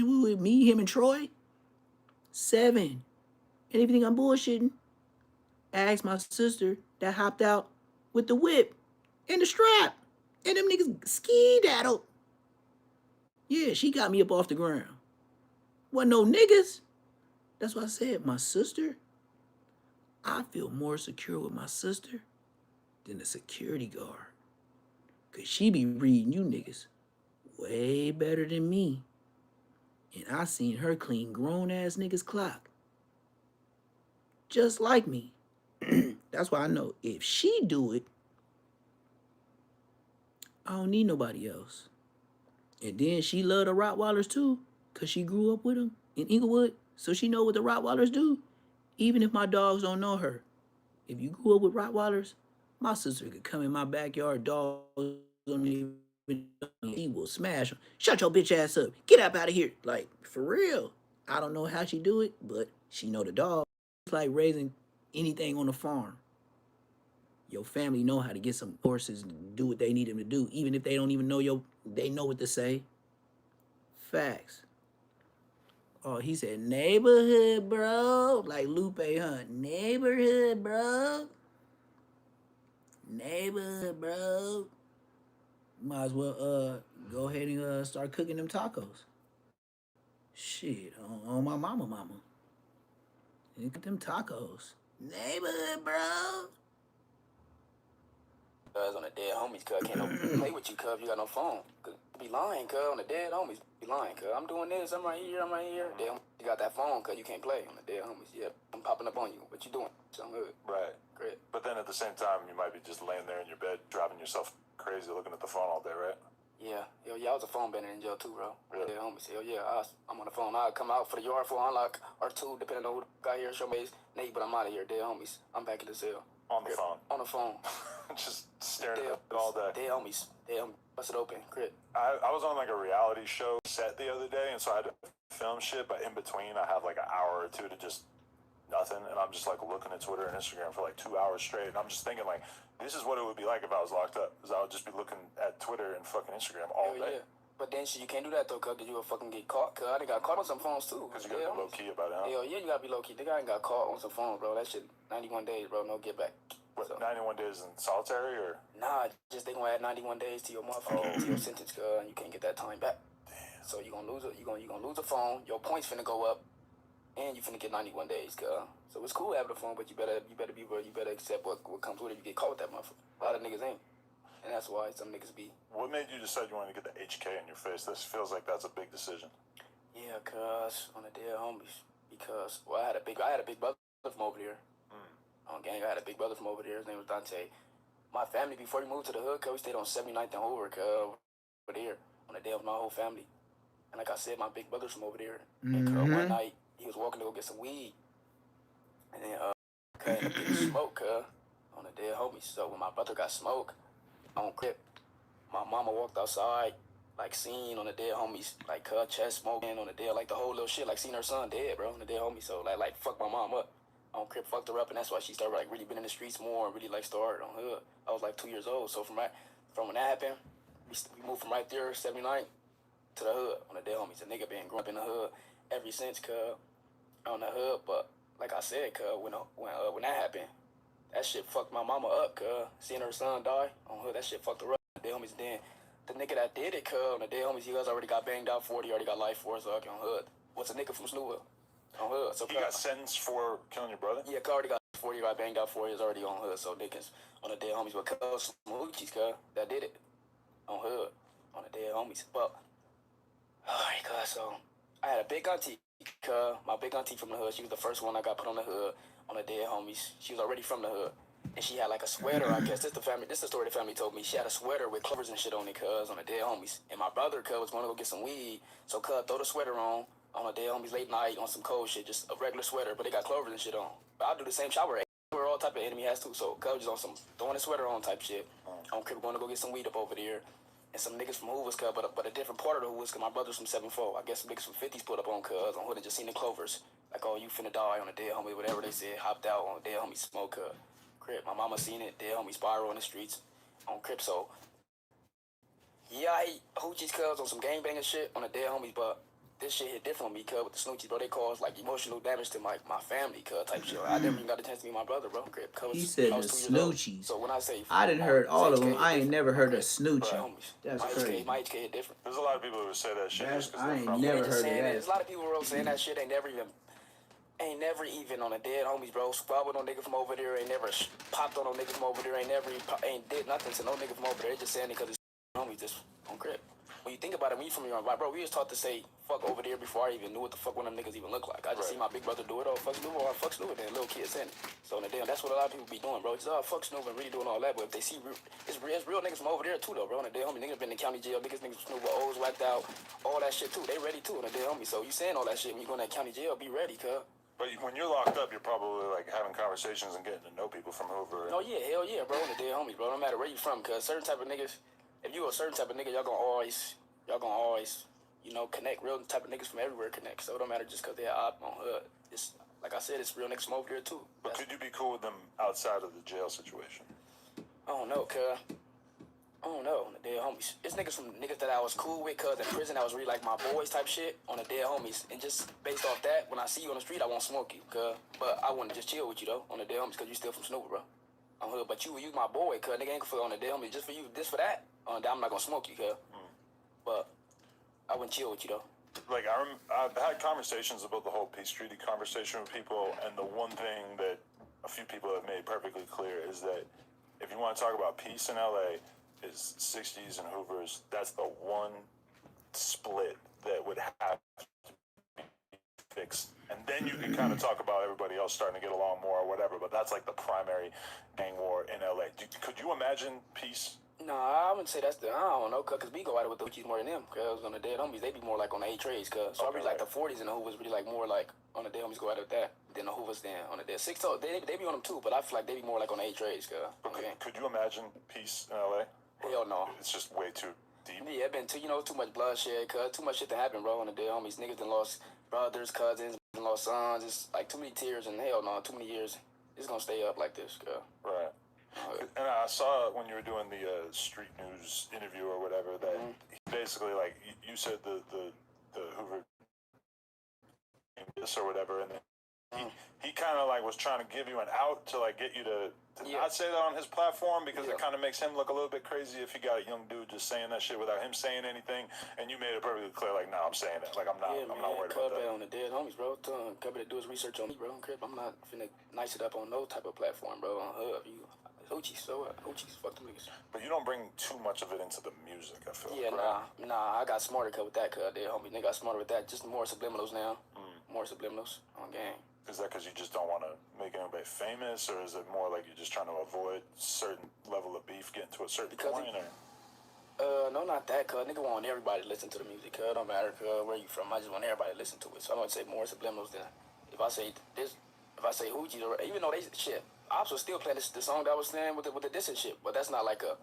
and Troy. 7. And if you think I'm bullshitting, ask my sister that hopped out with the whip and the strap. And them niggas ski-daddled. Yeah, she got me up off the ground. Wasn't no niggas. That's why I said my sister. I feel more secure with my sister than the security guard. Cause she be reading you niggas way better than me. And I seen her clean grown ass niggas clock. Just like me. That's why I know if she do it, I don't need nobody else. And then she love the Rottweilers too, cause she grew up with them in Inglewood, so she know what the Rottweilers do. Even if my dogs don't know her, if you grew up with Rottweilers, my sister could come in my backyard, dogs don't even know, he will smash them. Shut your bitch ass up. Get up out of here. Like, for real. I don't know how she do it, but she know the dog. It's like raising anything on the farm. Your family know how to get some horses and do what they need them to do, even if they don't even know they know what to say. Facts. Oh, he said neighborhood, bro. Like Lupe Hunt. Neighborhood, bro. Neighborhood, bro. Might as well go ahead and start cooking them tacos. Shit, on my mama. And cook them tacos. Neighborhood, bro. Cuz on the dead homies, cuz can't no play with you, cuz you got no phone. Cuz be lying, cuz on the dead homies, be lying, cuz I'm doing this, I'm right here. Dead homies, you got that phone, cuz you can't play on the dead homies. Yeah, I'm popping up on you. What you doing? Something good. Right. Great. But then at the same time, you might be just laying there in your bed, driving yourself crazy, looking at the phone all day, right? Yeah, hell yeah, I was a phone bender in jail too, bro. Really? Dead homies, hell yeah, I'm on the phone. I'll come out for the yard for unlock or two, depending on who got here. Show me Nate, but I'm out of here. Dead homies, I'm back in the cell. On the phone. On the phone. Just staring Dead at it all day. Dead homies. Dead homies. Bust it open. Crit. I was on like a reality show set the other day, and so I had to film shit, but in between I have like an hour or two to just nothing, and I'm just like looking at Twitter and Instagram for like 2 hours straight, and I'm just thinking like, this is what it would be like if I was locked up, because I would just be looking at Twitter and fucking Instagram all Hell day. yeah. But then shit, you can't do that though, cuz you will fucking get caught, cuz I done got caught on some phones too. Because you gotta be low key about it, huh? Hell yeah, you gotta be low key. Nigga, I ain't got caught on some phones, bro. That shit, 91 days, bro. No get back. What, So, 91 days in solitary, or? nah, just they gonna add 91 days to your motherfucking to your sentence, cuz, and you can't get that time back. Damn. So you gonna lose it. You gonna lose a phone. Your points finna go up, and you finna get 91 days, cuz. So it's cool having a phone, but you better accept what comes with it. You get caught with that motherfucker. A lot of niggas ain't, and that's why some niggas be. What made you decide you wanted to get the HK in your face? This feels like that's a big decision. Yeah, cuz on the dead homies. Because I had a big brother from over there. On gang, I had a big brother from over there. His name was Dante. My family before we moved to the hood, cuz we stayed on 79th and Hoover, cuz over there on the day of my whole family. And like I said, my big brother's from over there. And cuz one night he was walking to go get some weed, and then cuz ended up getting smoke, cuz on the dead homies. So when my brother got smoke on Crip, my mama walked outside, like seen on the dead homies, like cuz chest smoking on the dead, like the whole little shit, like seen her son dead, bro, on the dead homies. So like fuck my mom up. On Crip fucked her up, and that's why she started like really been in the streets more and really like started on hood. I was like 2 years old, so from when that happened, we moved from right there 79 to the hood on the dead homies. A nigga been growing up in the hood ever since, cuz on the hood. But like I said, cuz when that happened, that shit fucked my mama up, cuz seeing her son die on hood, that shit fucked her up. The dead homies. Then the nigga that did it, cuz on the dead homies, he guys already got banged out 40, already got life for us on hood. What's a nigga from Snoopville? On hood. So He got sentenced for killing your brother? yeah, cuz already got 40, got banged out 4 years already on hood. So niggas on the dead homies, but cuz Smoochies, cuz that did it on hood on the dead homies. But alright, cuz so I had a big auntie, cuz my big auntie from the hood. She was the first one I got put on the hood on the dead homies. She was already from the hood. And she had like a sweater, I guess. This the story the family told me. She had a sweater with clovers and shit on it, cuz, on the dead homies. And my brother, cuz, was going to go get some weed. So, cuz, throw the sweater on the dead homies late night on some cold shit. Just a regular sweater, but they got clovers and shit on. But I'll do the same shower. Where all type of enemy has too. So, cuz, just on some throwing a sweater on type shit. On Crip going to go get some weed up over there. And some niggas from Hoovers, cuz, but a different part of the Hoovers, cuz my brother's from 7-4. I guess some niggas from 50s put up on cuz, on hood and just seen the clovers. Like, oh, you finna die on the dead homie, whatever they said. Hopped out on the dead homie smoke, cuz. Crip. My mama seen it, dead homie spiral in the streets on Crip. So yeah, I ate hoochies, cuz, on some gangbanging shit on the dead homies, but this shit hit different with me, cuz, with the snoochies, bro. They caused like emotional damage to my family, cuz, type shit. I never even got a chance to meet my brother, bro. Crip, cuz, He said I the was 2 years old. snoochies. So when I say I didn't heard all of them. I ain't never heard of But, snoochie. homies, That's my crazy. HK, my HK hit different. There's a lot of people who say that shit just because I they're ain't from never Yeah, just heard of saying that. There's a lot of people who saying that shit ain't never even on the dead homies, bro. Squabbled on nigga from over there, ain't never popped on no nigga from over there, ain't did nothing to no nigga from over there. They just saying it because it's homies just on Crip. When you think about it, when you from your bro, we was taught to say fuck over there before I even knew what the fuck one of them niggas even look like. I just see my big brother do it. Oh, fuck Snoop, or fuck Snoop, and little kids saying it. So damn, that's what a lot of people be doing, bro. It's fuck Snoop and really doing all that. But if they see it's real niggas from over there too, though, bro. And the homie niggas been in county jail, niggas from Snoop with O's whacked out, all that shit too. They ready too, and the homie. So you saying all that shit when you go in that county jail, be ready, cuz. But when you're locked up, you're probably like having conversations and getting to know people from Hoover. Oh yeah, hell yeah, bro. And the dead homies, bro. No matter where you from, cuz certain type of niggas, if you a certain type of nigga, y'all gonna always, you know, connect. Real type of niggas from everywhere connect. So it don't matter just because they're op on hood. It's like I said, it's real niggas from over there too. But could you be cool with them outside of the jail situation? I don't know, cuz. I don't know, on the dead homies. It's niggas that I was cool with, cuz in prison I was really like my boys type shit on the dead homies. And just based off that, when I see you on the street, I won't smoke you, cuz. But I wouldn't just chill with you though on the dead homies, cuz you still from Snoop, bro. On hood, but you my boy, cuz nigga ain't gonna on the dead homies just for you, this for that. I'm not gonna smoke you, cuz. But I wouldn't chill with you though. Like I've had conversations about the whole peace treaty conversation with people, and the one thing that a few people have made perfectly clear is that if you want to talk about peace in LA, is 60s and Hoovers. That's the one split that would have to be fixed. And then you can kind of talk about everybody else starting to get along more or whatever, but that's like the primary gang war in LA. Could you imagine peace? No, I wouldn't say that's the, I don't know, cause we go at it with the Hoochies more than them, cause on the Dead Homies, they be more like on the A-Trades, cause, so I really like the 40s and the Hoovers really like more like on the Dead Homies go at it with that, than the Hoovers then on the Dead. Six, so they be on them too, but I feel like they be more like on the A-Trades, cause, okay. Could you imagine peace in LA? Hell no. It's just way too deep. Yeah, it been too, too much bloodshed, cuz too much shit to happen, bro, on the Dead Homies. Niggas done lost brothers, cousins, done lost sons. It's like too many tears and hell no, too many years. It's gonna stay up like this, cuz. Right. And I saw when you were doing the street news interview or whatever that he basically, like, you said the Hoover this or whatever, and then he kind of like was trying to give you an out to like get you to not say that on his platform because it kind of makes him look a little bit crazy if he got a young dude just saying that shit without him saying anything, and you made it perfectly clear like, nah, I'm saying it, like I'm not worried about that. On the Dead Homies, bro. Cub to do his research on me, bro. I'm not finna nice it up on no type of platform, bro. On Hub, you. Hoochies, so Hoochies, fuck them niggas. But you don't bring too much of it into the music, I feel. Yeah, right? nah, I got smarter with that, cuz Dead Homie. Nigga got smarter with that. Just more subliminals now. More subliminals on game. Is that because you just don't want to make anybody famous, or is it more like you're just trying to avoid certain level of beef getting to a certain point? No, not that, cuz. Nigga want everybody to listen to the music, cuz. Don't matter, cuz, where you from. I just want everybody to listen to it. So I'm going to say more subliminals than if I say this, if I say Hoochies, or even though they shit. Ops was still playing the song that I was saying with the diss and shit, but that's not like a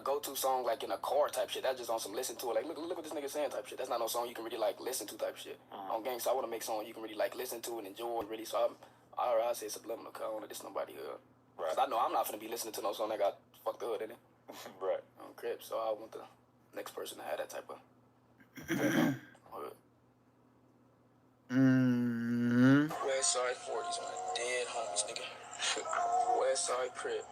go-to song like in a car type shit. That's just on some listen to it. Like, look what this nigga saying type shit. That's not no song you can really like listen to type shit. On gang, so I want to make song you can really like listen to and enjoy really. So I say subliminal, cuz I don't want to diss nobody hood. Right. Cause I know I'm not finna be listening to no song that got fucked the hood in it. Right. On crib, so I want the next person to have that type of hood. Westside 40s on the Dead Homies, nigga. Westside crib.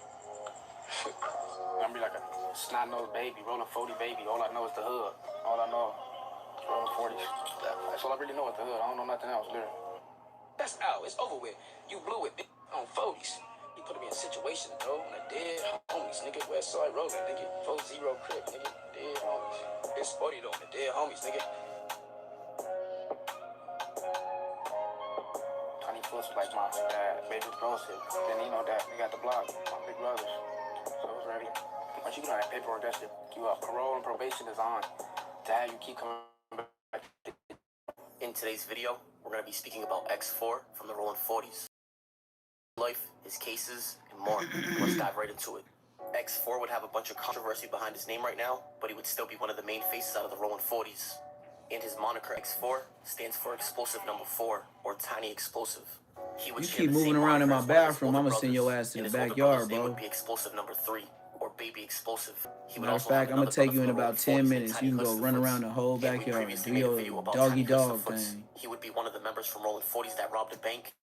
I'm be like a snot-nosed baby, rolling 40 baby. All I know is the hood. All I know is rolling 40s. That's all I really know is the hood. I don't know nothing else, literally. That's out. It's over with. You blew it on 40s. You put me in a situation, bro. On the Dead Homies, nigga. Westside rolling, nigga. 4-0 crib, nigga. Dead Homies. It's 40 though, on the Dead Homies, nigga. 20 like my baby bros shit. Then you know that they got the block, my big brothers. So it's ready. Once you get on that paperwork, that shit, you up. Parole and probation is on. To have you keep coming back. In today's video, we're going to be speaking about X4 from the Rolling 40s. Life, his cases, and more. Let's dive right into it. X4 would have a bunch of controversy behind his name right now, but he would still be one of the main faces out of the Rolling 40s. And his moniker X4 stands for Explosive Number 4, or Tiny Explosive. He would you keep moving around in my bathroom, I'm gonna send your ass to the backyard, bro. Would be Explosive Number 3, or Baby Explosive. Matter of fact, I'm gonna take you in about 10 minutes. You can go run around the whole backyard and do your doggy dog thing. He would be one of the members from Rolling 40s that robbed a bank.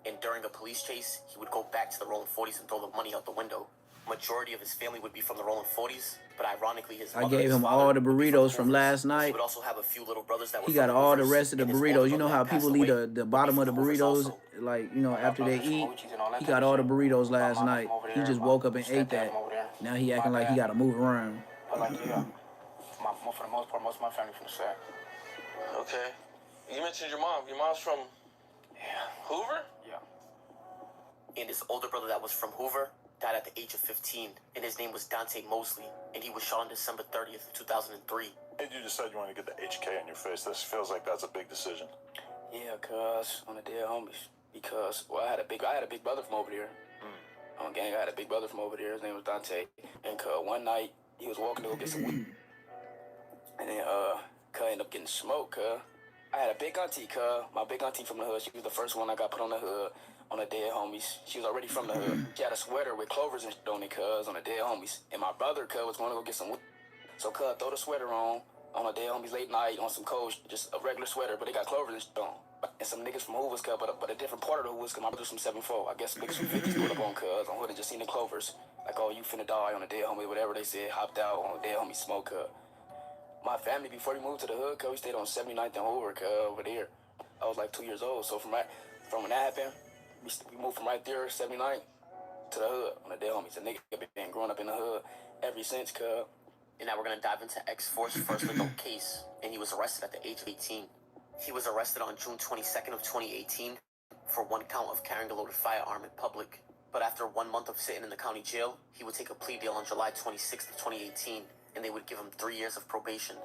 And during a police chase, he would go back to the Rolling 40s and throw the money out the window. Majority of his family would be from the Rolling 40s, but ironically his I gave him all the burritos from last night. He would also have a few little brothers that he got all the rest of the burritos. You know how people leave the bottom of the burritos, like, you know, after they eat? He got all the burritos last night. He just woke up and ate that. Now he acting like he got to move around. But like, yeah, for the most part, most of my family from the South. Okay. You mentioned your mom. Your mom's from Hoover? Yeah. And his older brother that was from Hoover died at the age of 15, and his name was Dante Mosley, and he was shot on December 30th, 2003. You just said you want to get the HK in your face. This feels like that's a big decision. Yeah, cuz, on the Dead Homies. Because, well, I had a big brother from over there. On gang, I had a big brother from over there. His name was Dante. And one night, he was walking to go get some weed. And then, cuz ended up getting smoked, cuz. I had a big auntie, cuz. My big auntie from the hood. She was the first one I got put on the hood. On the Dead Homies. She was already from the hood. She had a sweater with clovers and shit on it, cuz, on the Dead Homies. And my brother, cuz, was going to go get some weed. So, cuz, throw the sweater on the Dead Homies late night on some cold, just a regular sweater, but they got clovers and shit on. And some niggas from Hoover's, cuz, but a different part of the Hoover's, cuz my brother's from 7-4. I guess niggas from 50s put up on, cuz, on hood and just seen the clovers. Like, oh, you finna die on the Dead Homie, whatever they said, hopped out on the Dead Homie smoke, cuz. My family, before we moved to the hood, cuz, we stayed on 79th and Hoover, cuz, over there. I was like 2 years old, so from when that happened, we moved from right there, 79th, to the hood on the dead homies. A nigga been growing up in the hood ever since, cuz. And now we're gonna dive into X4's first adult case, and he was arrested at the age of 18. He was arrested on June 22nd of 2018 for one count of carrying a loaded firearm in public. But after 1 month of sitting in the county jail, he would take a plea deal on July 26th of 2018, and they would give him 3 years of probation.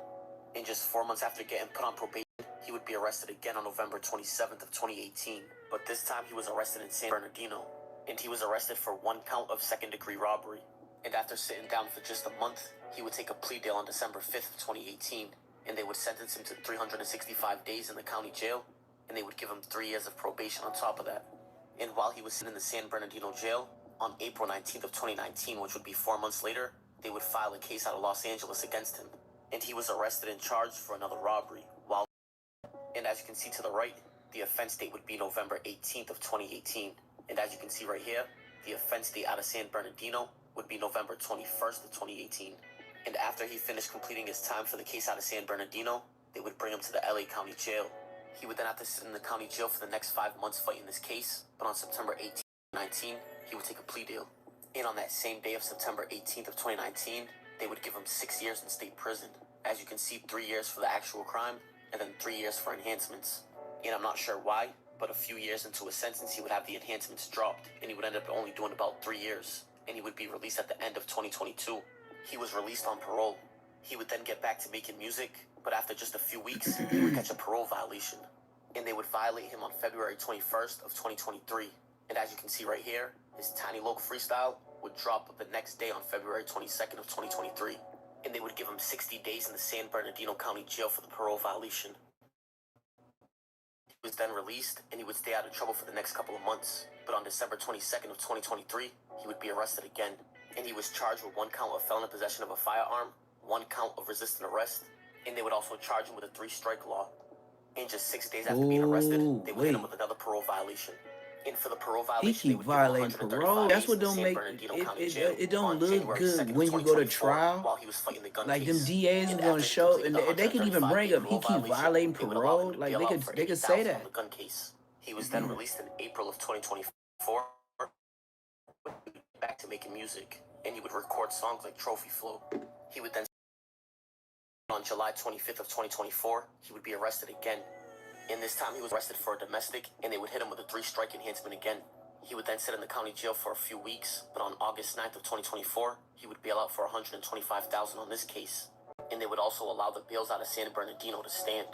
And just 4 months after getting put on probation, he would be arrested again on November 27th of 2018. But this time he was arrested in San Bernardino, and he was arrested for one count of second-degree robbery. And after sitting down for just a month, he would take a plea deal on December 5th of 2018, and they would sentence him to 365 days in the county jail, and they would give him 3 years of probation on top of that. And while he was sitting in the San Bernardino jail, on April 19th of 2019, which would be 4 months later, they would file a case out of Los Angeles against him, and he was arrested and charged for another robbery. And as you can see to the right, the offense date would be November 18th of 2018. And as you can see right here, the offense date out of San Bernardino would be November 21st of 2018. And after he finished completing his time for the case out of San Bernardino, they would bring him to the LA County Jail. He would then have to sit in the county jail for the next 5 months fighting this case, but on September 18th of 2019, he would take a plea deal. And on that same day of September 18th of 2019, they would give him 6 years in state prison. As you can see, 3 years for the actual crime, and then 3 years for enhancements. And I'm not sure why, but a few years into his sentence, he would have the enhancements dropped, and he would end up only doing about 3 years, and he would be released at the end of 2022. He was released on parole. He would then get back to making music, but after just a few weeks, he would catch a parole violation, and they would violate him on February 21st of 2023. And as you can see right here, his Tiny Loc freestyle would drop the next day on February 22nd of 2023. And they would give him 60 days in the San Bernardino County Jail for the parole violation. He was then released, and he would stay out of trouble for the next couple of months. But on December 22nd of 2023, he would be arrested again. And he was charged with one count of felon in possession of a firearm, one count of resisting arrest, and they would also charge him with a 3-strike law. And just 6 days after being arrested, they would hit him with another parole violation. And for the parole He violation, keep violating parole. That's what don't make it don't look good when you go to trial. Like them DAs are gonna show, and they could even bring up he keep violating parole. Like they could say that. He was then released in April of 2024. Back to making music, and he would record songs like Trophy Flow. He would then, on July 25th of 2024, he would be arrested again. And this time he was arrested for a domestic, and they would hit him with a 3-strike enhancement again. He would then sit in the county jail for a few weeks, but on August 9th of 2024, he would bail out for $125,000 on this case. And they would also allow the bails out of San Bernardino to stand.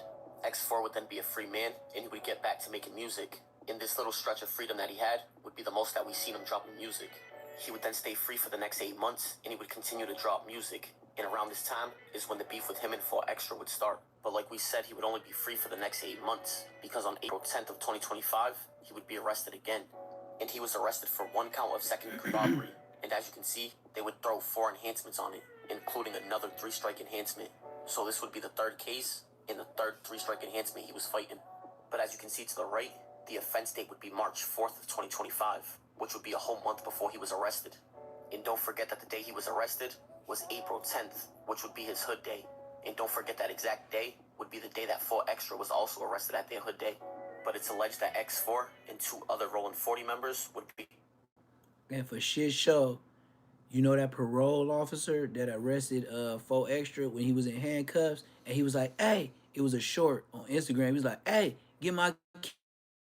X4 would then be a free man, and he would get back to making music. And this little stretch of freedom that he had would be the most that we've seen him dropping music. He would then stay free for the next 8 months, and he would continue to drop music. And around this time is when the beef with him and 4Extra would start. But like we said, he would only be free for the next 8 months, because on April 10th of 2025, he would be arrested again. And he was arrested for one count of second-degree robbery. And as you can see, they would throw 4 enhancements on it, including another 3-strike enhancement. So this would be the 3rd case, and the 3rd 3-strike enhancement he was fighting. But as you can see to the right, the offense date would be March 4th of 2025, which would be a whole month before he was arrested. And don't forget that the day he was arrested was April 10th, which would be his hood day. And don't forget that exact day would be the day that 4Extra was also arrested at their hood day. But it's alleged that X4 and 2 other Rolling 40 members would be... And for shit show, you know that parole officer that arrested 4Extra when he was in handcuffs, and he was like, hey, it was a short on Instagram. He was like, hey, get my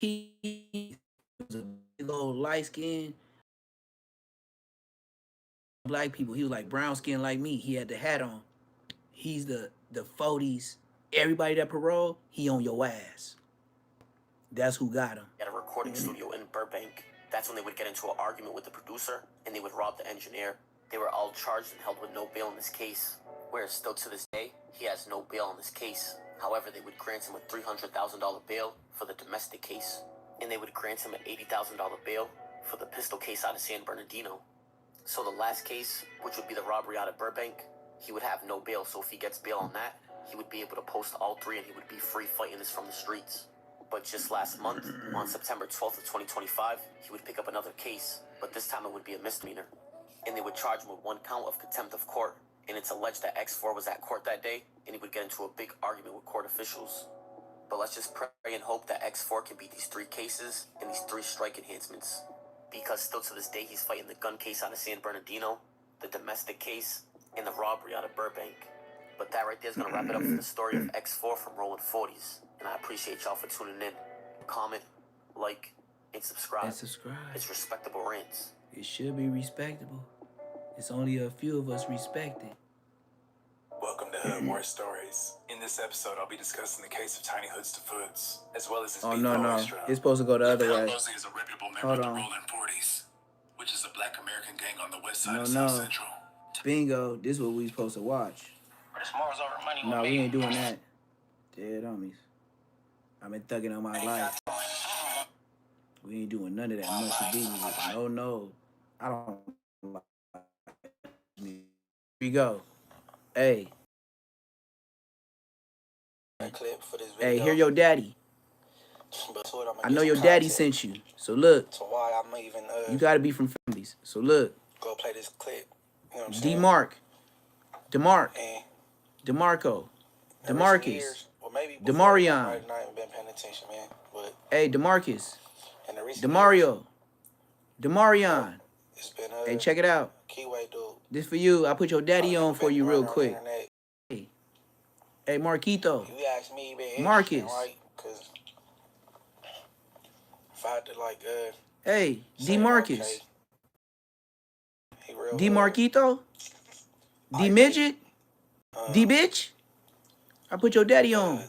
keys. It was a big old light skin black people. He was like brown skin like me. He had the hat on. He's the 40s. Everybody that parole, he on your ass. That's who got him. At a recording studio in Burbank. That's when they would get into an argument with the producer, and they would rob the engineer. They were all charged and held with no bail in this case, whereas still to this day, he has no bail in this case. However, they would grant him a $300,000 bail for the domestic case, and they would grant him an $80,000 bail for the pistol case out of San Bernardino. So the last case, which would be the robbery out of Burbank, he would have no bail, so if he gets bail on that, he would be able to post all 3 and he would be free fighting this from the streets. But just last month, on September 12th of 2025, he would pick up another case, but this time it would be a misdemeanor. And they would charge him with 1 count of contempt of court, and it's alleged that X4 was at court that day, and he would get into a big argument with court officials. But let's just pray and hope that X4 can beat these 3 cases and these 3 strike enhancements. because still to this day he's fighting the gun case out of San Bernardino, the domestic case, and the robbery out of Burbank. But that right there is going to wrap it up for the story of X4 from Rolling 40s. And I appreciate y'all for tuning in. Comment, like, and subscribe. It's respectable rants. It should be respectable. It's only a few of us respected. Welcome to Hood War Stories. In this episode, I'll be discussing the case of Tiny Hoods to Foods, as well as his beef restaurant. It's supposed to go the other way. Mosley is a reputable member of the Rolling 40s, which is a black American gang on the west side of South Central. Bingo. This is what we supposed to watch. No, we ain't doing that. Dead homies. I've been thugging on my life. We ain't doing none of that mushy business. No. I don't like me. Here we go. Hey. Clip for this video. Hey, hear your daddy. But to it, I know your daddy sent you. So look. To why I'm even you gotta be from families. So look. Go play this clip. You know what I'm saying? DeMarco. DeMarcus. Well, maybe Demarion. I ain't been paying attention, man. But hey, DeMarcus. DeMario. Demarion. It's been hey, check it out. Keyway, dude. This for you. I put your daddy on for you real quick. Hey, Marquito. You asked me, man. Marcus. Right? Because if I had to, like, hey, DeMarcus. Okay, DeMarquito? D-Midget? D-Bitch? I put your daddy on.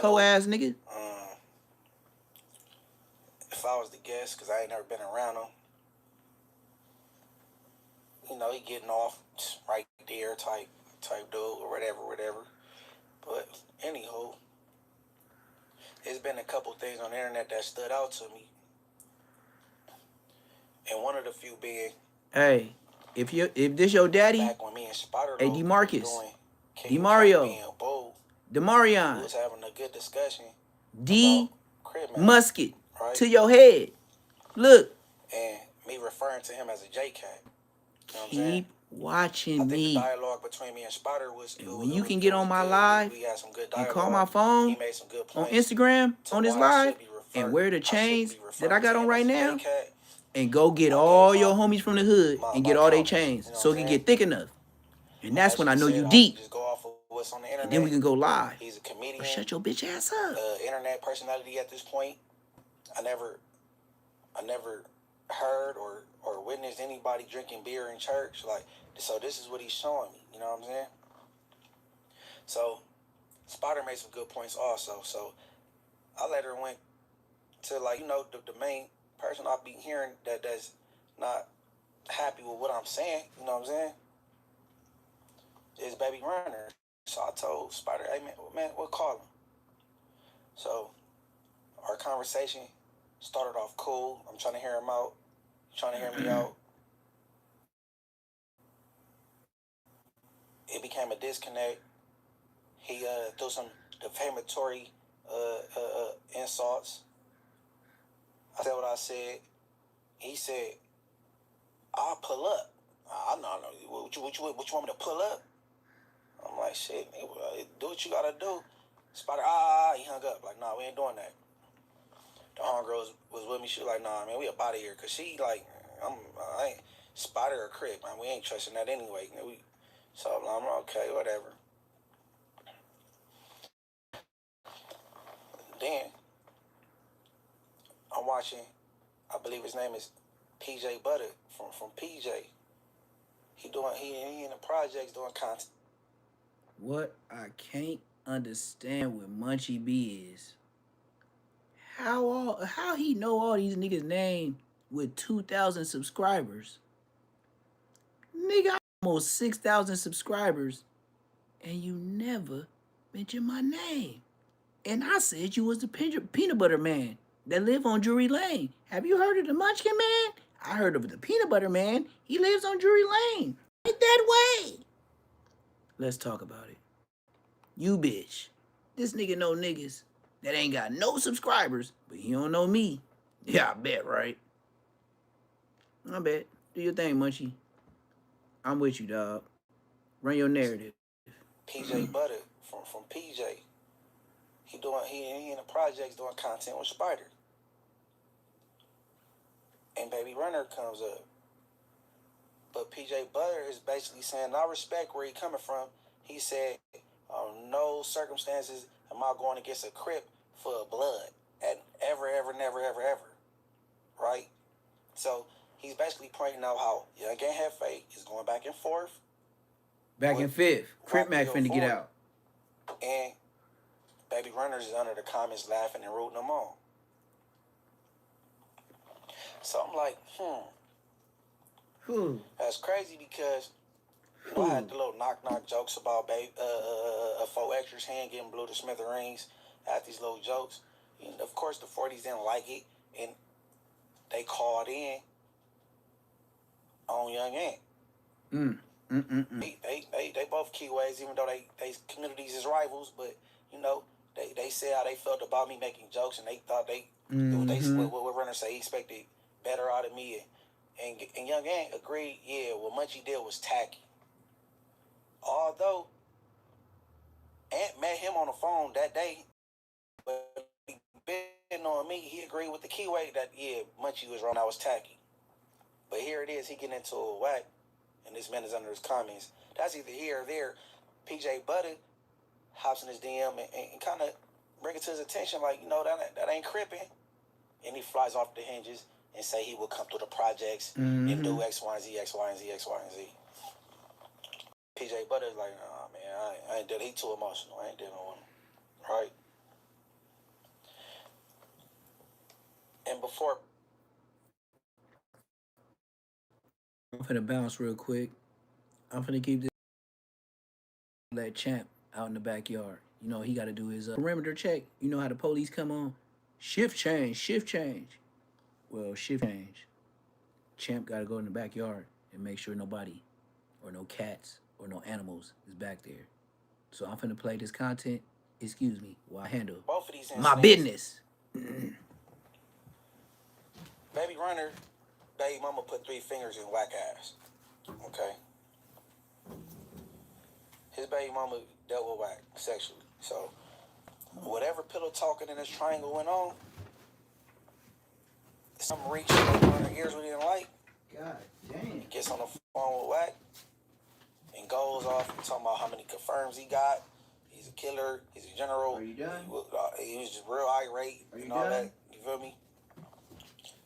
Hoe ass nigga. If I was the guest, because I ain't never been around him, you know, he getting off right there type dude or whatever. But anywho, there's been a couple things on the internet that stood out to me. And one of the few being, hey, if this your daddy, back when me and Spider hey, DeMarcus, DeMario, Demarion, we was having a good discussion. Musket right? To your head. Look. And me referring to him as a J-Cat. You know keep watching I think me. The dialogue between me and Spider was. And when you can get on my live and call my phone on Instagram on this live and wear the chains that I got on right now, and go get all your homies from the hood and get all their chains so it can get thick enough. And that's when I know you deep. And then we can go live. He's a comedian. But shut your bitch ass up. Internet personality at this point. I never heard or witnessed anybody drinking beer in church. Like, so this is what he's showing me. You know what I'm saying? So, Spider made some good points also. So, I later went to, like, you know, the main person I'll be hearing that's not happy with what I'm saying. You know what I'm saying? Is Baby Runner. So I told Spider, hey man, we'll call him. So our conversation started off cool. I'm trying to hear him out. Trying to hear me out. It became a disconnect. He threw some defamatory insults. I said what I said. He said, I'll pull up. I know. What you want me to pull up? I'm like, shit, do what you gotta do. Spider, he hung up. Like, nah, we ain't doing that. The homegirl was with me. She was like, nah, man, we up out of here. Cause she like, I ain't Spider or Crip, man. We ain't trusting that anyway. So I'm okay, whatever. Then I'm watching, I believe his name is PJ Butter from PJ. He in the projects doing content. What I can't understand with Munchie B is how he know all these niggas' name with 2,000 subscribers. Nigga, almost 6,000 subscribers, and you never mentioned my name. And I said you was the peanut butter man that live on Drury Lane. Have you heard of the Munchkin Man? I heard of the peanut butter man. He lives on Drury Lane. Right that way. Let's talk about it. You bitch. This nigga know niggas that ain't got no subscribers, but he don't know me. Yeah, I bet, right? I bet. Do your thing, Munchie. I'm with you, dog. Run your narrative. PJ Butter from PJ. He in the projects doing content with Spider. and Baby Runner comes up. But PJ Butter is basically saying, I respect where he coming from. He said, no circumstances am I going against a Crip for blood. And ever, never, ever. Right? So he's basically pointing out how Young Gang had Fate is going back and forth. Back in fifth. Crip Mac finna get out. And Baby Runners is under the comments laughing and rooting them on. So I'm like, That's crazy because I had the little knock jokes about 4 extras hand getting blew to smithereens. I had these little jokes. And of course the 40s didn't like it and they called in on Young Ant. They both keyways, even though they communities is rivals, but you know, they said how they felt about me making jokes and they thought what Runner say he expected better out of me. And Young Ant agreed, yeah, what Munchie did was tacky. Although Ant met him on the phone that day, but he been on me, he agreed with the keyway that, yeah, Munchie was wrong, I was tacky. But here it is, he getting into a whack, and this man is under his comments. That's either here or there. PJ Butter hops in his DM and kind of bring it to his attention, like, you know, that ain't crippin'. And he flies off the hinges and say he will come through the projects and do X, Y, and Z, X, Y, and Z, X, Y, and Z. PJ Butter's like, nah, man, I ain't dealing. He too emotional. I ain't dealing with him. Right? And before... I'm finna bounce real quick. I'm finna keep this let Champ out in the backyard. You know, he got to do his perimeter check. You know how the police come on? Shift change. Well, shift change. Champ got to go in the backyard and make sure nobody or no cats or no animals is back there. So I'm finna play this content, excuse me, while I handle both of these my business. Baby Runner, baby mama put 3 fingers in whack ass. Okay? His baby mama dealt with whack sexually. So, whatever pillow talking in this triangle went on, some reach Baby Runner ears we didn't like. God damn. He gets on the phone with whack and goes off and talking about how many confirms he got. He's a killer. He's a general. Are you done? He was just real irate and all that. You feel me?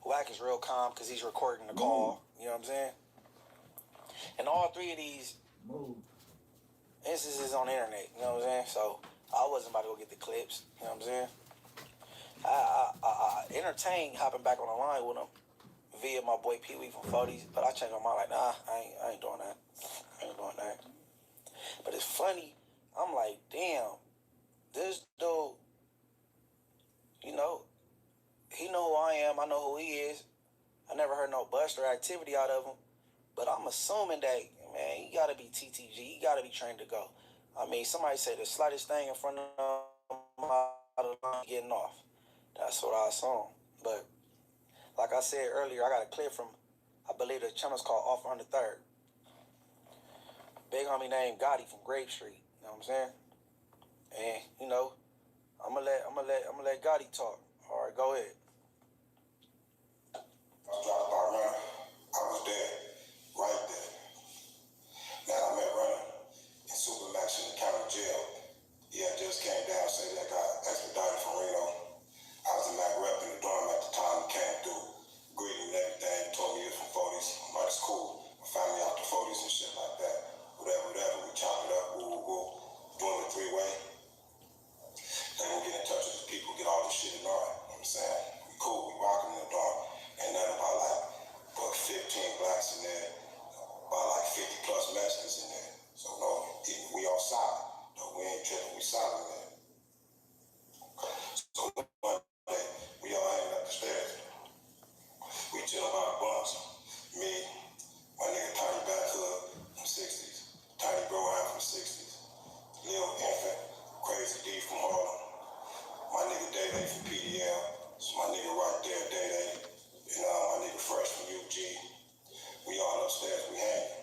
Whack is real calm because he's recording the call. You know what I'm saying? And all 3 of these instances on the internet. You know what I'm saying? So I wasn't about to go get the clips. You know what I'm saying? I entertained hopping back on the line with him via my boy Pee Wee from 40s, but I changed my mind like, nah, I ain't doing that. I ain't doing that. But it's funny. I'm like, damn, this dude, you know, he know who I am. I know who he is. I never heard no buster activity out of him. But I'm assuming that, man, he got to be TTG. He got to be trained to go. I mean, somebody said the slightest thing in front of him out of line getting off. That's what I assume. But like I said earlier, I got a clip from, I believe the channel's called Off on the Third. Big homie named Gotti from Grape Street. You know what I'm saying? And, you know, I'm gonna let Gotti talk. All right, go ahead. I was dropped by Runner. I was there, right there. Now I met Runner in Supermax in the county jail. He had just came down, said that got expedited from Reno. I was the Mac rep in the dorm at the time. He came through, greeted me and everything, told me he was from 40s. I'm like, it's cool. My family out the 40s and shit like that. Whatever. We chopped it up, woo. Doing the 3-way. Then we'll get in touch with the people, get all this shit in order. You know what I'm saying? We cool, we rocking in the dark. Ain't nothing about like, but 15 blacks in there, about like 50 plus Mexicans in there. So no, we all solid. No, we ain't tripping, we solid in there. So one day, we all hanging up the stairs. We chill about a bunch. Me, my nigga Tiny Back Hood from 60s. Tiny Bro Ham from 60s. Lil Infant, Crazy D from Harlem. My nigga Day from PDL. So my nigga right there, Day. And my nigga Fresh from UG. We all upstairs, we hanging.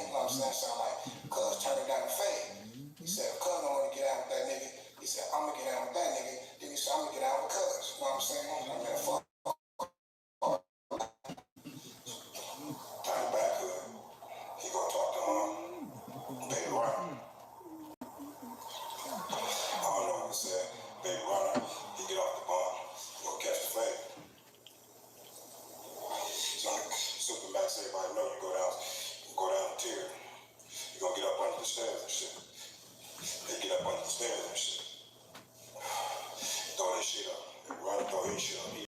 You know what I'm saying? Sound like cuz turning down the fade. He said, if cuz don't want to get out with that nigga, he said, I'm going to get out with that nigga. Then he said, I'm going to get out with cuz. You know what I'm saying? I mean, fuck. Turn back, cuz. He gonna talk to Baby Runner. I don't know what he said. Baby Runner, he get off the bump, he go catch the fade. So Supermax, everybody know you go down the tier. You gonna get up under the stairs and shit. They get up under the stairs and shit. Throw that shit up. Runner throw his shit up. He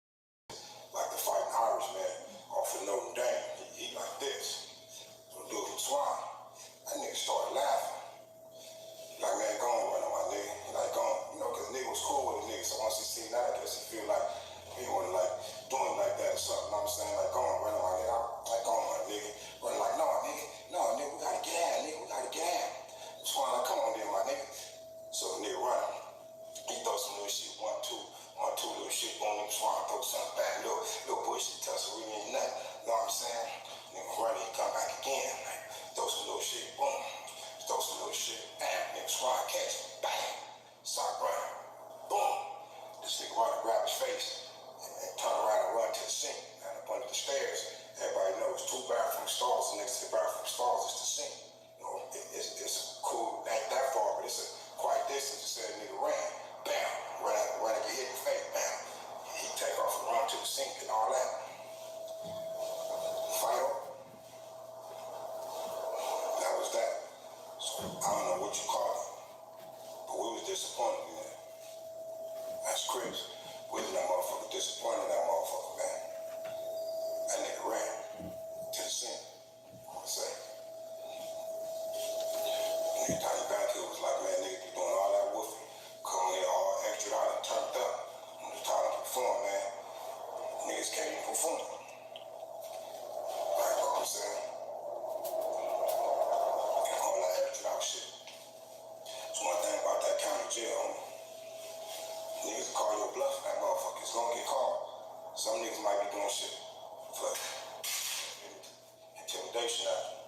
like the fighting Irishman off of Notre Dame. He like this. Some dude from Swan. That nigga started laughing. Like, man, go on, run on my nigga. Like, go on. You know, because nigga was cool with the nigga. So once he seen that, I guess he feel like he wasn't like doing like that or something. You know what I'm saying? Like, go on, run on my nigga. Like, go on, my nigga. Run like, no, nigga. No, nigga, we gotta get out, nigga. We gotta get out. Swan, like, come on, then, my nigga. So the nigga run. He throw some little shit, one, two little shit on him. Swan throw something back, little bullshit, tussle, we ain't nothing. You know what I'm saying? Nigga run, he come back again. Like, throw some little shit, boom. Throw some little shit, bam. Nigga Swan catch, bang. Start running, boom. This nigga run, grab his face, and turn around and run to the sink. And up under the stairs, everybody knows 2 bathroom stalls, and next to the bathroom stalls is the sink. You know, it's cool, ain't that far, but it's a quite distance. It said a nigga ran, bam, run and get hit in the face, bam. He take off and run to the sink and all that. Fight up. That was that. So I don't know what you call it, but we was disappointed in that. That's Chris. We was that motherfucker disappointed in that motherfucker, man. That nigga ran to the sink. I say. Nigga Tiny Backhill was like, man, nigga be doing all that woofing. Come in all extra out and turned up. I'm just trying to perform, man. Niggas can't even perform. Right, know what I'm saying? All that extra out shit. That's one thing about that county jail, homie. Niggas call your bluff, that motherfucker's gonna get called. Some niggas might be doing shit for intimidation out.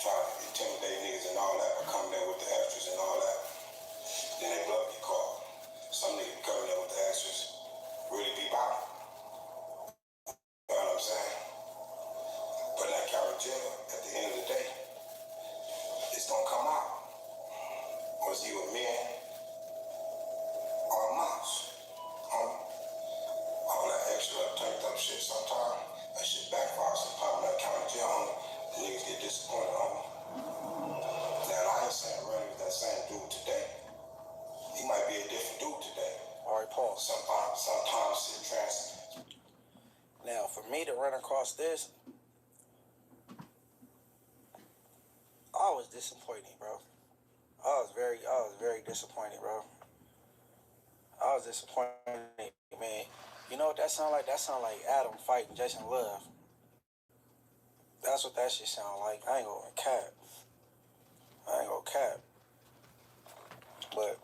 Trying to intimidate niggas and all that, or coming in with the extras and all that. Then they bluff get called. Some niggas be coming in with the extras, really be bopping. You know what I'm saying? But in that county jail, at the end of the day, it's gonna come out. Was you a man or a mouse? All that extra turned up shit sometimes, that shit backfires sometimes in that county jail. The niggas get disappointed on me. Now, I ain't saying Runny was that same dude today. He might be a different dude today. All right, Paul. Sometimes shit trans. Now, for me to run across this, I was disappointed, bro. I was very disappointed, bro. I was disappointed, man. You know what that sound like? That sound like Adam fighting Jason Love. That's what that shit sound like. I ain't gonna cap. But,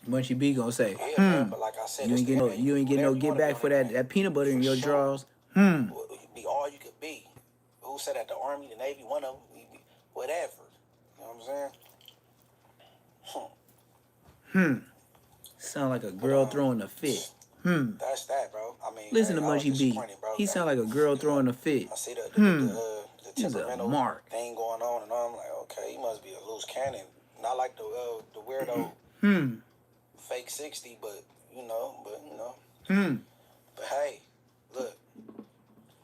Munchy B gonna say, yeah, man, but like I said, you ain't get no get back for that peanut butter in your drawers. Be all you could be. Who said that? The Army, the Navy, one of them, whatever. You know what I'm saying? Sound like a girl throwing a fit. That's that, bro. I mean, Listen to I was Munchy B. disappointed, bro. He sound like a girl throwing a fit. I see the He's a temperamental mark. thing going on, and I'm like, okay, he must be a loose cannon. Not like the weirdo fake 60, but you know. But hey, look,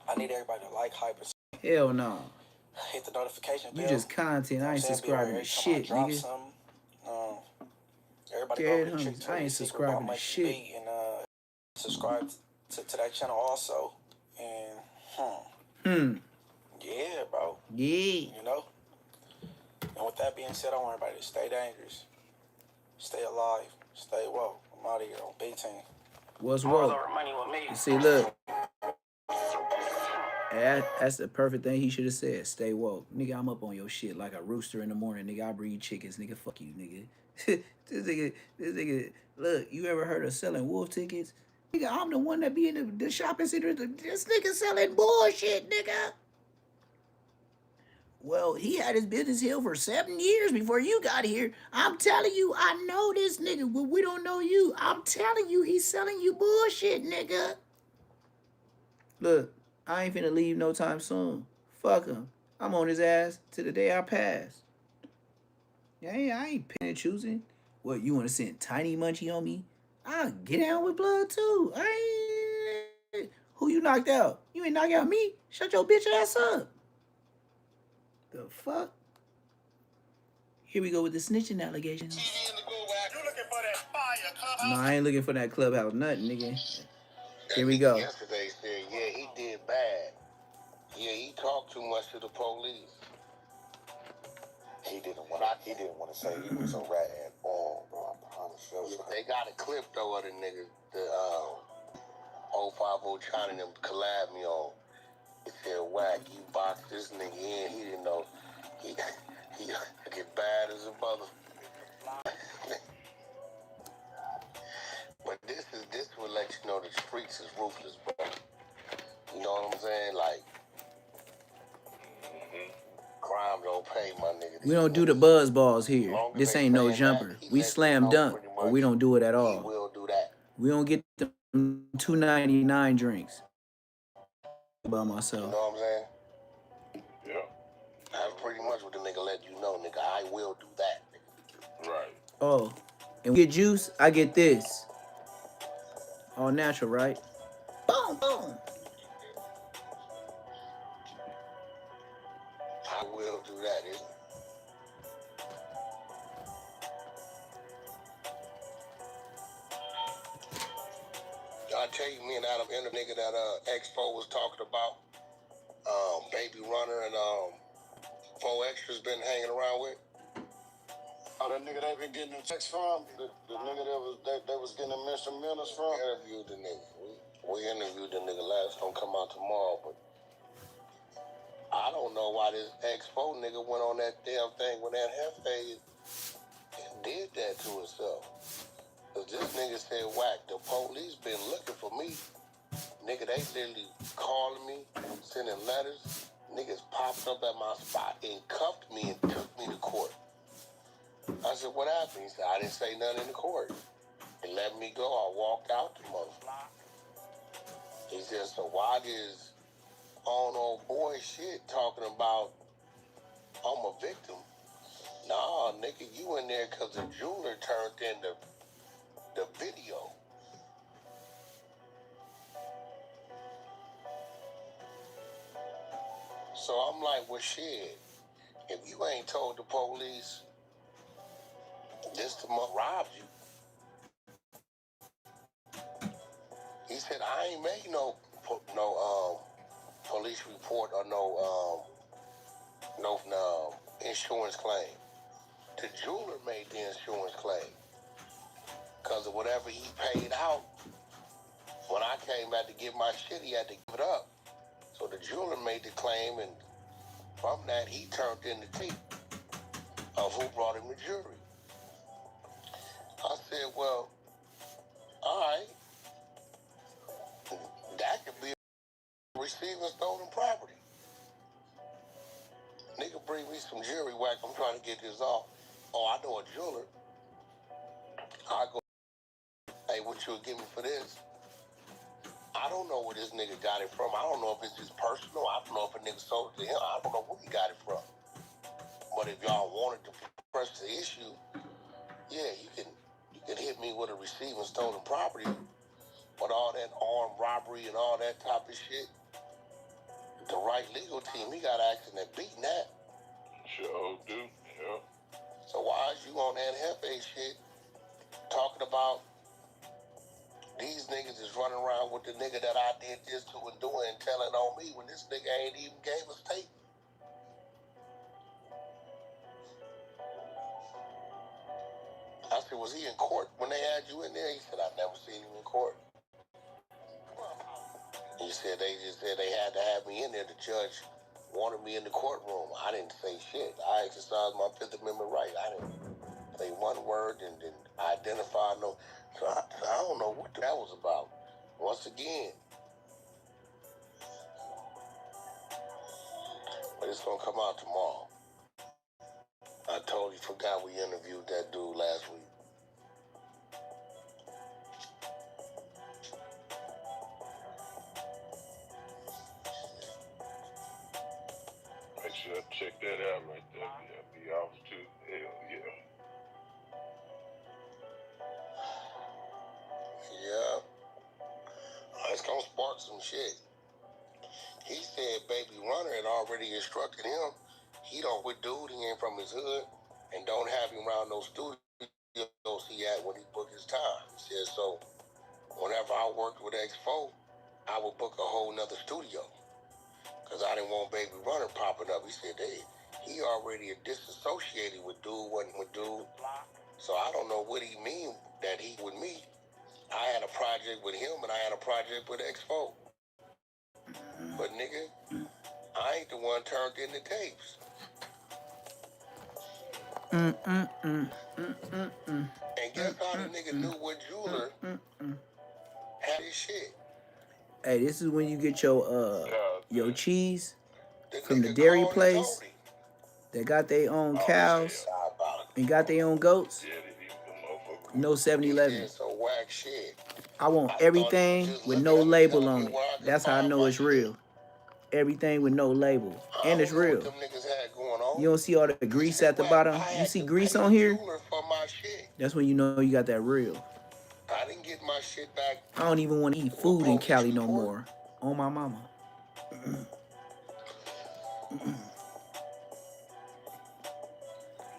I need everybody to like, hype, and Hell no. hit the notification bell. You just content. I ain't subscribing to shit, nigga. Everybody Dead go homies. trick I ain't subscribing to shit. and subscribe to that channel also. And yeah, bro. Yeah. You know. And with that being said, I want everybody to stay dangerous, stay alive, stay woke. I'm out of here on B-Team. What's woke? You see, look. That's the perfect thing he should have said. Stay woke. Nigga, I'm up on your shit like a rooster in the morning. Nigga, I breed chickens. Nigga, fuck you, nigga. This nigga, look, you ever heard of selling wolf tickets? Nigga, I'm the one that be in the shopping center. This nigga selling bullshit, nigga. Well, he had his business here for 7 years before you got here. I'm telling you, I know this nigga, but we don't know you. I'm telling you, he's selling you bullshit, nigga. Look, I ain't finna leave no time soon. Fuck him. I'm on his ass to the day I pass. Yeah, I ain't picking and choosing. What, you wanna send Tiny Munchie on me? I'll get down with blood too. I ain't... Who you knocked out? You ain't knock out me. Shut your bitch ass up. The fuck? Here we go with the snitching allegations. No, I ain't looking for that clubhouse nothing, nigga. Here we go. Yesterday said, yeah, he did bad. Yeah, he talked too much to the police. He didn't want to say he was a rat at all, bro. I promise you. They got a clip though of the nigga, the 050 trying to collab me on. He said, whack, you boxed this nigga in. He didn't know. He get bad as a mother. But this will let you know the streets is ruthless, bro. You know what I'm saying? Like, crime don't pay, my nigga. We don't do the buzz balls here. This ain't no jumper. We slam dunk, or we don't do it at all. He will do that. We don't get the $2.99 drinks. By myself. You know what I'm saying? Yeah. That's pretty much what the nigga let you know, nigga. I will do that, nigga. Right. Oh, and we get juice, I get this. All natural, right? Boom, boom. I will do that, isn't it? I tell you, me and Adam, the nigga that Expo was talking about, Baby Runner and 4Extra's been hanging around with. Oh, that nigga they been getting the text from? The nigga that was getting the misdemeanors from? We interviewed the nigga. We interviewed the nigga last, gonna come out tomorrow, but I don't know why this Expo nigga went on that damn thing when that Hefe and did that to himself. Cause this nigga said, whack, the police been looking for me. Nigga, they literally calling me, sending letters. Niggas popped up at my spot and cuffed me and took me to court. I said, what happened? He said, I didn't say nothing in the court. They let me go. I walked out the motherfucker. He said, so why this on old boy shit talking about I'm a victim? Nah, nigga, you in there because the jeweler turned in the video. So I'm like, well, shit, if you ain't told the police this the month robbed you. He said, I ain't made no police report or no insurance claim. The jeweler made the insurance claim. Because of whatever he paid out, when I came back to get my shit, he had to give it up. So the jeweler made the claim, and from that, he turned in the tape of who brought him the jewelry. I said, well, all right. That could be receiving stolen property. Nigga, bring me some jewelry, whack. I'm trying to get this off. Oh, I know a jeweler. I go, hey, what you would give me for this? I don't know where this nigga got it from. I don't know if it's his personal. I don't know if a nigga sold it to him. I don't know where he got it from. But if y'all wanted to press the issue, yeah, you can hit me with a receiving stolen property. But all that armed robbery and all that type of shit, the right legal team, he got action at beating that. Sure do, yeah. So why is you on that Hefe shit talking about these niggas is running around with the nigga that I did this to and doing and telling on me when this nigga ain't even gave us tape? I said, was he in court when they had you in there? He said, I've never seen him in court. He said they just said they had to have me in there. The judge wanted me in the courtroom. I didn't say shit. I exercised my Fifth Amendment right. I didn't say one word and identify no. So I don't know what that was about. once again. But it's gonna come out tomorrow. I totally forgot we interviewed that dude last week. Make sure I check that out right there. Yeah, be off too. Hell yeah. Yeah. It's gonna spark some shit. He said Baby Runner had already instructed him. He don't with dude, he ain't from his hood, and don't have him around no studios he at when he book his time. He said, so whenever I worked with X4, I would book a whole nother studio. Because I didn't want Baby Runner popping up. He said, he already disassociated with dude, wasn't with dude. So I don't know what he mean that he with me. I had a project with him and I had a project with X4. But nigga, I ain't the one turned in the tapes. And guess how the nigga knew what jeweler had his shit? Hey, this is when you get your cheese from the nigga dairy called and place told him. that got their own cows and got their own goats. No 7-Eleven. He said some whack shit. I want I thought everything you just with look no it up and label tell me on it. where I can That's how I find know my it's shit. real. Everything with no label. I And it's don't know real. what them niggas had going on. You don't see all the grease said, at the "Whack, bottom? I You had see to grease pay on the here? jeweler for my shit. That's when you know you got that real. I didn't get my shit back. I don't even want to eat food in Cali no more. On my mama.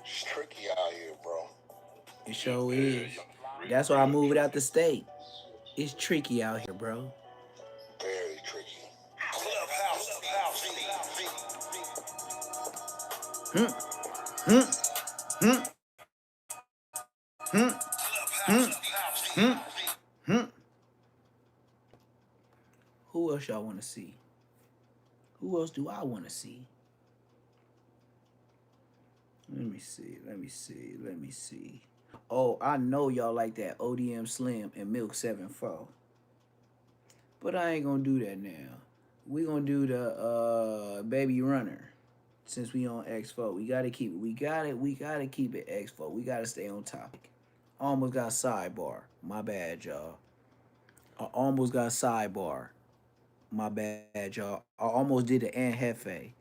It's tricky out here, bro. It sure is. That's why I moved out the state. It's tricky out here, bro. Very tricky. Who else y'all want to see? Who else do I want to see? Let me see. Oh, I know y'all like that ODM Slim and Milk 7-4. But I ain't gonna do that now. We gonna do the Baby Runner. Since we on X4, we gotta keep it. We gotta keep it X4. We gotta stay on topic. Almost got sidebar. My bad, y'all. I almost got sidebar. My bad, y'all. I almost did the Aunt Hefe.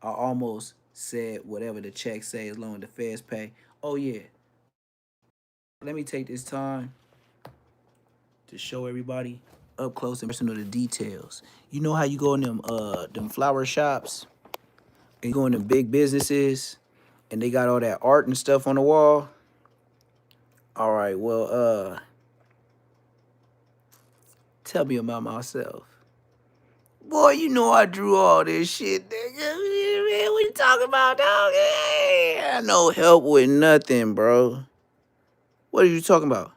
I almost said whatever the check say as long as the feds pay. Oh yeah. Let me take this time to show everybody up close and personal the details. You know how you go in them flower shops and go in them big businesses and they got all that art and stuff on the wall? All right, well, tell me about myself. Boy, you know I drew all this shit, nigga. Man, what you talking about, dog? Hey, I no help with nothing, bro. What are you talking about?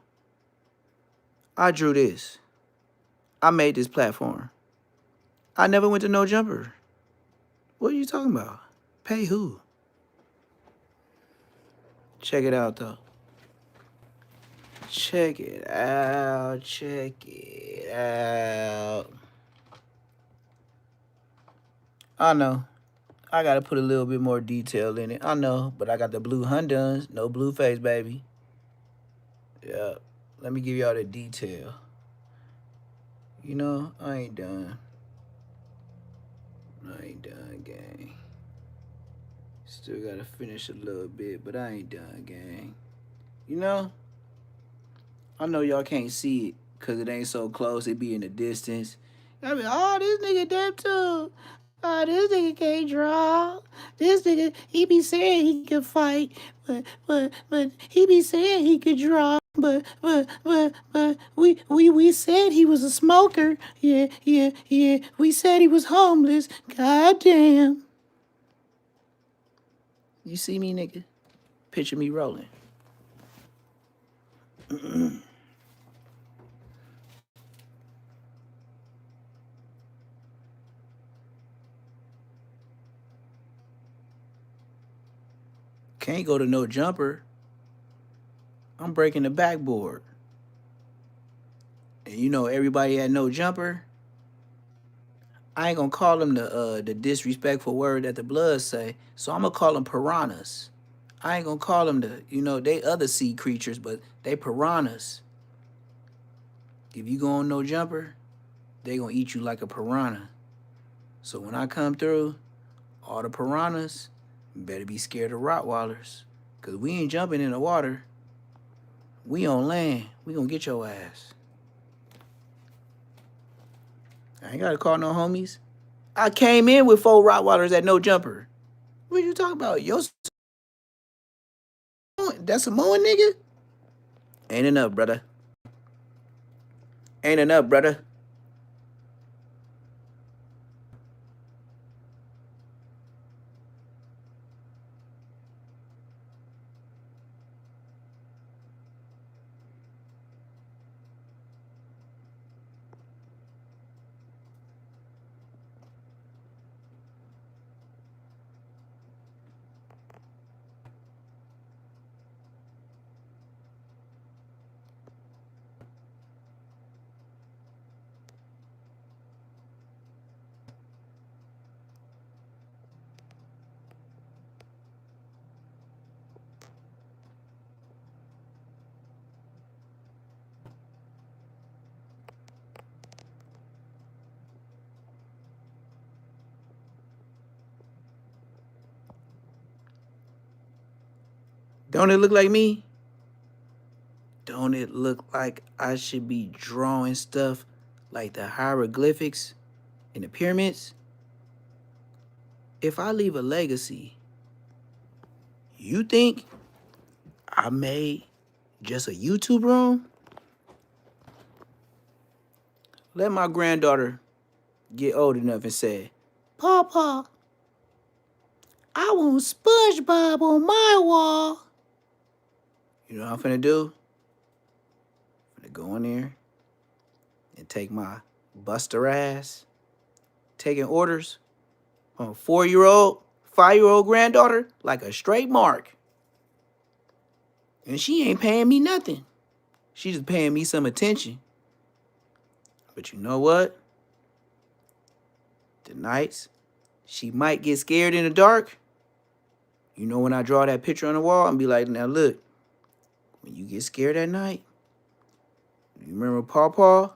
I drew this. I made this platform. I never went to no jumper. What are you talking about? Pay who? Check it out, though. Check it out. Check it out. I know. I gotta put a little bit more detail in it. I know, but I got the blue Honduns. No blue face, baby. Yeah. Let me give y'all the detail. You know, I ain't done. Gang. Still gotta finish a little bit, but I ain't done, gang. You know, I know y'all can't see it because it ain't so close. It be in the distance. I mean, oh, this nigga dead too. Oh, this nigga can't draw. This nigga, he be saying he could fight, but he be saying he could draw. But we said he was a smoker. Yeah. We said he was homeless. Goddamn. You see me, nigga? Picture me rolling. Can't go to no jumper. I'm breaking the backboard. And you know everybody had no jumper. I ain't gonna call them the disrespectful word that the Bloods say. So I'm gonna call them piranhas. I ain't gonna call them they other sea creatures, but they piranhas. If you go on no jumper, they gonna eat you like a piranha. So when I come through, all the piranhas better be scared of Rottweilers. Cause we ain't jumping in the water. We on land. We gonna get your ass. I ain't gotta call no homies. I came in with 4 Rottweilers at no jumper. What you talking about? That's a Samoan nigga? Ain't enough, brother. Ain't enough, brother. Don't it look like me? Don't it look like I should be drawing stuff like the hieroglyphics in the pyramids? If I leave a legacy, you think I made just a YouTube room? Let my granddaughter get old enough and say, Papa, I want SpongeBob on my wall. You know what I'm finna do? I'm finna go in there and take my buster ass, taking orders from a 4-year-old, 5-year-old granddaughter like a straight mark. And she ain't paying me nothing. She just paying me some attention. But you know what? The nights she might get scared in the dark. You know when I draw that picture on the wall and be like, now look, when you get scared at night, you remember Paw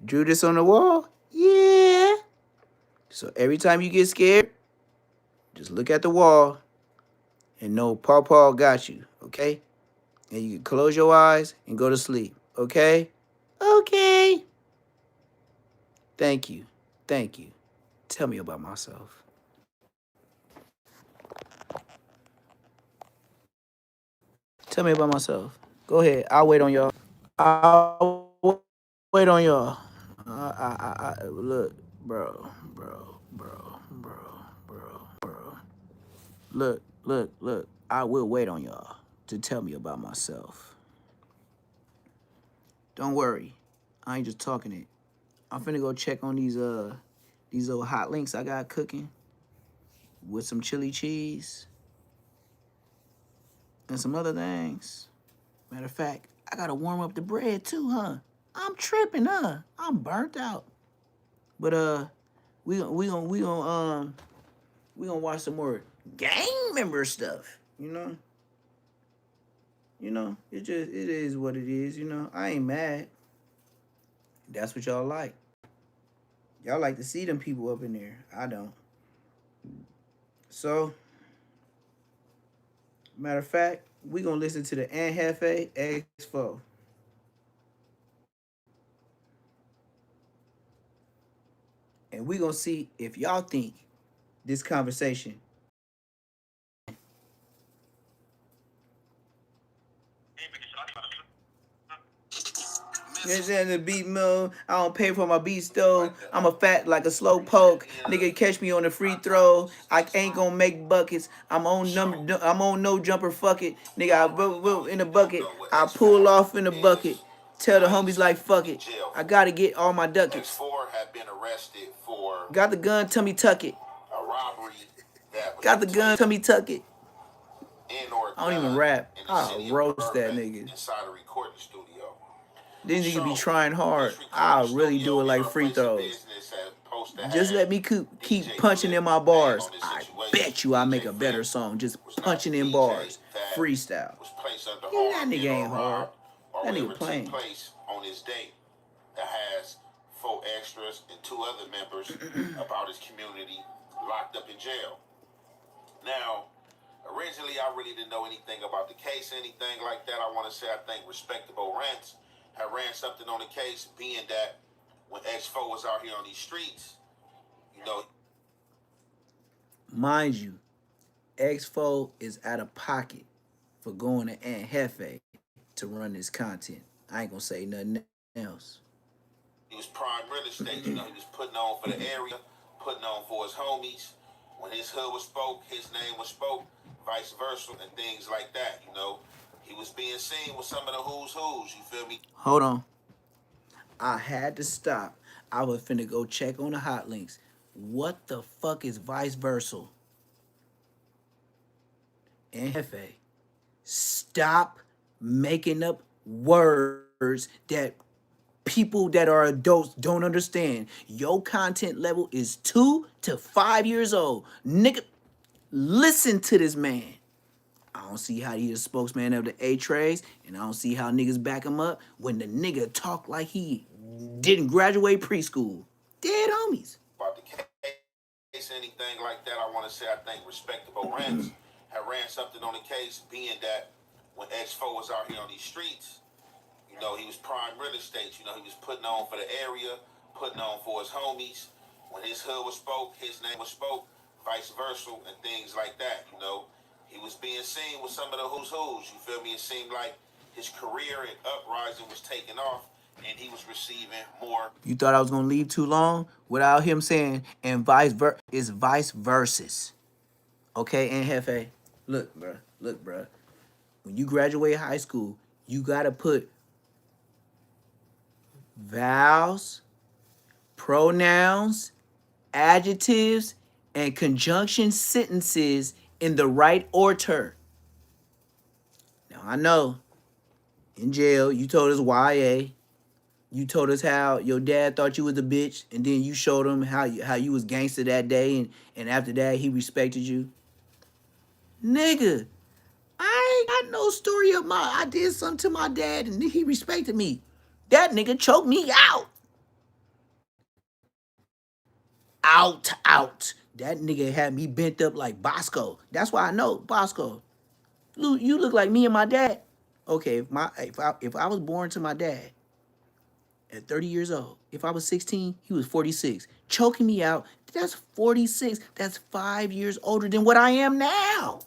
drew this on the wall? Yeah. So every time you get scared, just look at the wall and know Paw got you, okay? And you can close your eyes and go to sleep, okay? Okay. Thank you. Thank you. Tell me about myself. Tell me about myself. Go ahead. I'll wait on y'all. I'll wait on y'all. Look, bro. Look. I will wait on y'all to tell me about myself. Don't worry. I ain't just talking it. I'm finna go check on these little hot links I got cooking with some chili cheese and some other things. Matter of fact, I gotta warm up the bread too, huh? I'm tripping, huh? I'm burnt out. But we gonna watch some more gang member stuff. It is what it is. I ain't mad. That's what y'all like. Y'all like to see them people up in there. I don't. So, matter of fact, we gonna listen to the Anhefe X4. And we gonna see if y'all think this conversation. You understand the beat mill? I don't pay for my beat stove. I'm a fat like a slow poke. Nigga catch me on the free throw. I ain't gonna make buckets. I'm on no jumper. Fuck it, nigga. I vote in the bucket. I pull off in the bucket. Tell the homies like fuck it. I gotta get all my ducats. X4 had been arrested for Got the gun. Tell me tuck it. a robbery that was Got the gun. Tell me tuck it. in or I don't even done rap. in the I'll city of roast that Burbank nigga. inside a recording studio. This nigga be So, trying hard. this I'll recording really do studio it like near a free place of throws. business had supposed to Just let have me keep DJ punching in Flip my bag bars. on this I situation. bet you I make a DJ better Flip song just was not punching the in DJ bars. that Freestyle. was placed under Yeah, that harm, nigga hit or ain't hard. robbed, or That nigga whatever took playing. place on his date. That has 4 extras and 2 other members about his community locked up in jail. Now, originally, I really didn't know anything about the case, anything like that. I want to say I think Respectable Rants had ran something on the case, being that when X4 was out here on these streets, you know. Mind you, X4 is out of pocket for going to Aunt Hefe to run this content. I ain't gonna say nothing else. He was prime real estate, you know, he was putting on for the area, putting on for his homies. When his hood was spoke, his name was spoke, vice versa, and things like that, you know. He was being seen with some of the who's, you feel me? Hold on. I had to stop. I was finna go check on the hot links. What the fuck is vice versa? And Hefe, stop making up words that people that are adults don't understand. Your content level is 2 to 5 years old. Nigga, listen to this man. I don't see how he's a spokesman of the A-Trays, and I don't see how niggas back him up when the nigga talk like he didn't graduate preschool. Dead homies. About the case, anything like that, I want to say I think Respectable Rants had ran something on the case, being that when X4 was out here on these streets, you know, he was prime real estate. You know, he was putting on for the area, putting on for his homies. When his hood was spoke, his name was spoke, vice versa, and things like that, you know. He was being seen with some of the who's, you feel me? It seemed like his career and uprising was taking off, and he was receiving more. You thought I was gonna leave too long without him saying, and it's vice versus. Okay, and Hefe, look, bruh. When you graduate high school, you gotta put vowels, pronouns, adjectives, and conjunction sentences in the right order. Now I know, in jail, you told us YA. You told us how your dad thought you was a bitch, and then you showed him how you was gangster that day, and after that he respected you. Nigga, I ain't got no story of I did something to my dad and he respected me. That nigga choked me out. Out. That nigga had me bent up like Bosco. That's why I know Bosco. You look like me and my dad. Okay, if I was born to my dad at 30 years old, if I was 16, he was 46. Choking me out, that's 46. That's 5 years older than what I am now.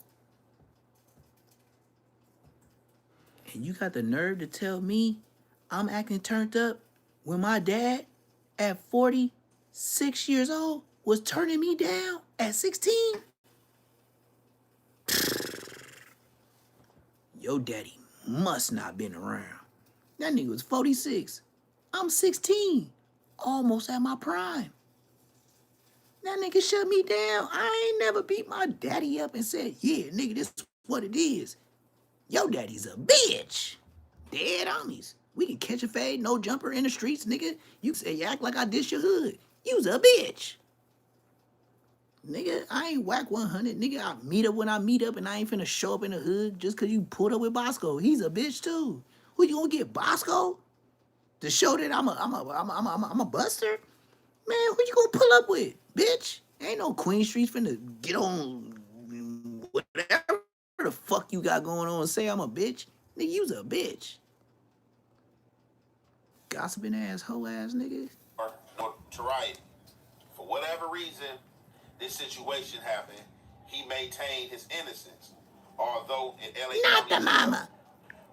And you got the nerve to tell me I'm acting turned up when my dad at 46 years old was turning me down at 16? Your daddy must not been around. That nigga was 46. I'm 16. Almost at my prime. That nigga shut me down. I ain't never beat my daddy up and said, yeah, nigga, this is what it is. Your daddy's a bitch. Dead homies. We can catch a fade, no jumper in the streets, nigga. You say you act like I dish your hood. You's a bitch. Nigga, I ain't whack 100. Nigga, I meet up when I meet up and I ain't finna show up in the hood just cause you pulled up with Bosco. He's a bitch too. Who you gonna get, Bosco? To show that I'm a buster? Man, who you gonna pull up with, bitch? Ain't no Queen Street finna get on whatever the fuck you got going on and say I'm a bitch. Nigga, you's a bitch. Gossiping ass, hoe ass nigga. To riot. For whatever reason, this situation happened. He maintained his innocence. Although in LA Not the mama.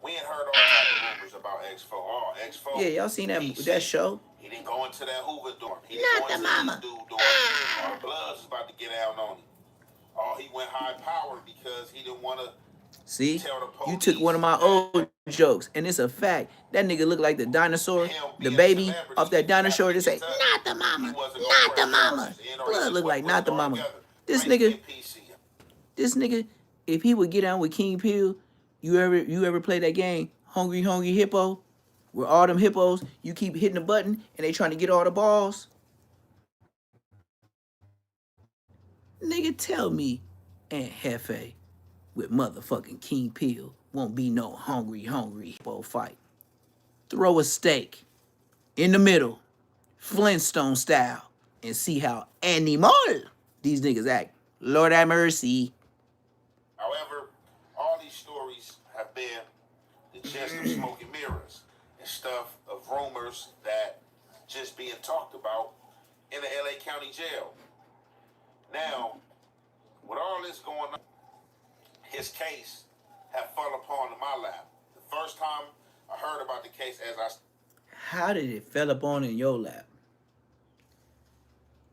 We ain't heard all type of rumors about X4. X4. Yeah, y'all seen that show? He didn't go into that Hoover dorm. He Not didn't the go into mama. these dude dorm. All the Bloods was about to get out on him. He went high powered because he didn't want to. See, you took one of my old jokes, and it's a fact. That nigga look like the dinosaur, the baby off that dinosaur. They say, not the mama, not the mama. Blood look like not the mama. This nigga, if he would get down with King Peel, you ever play that game, Hungry Hippo? Where all them hippos, you keep hitting the button and they trying to get all the balls. Nigga, tell me Aunt Hefe with motherfucking King Peel won't be no hungry hippo fight. Throw a steak in the middle, Flintstone style, and see how animal these niggas act. Lord have mercy. However, all these stories have been the gist of smoke and mirrors and stuff of rumors that just being talked about in the LA County Jail. Now, with all this going on, his case have fallen upon my lap. The first time I heard about the case, How did it fell upon in your lap?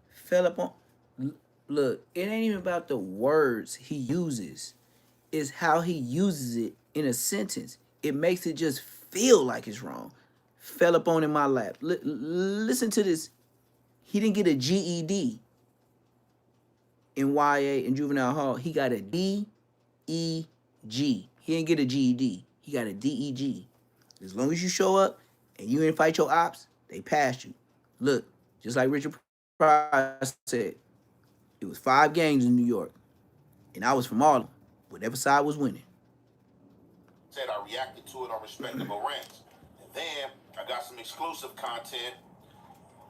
Fell upon. Look, it ain't even about the words he uses. It's how he uses it in a sentence. It makes it just feel like it's wrong. Fell upon in my lap. Listen to this. He didn't get a GED in YA in juvenile hall. He got a DEG. He didn't get a GED. He got a DEG. As long as you show up and you ain't fight your ops, they passed you. Look, just like Richard Pryor said, it was 5 games in New York, and I was from Harlem. Whatever side was winning. said I reacted to it on respectable rants. And then I got some exclusive content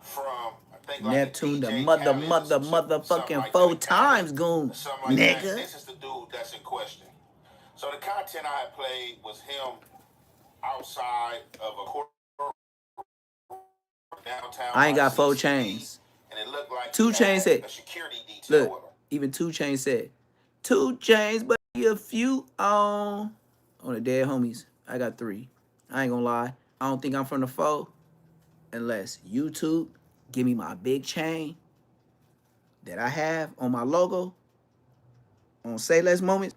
from, I think, like Neptune, the DJ motherfucking like 4 that, times goon, like nigga. that. This is the dude that's in question. So the content I had played was him outside of a court downtown. I ain't got 4 chains. And it looked like 2 Chainz said, a security detail with him. look, even 2 Chainz said, 2 Chainz, but a few on the dead homies. I got 3. I ain't gonna lie. I don't think I'm from the 4 unless YouTube give me my big chain that I have on my logo on Say Less Moments.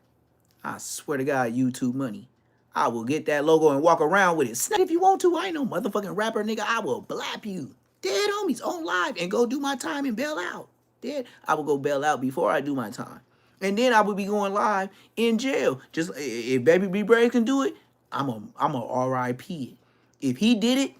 I swear to God, YouTube money. I will get that logo and walk around with it. Snap if you want to. I ain't no motherfucking rapper, nigga. I will blap you. Dead homies on live and go do my time and bail out. Dead. I will go bail out before I do my time. And then I will be going live in jail. Just if Baby B Brave can do it, I'm a RIP it. If he did it,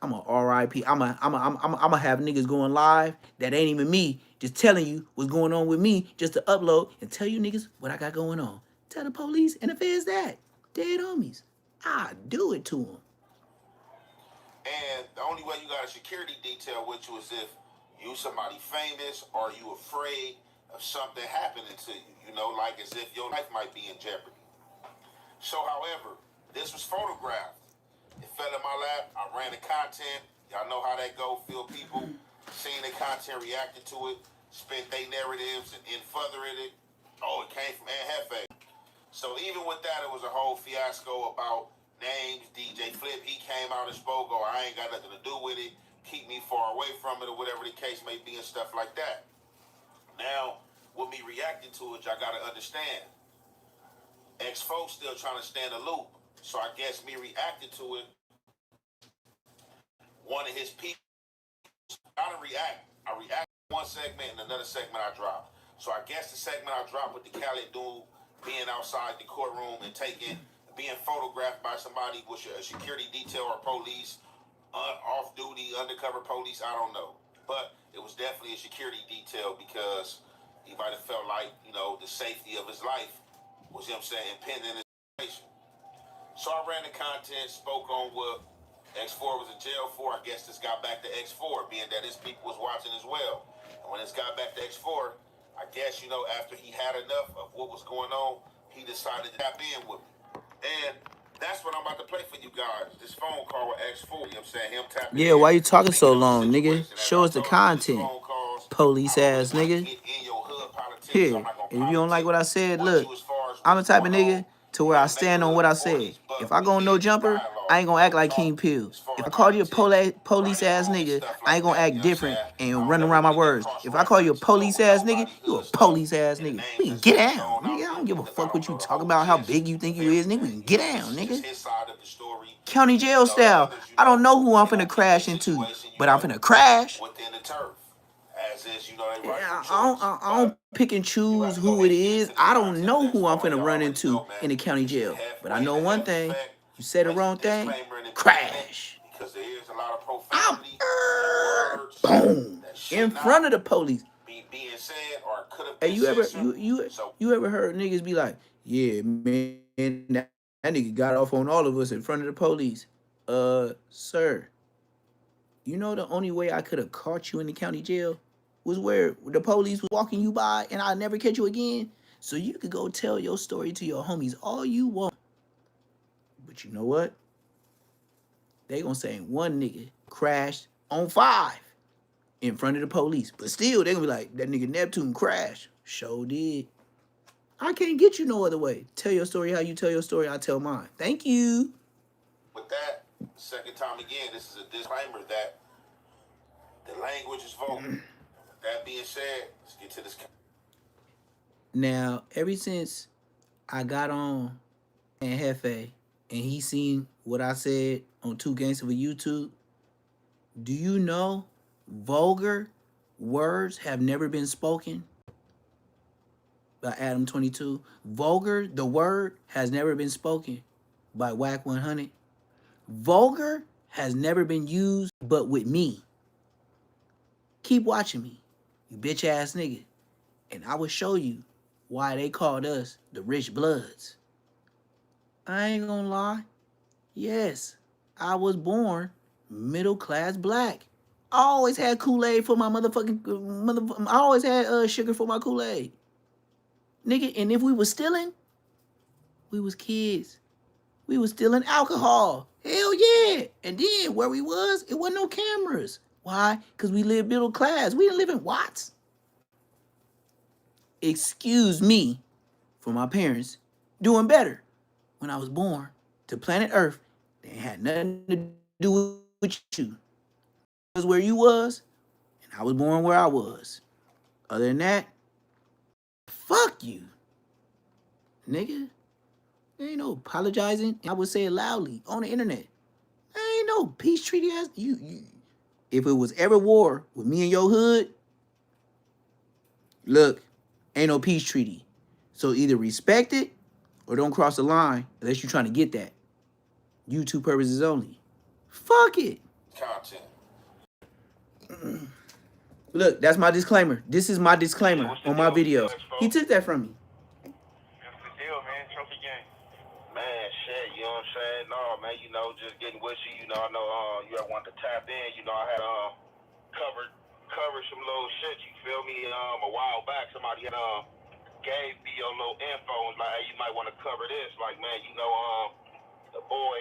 I'm a RIP. I'm a have niggas going live that ain't even me, just telling you what's going on with me, just to upload and tell you niggas what I got going on. Tell the police and the feds that. Dead homies. I do it to them. And the only way you got a security detail with you is if you somebody famous or you afraid of something happening to you. You know, like as if your life might be in jeopardy. So, however, this was photographed. It fell in my lap. I ran the content. Y'all know how that go. Feel people seeing the content, reacted to it, spent their narratives and furthered it. Oh, it came from Aunt Hefe. So even with that, it was a whole fiasco about names. DJ Flip, he came out and spoke, oh, I ain't got nothing to do with it. Keep me far away from it, or whatever the case may be, and stuff like that. Now, with me reacting to it, y'all got to understand. X-Folks still trying to stand aloof. So I guess me reacting to it, one of his people, I react one segment and another segment I drop. So I guess the segment I dropped with the Cali dude being outside the courtroom and being photographed by somebody with a security detail or police, off-duty, undercover police, I don't know. But it was definitely a security detail because he might have felt like, you know, the safety of his life was, you know what I'm saying, impending his situation. So I ran the content, spoke on what X4 was in jail for. I guess this got back to X4, being that his people was watching as well. And when this got back to X4, I guess, you know, after he had enough of what was going on, he decided to tap in with me. And that's what I'm about to play for you guys. This phone call with X4, you know what I'm saying? Him tapping in. Yeah, why you talking so long, nigga? Show us the content. Police ass nigga. Here, if you don't like what I said, look, I'm the type of nigga to where I stand on what I said. If I go on No Jumper, I ain't gonna act like King Peel. If I call you a police ass nigga, I ain't gonna act different and run around my words. If I call you a police ass nigga, you a police ass nigga. We can get down, nigga. I don't give a fuck what you talk about, how big you think you is, nigga. We can get down, nigga. County jail style. I don't know who I'm finna crash into, but I'm finna crash. I don't pick and choose who it is. I don't know who I'm finna run into in the county jail. But I know one thing. You said the wrong thing, crash. Because there is a lot of profanity and words boom that in front of the police. Being said or could have Hey, been you ever said. you ever heard niggas be like, yeah, man, that nigga got off on all of us in front of the police? Sir, you know the only way I could have caught you in the county jail was where the police was walking you by and I'd never catch you again. So you could go tell your story to your homies all you want. But you know what? They gonna say one nigga crashed on 5 in front of the police. But still, they gonna be like, that nigga Neptune crashed. Sure did. I can't get you no other way. Tell your story how you tell your story, I tell mine. Thank you. With that, second time again, this is a disclaimer that the language is vulgar. That being said, let's get to this. Now, ever since I got on and Hefe and he seen what I said on 2 Gangsta for YouTube, do you know vulgar words have never been spoken? By Adam 22. Vulgar, the word, has never been spoken by Whack 100. Vulgar has never been used but with me. Keep watching me, you bitch ass nigga. And I will show you why they called us the Rich Bloods. I ain't gonna lie. Yes, I was born middle class black. I always had Kool-Aid for my I always had sugar for my Kool-Aid. Nigga, and if we was stealing, we was kids. We was stealing alcohol. Hell yeah. And then where we was, it wasn't no cameras. Why? Because we lived middle class. We didn't live in Watts. Excuse me for my parents doing better when I was born to planet Earth. They had nothing to do with you. It was where you was, and I was born where I was. Other than that, fuck you. Nigga. There ain't no apologizing. I would say it loudly on the internet. There ain't no peace treaty ass. You. If it was ever war with me and your hood, look, ain't no peace treaty. So either respect it or don't cross the line unless you're trying to get that. YouTube purposes only. Fuck it. Content. Look, that's my disclaimer. This is my disclaimer on my video. He took that from me. Man, shit, you know what I'm saying? No, man, you know, just getting with you. You know, I know you had wanted to tap in. You know, I had covered some little shit. You feel me? A while back, somebody had gave me a little info and was like, hey, you might want to cover this. Like, man, you know, the boy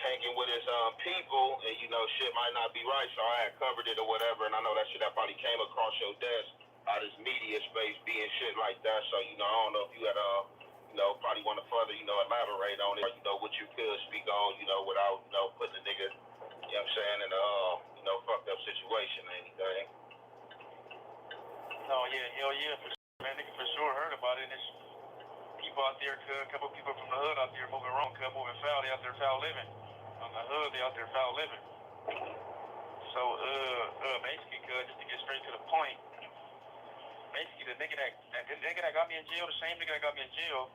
hanging with his people, and you know, shit might not be right. So I had covered it or whatever, and I know that shit that probably came across your desk out of this media space being shit like that. So you know, I don't know if you had you know, probably want to further, you know, elaborate on it, or, you know, what you could speak on, you know, without, you know, putting the nigga, you know what I'm saying, in a, you know, fucked up situation or anything. No, yeah, hell yeah, for sure, man. Nigga for sure heard about it. There's people out there, a couple people from the hood out there moving wrong, moving foul. They out there foul living. On the hood, they out there foul living. So, basically, just to get straight to the point, basically, the nigga that got me in jail, the same nigga that got me in jail,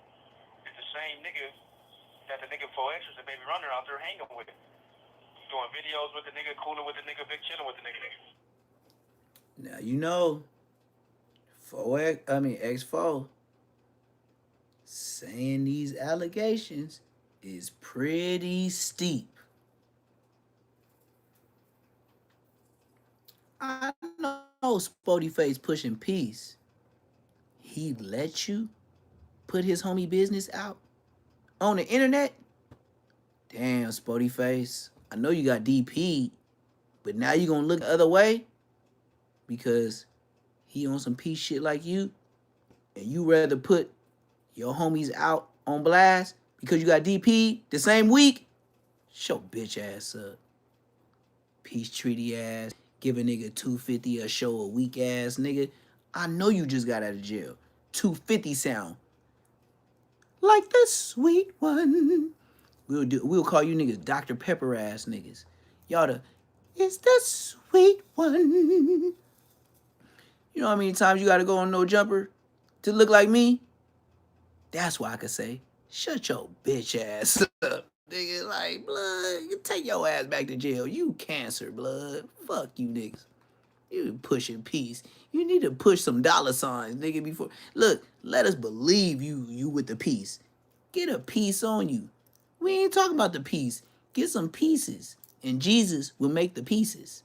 is the same nigga that the nigga 4X was the baby runner out there hanging with. Doing videos with the nigga, cooling with the nigga, big chilling with the nigga. Now, you know, X4 saying these allegations is pretty steep. I know Spody Face pushing peace. He let you put his homie business out on the internet? Damn, Spody Face. I know you got DP, but now you gonna look the other way because he on some peace shit like you, and you rather put your homies out on blast because you got DP the same week? Show bitch ass up. Peace treaty ass. Give a nigga $250 a show a week ass nigga. I know you just got out of jail. $250 sound like the sweet one. We'll call you niggas Dr. Pepper ass niggas. Y'all it's the sweet one. You know how many times you gotta go on No Jumper to look like me? That's why I could say, Shut your bitch ass up, nigga. Like, blood, you take your ass back to jail. You cancer, blood. Fuck you, niggas. You pushing peace. You need to push some dollar signs, nigga. Before look, let us believe you with the peace. Get a piece on you. We ain't talking about the piece. Get some pieces, and Jesus will make the pieces.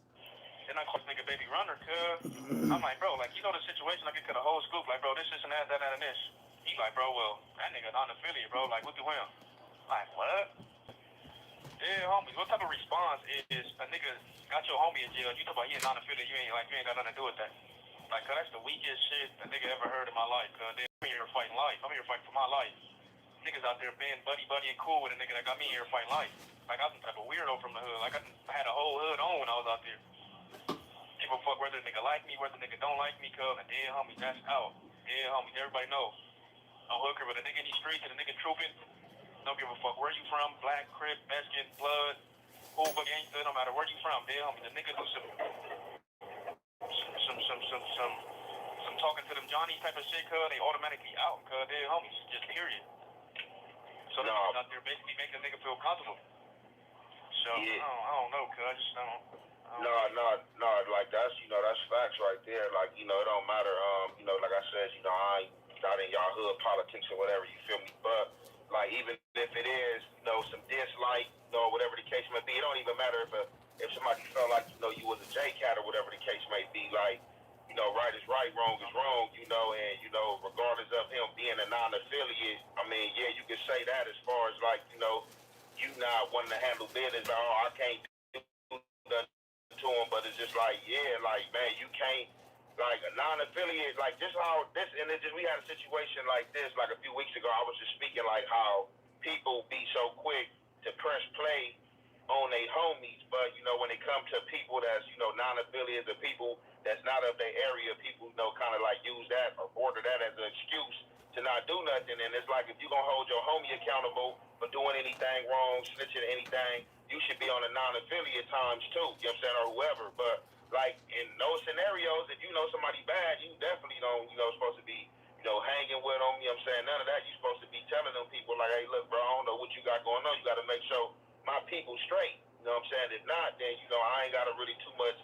Then I call this nigga baby runner, cuz. I'm like, bro, like, you know the situation, like, it could a whole scoop, like, bro, this and that, and this. He like, bro, well, that nigga non-affiliate, bro, like, what the hell? Like, what? Yeah, homies, what type of response is a nigga got your homie in jail, you talk about he a non-affiliate, you ain't got nothing to do with that. Like, cuz that's the weakest shit a nigga ever heard in my life, cuz. I'm here fighting life. I'm here fighting for my life. Niggas out there being buddy and cool with a nigga that got me here fighting life. Like, I was some type of weirdo from the hood. Like, I had a whole hood on when I was out there. Give a fuck whether a nigga like me, whether a nigga don't like me, cuz. And dead homies, that's out. Dead homies, everybody know. I'm hooker with a nigga in these streets and a nigga trooping. Don't give a fuck where you from, black, crip, Mexican, blood, Hoover, gangster, no matter where you from, dead homies. The nigga do some talking to them Johnny type of shit, cuz. They automatically out, cuz. Dead homies, just period. So they're out there basically making a nigga feel comfortable. So yeah. I don't know, cuz. I just don't. No, like that's that's facts right there. Like, it don't matter. Like I said, I ain't not in y'all hood politics or whatever, you feel me? But like even if it is, some dislike, whatever the case may be, it don't even matter if somebody felt like, you was a J cat or whatever the case may be, like, right is right, wrong is wrong, and regardless of him being a non-affiliate, I mean, yeah, you can say that as far as like, you not wanting to handle business, I can't do nothing to him, but it's just like, yeah, like, man, you can't, like, a non-affiliate, like, this how, this, and it just, we had a situation like this, like, a few weeks ago, I was just speaking, like, how people be so quick to press play on their homies, but, when it comes to people that's, non-affiliates or people that's not of their area, people, kind of, like, use that or order that as an excuse to not do nothing, and it's like, if you're going to hold your homie accountable for doing anything wrong, snitching anything, you should be on the non-affiliate times too, you know what I'm saying, or whoever. But like in those scenarios, if you know somebody bad, you definitely don't, supposed to be, hanging with them, you know what I'm saying, none of that. You're supposed to be telling them people like, hey, look, bro, I don't know what you got going on. You got to make sure my people straight, you know what I'm saying? If not, then, I ain't got to really too much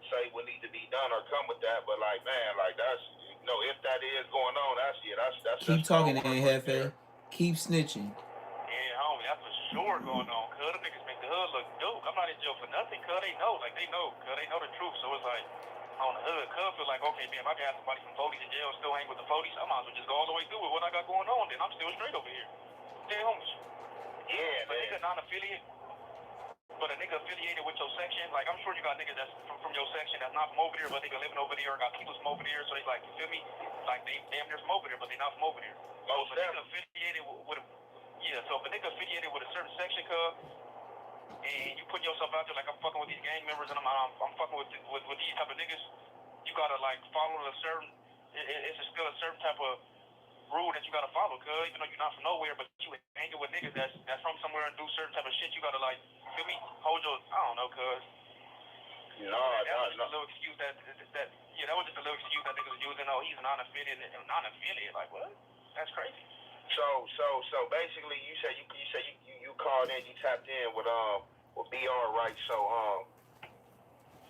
say what needs to be done or come with that. But like, man, like that's, if that is going on, that's, yeah, that's Keep talking, right Hefe. Keep snitching. Yeah, homie, that's for sure going on, cuz. The niggas make the hood look dope. I'm not in jail for nothing, cuz. They know, like, they know, cuz. They know the truth. So it's like, on the hood, cuz feel like, okay, man, if I can have somebody from 40s in jail and still hang with the 40s, I might as well just go all the way through with what I got going on, then I'm still straight over here. Yeah, homies. Yeah, but nigga non-affiliate, but a nigga affiliated with your section, like, I'm sure you got niggas that's from your section that's not from over there, but they been living over there, or got people from over there, so they like, you feel me? Like, they damn near from over there, but they not from over there. So if a nigga affiliated with a, yeah, so if a nigga affiliated with a certain section, cuz, and you put yourself out there like I'm fucking with these gang members and I'm fucking with these type of niggas, you gotta like follow a certain, it's still a certain type of rule that you gotta follow, cuz even though you're not from nowhere, but you hanging with niggas that's from somewhere and do certain type of shit, you gotta like, feel me, hold your, I don't know, cuz. That was just a little excuse that that was just a little excuse that niggas was using. Oh, he's non-affiliate. Like what? That's crazy. So basically, you said you called in, you tapped in with BR, right? So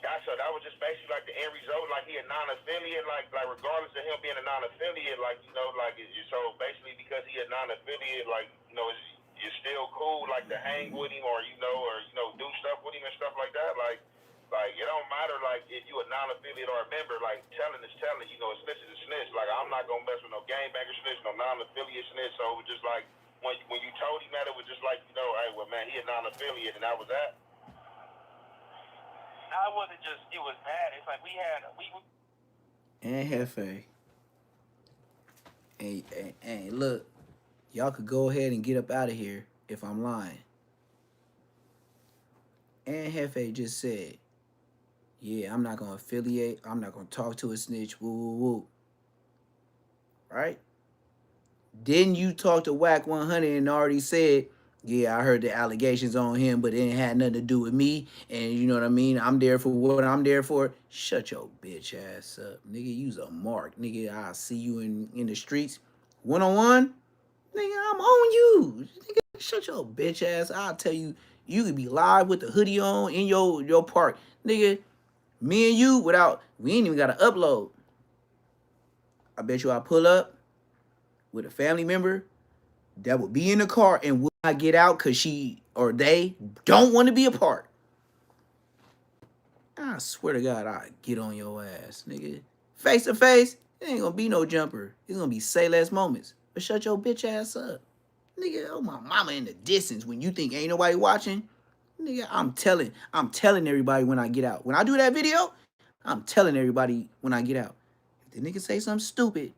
that was just basically like the end result, like he a non-affiliate, like regardless of him being a non-affiliate, like so basically because he a non-affiliate, like it's still cool, like to hang with him or do stuff with him and stuff like that, like it don't matter, like if you a non-affiliate or a member, like telling is telling, a snitch is a snitch. Like I'm not gonna mess with no gangbanger snitch, no non-affiliate snitch. So it was just like when you told him that, it was just like hey, well man, he a non-affiliate, and that was that. I wasn't just, it was bad. It's like we and Hefe. Hey, look, y'all could go ahead and get up out of here if I'm lying. And Hefe just said, yeah, I'm not gonna affiliate. I'm not gonna talk to a snitch. Woo woo woo. Right? Didn't you talk to Whack 100 and already said, yeah, I heard the allegations on him, but it ain't had nothing to do with me. And you know what I mean? I'm there for what I'm there for. Shut your bitch ass up, nigga. You's a mark, nigga. I'll see you in the streets. One-on-one? Nigga, I'm on you. Nigga, shut your bitch ass. I'll tell you, you could be live with the hoodie on in your park. Nigga, me and you we ain't even got to upload. I bet you I pull up with a family member that will be in the car and will not get out because she or they don't want to be a part. I swear to God, I get on your ass, nigga. Face to face, it ain't gonna be no jumper. It's gonna be say less moments. But shut your bitch ass up. Nigga, oh my mama in the distance when you think ain't nobody watching. Nigga, I'm telling everybody when I get out. When I do that video, I'm telling everybody when I get out. If the nigga say something stupid,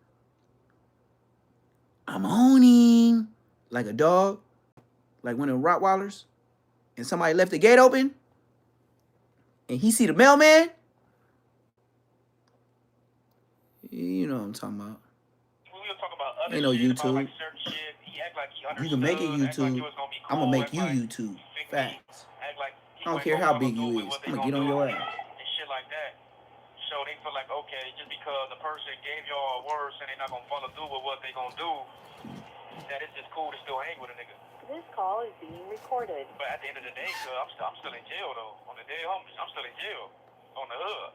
I'm on him. Like a dog, like one of the Rottweilers, and somebody left the gate open, and he see the mailman. You know what I'm talking about. We were talking about other Ain't no shit, about like YouTube. certain shit. He act like he You understood. can make it Act like YouTube. it was gonna be cool. I'm gonna make Act you like YouTube. Facts. act like I don't care how big you is. what they I'm gonna gonna get on do your ass. and shit like that. So they feel like, okay, just because the person gave y'all a word and they not gonna follow through with what they gonna do, that it's just cool to still hang with a nigga. This call is being recorded. But at the end of the day, I'm still in jail though. On the day homies, I'm still in jail. On the hood,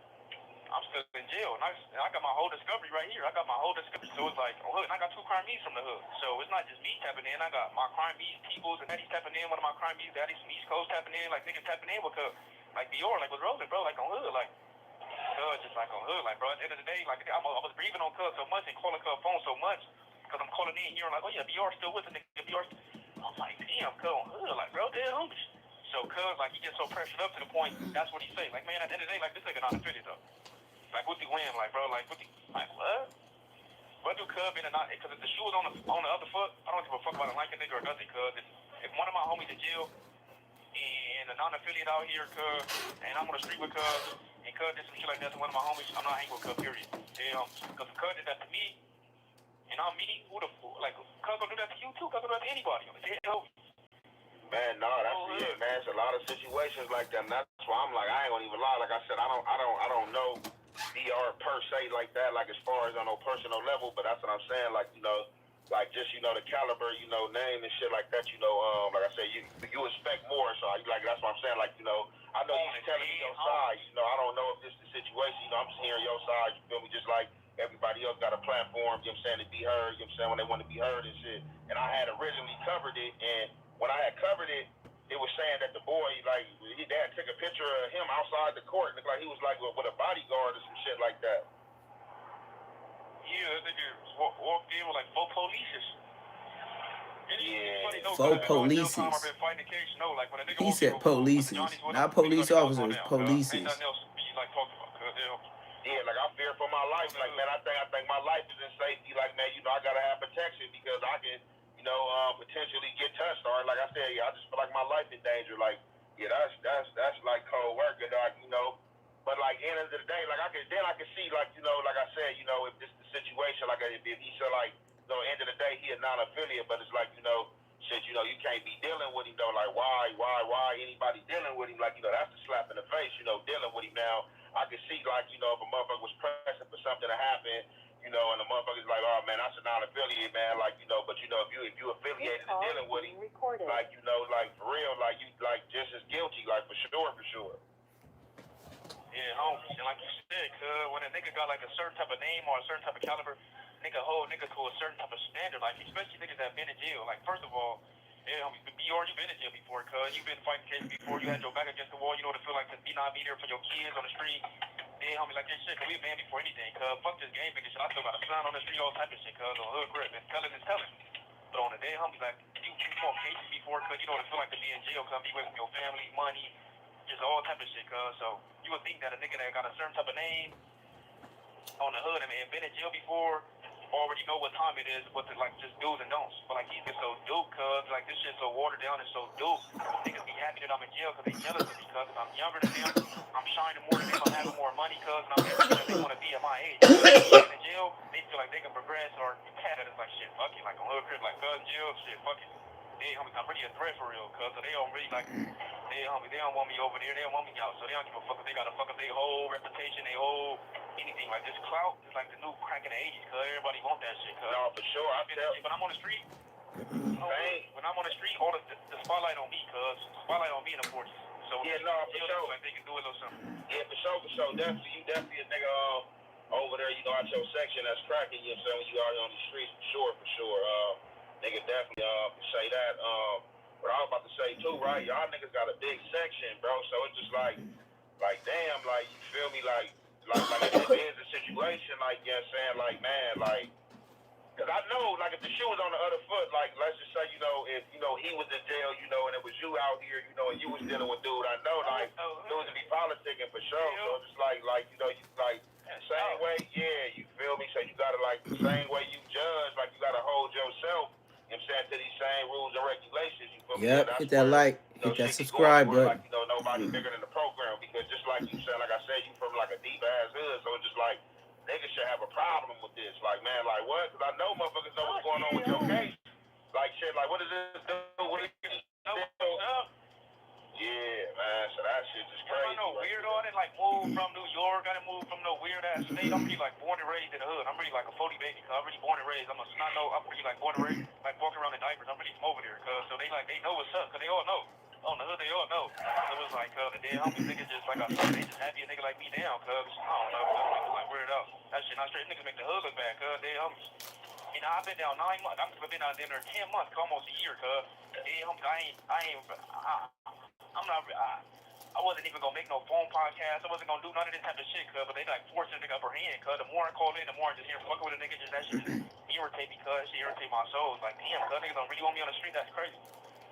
I'm still in jail. And I got my whole discovery right here. I got my whole discovery. So it's like, oh, hood, and I got 2 crime beats from the hood. So it's not just me tapping in. I got my crime beats, Peoples, and Daddy's tapping in. One of my crime beats, Daddy's from East Coast tapping in. Like niggas tapping in because, like Dior, like was rolling, bro. Like on hood, like. Just like on hood, like bro. At the end of the day, like I was breathing on Cuz so much and calling Cuz phone so much because I'm calling in here like, oh yeah, BR still with the nigga. BR. I'm like, damn, Cuz on hood, like bro, damn homies. So Cuz like he gets so pressured up to the point. That's what he say. Like man, at the end of the day, like this nigga not affiliate though. Like what the win, like bro, like what the like what? What do Cuz been not? Because if the shoe was on the other foot, I don't give a fuck about a like a nigga or nothing. Cuz if one of my homies in jail and a non-affiliate out here, Cuz, and I'm on the street with Cuz, and Cuz did some shit like that to one of my homies, I'm not hanging with Cuz, period. Damn, because if Cuz did that to me, and I'm me, who the fuck, like, Cuz gonna do that to you too, Cuz gonna do that to anybody. Man, no, that's it, man. It's a lot of situations like that, and that's why I'm like, I ain't gonna even lie. Like I said, I don't know DR per se like that, like as far as on no personal level, but that's what I'm saying, like, you know, like just, you know, the caliber, you know, name and shit like that, you know, like I said, you expect more, so like that's what I'm saying, like, you know, I know you're telling me your side, you know, I don't know if this is the situation, you know, I'm just hearing your side, you feel me, just like everybody else got a platform, you know what I'm saying, to be heard, you know what I'm saying, when they want to be heard and shit, and I had originally covered it, and when I had covered it, it was saying that the boy, like, his dad took a picture of him outside the court, looked like he was like with a bodyguard or some shit like that. Yeah, that nigga walked in with like 4 polices. Yeah, 4 polices. He said polices, not police officers, polices. Yeah, like I fear for my life. Like man, I think my life is in safety. Like man, you know I gotta have protection because I can, you know, potentially get touched. Or like I said, yeah, I just feel like my life in danger. Like yeah, that's like cold work, and you know. But like end of the day, like I can see like you know, like I said, you know, if this the situation, like if he feel like you know, end of the day he a non-affiliate, but it's like you know. Shit, you know, you can't be dealing with him though. Like, why anybody dealing with him? Like, you know, that's the slap in the face. You know, dealing with him now. I can see, like, you know, if a motherfucker was pressing for something to happen, you know, and the motherfucker's like, oh man, that's a non-affiliate, man. Like, you know, but you know, if you affiliated and dealing with him, like, you know, like for real, like you like just as guilty, like for sure. Yeah, homies, and like you said, cuz when a nigga got like a certain type of name or a certain type of caliber, nigga hold nigga to a certain type of standard, like especially niggas that been in jail. Like first of all, yeah, homies, BR, you been in jail before, cuz you been fighting cases before, you had your back against the wall, you know what it feel like to be not be there for your kids on the street. Yeah, homie, like this shit, cuz we been before anything, cuz fuck this game big shit. I still got a son on the street, all type of shit, cuz on hood grip, and telling is telling. But on the day, homies, like you fought cases before, cuz you know what it feel like to be in jail, cuz be with your family, money. Just all type of shit, cuz. So you would think that a nigga that got a certain type of name on the hood and been in jail before already know what time it is, what to like just do's and don'ts. But like he's just so duke, cuz like this shit's so watered down and so duke. Niggas be happy that I'm in jail because they jealous of me, cuz if I'm younger than them, I'm shining more than them, I'm having more money, cuz, and I'm everything that they want to be at my age. Cuz in jail, they feel like they can progress or that is like shit, fuck it, like on hood crib, like cuz in jail, shit, fuck it. Hey, homie, I'm really a threat for real, cuz, so they don't really like, hey, homie, they don't want me over there, they don't want me out, so they don't give a fuck if they gotta fuck up their whole reputation, their whole anything. Like this clout is like the new crack in the 80s, cuz everybody want that shit, cuz. No, for sure, but I'm on the street, When I'm on the street, all the spotlight on me, cuz. Spotlight on me in the 40s. So yeah, no, for sure. Like they can do a little something. Yeah, for sure. Definitely, you definitely a nigga over there, you know, out your section that's cracking, you know what I'm saying, when you out here on the streets, for sure. Nigga definitely say that. But I was about to say too, right? Y'all niggas got a big section, bro. So it's just like damn, like you feel me, like if it is a situation, like you know what I'm saying, like man, like. Cause I know, like, if the shoe was on the other foot, like, let's just say, you know, if, you know, he was in jail, you know, and it was you out here, you know, and you was dealing with dude, I know, like, it was to be politicking for sure. So it's just like, you know, you, like, same way, yeah, you feel me? So you gotta, like, the same way you judge, like, you gotta hold yourself, you know what I'm saying, to these same rules and regulations, you feel me? Yep, Yeah, hit that's that where, like, you know, hit that shit be going subscribe for, like, button. you know, nobody bigger than the program. Because just like you said, like I said, you from, like, a deep-ass hood, so it's just like, niggas should have a problem with this. Like, man, like, what? Because I know motherfuckers know what's going on with your case. Like, shit, like, what does this do? What is this do? Yeah, man, so that shit just crazy. I know weirdo. I didn't, like, move from New York. I didn't move from no weird-ass state. I'm really, like, born and raised in the hood. I'm really, like, a 40 baby, cuz. I'm really born and raised. I'm really, like, born and raised, like, walking around in diapers. I'm really from over there, cuz. So they know what's up, cuz they all know. On the hood, they all know. So it was like, the dead homies niggas just, like I said, they just happy a nigga like me down, cuz. I don't know, cuz niggas like weird out. That shit not straight. Niggas make the hood look bad, cuz. Dead homies. You know, I've been down 9 months. I've been out there 10 months, almost a year, cuz. Dead homies, I wasn't even gonna make no phone podcast. I wasn't gonna do none of this type of shit, cuz. But they like forcing a nigga upper hand, cuz. The more I call in, the more I just hear fucking with a nigga. Just that shit irritate me, cuz. Shit irritate my soul. It's like, damn, cuz niggas don't really want me on the street. That's crazy.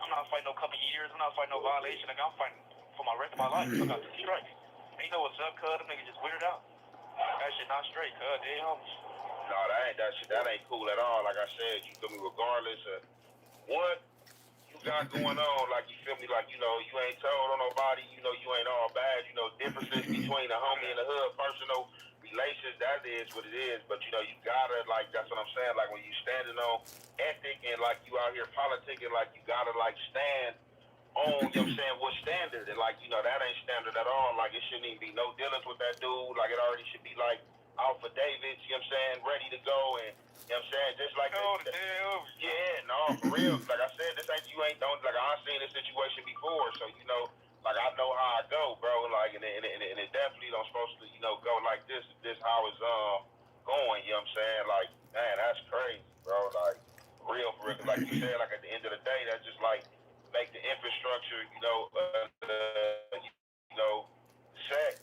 I'm not fighting no couple years. I'm not fighting no violation. Like, I'm fighting for my rest of my life. I got 2 strikes. They know what's up, cuz. Them niggas just weirded out. That shit not straight, cuz. Dead homies. No, that shit. That ain't cool at all. Like I said, you feel me, regardless of what you got going on, like, you feel me, like, you know, you ain't told on nobody, you know, you ain't all bad, you know, differences between the homie and the hood, personal relations, that is what it is, but, you know, you gotta, like, that's what I'm saying, like, when you standing on ethic and, like, you out here politicking, like, you gotta, like, stand on, you know what I'm saying, what standard, and, like, you know, that ain't standard at all, like, it shouldn't even be no dealings with that dude, like, it already should be, like, Alpha Davids, you know what I'm saying, ready to go, and, you know what I'm saying, just like yeah, no, for real. Like I said, you ain't don't like I've seen this situation before, so you know, like I know how I go, bro. Like and it definitely don't supposed to, you know, go like this. This how it's going. You know what I'm saying? Like, man, that's crazy, bro. Like real for real. 'Cause like you said, like at the end of the day, that's just like make the infrastructure, you know, set,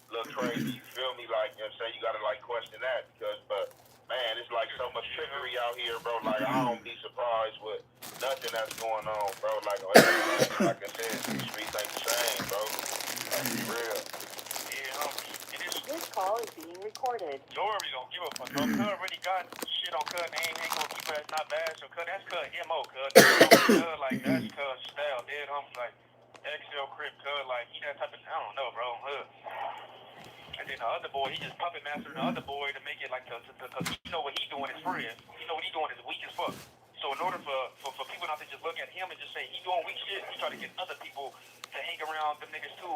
look crazy. You feel me? Like you know what I'm saying, you gotta like question that but. Man, it's like so much trickery out here, bro. Like, I don't be surprised with nothing that's going on, bro. Like I said, the streets ain't the same, bro. Like, for real. Yeah, This call is being recorded. You already don't give a fuck, bro. Cuz already got shit on Cuz name. Ain't gonna keep that not bad. So, Cuz, that's Cuz MO, Cuz. Like, that's Cuz style, dead homies, like, XL Crip, Cuz, like, he that type of, I don't know, bro. And then the other boy, he just puppet mastered the other boy to make it like, because you know what he doing is friends. You know what he doing is weak as fuck. So in order for people not to just look at him and just say he doing weak shit, he try to get other people to hang around them niggas too,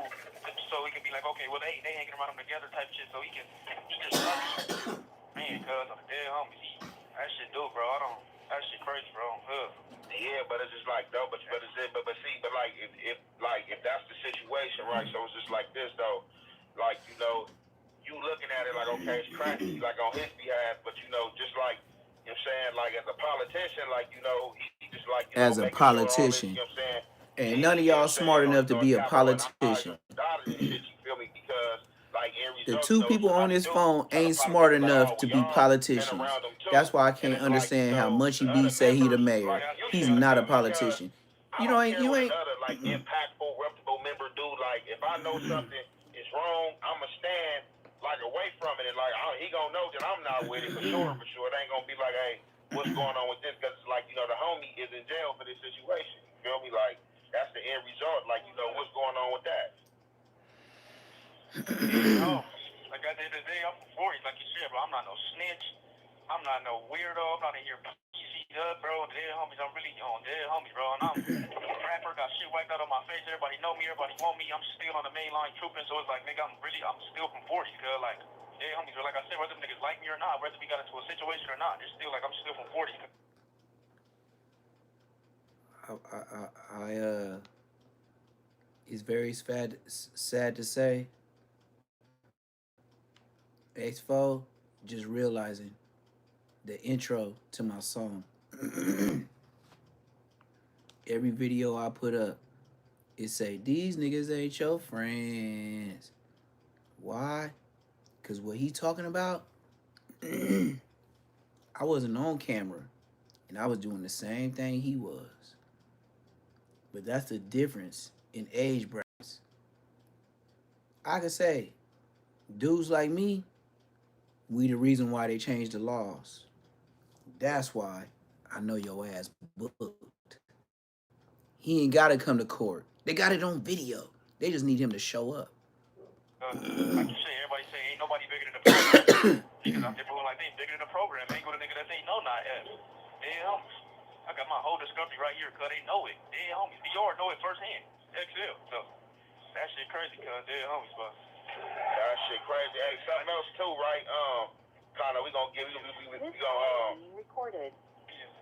so he can be like, okay, well they hanging around them together type shit. So he just man, cuz on the dead homies, that shit do, bro. That shit crazy, bro. Yeah, but it's just like though, but like if that's the situation, right? So it's just like this though. Like, you know, you looking at it like, okay, it's cracky, like on his behalf, but you know, just like, you know what I'm saying, like as a politician, like, you know, he just like, you As know, a making sure all this, politician, you know what I'm saying, and none of y'all smart enough to be a politician. shit, you feel me? Because, like, in The result, you two know, people on somebody this do phone try to ain't smart politic like, enough oh, to we be all been politicians. around them too. That's why I And can't it's like, you understand how know, Munchie the B other say he the members, mayor. like, you He's gotta not a feel me, because politician. I don't care what another, like, impactful, reputable member do. Like, if I know something is wrong, I'ma stand, like, away from it. And, like, he gonna know that I'm not with it for sure. It ain't gonna be like, hey, what's going on with this? Because it's like, you know, the homie is in jail for this situation. You feel me? Like, that's the end result. Like, you know, what's going on with that? No. Like, at the end of the day, I'm 40, like you said, bro. I'm not no snitch. I'm not no weirdo. I'm not in here PC up, bro. Dead homies, I'm really on dead homies, bro. And I'm a rapper, got shit wiped out on my face. Everybody know me, everybody want me. I'm still on the main line trooping, so it's like, nigga, I'm still from 40, cuz, like, dead homies, bro. Like I said, whether them niggas like me or not, whether we got into a situation or not, it's still like, I'm still from 40. it's very sad to say, X4 just realizing the intro to my song. Every video I put up, it say these niggas ain't your friends. Why? Cause what he talking about, I wasn't on camera, and I was doing the same thing he was. But that's the difference in age brackets. I could say, dudes like me, we the reason why they changed the laws. That's why I know your ass booked. He ain't gotta come to court. They got it on video. They just need him to show up. Like you say, everybody say ain't nobody bigger than the program. Niggas out there moving like they bigger than the program. Ain't go to nigga that ain't know not F. Dead homies. I got my whole discovery right here, cuz they know it. Dead homies. Dior know it firsthand. XL. So that shit crazy, cuz dead homies, but That shit crazy. Hey, something else too, right? Kinda we gonna give you we gonna Being recorded.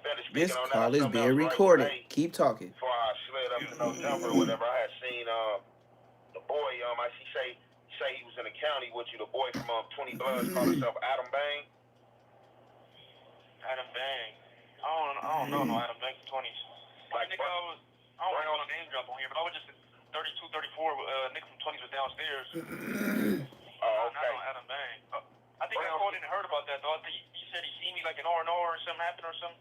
finish This speaking on that. call is Something being else, right? recorded. Today, Keep talking. before I slid up to no jumper or whatever, I had seen the boy, I see say he was in the county with you, the boy from 20 Bloods called himself Adam Bang. Adam Bang. I don't know no Adam Bang from 20s. Like nigga, I don't want to name drop on here, but I was just 32, 34. Nigga from 20s was downstairs. Oh, okay. Not on Adam Bang. I think I called in and heard about that though. I think he said he seen me like in R&R or something happened or something.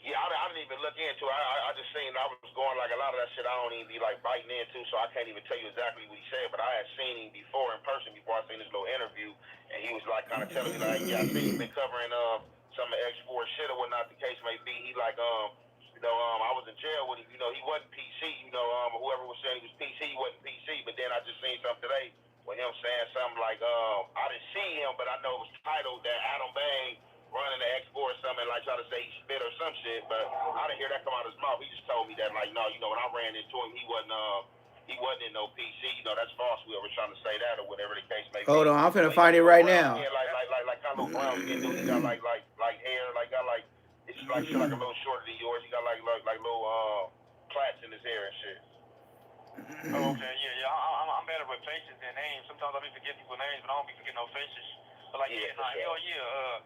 Yeah, I didn't even look into it. I just seen I was going like a lot of that shit I don't even be like biting into, so I can't even tell you exactly what he said. But I had seen him before in person before I seen this little interview, and he was like kind of telling me like, yeah, I think he's been covering some of X4 shit or whatnot the case may be. He like I was in jail with him. He wasn't PC. Whoever was saying he was PC, he wasn't PC. But then I just seen something today with him saying something like I didn't see him, but I know it was titled that Adam Bang running the X4 or something, like try to say he spit or some shit, but I didn't hear that come out of his mouth. He just told me that, like, no, when I ran into him, he wasn't in no PC. That's false. Whoever trying to say that or whatever the case may be. Hold on, I'm finna find it right now. Yeah, like kind of little brown skin dude. He got like hair, it's like shit like a little shorter than yours. He got like little plaits in his hair and shit. Oh, okay, yeah. I'm better with faces than names. Sometimes I be forgetting people's names, but I don't be forgetting no faces. But like, hell yeah.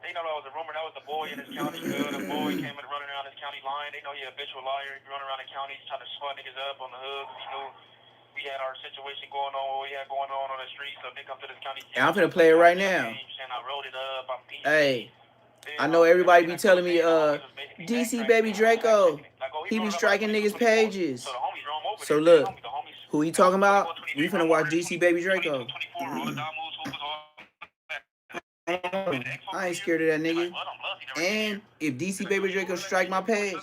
They know that was a rumor. That was the boy in his county. The boy came in running around his county line. They know he a habitual liar. He running around the county trying to smut niggas up on the hood. He knew we had our situation going on, what we had going on the street. So they come to this county. I'm finna play it right now. And I wrote it up. I'm PC. Hey, I know everybody be telling me, DC Baby Draco, he be striking niggas' pages. So look, who he talking about? We finna watch DC Baby Draco. I ain't scared of that nigga. And if DC Baby Draco strike my page,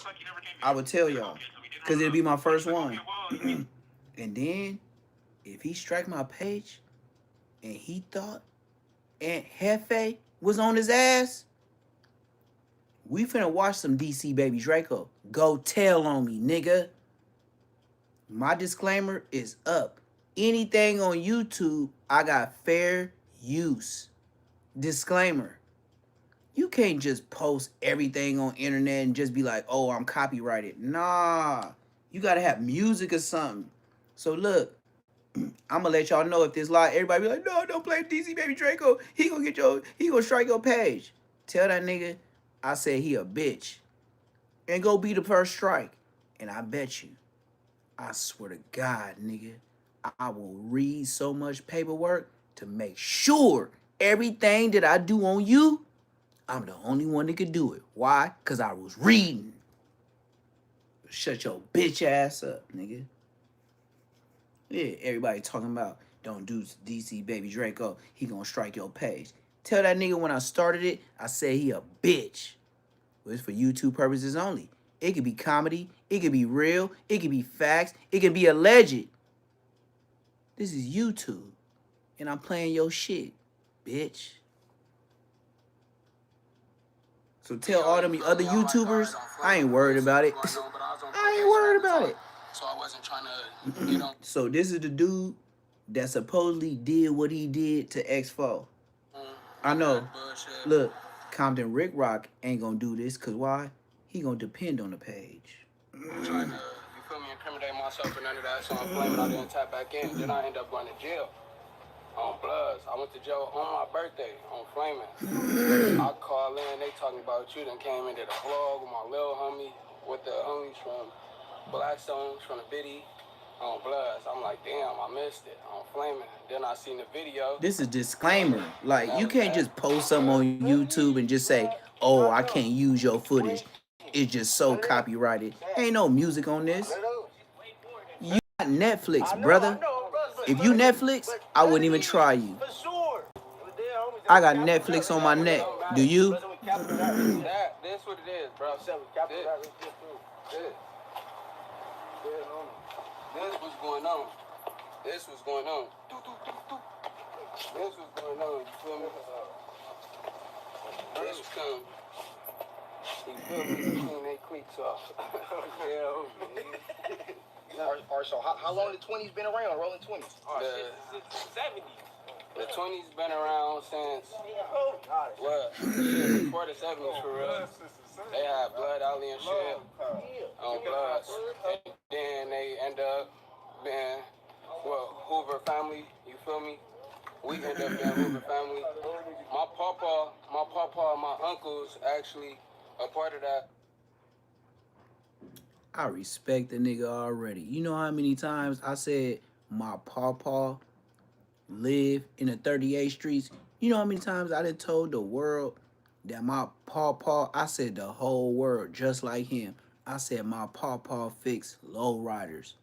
I would tell y'all. Because it'll be my first one. And then, if he strike my page, and he thought Aunt Hefe was on his ass, we finna watch some DC Baby Draco. Go tell on me, nigga. My disclaimer is up. Anything on YouTube, I got fair use. Disclaimer. You can't just post everything on internet and just be like, oh, I'm copyrighted. Nah. You gotta have music or something. So look, I'm gonna let y'all know if this lie. Everybody be like, no, don't play DC Baby Draco. He gonna strike your page. Tell that nigga I said he a bitch. And go be the first strike. And I bet you, I swear to God, nigga, I will read so much paperwork to make sure everything that I do on you, I'm the only one that could do it. Why? Because I was reading. Shut your bitch ass up, nigga. Yeah, everybody talking about don't do DC Baby Draco. He gonna strike your page. Tell that nigga when I started it, I said he a bitch. But it's for YouTube purposes only. It could be comedy. It could be real. It could be facts. It could be alleged. This is YouTube. And I'm playing your shit, bitch. So tell all them other YouTubers, I ain't worried about it. I ain't worried about it. So I wasn't trying to get on. So this is the dude that supposedly did what he did to X4. I know. Look, Compton Rick Rock ain't gonna do this, cause why? He gonna depend on the page. trying to, you feel me, incriminate myself or none of that. So I'm flaming, I didn't tap back in. Then I end up going to jail on Bloods. I went to jail on my birthday on Flaming. I call in, they talking about you. Then came into the vlog with my little homie, with the homies from Blackstones, from the Biddy, on Bloods. I'm like, damn, I missed it on Flaming. Then I seen the video. This is disclaimer. Like, you can't just post something on YouTube and just say, oh, I can't use your footage. It's just so copyrighted. Ain't no music on this. You got Netflix, brother. If you Netflix, I wouldn't even try you. I got Netflix on my neck. Do you? This what it is, bro. This what's going on. This was going on. This was going on. You feel me? This was coming. You feel me? Clean they cleats off. Or so how long the 20s been around? Rolling 20s? The 20s been around since what? Shit, before the 70s for real. They had Blood Alley and shit on Bloods. And then they end up being Hoover family, you feel me? We end up being Hoover family. My papa and my uncles actually a part of that. I respect the nigga already. You know how many times I said my pawpaw live in the 38th streets? You know how many times I done told the world that my pawpaw, I said the whole world just like him. I said my pawpaw fixed low riders.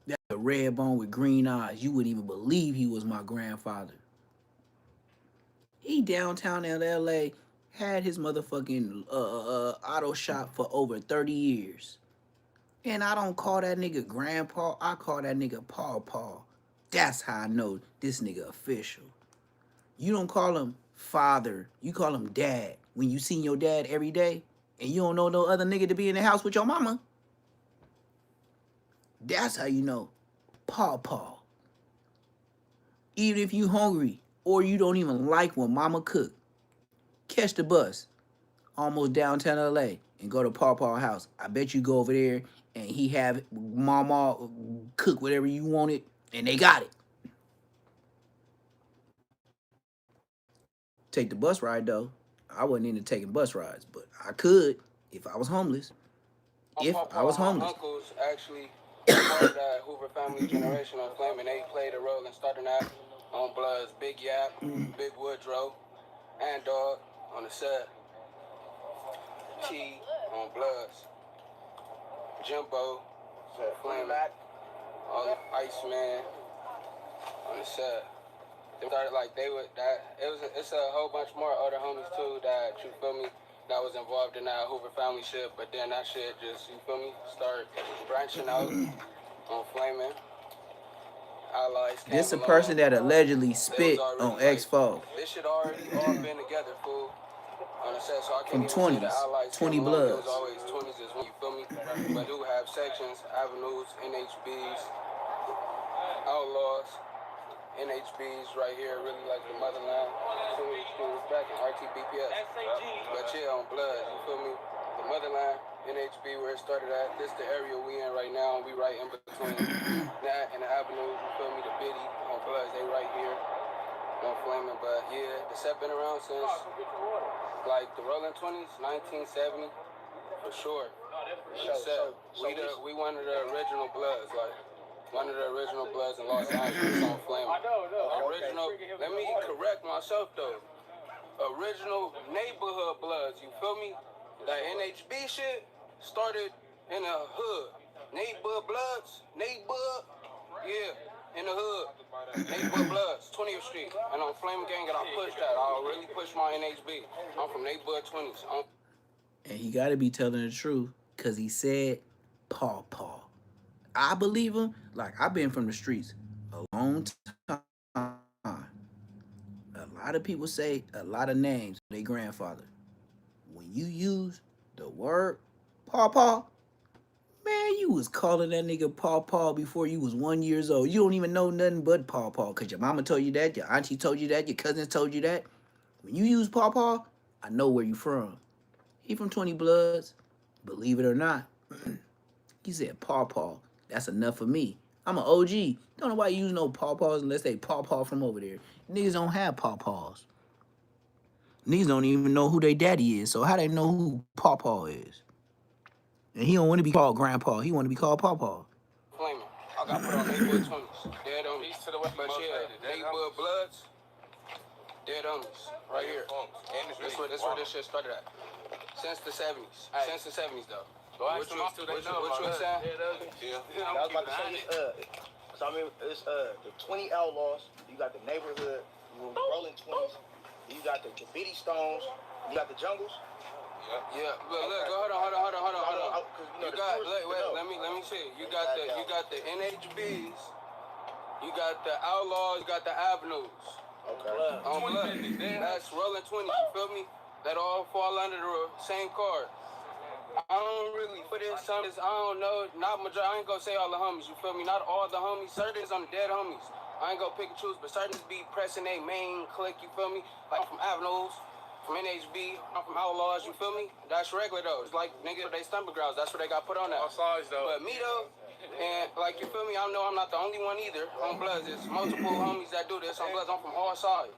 That a red bone with green eyes. You wouldn't even believe he was my grandfather. He downtown in LA had his motherfucking auto shop for over 30 years. And I don't call that nigga grandpa, I call that nigga pawpaw. That's how I know this nigga official. You don't call him father, you call him dad. When you see your dad every day and you don't know no other nigga to be in the house with your mama, that's how you know pawpaw. Even if you hungry or you don't even like when mama cook, catch the bus almost downtown LA and go to pawpaw house. I bet you go over there and he have mama cook whatever you wanted and they got it. Take the bus ride though. I wasn't into taking bus rides, but I could if I was homeless. If I was homeless. My uncles actually part of that Hoover family generation on Flaming. They played a role in starting that on Bloods. Big Yap, Big Woodrow, and Dog on the set. T on Bloods. Jimbo, Flaming. Iceman on the set. They started like they would that it's a whole bunch more other homies too that you feel me that was involved in that Hoover family shit, but then that shit just you feel me start branching out on Flaming. Allies. This a person that allegedly spit on X4. This shit already all been together, fool. On the set, so I can't From even 20s, say the allies 20 came Bloods. along. It was always 20s is when you feel me. But do have sections, avenues, NHBs, outlaws. NHBs right here, really like the motherland. Schools back in RTBPS. But yeah, on Bloods, you feel me? The motherland, NHB, where it started at. This the area we in right now, and we right in between that and the avenues, you feel me? The Biddy on Bloods, they right here on Flaming. But yeah, the set been around since like the Rolling 20s, 1970, for sure. We one of the original Bloods, like. One of the original Bloods in Los Angeles on Flaming. Original, let me correct myself though. Original neighborhood Bloods, you feel me? That NHB shit started in the hood. Neighborhood Bloods, yeah, in the hood. Neighborhood Bloods, 20th Street. And on Flaming Gang, and I push that. I really push my NHB. I'm from neighborhood 20s. And he gotta be telling the truth, cause he said pawpaw. I believe him. Like, I've been from the streets a long time. A lot of people say a lot of names for their grandfather. When you use the word pawpaw, man, you was calling that nigga pawpaw before you was 1 year old. You don't even know nothing but pawpaw, because your mama told you that, your auntie told you that, your cousins told you that. When you use pawpaw, I know where you from. He from 20 Bloods, believe it or not. He said pawpaw. That's enough for me. I'm an OG. Don't know why you use no pawpaws unless they pawpaw from over there. Niggas don't have pawpaws. Niggas don't even know who their daddy is. So how they know who pawpaw is? And he don't want to be called grandpa. He want to be called pawpaw. Flaming. I got put on neighborhood 20s. Dead on east to the west. But yeah, neighborhood bloods. Dead homies. Right here. That's where this shit started at. Since the 70s. Since the 70s though. What you saying? Yeah. I was about to say so I mean it's the 20 Outlaws, you got the neighborhood, you rolling 20s, you got the Biddy Stones, you got the Jungles. Yeah, but look, hold on. You got let me see. You got the NHBs, you got the Outlaws, you got the Avenues. Okay. On blood. That's rolling 20s, you feel me? That all fall under the same card. I don't really put in some. I don't know. Not majority. I ain't gonna say all the homies. You feel me? Not all the homies. Certain is on the dead homies. I ain't gonna pick and choose, but certain be pressing their main click. You feel me? Like I'm from Avenues, from NHB. I'm from Outlaws. You feel me? That's regular though. It's like niggas they stomping grounds. That's what they got put on that. All sides though. But me though, and like you feel me? I know I'm not the only one either. On Bloods, it's multiple homies that do this. On Bloods, I'm from all sides.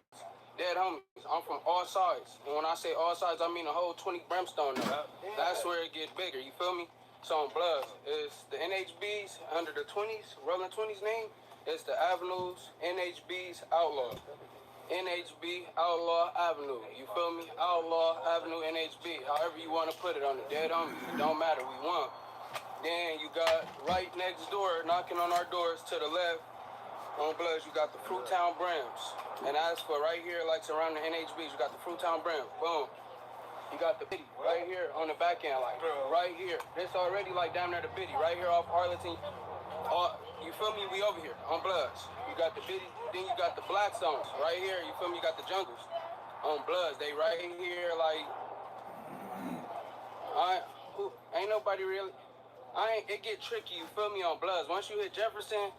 Dead homies. I'm from all sides. And when I say all sides, I mean the whole 20 brimstone though. That's where it get bigger, you feel me? So on Bloods, it's the NHBs under the 20s, rolling 20s name. It's the Avenues, NHBs, Outlaw. NHB, Outlaw, Avenue. You feel me? Outlaw, Avenue, NHB. However you want to put it on the dead homies. It don't matter, we won. Then you got right next door, knocking on our doors to the left. On Bloods, you got the Fruitown Brims. And as for right here, like surrounding the NHBs, you got the Fruitown Brims. Boom. You got the Biddy right here on the back end, like right here. This already like down there the Biddy, right here off Arlington. You feel me? We over here on Bloods. You got the Biddy, then you got the Blackstones right here. You feel me? You got the Jungles on Bloods. They right here, like ain't nobody really. It get tricky. You feel me on Bloods? Once you hit Jefferson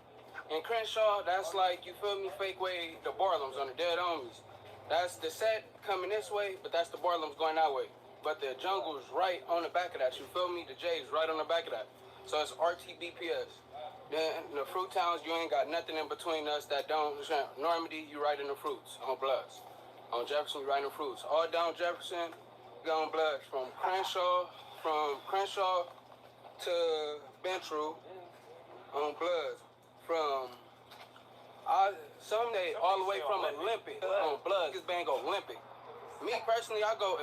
and Crenshaw, that's like, you feel me, fake way, the Barlums on the dead homies. That's the set coming this way, but that's the Barlums going that way. But the Jungle's right on the back of that, you feel me? The J's right on the back of that. So it's RTBPS. Then the Fruit Towns, you ain't got nothing in between us that don't. Normandy, you right in the Fruits on Bloods. On Jefferson, you right in the Fruits. All down Jefferson, you on Bloods. From Crenshaw to Bentru on Bloods. From someday all the way from Olympic on Bloods. This band go Olympic. Me personally, I go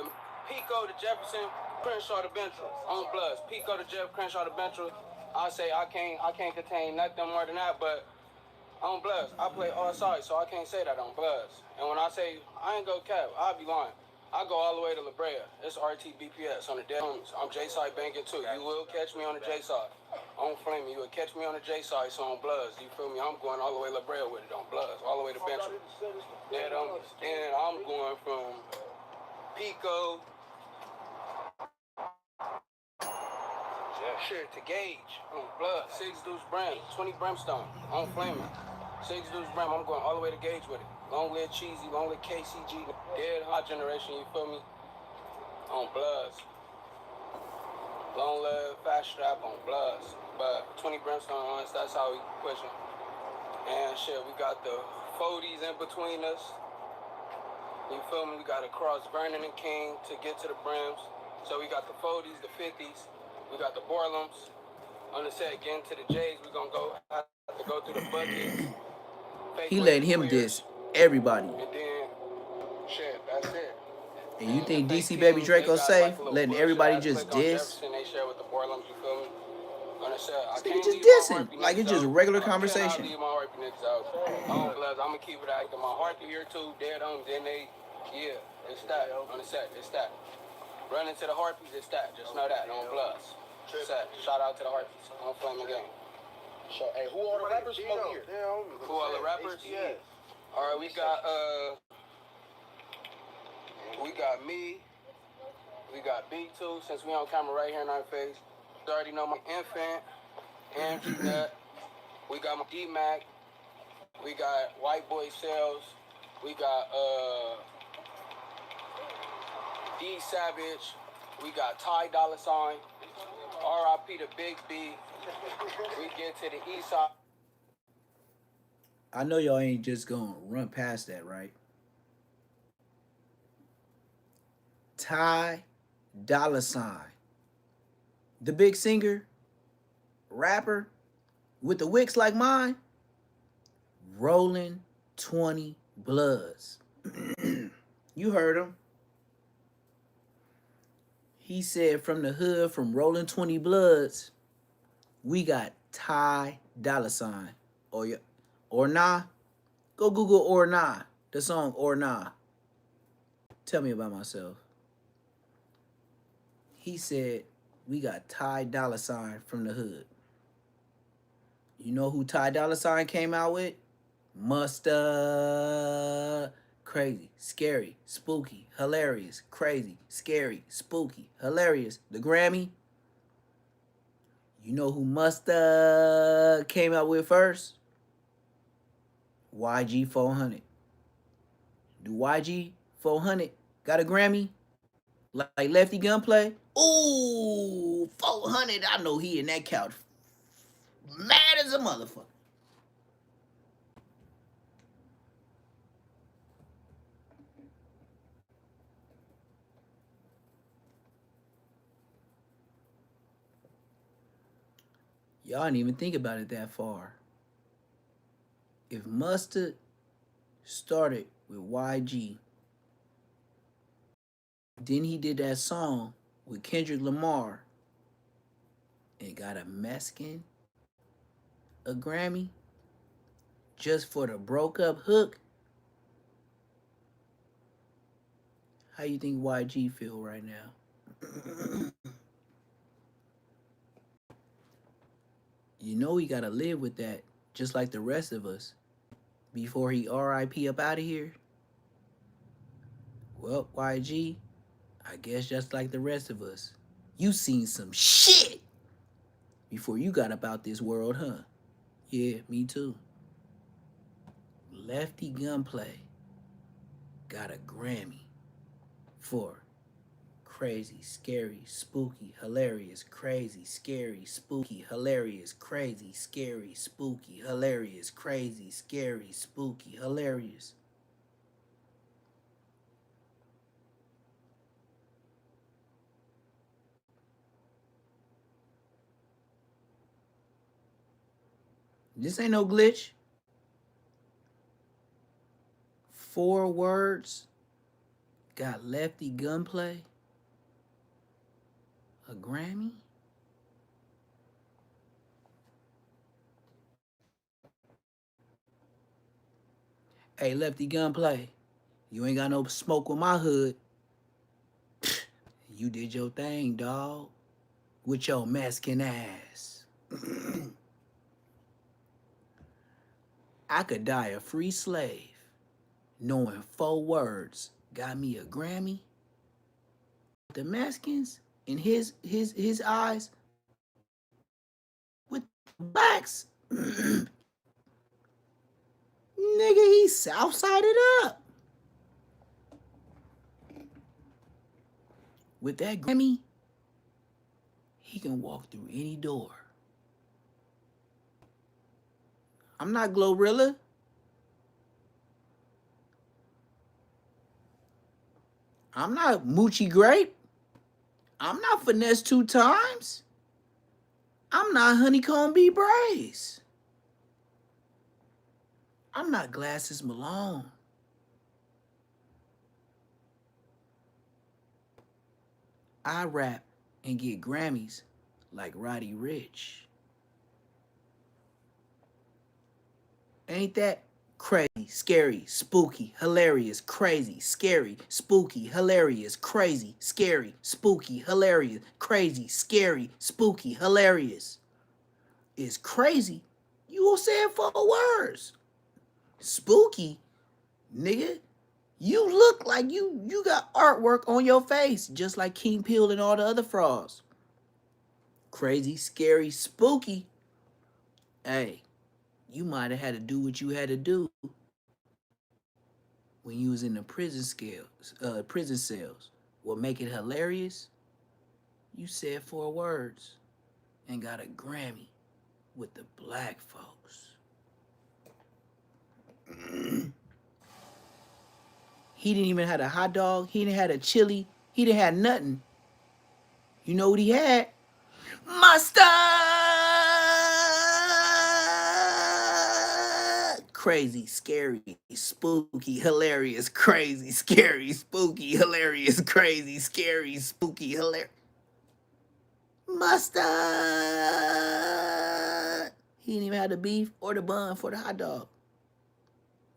Pico to Jefferson, Crenshaw to Bentru on Bloods. Pico to Jeff, Crenshaw to Bentru. I say I can't contain nothing more than that, but on Bloods, I play all sides, so I can't say that on Bloods. And when I say I ain't go cap, I'll be lying. I go all the way to La Brea. It's RTBPS on the dead homies. I'm J-Side Banking too. You will catch me on the J-Side. On Flaming, you will catch me on the J-Side, so on Bloods. You feel me? I'm going all the way to La Brea with it on Bloods, all the way to Bentry. Dead homies. Then I'm going from Pico shit to Gage on Blood. 6 Deuce Brim, 20 Brimstone on Flaming. 6 Deuce Brim, I'm going all the way to Gage with it. Long live Cheesy, long live KCG. Dead Hot Generation, you feel me? On Bloods. Long live Fast Strap on Bloods. But 20 Brimstone on us, that's how we pushing. And shit, we got the 40s in between us. You feel me? We got to cross Vernon and King to get to the Brims. So we got the 40s, the 50s. We got the Borlums. On the set, getting to the J's, we gonna have to go through the buckets. He letting him diss everybody. And then, shit, that's it. And you think DC Baby Draco safe? Letting everybody just diss? They share with the Borlums, you feel me? On the set, I This nigga can't just leave my dissing. harpy Like niggas it's just out. regular I cannot conversation. leave my harpy niggas out. I'm gonna keep it active. My harpy here too, dead homies. Then it's that. On the set, it's that. Running to the harpies, it's that. Just know that. On Bloods. Set. Shout out to the harpies. On Flaming Game. So, hey, who all the rappers from over here? Who all the rappers? Yeah. All right, we got me. We got B2, since we on camera right here in our face. You already know my Infant, Andrew Nut. We got my D-Mac. We got White Boy Sales. We got D Savage. We got Ty Dolla Sign. R.I.P. to Big B. We get to the east side. I know y'all ain't just gonna run past that, right? Ty Dolla Sign, the big singer, rapper with the wicks like mine, rolling 20 bloods. You heard him. He said from the hood, from rolling 20 bloods, we got Ty Dolla Sign. Or nah. Go Google or nah. The song or nah. Tell me about myself. He said we got Ty Dolla Sign from the hood. You know who Ty Dolla Sign came out with? Mustard. Crazy, scary, spooky, hilarious, crazy, scary, spooky, hilarious. The Grammy. You know who Mustard came out with first? YG 400. Do YG 400 got a Grammy? Like Lefty Gunplay? Ooh, 400. I know he in that couch mad as a motherfucker. Y'all didn't even think about it that far. If Mustard started with YG, then he did that song with Kendrick Lamar and got a Mexican a Grammy just for the broke up hook. How you think YG feel right now? You know he gotta live with that, just like the rest of us, before he RIP up out of here. Well, YG, I guess just like the rest of us, you seen some shit before you got about this world, huh? Yeah, me too. Lefty Gunplay got a Grammy for crazy, scary, spooky, hilarious, crazy, scary, spooky, hilarious, crazy, scary, spooky, hilarious, crazy, scary, spooky, hilarious. This ain't no glitch. 4 words got Lefty Gunplay a Grammy? Hey, Lefty Gunplay, you ain't got no smoke with my hood. You did your thing, dawg, with your Mexican ass. I could die a free slave knowing 4 words got me a Grammy. The Mexicans in his eyes with blacks, nigga, he Southsided up. With that Grammy, he can walk through any door. I'm not Glorilla. I'm not Moochie Grape. I'm not Finesse 2 times. I'm not Honeycomb B. Brace. I'm not Glasses Malone. I rap and get Grammys like Roddy Ricch. Ain't that crazy, scary, spooky, hilarious, crazy, scary, spooky, hilarious, crazy, scary, spooky, hilarious, crazy, scary, spooky, hilarious? It's crazy. You will say it 4 words. Spooky, nigga. You look like you got artwork on your face, just like King Peel and all the other frauds. Crazy, scary, spooky. Hey, you might have had to do what you had to do when you was in the prison cells. What make it hilarious? You said 4 words. and got a Grammy with the black folks. He didn't even have a hot dog. He didn't have a chili. He didn't have nothing. You know what he had? Mustard! Crazy, scary, spooky, hilarious, crazy, scary, spooky, hilarious, crazy, scary, spooky, hilarious. Mustard! He didn't even have the beef or the bun for the hot dog.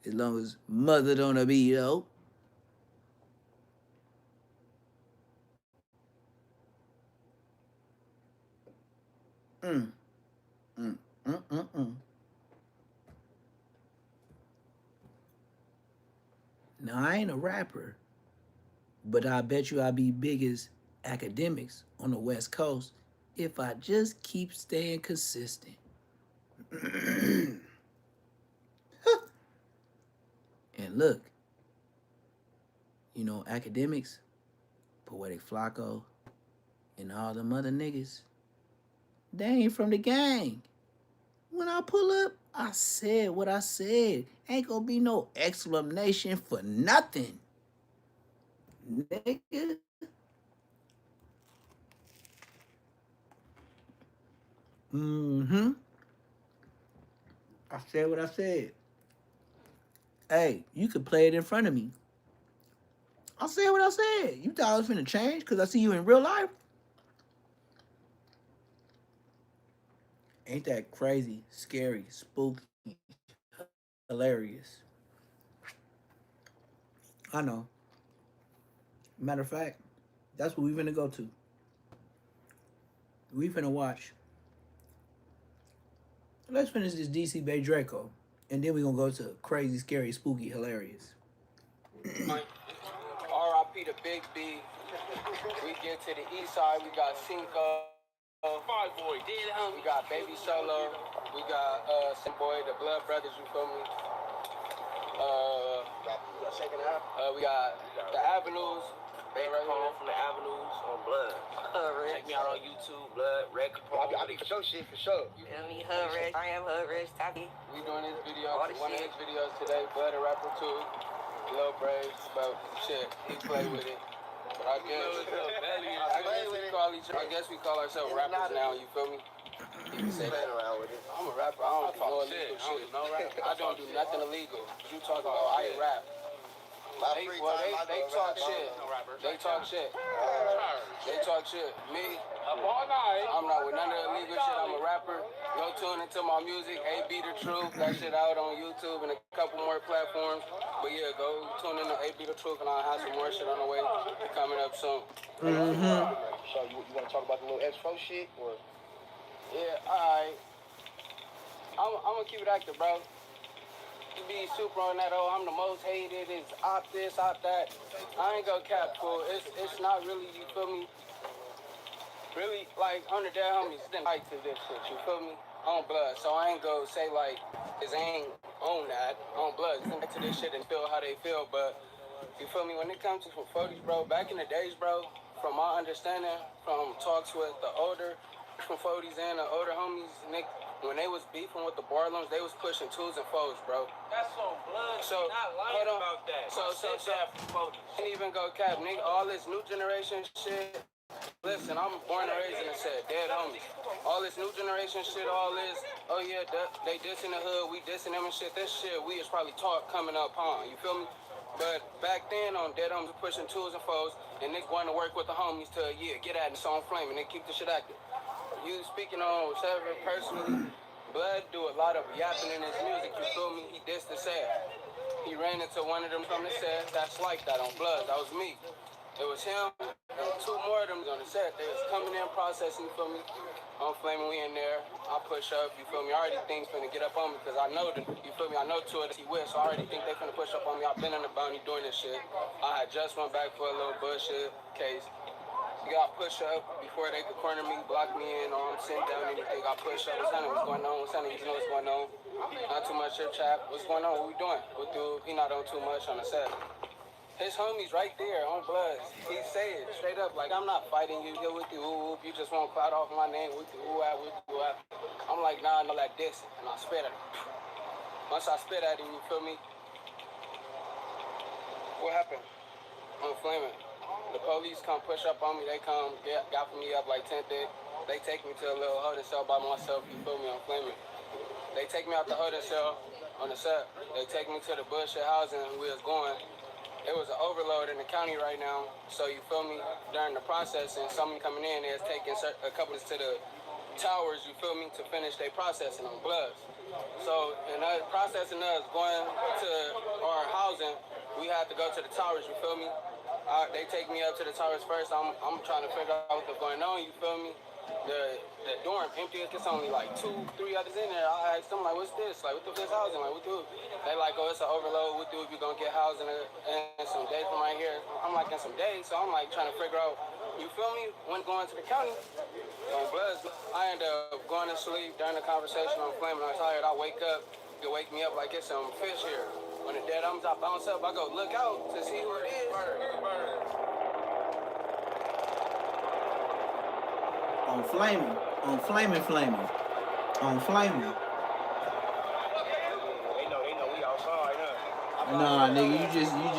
As long as mustard on the beef, though. Mm. Mm. Mm. Mm. Mm. Now, I ain't a rapper, but I bet you I'll be big as academics on the West Coast if I just keep staying consistent. And look, you know, academics, Poetic Flacco, and all them other niggas, they ain't from the gang. When I pull up, I said what I said. Ain't gonna be no explanation for nothing. Nigga. Mm-hmm. I said what I said. Hey, you could play it in front of me. I said what I said. You thought I was finna change because I see you in real life? Ain't that crazy, scary, spooky, hilarious? I know. Matter of fact, that's what we finna go to. We finna watch. Let's finish this DC Bay Draco. And then we gonna go to crazy, scary, spooky, hilarious. R.I.P. to Big B. We get to the east side, we got Cinco. We got Baby Solo. We got some boy, the Blood Brothers, you feel me? We got the Avenues. Baby Paul from the Avenues on Blood. Check me out on YouTube, Blood, Red Capone. I be for sure shit, for sure. You know me, Hood Rich. I am Hood Rich, Tappy. We doing this video, one of his videos today, Blood a Rapper 2. Lil Braves, but shit, he play with it. But I guess we call ourselves rappers now, you feel me? You can say that. I'm a rapper, I don't do no illegal shit. I don't do nothing illegal. You talking about, I rap. They talk shit. They talk shit. They talk shit. Me, I'm not with none of the illegal shit. I'm a rapper. Go tune into my music, A.B. The Truth. That shit out on YouTube and a couple more platforms. But yeah, go tune in to A.B. The Truth and I'll have some more shit on the way coming up soon. Mm-hmm. So you want to talk about the little X4 shit? Or? Yeah, alright. I'm gonna keep it active, bro. Be super on that, I'm the most hated, it's op this, op that. I ain't gonna cap, fool. It's not really, you feel me? Really, like, under their homies, didn't like to this shit, you feel me? On Blood, so I ain't gonna say, like, cause I ain't on that, on Blood. Listen to this shit and feel how they feel, but, you feel me? When it comes to some 40s, bro, back in the days, bro, from my understanding, from talks with the older, from 40s and the older homies, Nick, when they was beefing with the Barlums, they was pushing 2s and 4s, bro. That's on Blood. So, not lying about that. So, can't even go cap, nigga. All this new generation shit. Listen, I'm born and raised in the set, dead homies. All this new generation shit, all this, oh yeah, they dissing the hood, we dissing them and shit. This shit, we is probably taught coming up on, you feel me? But back then, on dead homies pushing 2s and 4s, and niggas going to work with the homies to, yeah, get at it, so on flame, and they keep the shit active. You speaking on Sever personally, Blood do a lot of yapping in his music, you feel me? He dissed the set. He ran into one of them from the set. That's like that on Blood. That was me. It was him and 2 more of them on the set. They was coming in processing, you feel me? I'm flaming, we in there. I push up, you feel me? I already think finna get up on me because I know them, you feel me? I know 2 of them he with, so I already think they finna push up on me. I've been on the bounty doing this shit. I had just went back for a little bullshit case. You got push up before they could corner me, block me in, or I'm sitting down, anything. Got push up. What's going on? What's happening? You know what's going on? Not too much chip chat. What's going on? What we doing? What dude? He not on too much on the set. His homies right there on Bloods. He said straight up, like, I'm not fighting you. Here with you, whoop, you just won't clout off my name with you, who at, with you, at. I'm like, nah, no, like this. And I spit at him. Once I spit at him, you feel me? What happened? I'm flaming. The police come push up on me. They come, got me up like 10th. They take me to a little holding cell by myself. You feel me? I'm flaming. They take me out the holding cell on the set. They take me to the bullshit housing we was going. It was an overload in the county right now. So you feel me? During the process and someone coming in is taking a couple to the towers, you feel me, to finish their processing on Bloods. So in us processing us going to our housing, we had to go to the towers, you feel me? They take me up to the towers first. I'm trying to figure out what's going on, you feel me? The dorm empty, it's only like 2-3 others in there. I asked them, like, what's this? Like, what the this housing? Like, what the? They like, oh, it's an overload. What do if you gonna get housing in some days from right here? I'm like, in some days, so I'm like trying to figure out, you feel me? When going to the county, on Bloods, I end up going to sleep during the conversation. I'm flaming, I'm tired. I wake up, you wake me up like it's some fish here. When the dead arms, I bounce up, I go look out to see who it is. On flaming, on flaming, flaming, on flaming. They know we outside, huh? Nah, nigga, you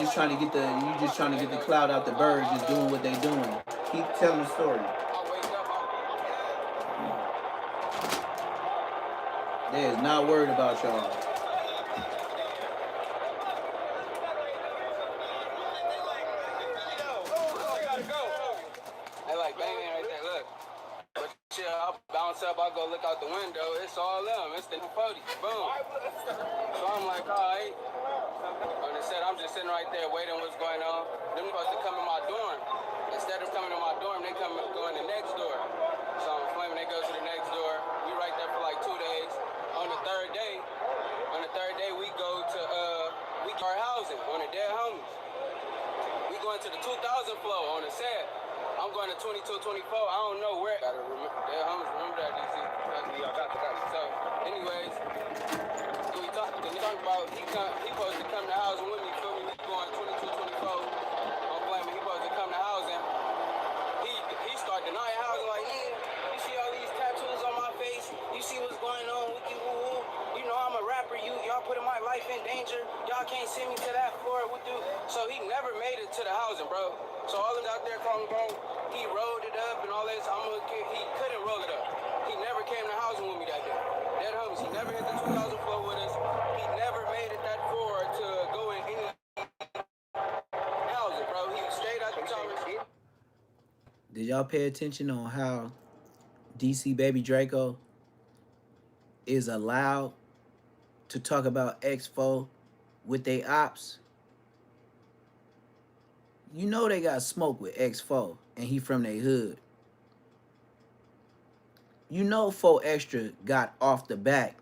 just trying to get the cloud out the bird, just doing what they doing. Keep telling the story. They is not worried about y'all. They like banging right there, look. But shit, I bounce up, I go look out the window, it's all them, it's the 40, boom. So I'm like, alright. On the set, I'm just sitting right there waiting what's going on. Them supposed to come in my dorm. Instead of coming to my dorm, they come going to the next door. So I'm flaming, they go to the next door. We right there for like 2 days. On the third day, we go to our housing on the dead homies. We going to the 2000 floor on the set. I'm going to 22, 24. I don't know where. Gotta remember, dead homies, remember that, DC. Yeah, I got it. So, anyways, we talk about he supposed to come to housing with me. Feel me? We going 22, 24. I'm blaming. He supposed to come to housing. He start denying housing like, yeah, you see all these tattoos on my face. You see what's going on with you. You know I'm a rapper. Y'all putting my life in danger. Y'all can't send me to that floor with you. So he never made it to the housing, bro. So all of them out there calling, bro, he rolled it up and all this. He couldn't roll it up. He never came to housing with me that day. Dead homies. He never hit the 2000 floor with us. He never made it that far to go in any housing, bro. He stayed at the towers. Did y'all pay attention on how DC Baby Draco is allowed to talk about X4 with they ops? You know they got smoke with X4 and he from their hood. You know 4 Extra got off the back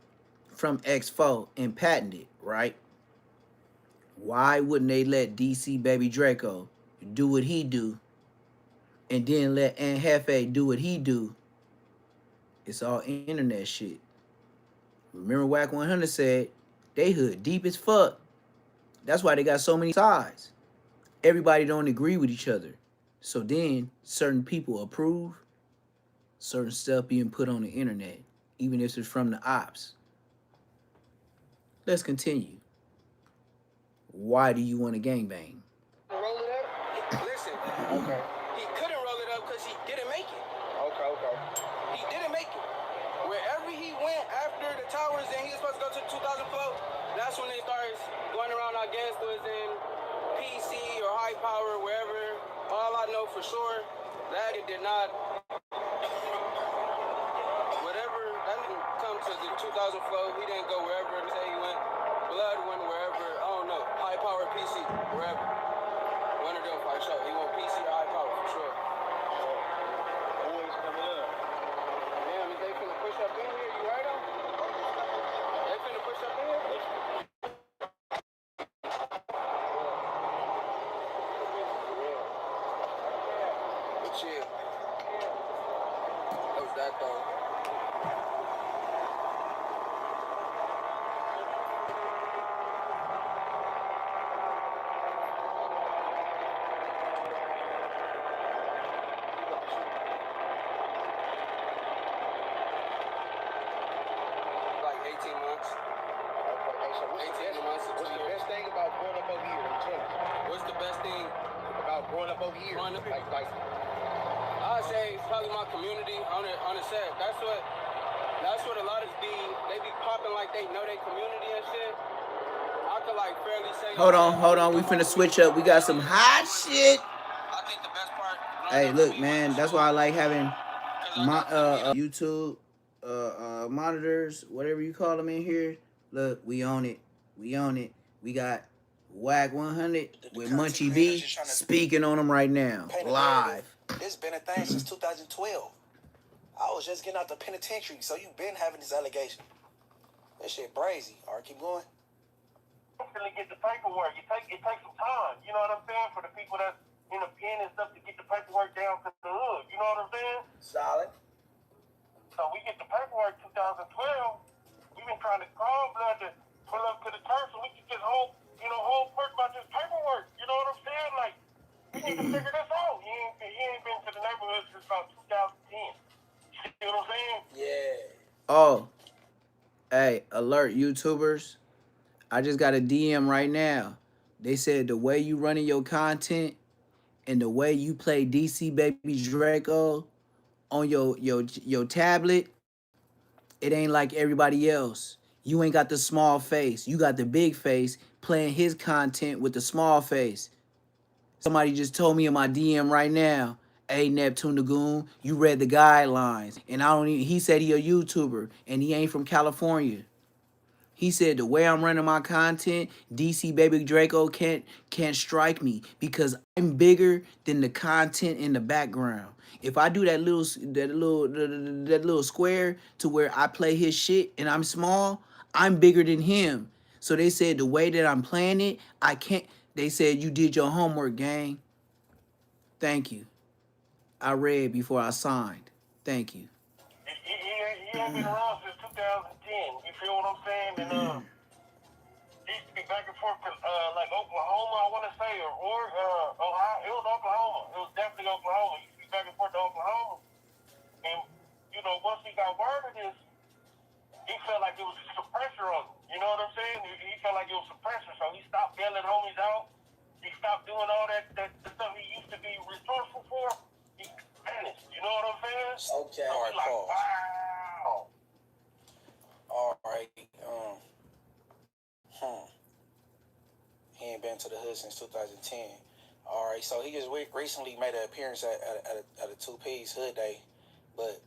from X4 and patented, right? Why wouldn't they let DC Baby Draco do what he do and then let Aunt Hefe do what he do? It's all internet shit. Remember Whack 100 said they hood deep as fuck. That's why they got so many sides. Everybody don't agree with each other. So then certain people approve certain stuff being put on the internet, even if it's from the ops. Let's continue. Why do you want to gangbang? Roll it up? Listen. Okay. He couldn't roll it up because he didn't make it. Okay. He didn't make it. Wherever he went after the towers and he was supposed to go to the 2000 floor, that's when they started going around, I guess, was in PC or high power, wherever. All I know for sure, that it did not, whatever, that didn't come to the 2000 floor. He didn't go wherever they say he went. Blood went wherever, I don't know, high power PC, wherever. One of them for sure. He went PC or high power for sure. Boys coming up. Damn, is they finna push up in here? You right on? They finna push up in here? But chill. That was that though. months. Okay, so what's 18 months to 2 the years. best thing about growing up over here in general? What's the best thing? About growing up over here? Growing up here? Like, I'd say probably my community on the set. That's what a lot of they be popping like they know their community and shit. I could like fairly say. Hold on. We finna switch up. We got some hot shit. I think the best part. Hey, look, man. That's why I like having my YouTube monitors, whatever you call them in here. Look, we own it. We got WAC 100 with Munchie B speaking on them right now, live. This been a thing since 2012. I was just getting out the penitentiary, so you been having this allegation. That shit crazy. All right, keep going. Hopefully get the paperwork. It takes some time. You know what I'm saying? For the people that's in the pen and stuff to get the paperwork down to the hood. You know what I'm saying? Solid. So we get the paperwork 2012. We've been trying to call blood to pull up to the church so we can get whole part about this paperwork. You know what I'm saying? Like, we need to figure this out. He ain't been to the neighborhood since about 2010. You know what I'm saying? Yeah. Oh, hey, alert YouTubers. I just got a DM right now. They said the way you running your content and the way you play DC Baby Draco on your tablet, it ain't like everybody else. You ain't got the small face. You got the big face playing his content with the small face. Somebody just told me in my DM right now, hey, Neptune the Goon, you read the guidelines. And he said he a YouTuber and he ain't from California. He said the way I'm running my content, DC Baby Draco can't strike me because I'm bigger than the content in the background. If I do that little square to where I play his shit and I'm small, I'm bigger than him. So they said the way that I'm playing it, I can't. They said you did your homework, gang. Thank you. I read before I signed. Thank you. He ain't been around since 2010. You feel what I'm saying? And he used to be back and forth to like Oklahoma, I want to say, or Ohio. It was Oklahoma. It was definitely Oklahoma. He used to be back and forth to Oklahoma. And once he got word of this, he felt like it was some pressure on him. You know what I'm saying? He felt like it was some pressure, so he stopped bailing homies out. He stopped doing all that stuff he used to be resourceful for. He vanished. You know what I'm saying? Okay. So All right, like, pause. wow. All right. He ain't been to the hood since 2010. All right, so he just recently made an appearance at a 2P's Hood Day, but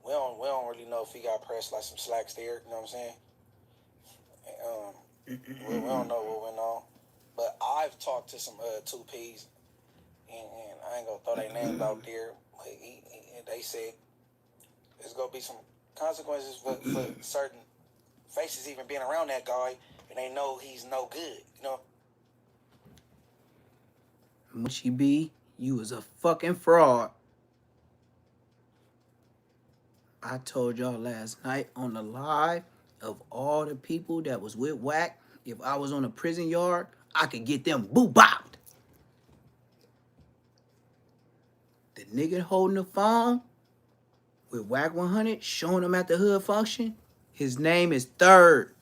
we don't really know if he got pressed like some slacks there. You know what I'm saying? We don't know what went on, but I've talked to some 2Ps, and I ain't gonna throw their names out there. But they said there's gonna be some consequences for certain faces even being around that guy, and they know he's no good. You know. Mushy B, you was a fucking fraud. I told y'all last night on the live of all the people that was with WAC, if I was on a prison yard, I could get them boo-bopped. The nigga holding the phone with WAC 100, showing him at the hood function, his name is Third.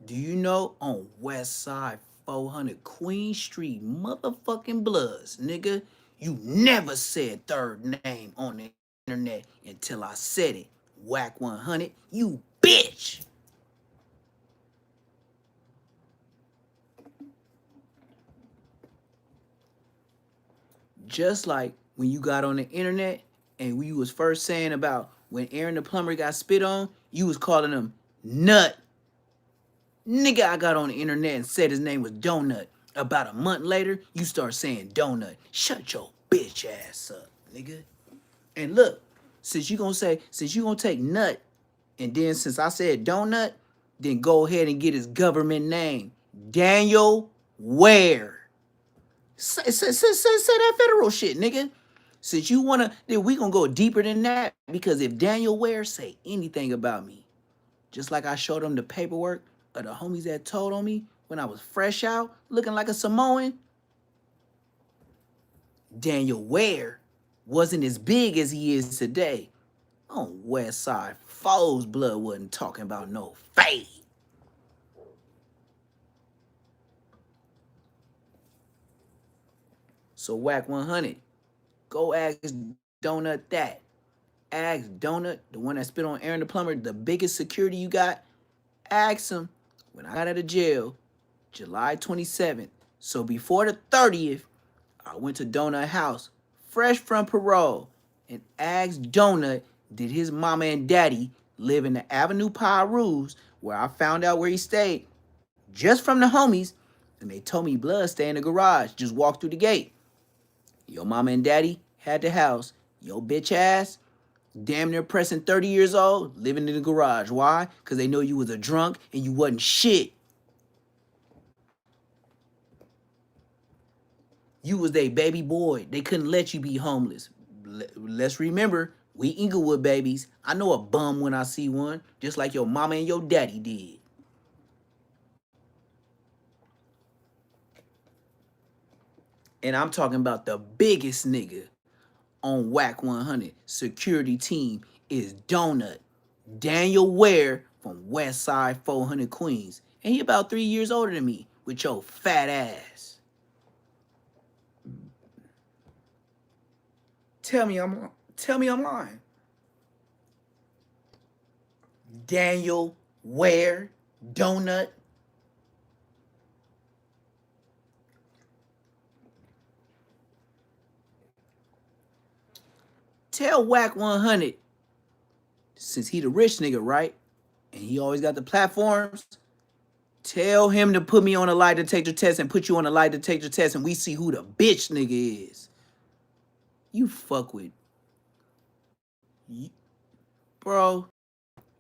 Do you know on West Side 400 Queen Street motherfucking Bloods, nigga, you never said Third name on the internet until I said it. WAC 100, you bitch. Just like when you got on the internet and we was first saying about when Aaron the plumber got spit on, you was calling him Nut. Nigga, I got on the internet and said his name was Donut. About a month later, you start saying Donut. Shut your bitch ass up, nigga. And look, since you gonna take Nut, and then since I said Donut, then go ahead and get his government name. Daniel Ware. Say that federal shit, nigga. Since you wanna, then we gonna go deeper than that, because if Daniel Ware say anything about me, just like I showed him the paperwork of the homies that told on me when I was fresh out, looking like a Samoan, Daniel Ware wasn't as big as he is today. On West Side, foes blood wasn't talking about no fade. So Whack 100, go ask Donut that. Ask Donut, the one that spit on Aaron the Plumber, the biggest security you got. Ask him when I got out of jail, July 27th. So before the 30th, I went to Donut house, fresh from parole, and asked Donut, did his mama and daddy live in the Avenue Pyrus, where I found out where he stayed, just from the homies, and they told me blood stay in the garage, just walk through the gate. Your mama and daddy had the house. Your bitch ass, damn near pressing 30 years old, living in the garage. Why? Because they know you was a drunk and you wasn't shit. You was their baby boy. They couldn't let you be homeless. Let's remember, we Inglewood babies. I know a bum when I see one, just like your mama and your daddy did. And I'm talking about the biggest nigga on Whack 100 security team is Donut. Daniel Ware from West Side 400 Queens. And he about 3 years older than me with your fat ass. Tell me I'm lying. Daniel Ware, Donut. Tell Whack 100, since he the rich nigga, right? And he always got the platforms. Tell him to put me on a lie detector test and put you on a lie detector test and we see who the bitch nigga is. You fuck with. Bro,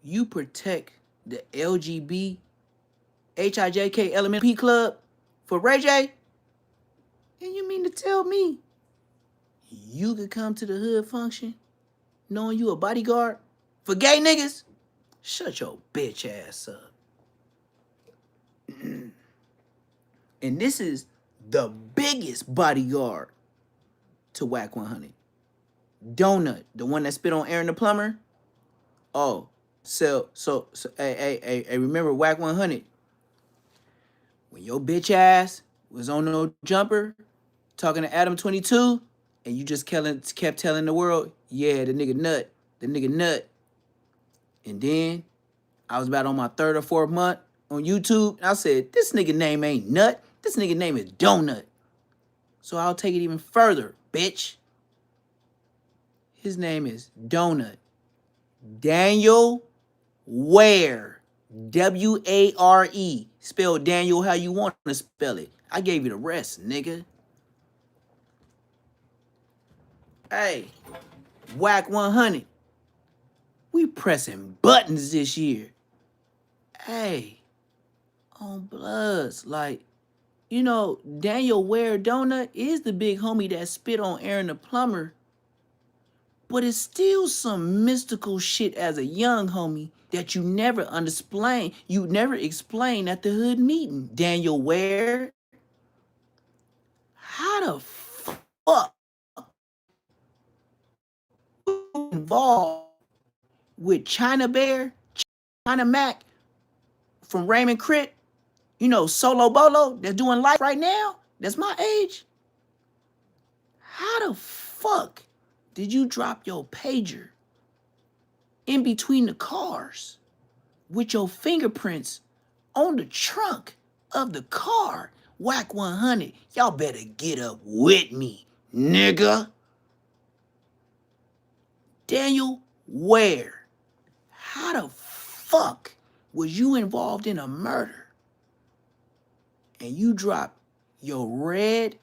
you protect the LGB HIJK LMP Club for Ray J? And you mean to tell me you could come to the hood function knowing you a bodyguard for gay niggas? Shut your bitch ass up. And this is the biggest bodyguard to Whack 100. Donut, the one that spit on Aaron the Plumber. Oh, so hey, remember Whack 100? When your bitch ass was on no jumper talking to Adam 22, and you just kept telling the world, yeah, the nigga nut. And then I was about on my 3rd or 4th month on YouTube, and I said, this nigga name ain't Nut. This nigga name is Donut. So I'll take it even further, bitch. His name is Donut. Daniel Ware. W-A-R-E. Spell Daniel how you want to spell it. I gave you the rest, nigga. Hey, Whack 100. We pressing buttons this year. Hey, on Bloods. Like, you know, Daniel Ware Donut is the big homie that spit on Aaron the Plumber. But it's still some mystical shit as a young homie that you never explain. You never explain at the hood meeting. Daniel Ware, how the fuck involved with China Bear, China Mac from Raymond Crit, you know, Solo Bolo that's doing life right now, that's my age. How the fuck did you drop your pager in between the cars with your fingerprints on the trunk of the car? Whack 100, y'all better get up with me, nigga. Daniel Ware, how the fuck was you involved in a murder and you dropped your red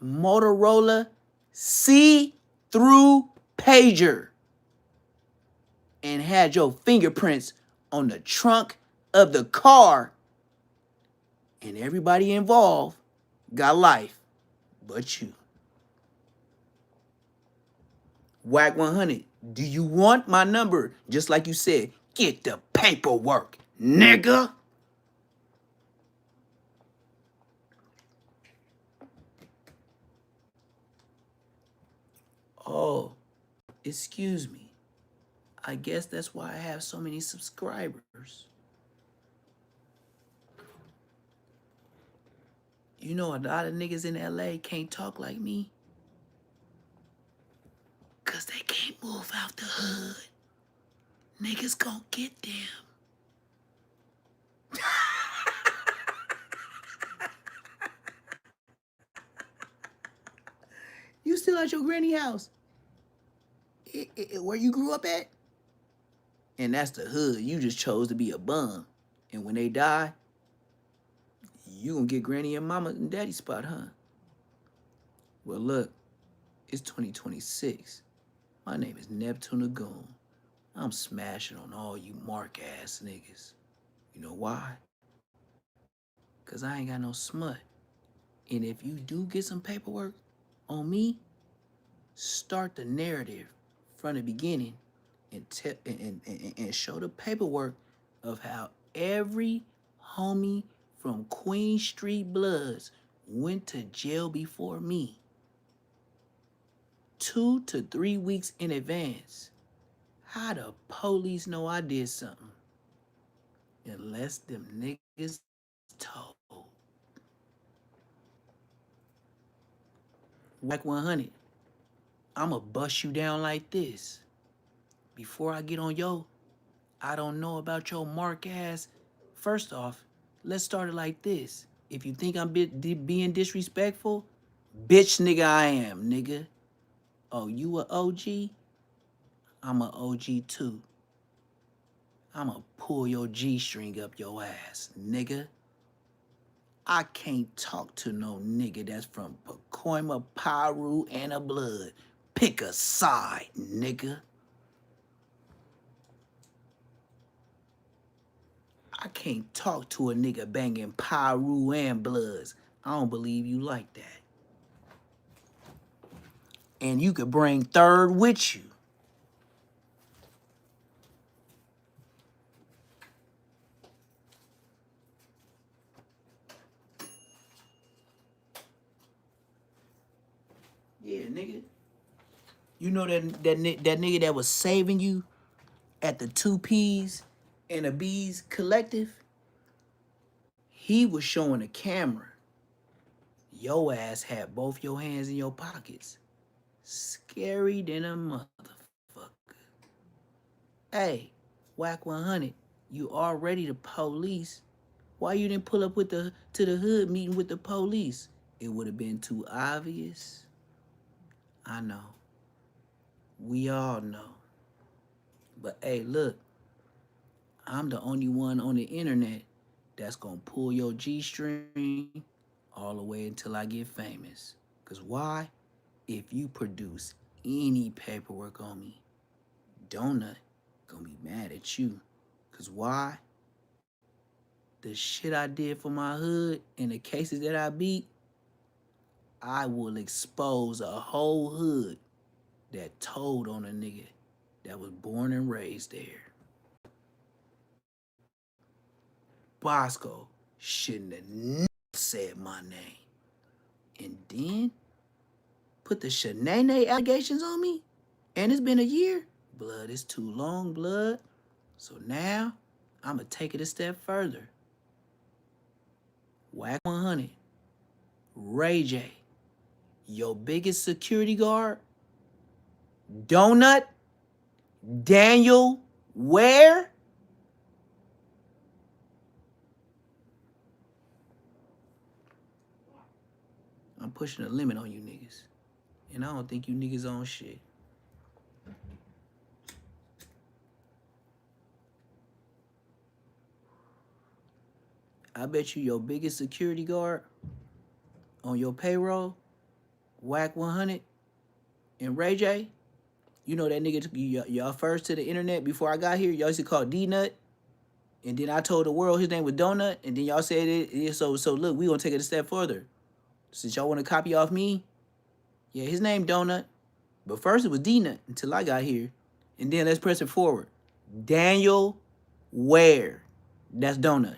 Motorola see-through pager and had your fingerprints on the trunk of the car, and everybody involved got life but you? Whack 100, do you want my number? Just like you said, get the paperwork, nigga. Oh, excuse me. I guess that's why I have so many subscribers. You know, a lot of niggas in LA can't talk like me. Cause they can't move out the hood. Niggas gon' get them. You still at your granny house? Where you grew up at? And that's the hood. You just chose to be a bum. And when they die, you gonna get granny and mama and daddy spot, huh? Well, look, it's 2026. My name is Neptune Goon. I'm smashing on all you mark ass niggas. You know why? Cause I ain't got no smut. And if you do get some paperwork on me, start the narrative from the beginning and show the paperwork of how every homie from Queen Street Bloods went to jail before me 2 to 3 weeks in advance. How the police know I did something? Unless them niggas told. Whack 100, I'ma bust you down like this. Before I get on yo, I don't know about your mark ass. First off, let's start it like this. If you think I'm being disrespectful, bitch nigga I am, nigga. Oh, you a OG? I'm a OG too. I'ma pull your G-string up your ass, nigga. I can't talk to no nigga that's from Pacoima, Piru, and a blood. Pick a side, nigga. I can't talk to a nigga banging Piru and Bloods. I don't believe you like that. And you could bring third with you. Yeah, nigga. You know that nigga that was saving you at the 2 P's and a B's collective? He was showing a camera. Your ass had both your hands in your pockets. Scary than a motherfucker. Hey, Whack 100, you already the police. Why you didn't pull up with to the hood meeting with the police? It would have been too obvious. I know. We all know. But hey, look, I'm the only one on the internet that's gonna pull your G-string all the way until I get famous. Cause why? If you produce any paperwork on me, Donut gonna be mad at you. Cause why? The shit I did for my hood and the cases that I beat, I will expose a whole hood that told on a nigga that was born and raised there. Bosco shouldn't have never said my name. And then put the Shanae allegations on me? And it's been a year? Blood, it's too long, blood. So now, I'ma take it a step further. Whack 100, Ray J, your biggest security guard, Donut, Daniel, where? I'm pushing a limit on you niggas. And I don't think you niggas on shit. I bet you your biggest security guard on your payroll, Whack 100, and Ray J, you know that nigga, y'all first to the internet before I got here, y'all used to call D-Nut. And then I told the world his name was Donut. And then y'all said it. So look, we gonna take it a step further. Since y'all wanna copy off me, yeah, his name Donut. But first it was D-Nut until I got here. And then let's press it forward. Daniel Ware. That's Donut.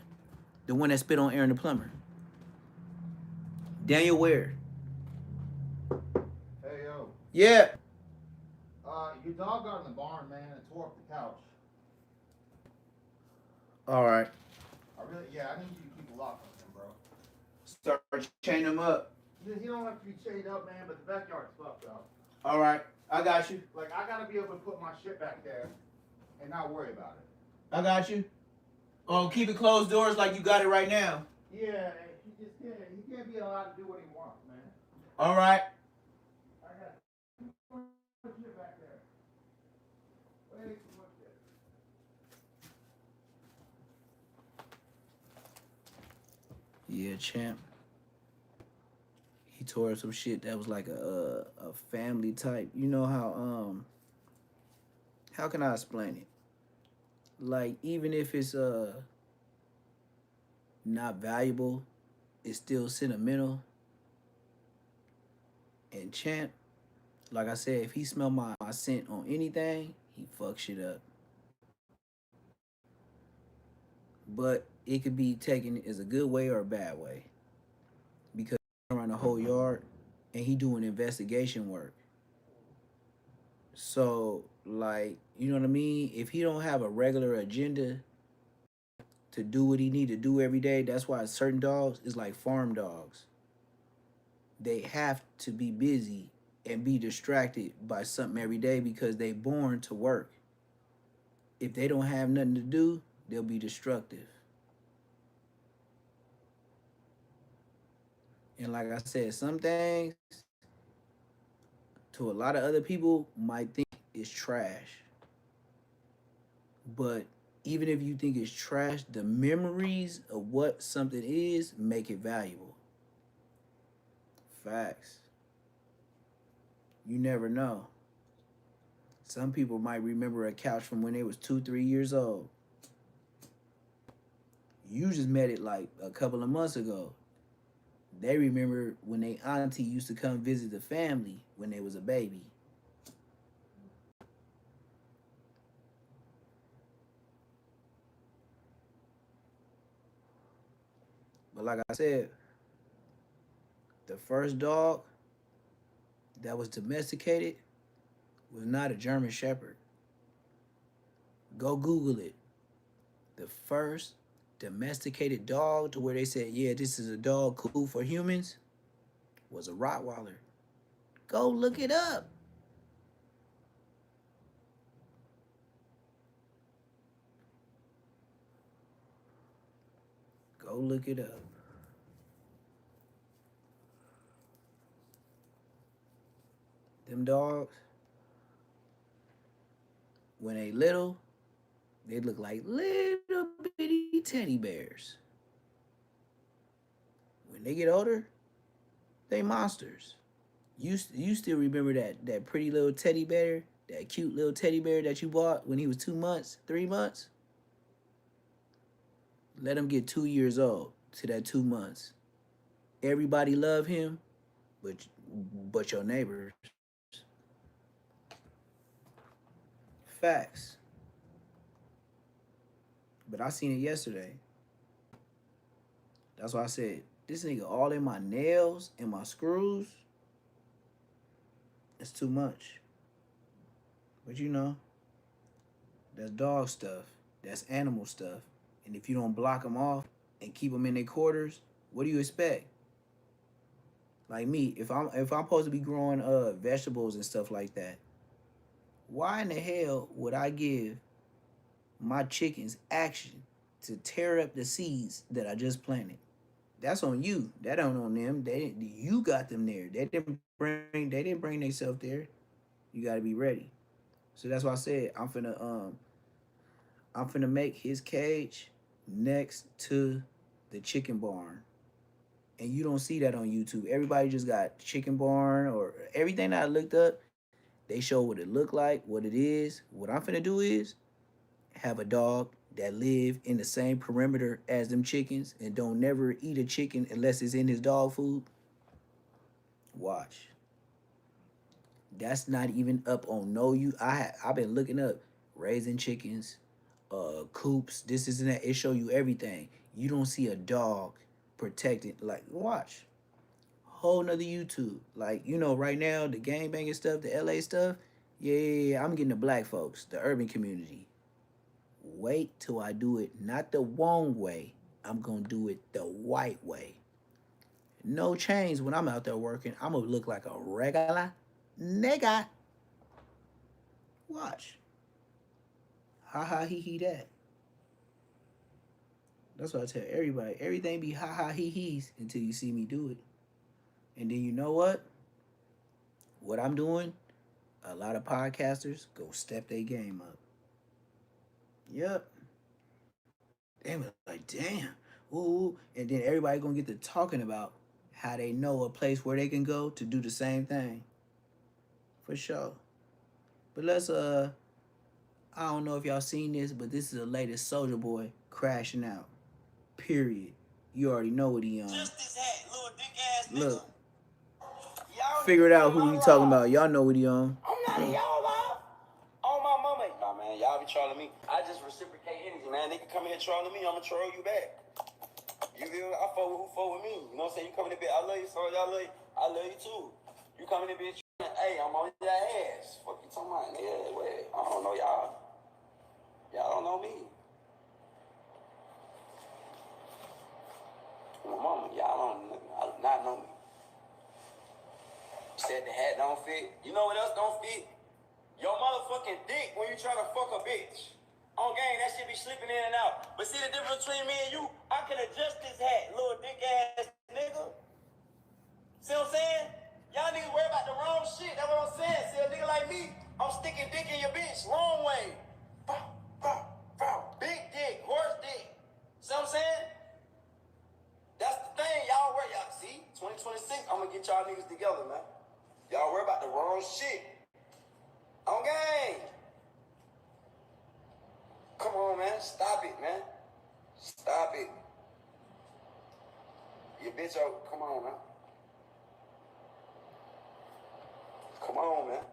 The one that spit on Aaron the Plumber. Daniel Ware. Hey, yo. Yeah. Your dog got in the barn, man, and tore up the couch. All right. I need you to keep a lock on him, bro. Start chaining him up. He don't have to be chained up, man, but the backyard's fucked up. All right. I got you. Like, I gotta be able to put my shit back there and not worry about it. I got you. Keep it closed doors like you got it right now. Yeah, he can't be allowed to do what he wants, man. All right. I got too much shit back there. Way too much shit. Yeah, champ. He tore up some shit that was like a family type. You know how can I explain it? Like, even if it's not valuable, it's still sentimental. And champ, like I said, if he smell my scent on anything, he fuck shit up. But it could be taken as a good way or a bad way. Because around the whole yard and he doing investigation work. So, like, you know what I mean? If he don't have a regular agenda to do what he need to do every day, that's why certain dogs is like farm dogs. They have to be busy and be distracted by something every day because they born to work. If they don't have nothing to do, they'll be destructive. And like I said, some things to a lot of other people might think it's trash. But even if you think it's trash, the memories of what something is make it valuable. Facts. You never know. Some people might remember a couch from when they was 2, 3 years old. You just met it like a couple of months ago. They remember when they auntie used to come visit the family when they was a baby. But like I said, the first dog that was domesticated was not a German Shepherd. Go Google it. The first domesticated dog to where they said, yeah, this is a dog cool for humans, was a Rottweiler. Go look it up. Go look it up. Them dogs, when they little, they look like little bitty teddy bears. When they get older, they monsters. You still remember that pretty little teddy bear, that cute little teddy bear that you bought when he was 2 months, 3 months? Let him get 2 years old to that 2 months. Everybody love him, but your neighbors. Facts. But I seen it yesterday. That's why I said, this nigga all in my nails and my screws. It's too much. But you know, that's dog stuff. That's animal stuff. And if you don't block them off and keep them in their quarters, what do you expect? Like me, if I'm supposed to be growing vegetables and stuff like that, why in the hell would I give my chickens action to tear up the seeds that I just planted? That's on you. That don't on them. You got them there. They didn't bring themselves there. You got to be ready. So that's why I said I'm finna make his cage next to the chicken barn. And you don't see that on YouTube. Everybody just got chicken barn or everything that I looked up. They show what it look like, what it is. What I'm finna do is have a dog that live in the same perimeter as them chickens and don't never eat a chicken unless it's in his dog food. Watch. That's not even up on no you. I've been looking up raising chickens, coops, this and that. It show you everything. You don't see a dog protected. Like, watch. Whole nother YouTube. Like, right now, the gang banging stuff, the LA stuff, Yeah. I'm getting the black folks, the urban community. Wait till I do it not the wrong way. I'm gonna do it the white way. No chains when I'm out there working. I'm gonna look like a regular nigga. Watch. Ha ha he he that. That's what I tell everybody. Everything be ha ha he he's until you see me do it. And then you know what? What I'm doing, a lot of podcasters go step their game up. Yep. They were like, damn. Ooh. And then everybody gonna get to talking about how they know a place where they can go to do the same thing. For sure. But let's I don't know if y'all seen this, but this is the latest Soldier Boy crashing out. Period. You already know what he on. Just this hat, little dick ass nigga. Look. Figure it out who he talking about. Y'all know what he on. I'm not in y'all live. On my mama. Nah, man, y'all be trolling me. I just reciprocate energy, man. Nigga come in here trolling me, I'ma troll you back. You feel me? I fuck with who fuck with me. You know what I'm saying? You come in here, bitch. I love you, so I love you. I love you too. You come in here, bitch. Hey, I'm on your ass. Fuck you talking about? Nigga, wait. I don't know y'all. Y'all don't know me. My mama, y'all don't not know me. Said the hat don't fit. You know what else don't fit? Your motherfucking dick when you trying to fuck a bitch. On game, that shit be slipping in and out. But see the difference between me and you? I can adjust this hat, little dick ass nigga. See what I'm saying? Y'all niggas worry about the wrong shit. That's what I'm saying. See a nigga like me, I'm sticking dick in your bitch. Wrong way. Big dick, horse dick. See what I'm saying? That's the thing. Y'all worry. Y'all see? 2026, I'm gonna get y'all niggas together, man. Y'all worry about the wrong shit. On game. Come on, man. Stop it, man. Stop it. Your bitch out. Come on, man. Come on, man.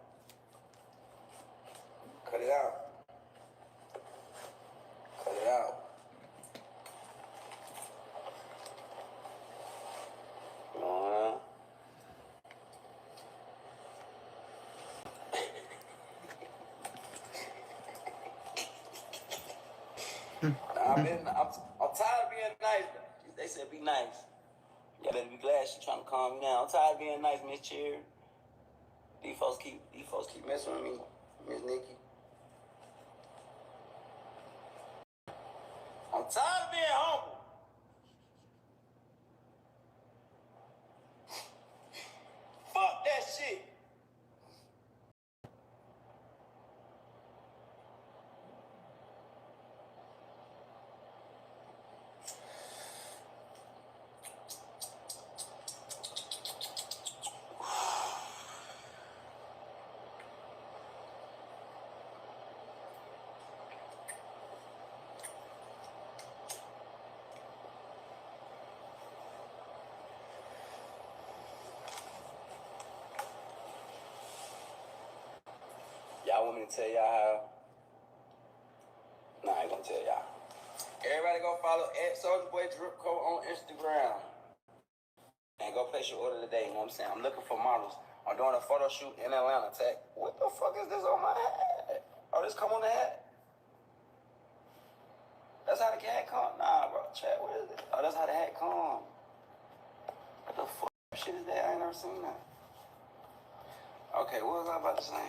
Cut it out. Cut it out. Come on, man. I'm tired of being nice. They said be nice. Y'all better be glad she trying to calm me down. I'm tired of being nice, Miss Cherry. These folks keep messing with me, Miss Nikki. I'm tired of being humble. Fuck that shit. Y'all want me to tell y'all how? Nah, I ain't gonna tell y'all. Everybody go follow @SouljaBoyDripCo on Instagram. And go place your order today, you know what I'm saying? I'm looking for models. I'm doing a photo shoot in Atlanta, Tech. What the fuck is this on my hat? Oh, this come on the hat? That's how the hat come? Nah, bro, chat, what is it? Oh, that's how the hat come. What the fuck shit is that? I ain't never seen that. Okay, what was I about to say?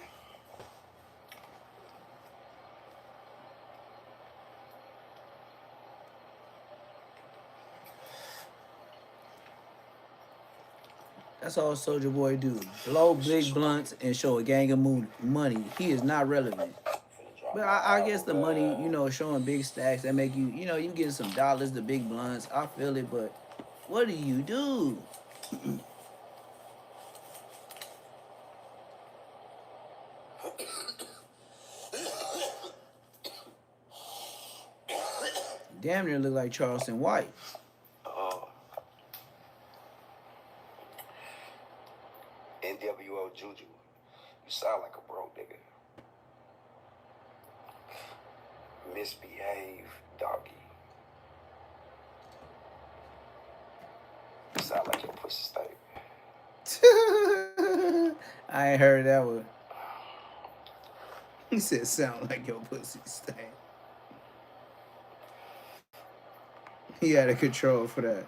That's all Soldier Boy do. Blow big blunts and show a gang of money. He is not relevant. But I guess the money, showing big stacks, that make you, you getting some dollars, the big blunts. I feel it, but what do you do? Damn near look like Charleston White. NWO Juju. You sound like a broke nigga. Misbehave, doggy. You sound like your pussy stink. I ain't heard that one. He said, "Sound like your pussy stank." He had a control for that.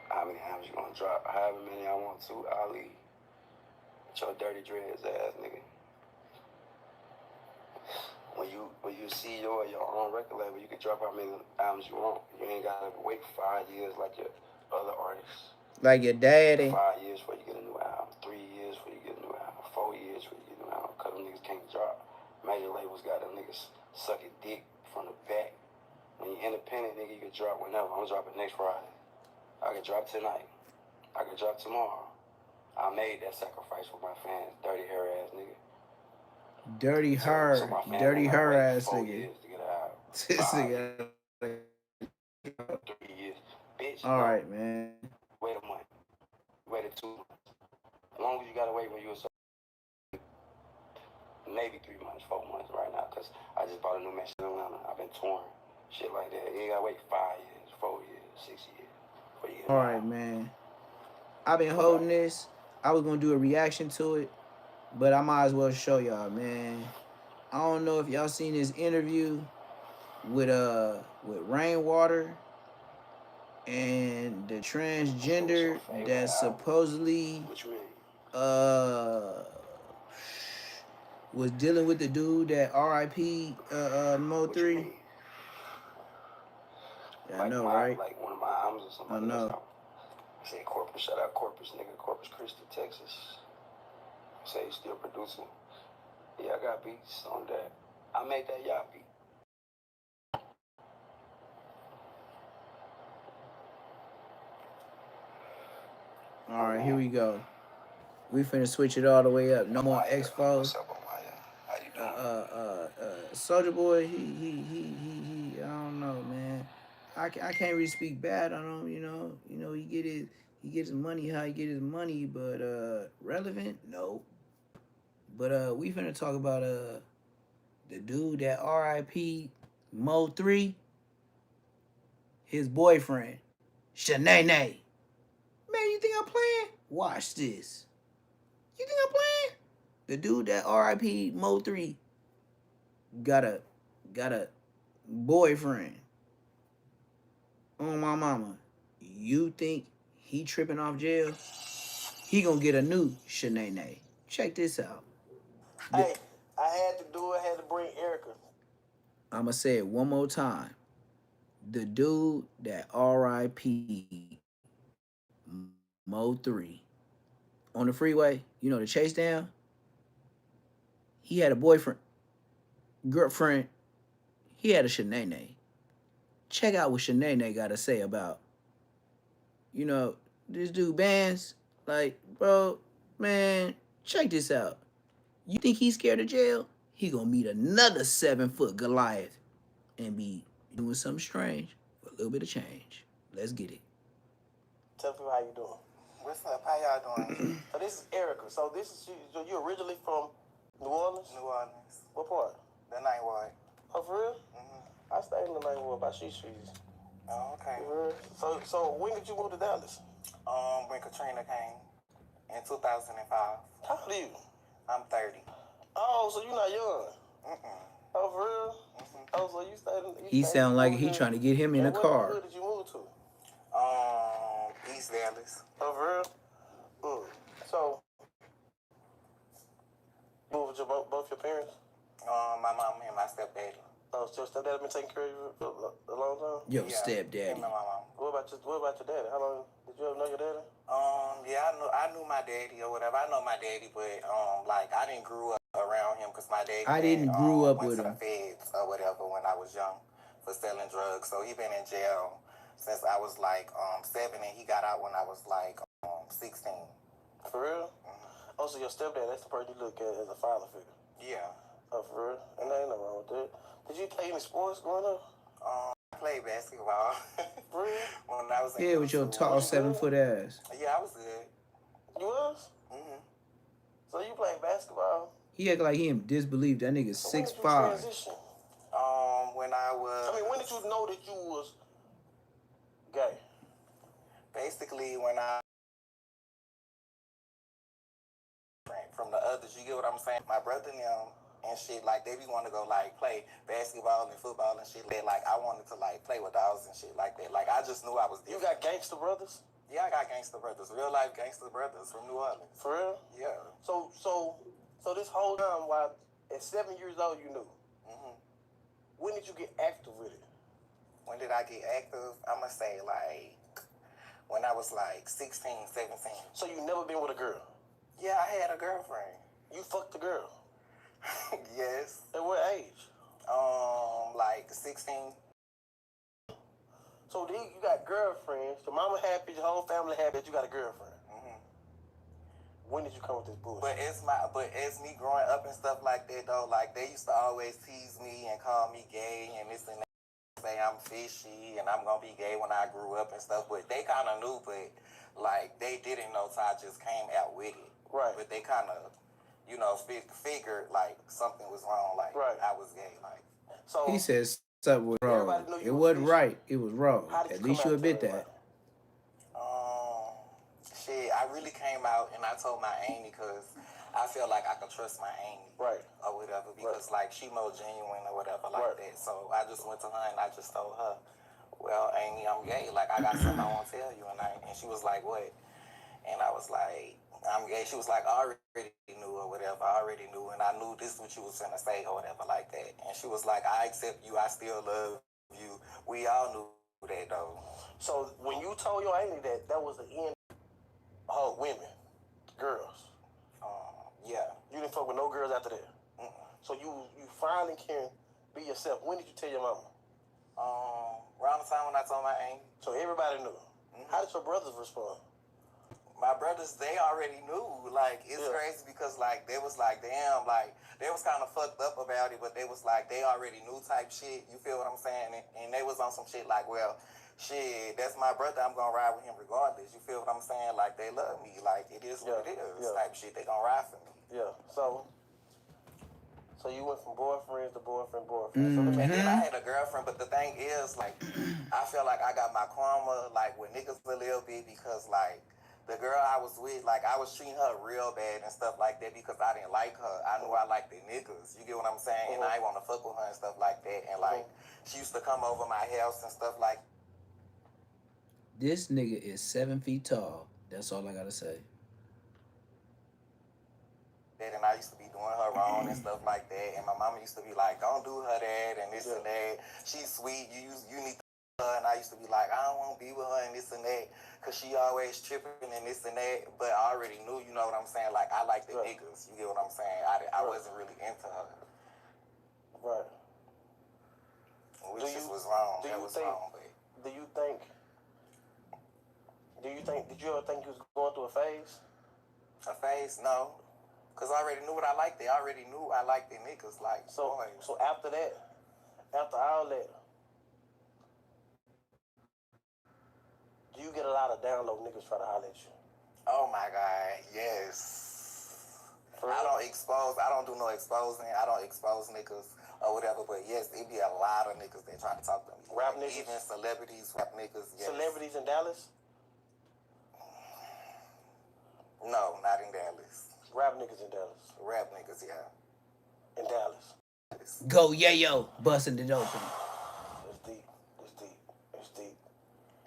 How many times you gonna drop? However many I want to, Ali. With your dirty dreads ass, nigga. When you see your own record label, you can drop how many albums you want. You ain't gotta wait 5 years like your other artists. Like your daddy. 5 years before you get a new album. 3 years before you get a new album. 4 years before you get a new album. Cause them niggas can't drop. Major labels got them niggas sucking dick from the back. When you're independent, nigga, you can drop whenever. I'm dropping next Friday. I can drop tonight. I can drop tomorrow. I made that sacrifice for my fans, dirty hair ass nigga. Dirty her, so my fans dirty ain't gotta her wait ass 4 nigga. years to get out. This nigga. 3 years. Bitch, All no. right, man. Wait a month. Wait 2 months. As long as you gotta wait when you was maybe 3 months, 4 months right now, cause I just bought a new mansion in Atlanta. I've been touring, shit like that. You gotta wait 5 years, 4 years, 6 years. All right, man. I've been holding this. I was gonna do a reaction to it, but I might as well show y'all, man. I don't know if y'all seen this interview with Rainwater and the transgender that supposedly was dealing with the dude that R.I.P. Mo3. Yeah, I know, right? Like one of my albums or something. I know. Say Corpus, shout out Corpus, nigga. Corpus Christi, Texas. Say he's still producing. Yeah, I got beats on that. I made that yacht beat. All right, here we go. We finna switch it all the way up. No more X-Foes. Soldier Boy, he. I don't know, man. I can't really speak bad on him. You know, he get his money how he get his money, but relevant, no. But we finna talk about the dude that R.I.P. Mo3, his boyfriend, Shanae. Man, you think I'm playing? Watch this. You think I'm playing? The dude that R.I.P. Mo3 got a boyfriend. On my mama. You think he tripping off jail? He gonna get a new Shanae. Check this out. Hey, I had to do it. I had to bring Erica. I'ma say it one more time. The dude that R.I.P. Mo3 on the freeway, you know, the chase down, he had a boyfriend, girlfriend, he had a Shanae. Check out what Shanae got to say about, you know, this dude Bands. Like, bro, man, check this out. You think he's scared of jail? He gonna meet another 7-foot Goliath and be doing something strange for a little bit of change. Let's get it. Tell people how you doing. What's up? How y'all doing? So this is Erica. So this is so you originally from New Orleans? New Orleans. What part? The Ninth Ward. Oh, for real? Mm-hmm. I stayed in the Ninth Ward by Sheet Street. Oh, okay. So when did you move to Dallas? When Katrina came in 2005. How old are you? I'm 30. Oh, so you're not young. Oh, for real? Oh, so you stayed in... He sound like he trying to get him in a car. What did you move to? East Dallas. Oh, for real? So, you moved with both your parents? My mom and my stepdaddy. Oh, so your stepdad been taking care of you for a long time? Yo, stepdaddy. Him and my mom. What about your daddy? How long did you ever know your daddy? Yeah, I knew my daddy or whatever. I know my daddy, but like I didn't grow up around him because my daddy grew up went with to him. the feds or whatever when I was young for selling drugs. So he been in jail since I was like 7, and he got out when I was like 16. For real? Oh, so your stepdad, that's the person you look at as a father figure? Yeah. Oh, for real? And there ain't nothing wrong with that. Did you play any sports growing up? I played basketball. For real? When I was in Yeah, with your tall 7-foot ass. Yeah, I was good. You was? Mm-hmm. So you played basketball? He act like he in disbelief. That nigga 6'5". When did you transition? When I was... when did you know that you was gay? Basically, when I... from get what I'm saying? My brother and them and shit, like, they be want to go, like, play basketball and football and shit. Like, I wanted to, like, play with dogs and shit like that. Like, I just knew I was different. You got gangster brothers? Yeah, I got gangster brothers. Real life gangster brothers from New Orleans. For real? Yeah. So this whole time, while at 7 years old, you knew. Mm-hmm. When did you get active with it? When did I get active? I'm going to say, like, when I was, like, 16, 17. So you never been with a girl? Yeah, I had a girlfriend. You fucked the girl? Yes. At what age? Like 16. So then you got girlfriends. Your mama happy, your whole family happy that you got a girlfriend. Mm-hmm. When did you come with this bullshit? But as me growing up and stuff like that though, like they used to always tease me and call me gay and this and that. Say I'm fishy and I'm gonna be gay when I grew up and stuff. But they kind of knew, but like they didn't know. So I just came out with it. Right. But they kind of, you know, figured like something was wrong. Like I was gay. Like so. He says something was wrong. It wasn't right. It was wrong. At least you admit that. Shit, I really came out and I told my auntie because I feel like I could trust my auntie. Right. Or whatever because like she more genuine or whatever like that. So I just went to her and I just told her, well, auntie, I'm gay. Like I got something I want to tell you. And she was like, what? And I was like, I'm gay. She was like, I already knew or whatever. I already knew. And I knew this is what you was going to say or whatever like that. And she was like, I accept you. I still love you. We all knew that though. So when you told your auntie that was the end of women, girls. Yeah. You didn't fuck with no girls after that. Mm-mm. So you finally can be yourself. When did you tell your mama? Around the time when I told my auntie. So everybody knew. Mm-hmm. How did your brothers respond? My brothers, they already knew. Like, it's crazy because, like, they was like, damn, like, they was kind of fucked up about it, but they was like, they already knew type shit. You feel what I'm saying? And they was on some shit like, well, shit, that's my brother. I'm going to ride with him regardless. You feel what I'm saying? Like, they love me. Like, it is what it is type shit. They going to ride for me. Yeah. So you went from boyfriends to boyfriend. Mm-hmm. So and then I had a girlfriend, but the thing is, like, I feel like I got my karma, like, with niggas a little bit because, like, the girl I was with, like, I was treating her real bad and stuff like that because I didn't like her. I knew I liked the niggas. You get what I'm saying? And I didn't want to fuck with her and stuff like that. And, like, she used to come over my house and stuff like that. This nigga is 7 feet tall. That's all I gotta say. And I used to be doing her wrong and stuff like that. And my mama used to be like, don't do her that and this and that. She's sweet. You need to her. And I used to be like, I don't want to be with her and this and that. Because she always tripping and this and that. But I already knew, you know what I'm saying? Like, I like the niggas. You get what I'm saying? I wasn't really into her. Right. Which just was wrong. That was wrong. But did you ever think you was going through a phase? A phase? No. Because I already knew what I liked. I already knew I liked the niggas. Like, so after that, after all that, do you get a lot of download niggas try to holler at you? Oh my God, yes. I don't do no exposing. I don't expose niggas or whatever, but yes, it be a lot of niggas that try to talk to me. Rap niggas? Even celebrities, rap niggas, yes. Celebrities in Dallas? No, not in Dallas. Rap niggas in Dallas? Rap niggas, yeah. In Dallas? Go yayo, busting it open. It's deep.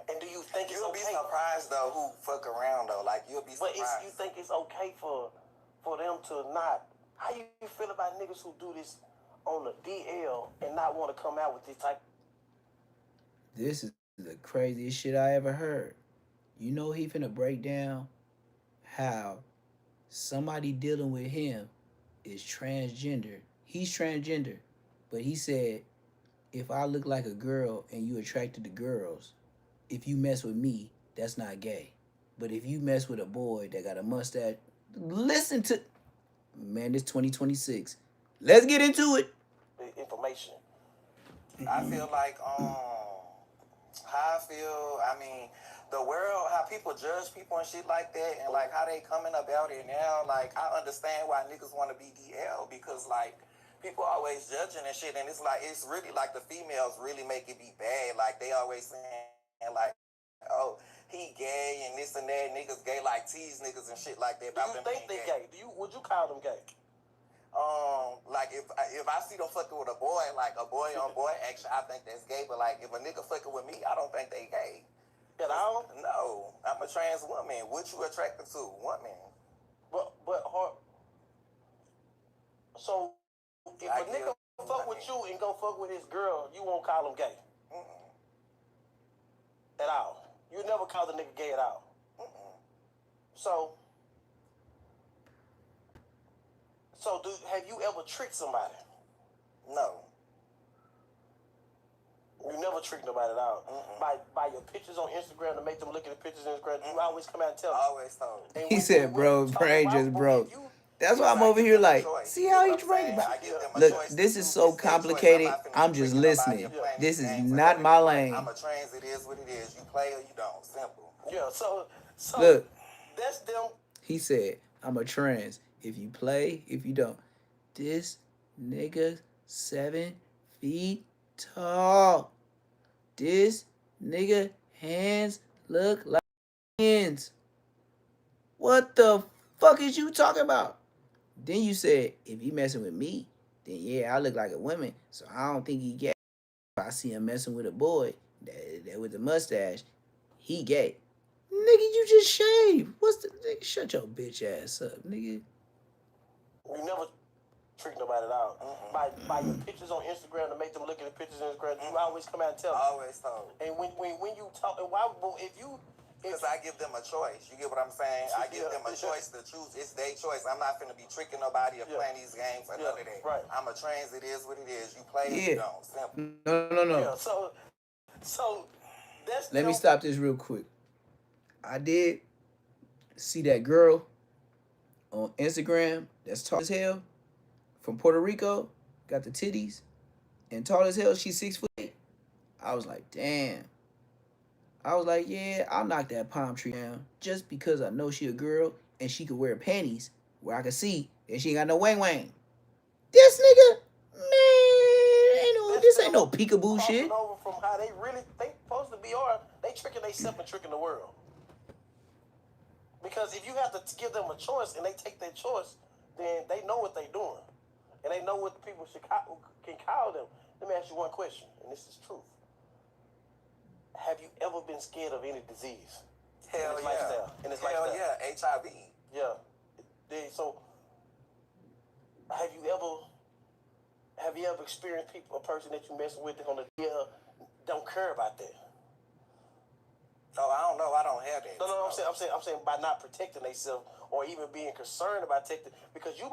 And do you think you'll be surprised though who fuck around though? Like you'll be surprised. But you think it's okay for them to not? How you feel about niggas who do this on the DL and not want to come out with this type? This is the craziest shit I ever heard. You know he finna break down how somebody dealing with him is transgender. He's transgender, but he said, if I look like a girl and you attracted to girls, if you mess with me, that's not gay. But if you mess with a boy that got a mustache, listen to, man, this 2026. Let's get into it. Information. I feel like, how I feel, I mean, the world, how people judge people and shit like that, and like how they coming about it now, like I understand why niggas want to be DL because like people always judging and shit, and it's like it's really like the females really make it be bad. Like they always saying like, oh, he gay and this and that, niggas gay, like tease niggas and shit like that. Do you think they gay? Would you call them gay? Like if I see them fucking with a boy, like a boy on boy action, I think that's gay. But like if a nigga fucking with me, I don't think they gay. At all? No, I'm a trans woman. What you attracted to? Woman. But so if a nigga fuck with you and go fuck with his girl, you won't call him gay. At all. You never call the nigga gay at all. So have you ever tricked somebody? No. You never tricked nobody at all. By your pictures on Instagram to make them look at the pictures on Instagram. You always come out and tell them. Always told. He said, bro, brain just broke. That's why I'm over here like, see how he drinking about. Look, this is so complicated. I'm just listening. This is not my lane. I'm a trans, it is what it is. You play or you don't. Simple. Yeah, so look, that's them. He said, I'm a trans. If you play, if you don't. This nigga 7 feet tall. This nigga hands look like hands. What the fuck is you talking about? Then you said, if he messing with me, then yeah, I look like a woman. So I don't think he gay. If I see him messing with a boy that with the mustache, he gay. Nigga, you just shaved. What's the nigga? Shut your bitch ass up, nigga. You never trick nobody at all. By your pictures on Instagram to make them look at the pictures on Instagram. You always come out and tell them. Always told. And when you talk, and why? If you because I give them a choice. You get what I'm saying? I give them a choice to choose. It's their choice. I'm not finna be tricking nobody or playing these games or none of that. Right. I'm a trans. It is what it is. You play or you don't. Simple. No. Yeah, so that's. Let me stop this real quick. I did see that girl on Instagram that's tall as hell from Puerto Rico, got the titties, and tall as hell. She's 6'8". I was like, damn. I was like, yeah, I'll knock that palm tree down just because I know she a girl and she could wear panties where I could see that she ain't got no wang wang. This nigga, man, this ain't no peekaboo shit. Over from how they really think supposed to be, or they tricking themselves and tricking the world. Because if you have to give them a choice and they take their choice, then they know what they're doing, and they know what the people can call them. Let me ask you one question, and this is truth. Have you ever been scared of any disease? Hell in this yeah. lifestyle? In this lifestyle? Yeah, HIV. Yeah. So, have you ever experienced a person that you mess with on the deal don't care about that? Oh, I don't know. I don't have that. No. I'm saying by not protecting themselves or even being concerned about because you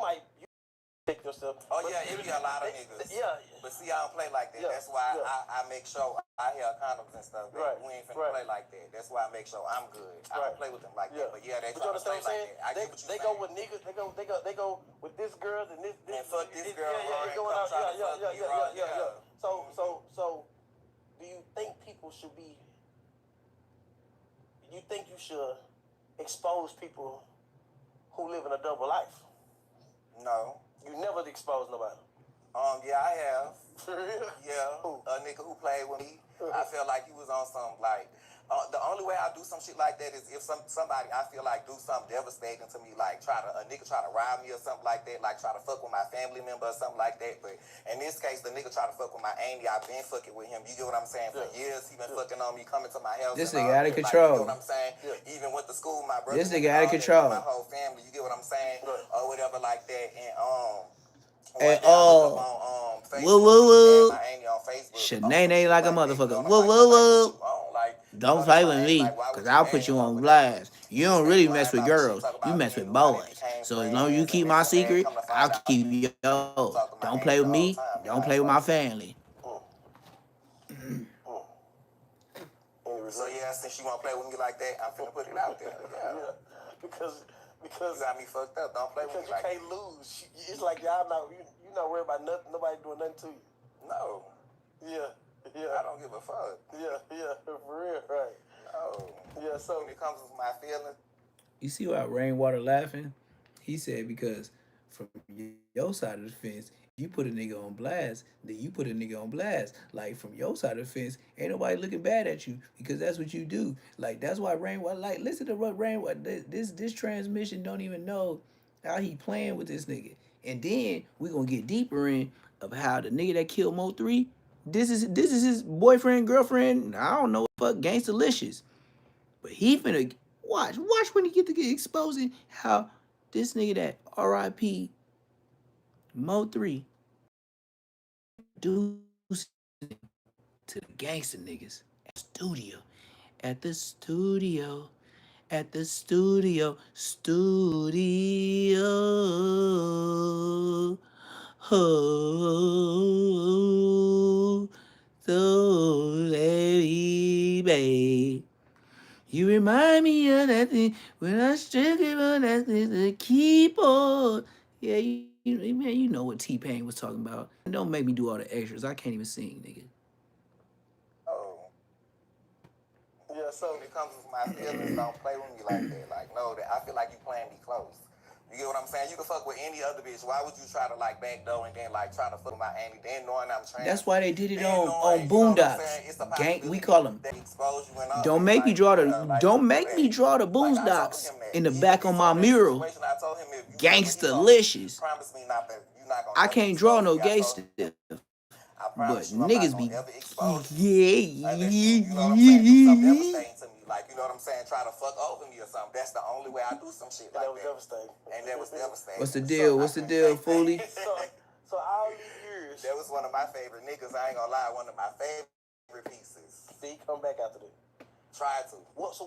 protect yourself. Oh yeah, it be a lot of niggas. Yeah. But see, I don't play like that. That's why I make sure I have condoms and stuff. Right. We ain't finna play like that. That's why I make sure I'm good. I don't play with them like that. But yeah, they try to play like that. I get what you saying. They go with niggas. They go with this girl and this and fuck this girl. Yeah. Going out. Yeah. So, do you think people should be? You think you should expose people who live in a double life? No. You never expose nobody. Yeah, I have. For real? Yeah. Who? A nigga who played with me. I felt like he was on some like. The only way I do some shit like that is if somebody I feel like do something devastating to me, like a nigga try to rob me or something like that, like try to fuck with my family member or something like that. But in this case, the nigga try to fuck with my auntie. I've been fucking with him. You get what I'm saying? For years, he been fucking on me, coming to my house. This nigga out of control. You get what I'm saying? Even went to school, my brother. This nigga out of control. My whole family. You get what I'm saying? Or whatever like that. And Facebook, my auntie on Facebook. Shanae like a motherfucker. Whoa. Don't play with me, cause I'll put you on blast. You don't really mess with girls, you mess with boys. So as long as you keep my secret, I'll keep yours. Don't play with me, don't play with my family. So yeah, since you wanna play with me like that, I'm finna put it out there. Yeah. Because you got me fucked up. Don't play with me like that. Because you can't lose. It's like you're not worried about nothing. Nobody doing nothing to you. No. Yeah. I don't give a fuck. Yeah, for real, right. No. Yeah, so when it comes to my feelings. You see why Rainwater laughing? He said because from your side of the fence, you put a nigga on blast, then you put a nigga on blast. Like from your side of the fence, ain't nobody looking bad at you because that's what you do. Like that's why Rainwater, like listen to what Rainwater, this transmission don't even know how he playing with this nigga. And then we gonna get deeper in of how the nigga that killed Mo 3, this is his boyfriend, girlfriend, I don't know, fuck, Gangstalicious. But he finna watch when he get to get exposing how this nigga that R.I.P. Mo 3 do to the gangster niggas at the studio, at the studio, studio. Oh, so lady, babe. You remind me of that thing when I struck it on that thing, the keyboard. Yeah, man, you know what T-Pain was talking about. And don't make me do all the extras. I can't even sing, nigga. Oh. Yeah, so when it comes to my feelings, don't play with me like that. Like, no, that I feel like you playing me close. You get what I'm saying? You can fuck with any other bitch. Why would you try to like backdoor and then like try to fuck with my Annie? Then knowing I'm trans. That's why they did it then on knowing, Boondocks. It's a Gang, we possibility call them. they expose you and all Don't that. make me Like, draw the. yeah, like, Don't make me draw the like, I told Boondocks him that. in the Even back on my before that mural. situation, I told him if you Gangstalicious. promise me not that you're not gonna I ever can't draw expose no me. gay I stuff. promise But you, I'm not niggas gonna be ever expose you. Unless you know what I'm saying, do something devastating to me. Like, you know what I'm saying, try to fuck over me or something. That's the only way I do some shit like that. Devastating. And that was devastating. What's the deal? What's the deal, Foolie? So all these years, that was one of my favorite niggas. I ain't gonna lie, one of my favorite pieces. See, come back after that. Try to. What's the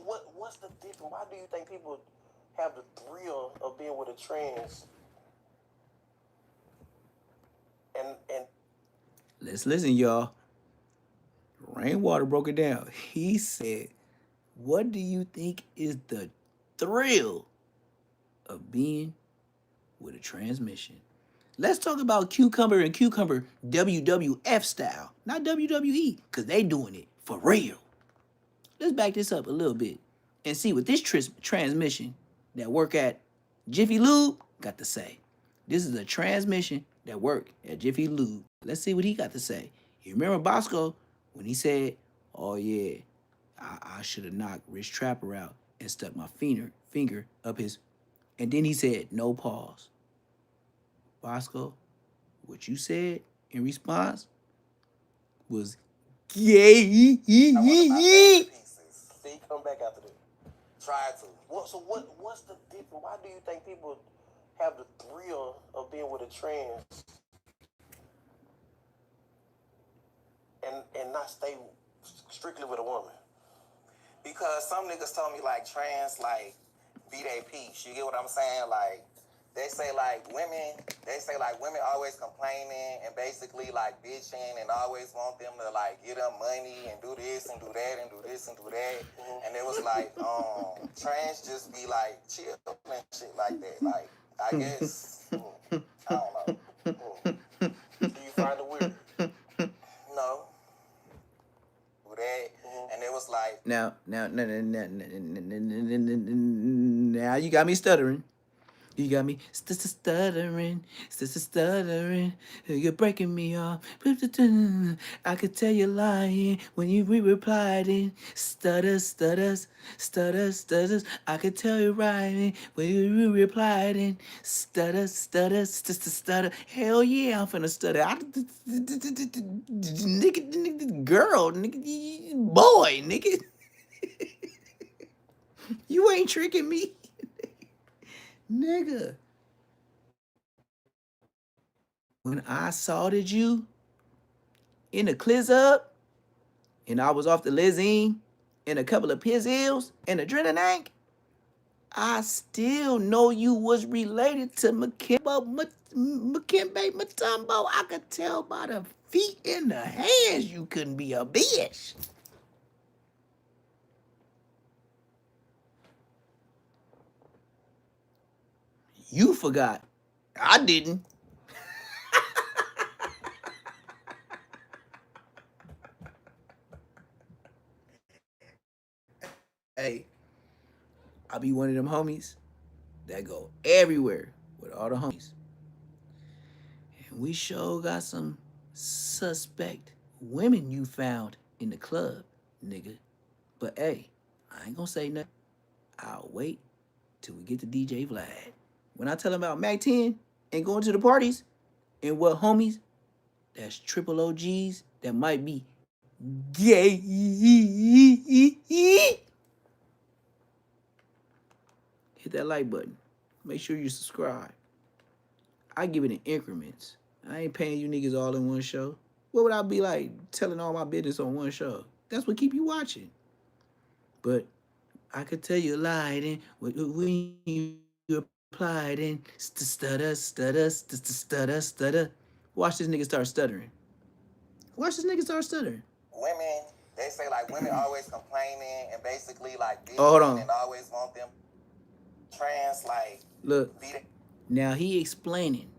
difference? Why do you think people have the thrill of being with a trans? And Let's listen, y'all. Rainwater broke it down. He said, what do you think is the thrill of being with a transmission? Let's talk about Cucumber and Cucumber WWF style, not WWE, because they doing it for real. Let's back this up a little bit and see what this transmission that work at Jiffy Lube got to say. This is a transmission that work at Jiffy Lube. Let's see what he got to say. You remember Bosco when he said, oh yeah, I should have knocked Rich Trapper out and stuck my finger up his, and then he said, no pause. Bosco, what you said in response was, yeah. See, come back after that. Try to. What's the difference? Why do you think people have the thrill of being with a trans and not stay strictly with a woman? Because some niggas told me like trans like be they peace. You get what I'm saying? Like they say like women always complaining and basically like bitching and always want them to like get them money and do this and do that and do this and do that. And it was like trans just be like chill and shit like that. Like I guess I don't know. Do you find it weird? No. Do that. And it was like Now you got me stuttering. You got me stuttering, stuttering. You're breaking me off. I could tell you're lying when you replied in stutters. I could tell you're lying when you replied in stutter. Hell yeah, I'm finna stutter. Nigga, girl, nigga, boy, nigga. You ain't tricking me. Nigga. When I sorted you in the Cliz Up and I was off the Lizine and a couple of Pizzills and adrenaline, I still know you was related to Makembe Mutombo. I could tell by the feet and the hands you couldn't be a bitch. You forgot. I didn't. Hey, I be one of them homies that go everywhere with all the homies. And we sure got some suspect women you found in the club, nigga. But hey, I ain't gonna say nothing. I'll wait till we get to DJ Vlad. When I tell him about Mac 10 and going to the parties and what homies that's triple OGs that might be gay. Hit that like button. Make sure you subscribe. I give it in increments. I ain't paying you niggas all in one show. What would I be like telling all my business on one show? That's what keep you watching. But I could tell you a lie then when you applied and stutter, stutter, stutter, stutter. Watch this nigga start stuttering. Watch this nigga start stuttering. Women, they say like women always complaining and basically like bitching hold on. and always want them trans like look. Now he explaining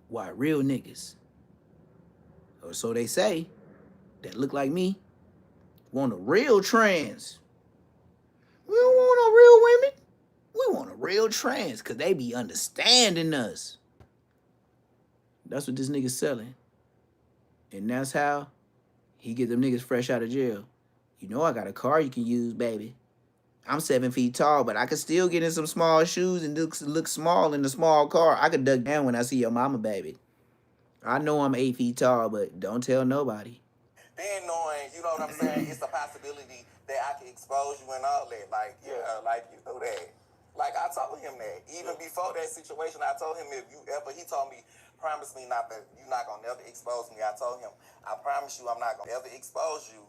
why real niggas, or so they say, that look like me, want a real trans. We don't want no real women. We want a real trans because they be understanding us. That's what this nigga's selling. And that's how he get them niggas fresh out of jail. You know I got a car you can use, baby. I'm 7 feet tall, but I could still get in some small shoes and look small in the small car. I could duck down when I see your mama, baby. I know I'm 8 feet tall, but don't tell nobody. Then knowing, you know what I'm saying, it's a possibility that I can expose you and all that. Like, yeah, like, you know that. Like, I told him that. Even before that situation, I told him if you ever, he told me, promise me not that you're not going to never expose me. I told him, I promise you I'm not going to ever expose you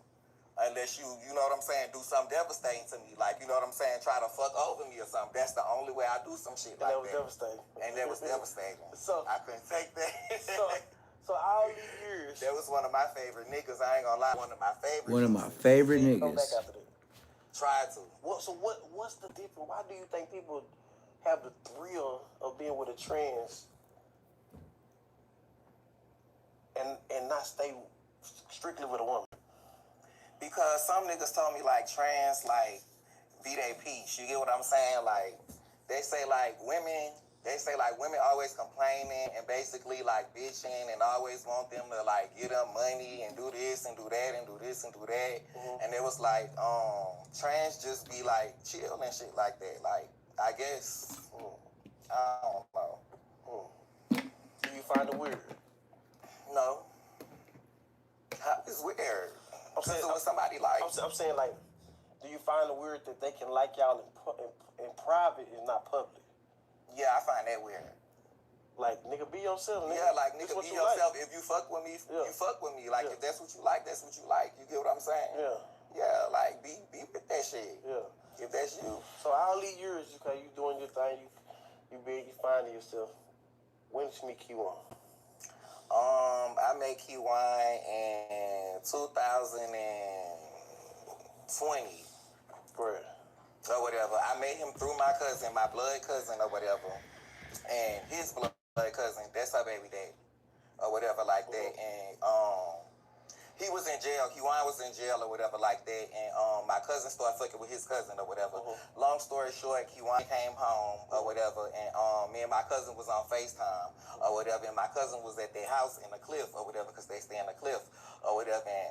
unless you know what I'm saying, do something devastating to me. Like, you know what I'm saying, try to fuck over me or something. That's the only way I do some shit like that. And that was devastating. And that was devastating. So I couldn't take that. So all these years. That was one of my favorite niggas. I ain't gonna lie. One of my favorite. One of my favorite Go back niggas. after that. Tried to. What's the difference? Why do you think people have the thrill of being with a trans and not stay strictly with a woman? Because some niggas told me like trans like be they peace. You get what I'm saying? Like they say like women. They say like women always complaining and basically like bitching and always want them to like get them money and do this and do that and do this and do that. And it was like trans just be like chill and shit like that. Like I guess I don't know. Do you find it weird? No. It's weird. I'm saying with somebody like I'm saying like, do you find it weird that they can like y'all in private and not public? Yeah, I find that weird. Like, nigga, be yourself, nigga. Yeah, like, nigga, be yourself. Like. If you fuck with me, you fuck with me. Like, if that's what you like, that's what you like. You get what I'm saying? Yeah. Yeah, like, be with that shit. Yeah. If that's you. So all these years, you doing your thing, you finding yourself. When did you meet Q1? I met Q1 in 2020. Right. Or whatever. I met him through my cousin, my blood cousin or whatever. And his blood cousin, that's her baby daddy. Or whatever like that. And he was in jail. Kiwan was in jail or whatever like that. And my cousin started fucking with his cousin or whatever. Long story short, Kiwan came home or whatever. And me and my cousin was on FaceTime or whatever. And my cousin was at their house in the cliff or whatever because they stay in the cliff or whatever. And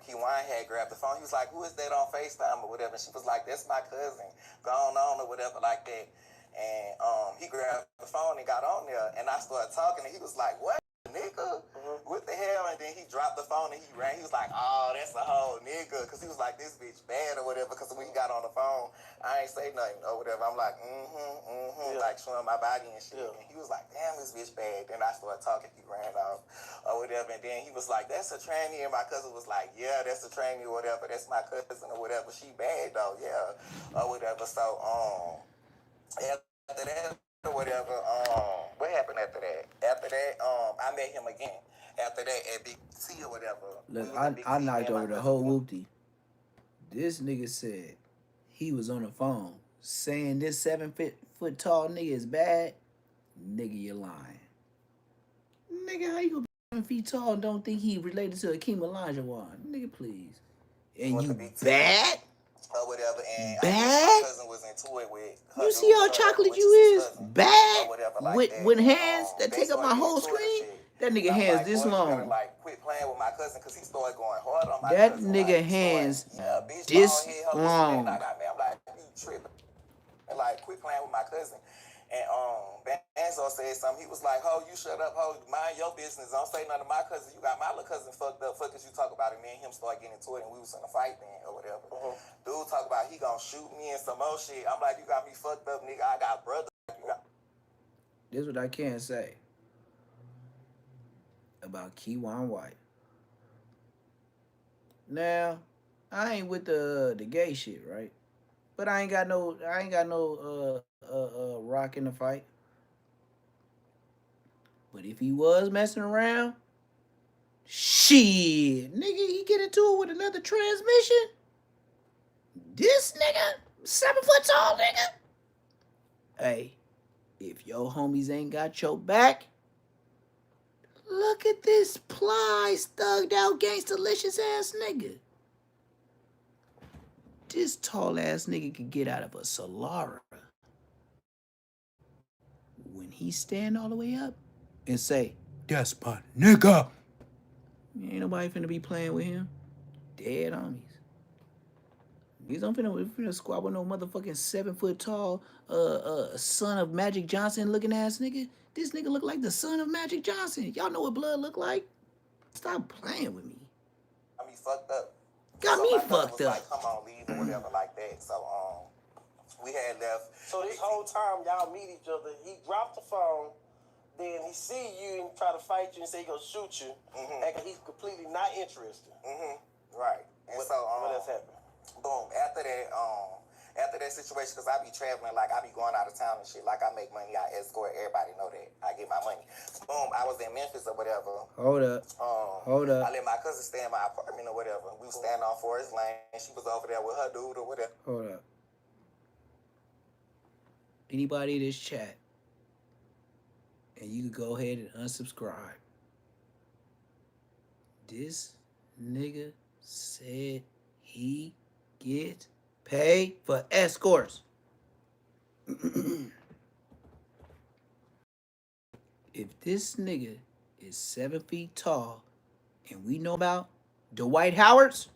Kiwan had grabbed the phone. He was like, who is that on FaceTime or whatever? And she was like, that's my cousin. Going on or whatever like that. And he grabbed the phone and got on there. And I started talking. And he was like, what? Nigga, what the hell? And then he dropped the phone and he ran. He was like, oh, that's a whole nigga. Because he was like, this bitch bad or whatever. Because when he got on the phone, I ain't say nothing or whatever. I'm like, like showing my body and shit. And he was like, damn, this bitch bad. Then I started talking. He ran off or whatever. And then he was like, that's a tranny. And my cousin was like, yeah, that's a tranny or whatever. That's my cousin or whatever. She bad though, yeah, or whatever. So, after that, or whatever, what happened after that? After that, I met him again. After that, at Big T or whatever. Look, I knocked over the whole whoopty. This nigga said he was on the phone saying this 7 foot tall nigga is bad. Nigga, you're lying. Nigga, how you gonna be 7 feet tall and don't think he related to Akeem Olajuwon? Nigga, please. And you bad? Or whatever, and bad? My cousin was into it with her. You see how chocolate you is? Bad? Like with hands that take up my whole screen? That nigga hands like, this long. Gotta, like, quit playing with my cousin because he started going hard on my that cousin. Nigga like, hands bitch, this long. I'm like, you tripping. And like, quit playing with my cousin. And Enzo said something. He was like, "Ho, you shut up, ho, mind your business. Don't say nothing to my cousin. You got my little cousin fucked up. Fuck as you talk about it." Me and him start getting into it, and we was in a fight then or whatever. Dude talk about he gonna shoot me and some more shit. I'm like, you got me fucked up, nigga. I got brothers. This is what I can say about Keywan White. Now, I ain't with the gay shit, right? But I ain't got no rock in the fight. But if he was messing around, shit, nigga, he get into it with another transmission. This nigga, 7 foot tall nigga. Hey, if your homies ain't got your back, look at this Plies thugged out gangsta-licious ass nigga. This tall ass nigga could get out of a Solara when he stand all the way up and say, "That's my nigga." Ain't nobody finna be playing with him. Dead homies. These don't finna squabble no motherfucking 7 foot tall son of Magic Johnson looking ass nigga. This nigga look like the son of Magic Johnson. Y'all know what blood look like? Stop playing with me. Got me fucked up. Got so me my cousin fucked was up. like, "Come on, leave," or whatever like that. So we had left. So this whole time y'all meet each other, he dropped the phone, then he see you and try to fight you and say he gonna shoot you, and he's completely not interested. Right. And what else happened? Boom. After that situation, because I be traveling, like I be going out of town and shit. Like I make money, I escort. Everybody know that. I get my money. Boom. I was in Memphis or whatever. Hold up. I let my cousin stay in my apartment or whatever. We was standing on Forest Lane. She was over there with her dude or whatever. Hold up. Anybody in this chat, and you can go ahead and unsubscribe. This nigga said he get paid for escorts. If this nigga is 7 feet tall and we know about Dwight Howards,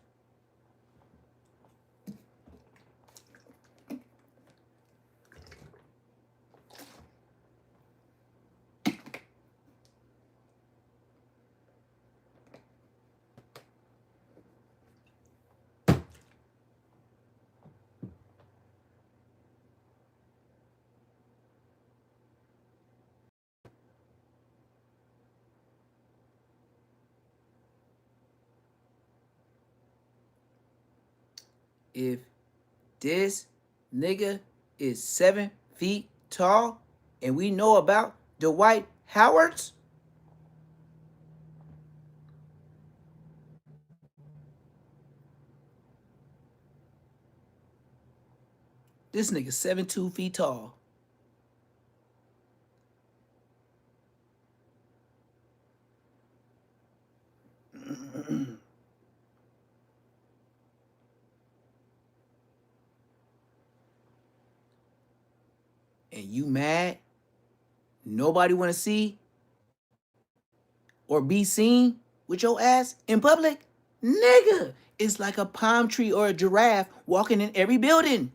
if this nigga is 7 feet tall and we know about Dwight Howards, this nigga 7'2" feet tall. And you mad? Nobody want to see or be seen with your ass in public? Nigga, it's like a palm tree or a giraffe walking in every building.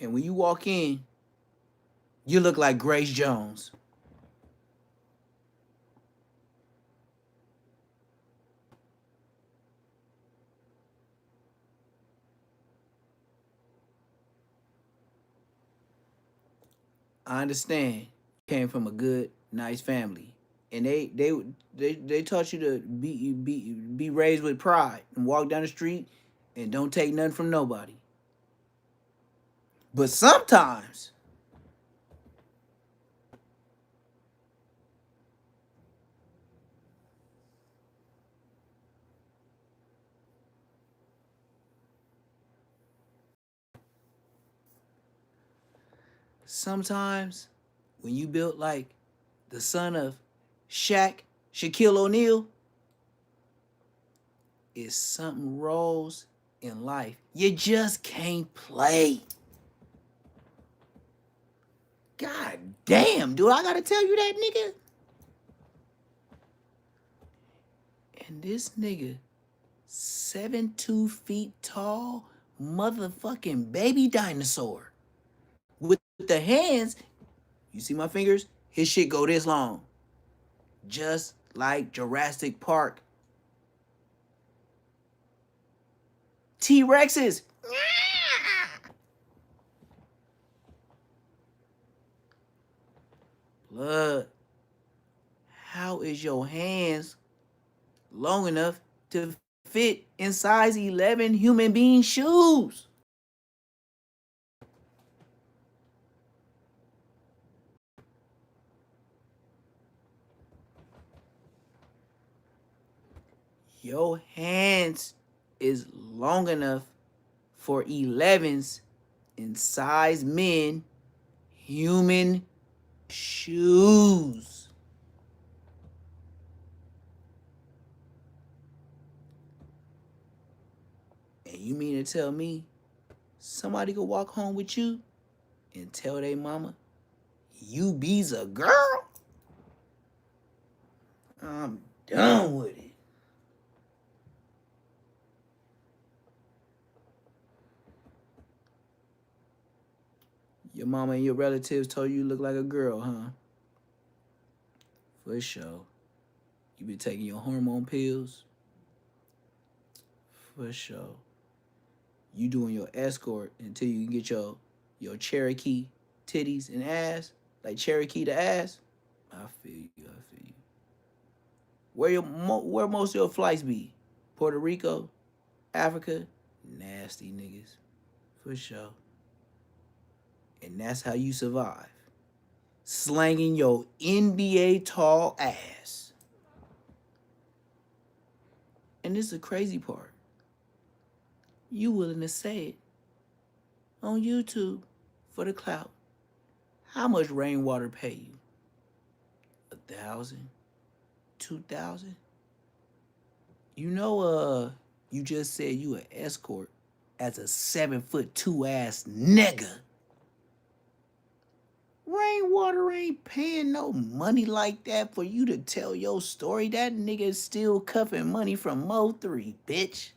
And when you walk in, you look like Grace Jones. I understand you came from a good, nice family, and they taught you to be raised with pride and walk down the street and don't take nothing from nobody. But sometimes when you built like the son of Shaquille O'Neal, is something rolls in life. You just can't play. God damn, dude, I gotta tell you that, nigga. And this nigga, 7'2" tall, motherfucking baby dinosaur. With the hands, you see my fingers? His shit go this long. Just like Jurassic Park. T-Rexes. Blood, how is your hands long enough to fit in size 11 human being shoes? Your hands is long enough for 11s in size men human shoes. And you mean to tell me somebody could walk home with you and tell they mama you be's a girl? I'm done with it. Your mama and your relatives told you look like a girl, huh? For sure. You been taking your hormone pills? For sure. You doing your escort until you can get your Cherokee titties and ass, like Cherokee the ass. I feel you. I feel you. Where most of your flights be? Puerto Rico, Africa, nasty niggas, for sure. And that's how you survive, slanging your NBA tall ass. And this is the crazy part. You willing to say it on YouTube for the clout. How much Rainwater pay you? 1,000? 2,000? You know, you just said you an escort as a 7'2" ass nigga. Rainwater ain't paying no money like that for you to tell your story. That nigga still cuffing money from Mo3, bitch.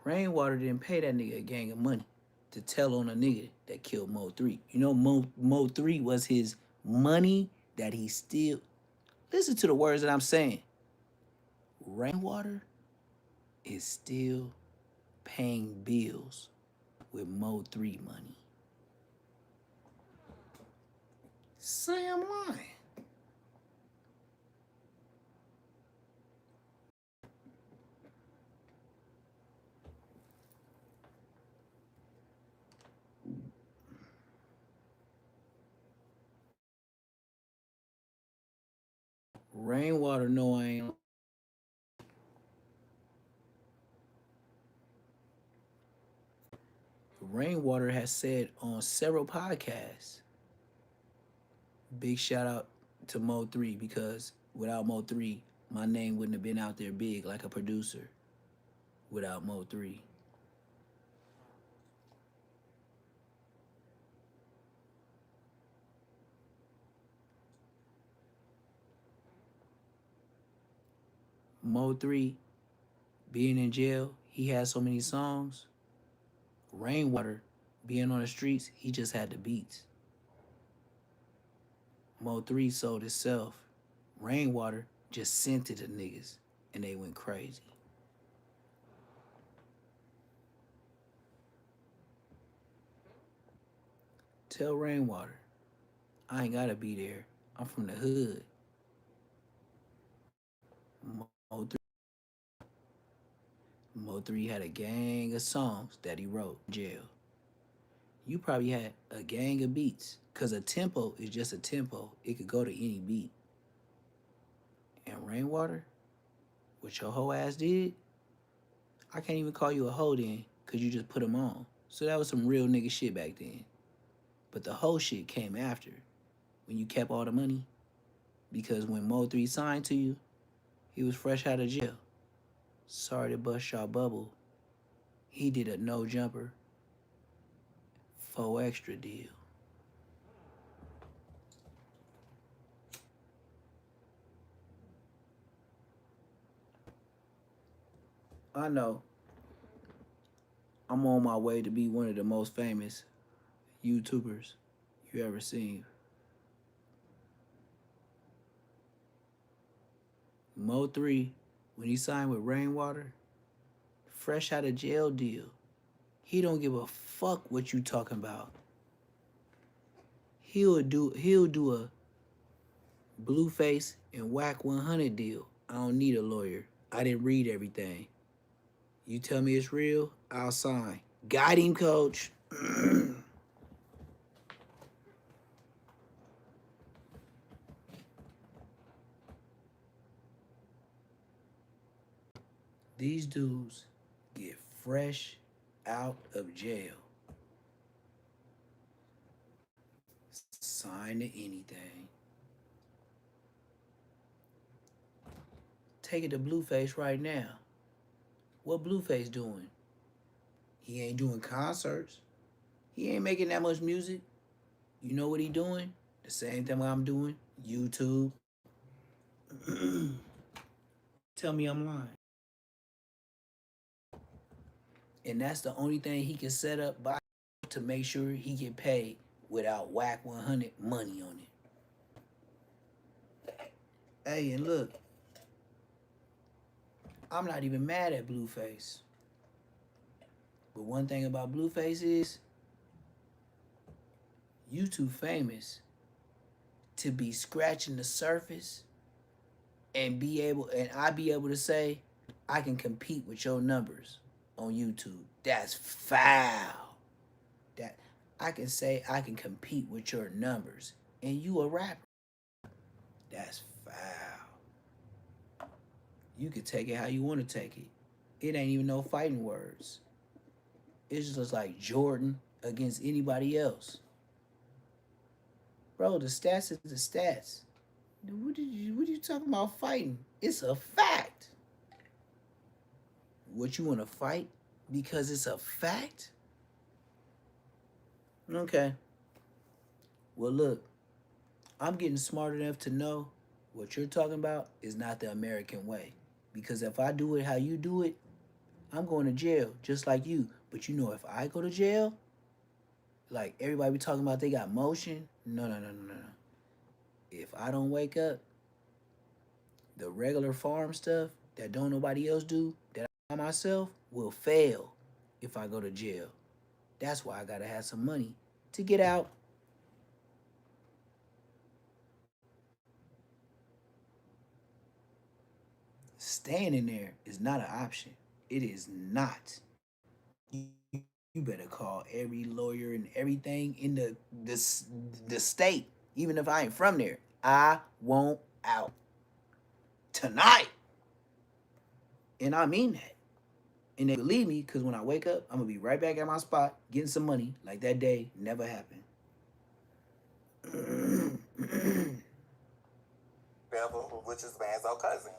Rainwater didn't pay that nigga a gang of money to tell on a nigga that killed Mo3. You know, Mo3 was his money that he still. Listen to the words that I'm saying. Rainwater is still paying bills with Mo3 money. Say I'm lying. Rainwater know I ain't. Rainwater has said on several podcasts, big shout out to Mo3 because without Mo3, my name wouldn't have been out there big like a producer without Mo3. Mo3 being in jail, he had so many songs. Rainwater being on the streets, he just had the beats. Mo3 sold himself. Rainwater just sent it to niggas and they went crazy. Tell Rainwater, I ain't gotta be there. I'm from the hood. Mo3 Mo3 had a gang of songs that he wrote in jail. You probably had a gang of beats, cause a tempo is just a tempo. It could go to any beat. And Rainwater, what your hoe ass did, I can't even call you a hoe then, cause you just put them on. So that was some real nigga shit back then. But the whole shit came after, when you kept all the money. Because when Mo 3 signed to you, he was fresh out of jail. Sorry to bust y'all bubble. He did a no jumper, 4 extra deal. I know I'm on my way to be one of the most famous YouTubers you ever seen. Mo 3, when he signed with Rainwater, fresh out of jail deal. He don't give a fuck what you talking about. He'll do a Blueface and Whack 100 deal. I don't need a lawyer. I didn't read everything. You tell me it's real, I'll sign. Got him, coach. These dudes get fresh out of jail. Sign to anything. Take it to Blueface right now. What Blueface doing? He ain't doing concerts. He ain't making that much music. You know what he doing? The same thing I'm doing. YouTube. Tell me I'm lying. And that's the only thing he can set up by to make sure he get paid without Whack 100 money on it. Hey, and look, I'm not even mad at Blueface. But one thing about Blueface is you too famous to be scratching the surface and I be able to say I can compete with your numbers on YouTube. That's foul. That I can say I can compete with your numbers and you a rapper. That's foul. You can take it how you want to take it. It ain't even no fighting words. It's just like Jordan against anybody else. Bro, the stats is the stats. What are you talking about fighting? It's a fact. What you want to fight because it's a fact? Okay. Well, look, I'm getting smart enough to know what you're talking about is not the American way. Because if I do it how you do it, I'm going to jail just like you. But you know, if I go to jail, like everybody be talking about they got motion. No. If I don't wake up, the regular farm stuff that don't nobody else do, that I myself will fail if I go to jail. That's why I gotta have some money to get out. Staying in there is not an option. It is not. You better call every lawyer and everything in the state, even if I ain't from there. I want out tonight, and I mean that. And they believe me because when I wake up, I'm gonna be right back at my spot getting some money like that day never happened. Bevel, which is Banzo cousin.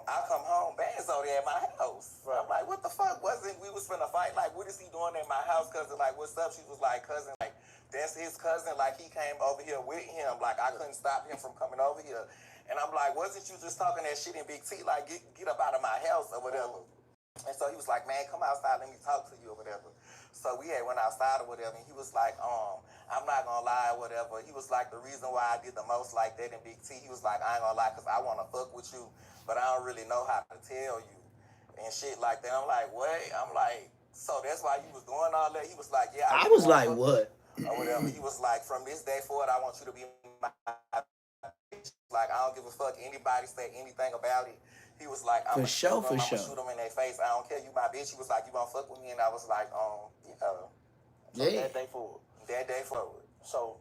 I come home, Banzo there at my house. I'm like, what the fuck? We was finna fight? Like, what is he doing at my house? Cousin, like, what's up? She was like, cousin, like, that's his cousin. Like, he came over here with him. Like, I couldn't stop him from coming over here. And I'm like, wasn't you just talking that shit in Big T? Like, get up out of my house or whatever. And so he was like, man, come outside, let me talk to you or whatever. So we had went outside or whatever, and he was like, I'm not gonna lie or whatever. He was like, the reason why I did the most like that in Big T, he was like, I ain't gonna lie, because I wanna fuck with you, but I don't really know how to tell you and shit like that. I'm like, what? I'm like, so that's why you was doing all that? He was like, yeah. I was like, what? Or whatever. He was like, from this day forward, I want you to be my bitch. Like, I don't give a fuck anybody say anything about it. He was like, I'm gonna shoot them in their face. I don't care, you my bitch. He was like, you gonna fuck with me? And I was like, yeah. So that day forward. That day forward. So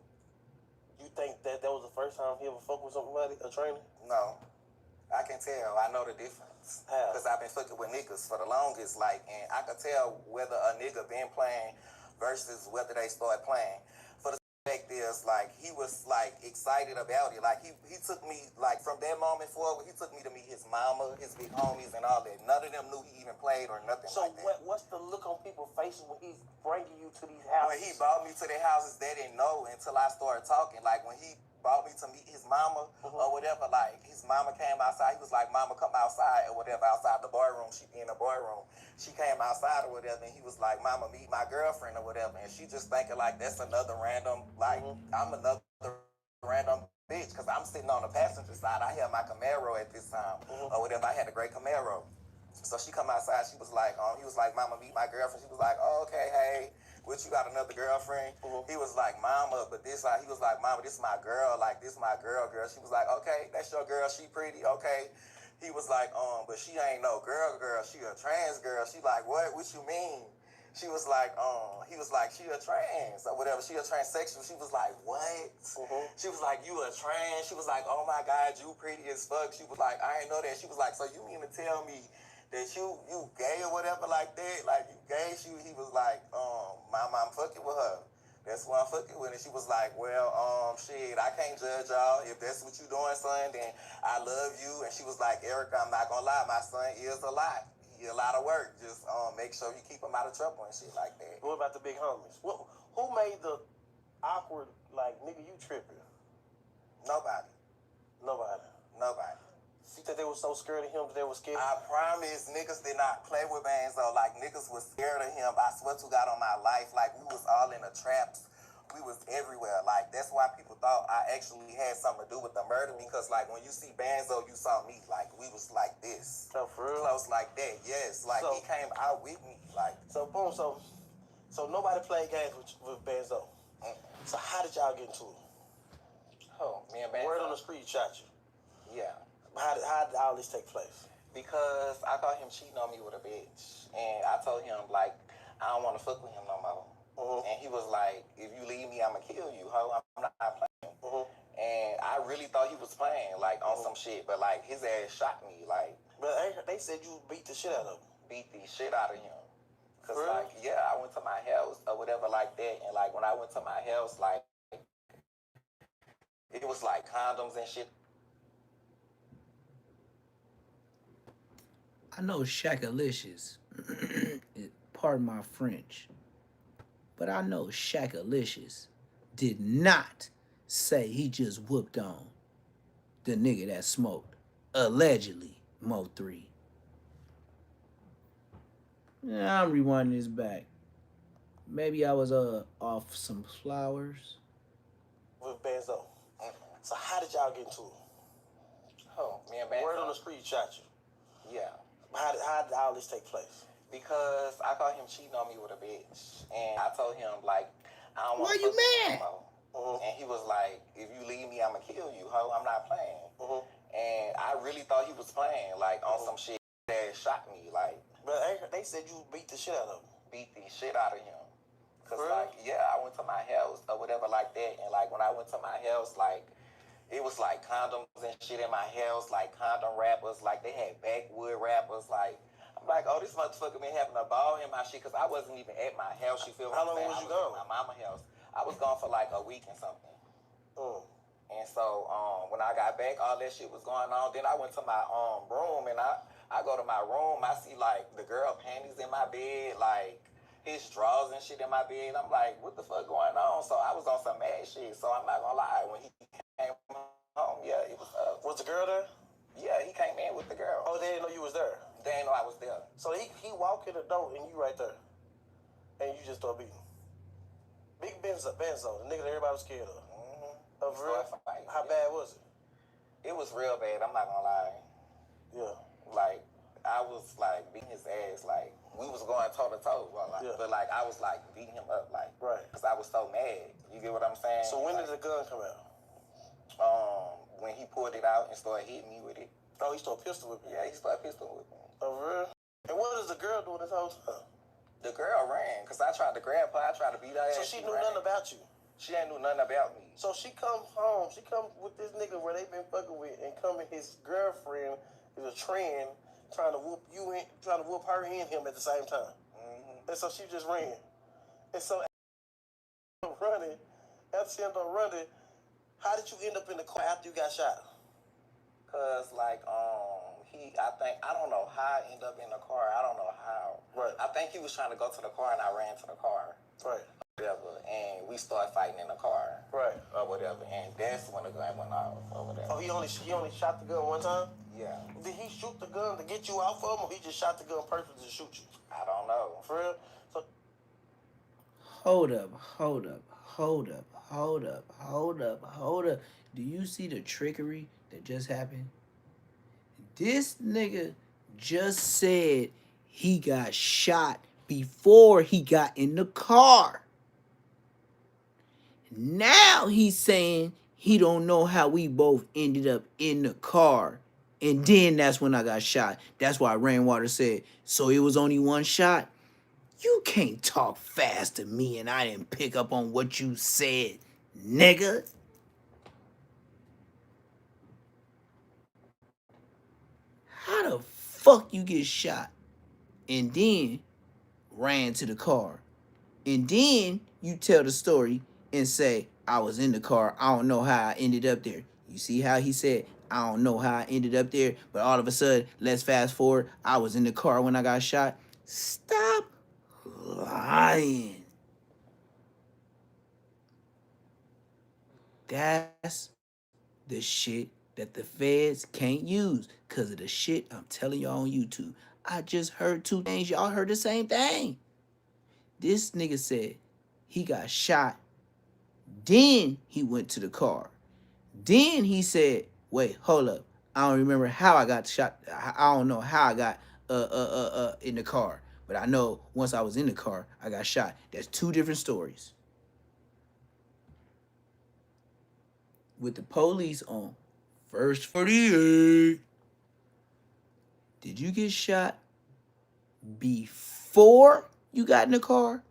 you think that was the first time he ever fucked with somebody, a trainer? No. I can tell. I know the difference. How? Because I've been fucking with niggas for the longest, like, and I can tell whether a nigga been playing versus whether they start playing. For the fact is, like excited about it. Like he took me like from that moment forward. He took me to meet his mama, his big homies, and all that. None of them knew he even played or nothing. So like that. what's the look on people's faces when he's bringing you to these houses? When he brought me to their houses, they didn't know until I started talking. Like when he brought me to meet his mama or whatever, like his mama came outside. He was like, "Mama, come outside," or whatever, outside the bar room. She be in the bar room. She came outside or whatever, and he was like, "Mama, meet my girlfriend," or whatever. And she just thinking like that's another random, like I'm another random bitch, because I'm sitting on the passenger side. I had my Camaro at this time or whatever. I had a great Camaro. So she come outside. She was like, he was like, "Mama, meet my girlfriend." She was like, "Oh, okay, hey, what, you got another girlfriend?" He was like, "Mama," but this, like, he was like, "Mama, this my girl. Like, this my girl." She was like, "Okay, that's your girl. She pretty. Okay." He was like, "But she ain't no girl. She a trans girl." She like, "What? What you mean?" She was like, he was like, "She a trans or whatever. She a transsexual." She was like, "What?" She was like, "You a trans?" She was like, "Oh my God, you pretty as fuck." She was like, "I ain't know that." She was like, "So you mean to tell me that you gay or whatever like that? Like you gay?" He was like, "Mama, I'm fucking with her. That's why I'm fucking with her." She was like, "Well, shit, I can't judge y'all. If that's what you doing, son, then I love you." And she was like, "Erica, I'm not gonna lie, my son is a lot. He a lot of work. Just make sure you keep him out of trouble and shit like that." What about the big homies? Who made the awkward, like, nigga, you tripping? Nobody. You think they were so scared of him that they were scared? I promise, niggas did not play with Banzo. Like, niggas was scared of him. I swear to God on my life. Like, we was all in the traps. We was everywhere. Like, that's why people thought I actually had something to do with the murder, because, like, when you see Banzo, you saw me. Like, we was like this. So, for real? Close like that, yes. Like, he came out with me. Like, so, boom, so nobody played games with Banzo. So, how did y'all get into it? Oh, me and Banzo. Word on the street shot you. Yeah. How did all this take place? Because I caught him cheating on me with a bitch. And I told him, like, I don't want to fuck with him no more. And he was like, "If you leave me, I'm going to kill you, ho. I'm not playing." And I really thought he was playing, like, on some shit. But, like, his ass shot me, like. But they said you beat the shit out of him. Beat the shit out of him. Because, like, yeah, I went to my house or whatever like that. And, like, when I went to my house, like, it was, like, condoms and shit. I know Shakalicious, pardon my French, but I know Shakalicious did not say he just whooped on the nigga that smoked, allegedly, Mo 3. Yeah, I'm rewinding this back. Maybe I was off some flowers. With Banzo. So how did y'all get into it? Oh, me and Banzo. Word on the street shot you. Yeah. How did all this take place? Because I caught him cheating on me with a bitch. And I told him, like, I don't want Why to you fuck with mad? him no more. And he was like, "If you leave me, I'm going to kill you, ho. I'm not playing." And I really thought he was playing, like, on some shit that shot me, like. But they said you beat the shit out of him. Beat the shit out of him. Because, like, yeah, I went to my house or whatever like that. And, like, when I went to my house, like, it was, like, condoms and shit in my house, like, condom wrappers. Like, they had backwood wrappers. Like, I'm like, oh, this motherfucker been having a ball in my shit, because I wasn't even at my house, you feel what I'm saying? How long was you gone? At my mama's house. I was gone for, like, a week and something. And so, when I got back, all that shit was going on. Then I went to my room, and I go to my room. I see, like, the girl panties in my bed, like, his drawers and shit in my bed. I'm like, what the fuck going on? So I was on some mad shit. So I'm not gonna lie. When he came home, yeah, it was up. Was the girl there? Yeah, he came in with the girl. Oh, they didn't know you was there? They didn't know I was there. So he walked in the door, and you right there. And you just start beating. Big Benzo, the nigga that everybody was scared of. Of real? How bad was it? It was real bad. I'm not gonna lie. Yeah. Like, I was, like, beating his ass. Like, we was going toe-to-toe. But, like, I was, like, beating him up, like. Right. Because I was so mad. You get what I'm saying? So when did the gun come out? When he pulled it out and started hitting me with it. Oh, he started pistol whipping? Yeah, he started pistol whipping me. Oh, real? And what is the girl doing this whole time? The girl ran, because I tried to grab her. I tried to beat her ass. So she knew nothing about you? She ain't knew nothing about me. So she comes home. She comes with this nigga where they been fucking with, and coming his girlfriend is a trend trying to whoop her and him at the same time. And so she just ran. And so running, After you end up running, how did you end up in the car after you got shot? Cause like I don't know how I ended up in the car. I don't know how. Right. I think he was trying to go to the car and I ran to the car. Right. Whatever. And we started fighting in the car. Right. Or whatever. And that's when the gun went off or whatever. Oh, he only shot the gun one time? Yeah. Did he shoot the gun to get you out for him, or he just shot the gun purposely to shoot you? I don't know. For real? So Hold up, hold up, hold up, hold up, hold up, hold up. Do you see the trickery that just happened? This nigga just said he got shot before he got in the car. Now he's saying he don't know how we both ended up in the car. And then that's when I got shot. That's why Rainwater said, so it was only one shot? You can't talk fast to me and I didn't pick up on what you said, nigga. How the fuck you get shot and then ran to the car? And then you tell the story and say, I was in the car. I don't know how I ended up there. You see how he said, I don't know how I ended up there, but all of a sudden, let's fast forward. I was in the car when I got shot. Stop lying. That's the shit that the feds can't use because of the shit I'm telling y'all on YouTube. I just heard two things. Y'all heard the same thing. This nigga said he got shot. Then he went to the car. Then he said, wait, hold up. I don't remember how I got shot. I don't know how I got in the car. But I know once I was in the car, I got shot. That's two different stories. With the police on first 48, did you get shot before you got in the car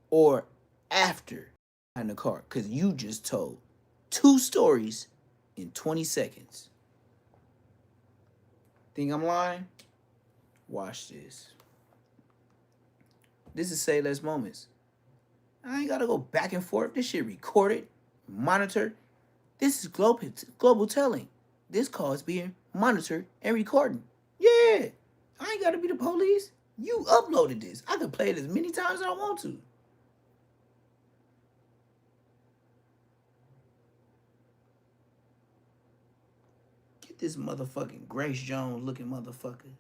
or after you got in the car? Because you just told two stories in 20 seconds. Think I'm lying? Watch this. This is Say Less Moments. I ain't gotta go back and forth. This shit recorded, monitored. This is global telling. This call is being monitored and recorded. Yeah, I ain't gotta be the police. You uploaded this. I can play it as many times as I want to. Get this motherfucking Grace Jones looking motherfucker.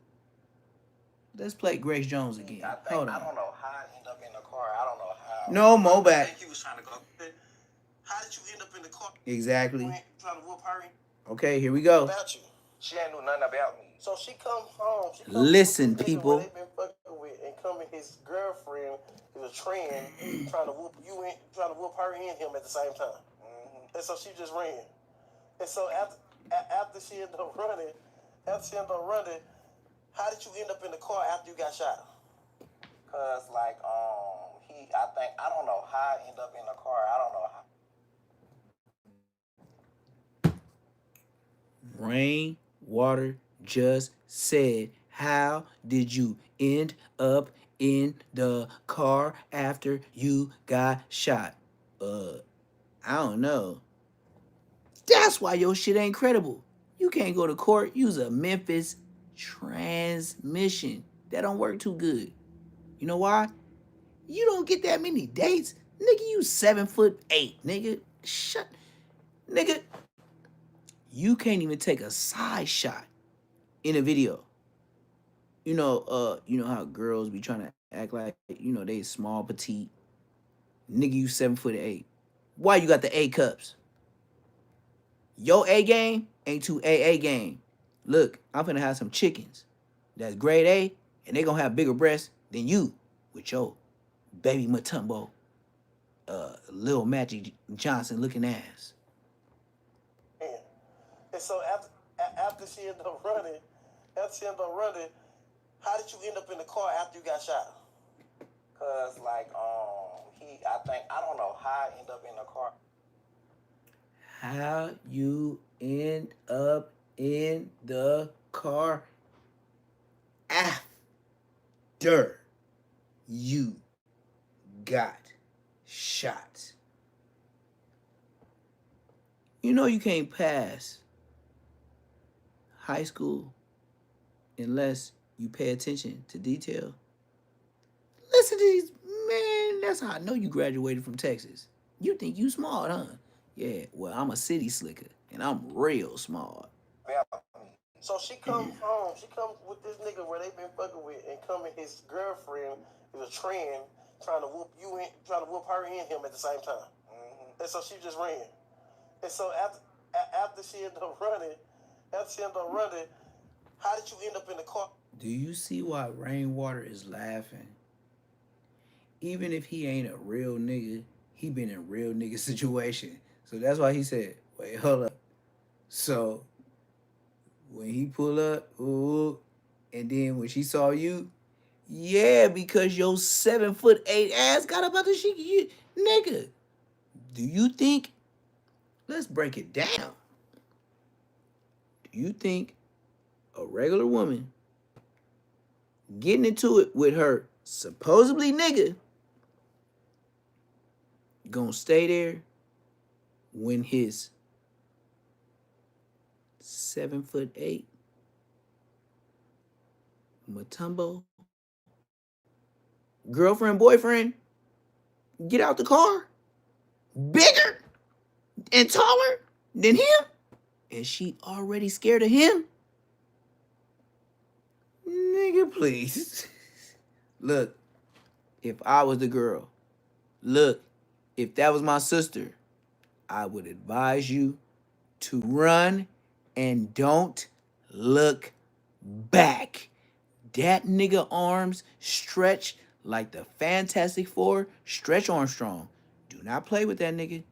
Let's play Grace Jones again. Hold on. I don't know how I ended up in the car. I don't know how. No, Mo back. I think he was trying to go. How did you end up in the car? Exactly. You ain't trying to whoop her? Okay, here we go. About you. She ain't knew nothing about me. So she come home. Listen, people. They been fucking with, and coming his girlfriend is a trend trying to whoop you in, trying to whoop her and him at the same time. And so she just ran. And so after she ended up running, how did you end up in the car after you got shot? Cause like I don't know how I ended up in the car. I don't know how. Rainwater just said, how did you end up in the car after you got shot? I don't know. That's why your shit ain't credible. You can't go to court, use a Memphis transmission. That don't work too good. You know why? You don't get that many dates. Nigga, you 7'8", nigga. Shut. Nigga, you can't even take a side shot in a video. You know how girls be trying to act like, they small, petite. Nigga, you 7'8". Why you got the A cups? Your A game ain't too AA game. Look, I'm finna have some chickens that's grade A, and they gonna have bigger breasts than you with your baby Matumbo, Lil Magic Johnson looking ass. And so after she ended up running, how did you end up in the car after you got shot? Cause like I don't know how I ended up in the car. How you end up in the car after you got shot. You know you can't pass high school unless you pay attention to detail. Listen to these, man, that's how I know you graduated from Texas. You think you smart, huh? Yeah, well, I'm a city slicker, and I'm real smart. So she comes home. She comes with this nigga where they been fucking with, and come and his girlfriend is a trend trying to whoop you in, trying to whoop her and him at the same time. And so she just ran. And so after she ended up running, how did you end up in the car? Do you see why Rainwater is laughing? Even if he ain't a real nigga, he been in a real nigga situation. So that's why he said, wait, hold up. So when he pull up, ooh, and then when she saw you, yeah, because your 7'8" ass got up out the shit, you nigga. Do you think? Let's break it down. Do you think a regular woman getting into it with her supposedly nigga gonna stay there when his 7'8" Matumbo girlfriend, boyfriend get out the car bigger and taller than him? And she already scared of him? Nigga, please. Look, if I was the girl, look, if that was my sister, I would advise you to run and don't look back. That nigga arms stretch like the Fantastic Four, Stretch Armstrong. Do not play with that nigga.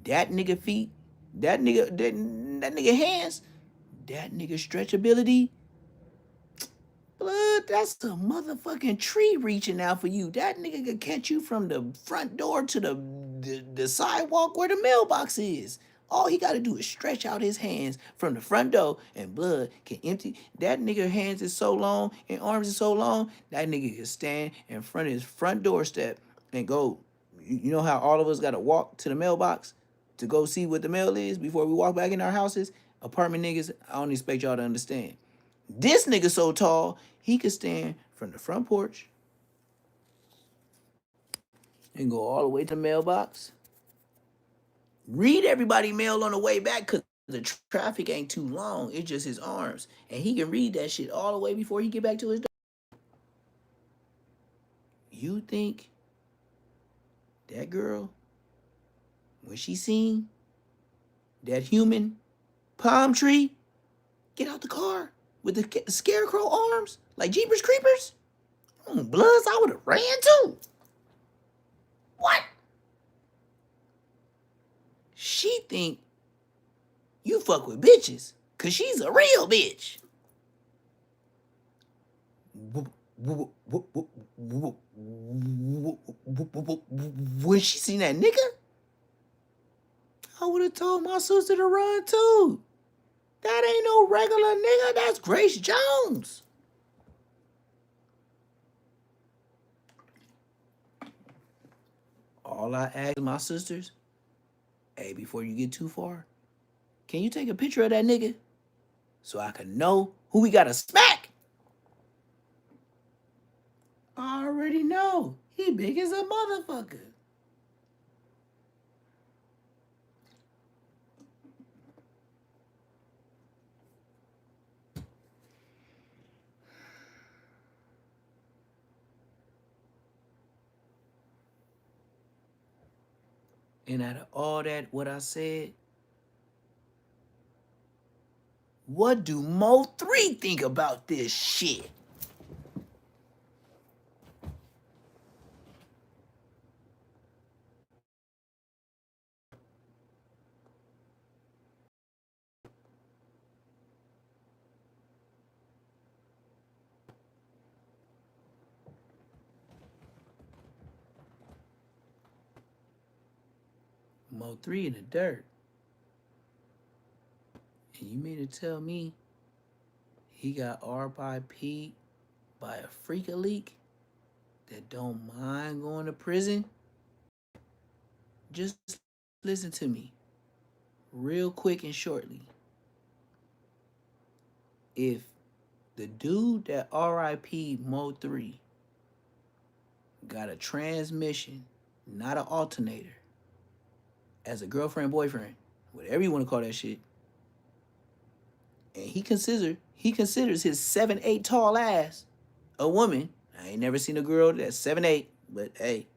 That nigga feet, that nigga hands, that nigga stretchability. Blood, that's a motherfucking tree reaching out for you. That nigga could catch you from the front door to the sidewalk where the mailbox is. All he gotta do is stretch out his hands from the front door and blood can empty. That nigga hands is so long and arms is so long, that nigga can stand in front of his front doorstep and go. You know how all of us gotta walk to the mailbox to go see what the mail is before we walk back in our houses? Apartment niggas, I don't expect y'all to understand. This nigga so tall, he could stand from the front porch and go all the way to the mailbox. Read everybody mail on the way back because the traffic ain't too long. It's just his arms. And he can read that shit all the way before he get back to his door. You think that girl, when she seen that human palm tree get out the car with the scarecrow arms like Jeepers Creepers? Bloods, I would have ran too. What? She think you fuck with bitches because she's a real bitch. When she seen that nigga, I would have told my sister to run too. That ain't no regular nigga. That's Grace Jones. All I ask my sisters, hey, before you get too far, can you take a picture of that nigga so I can know who we gotta smack? I already know. He big as a motherfucker. And out of all that, what I said, what do Mo 3 think about this shit? Mo 3 in the dirt. And you mean to tell me he got RIP by a freak leak that don't mind going to prison? Just listen to me. real quick and shortly. If the dude that R.I.P. Mo 3 got a transmission, not an alternator, as a girlfriend, boyfriend, whatever you want to call that shit, and he considers his 7'8" tall ass a woman. I ain't never seen a girl that's 7'8", but hey,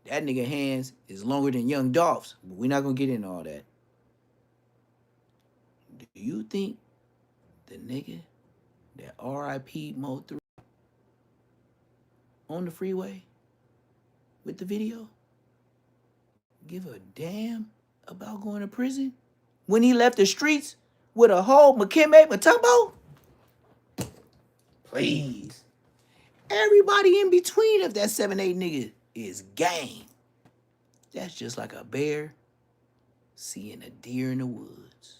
that nigga hands is longer than Young Dolph's. But we're not gonna get into all that. Do you think the nigga that R.I.P. Mo 3 on the freeway with the video give a damn about going to prison when he left the streets with a whole Makembe Mutombo? Please. Everybody in between of that 7'8" nigga is gang. That's just like a bear seeing a deer in the woods.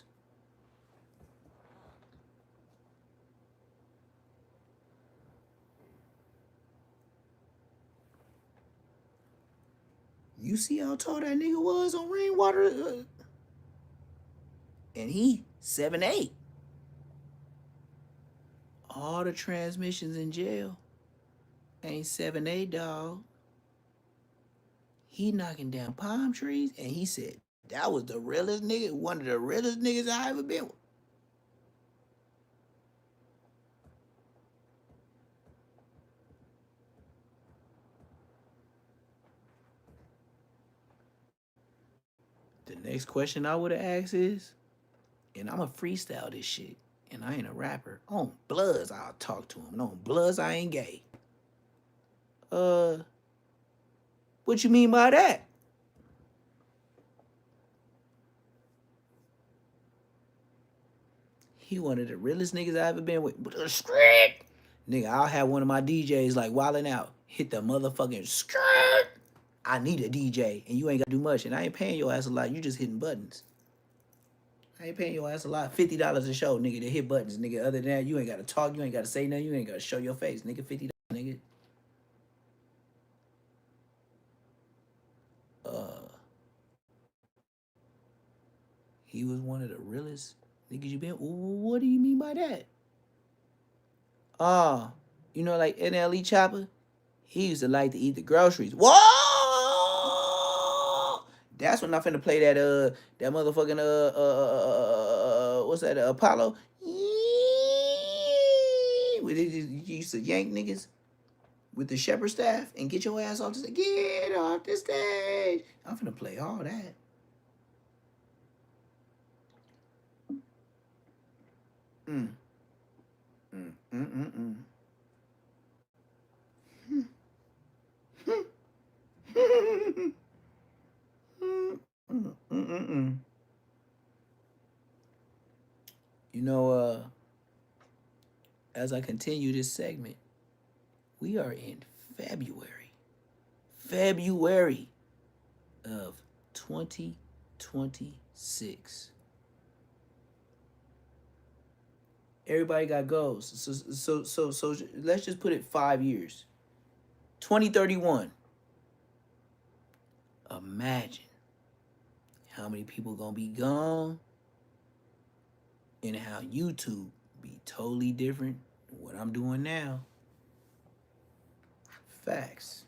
You see how tall that nigga was on Rainwater? And he 7'8". All the transmissions in jail ain't 7'8", dog. He knocking down palm trees, and he said that was the realest nigga, one of the realest niggas I ever been with. The next question I would have asked is, and I'ma freestyle this shit, and I ain't a rapper. On Bloods, I'll talk to him. On Bloods, I ain't gay. What you mean by that? He one of the realest niggas I ever been with. Skirt. Nigga, I'll have one of my DJs like wilding out. Hit the motherfucking skirt. I need a DJ, and you ain't gotta do much, and I ain't paying your ass a lot. You just hitting buttons. I ain't paying your ass a lot. $50 a show, nigga, to hit buttons, nigga. Other than that, you ain't gotta talk, you ain't gotta say nothing, you ain't gotta show your face, nigga. $50, nigga. He was one of the realest niggas you been. What do you mean by that? You know, like NLE Chopper? He used to like to eat the groceries. Whoa! That's when I'm finna play that motherfucking what's that, Apollo? Where they used to yank niggas with the shepherd staff and get your ass off the stage. Get off the stage. I'm finna play all that. Mm. Mm. Mm. Mm. Mm. You know, as I continue this segment, we are in February of 2026. Everybody got goals. So let's just put it 5 years. 2031. Imagine how many people gonna be gone and how YouTube be totally different than what I'm doing now. Facts.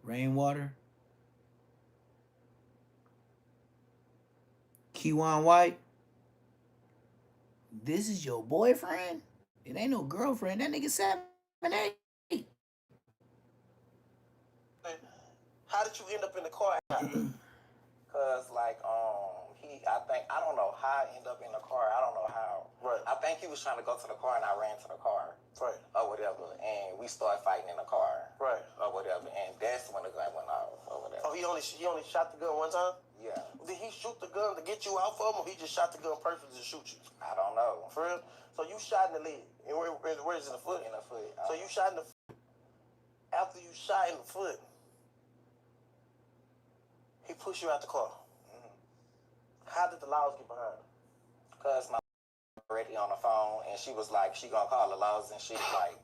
Rainwater. Kiwan White. This is your boyfriend? It ain't no girlfriend. That nigga 7'8". How did you end up in the car? Cause I don't know how I ended up in the car. I don't know how. Right. I think he was trying to go to the car and I ran to the car. Right. Or whatever. And we started fighting in the car. Right. Or whatever. And that's when the gun went off or whatever. Oh, he only shot the gun one time? Yeah. Did he shoot the gun to get you out for him, or he just shot the gun purposely to shoot you? I don't know. For real? So you shot in the leg. And where is it, in the foot? In the foot. So you shot in the foot. After you shot in the foot, he pushed you out the car. How did the laws get behind him? Because my already on the phone, and she was like, she gonna call the laws, and she's like,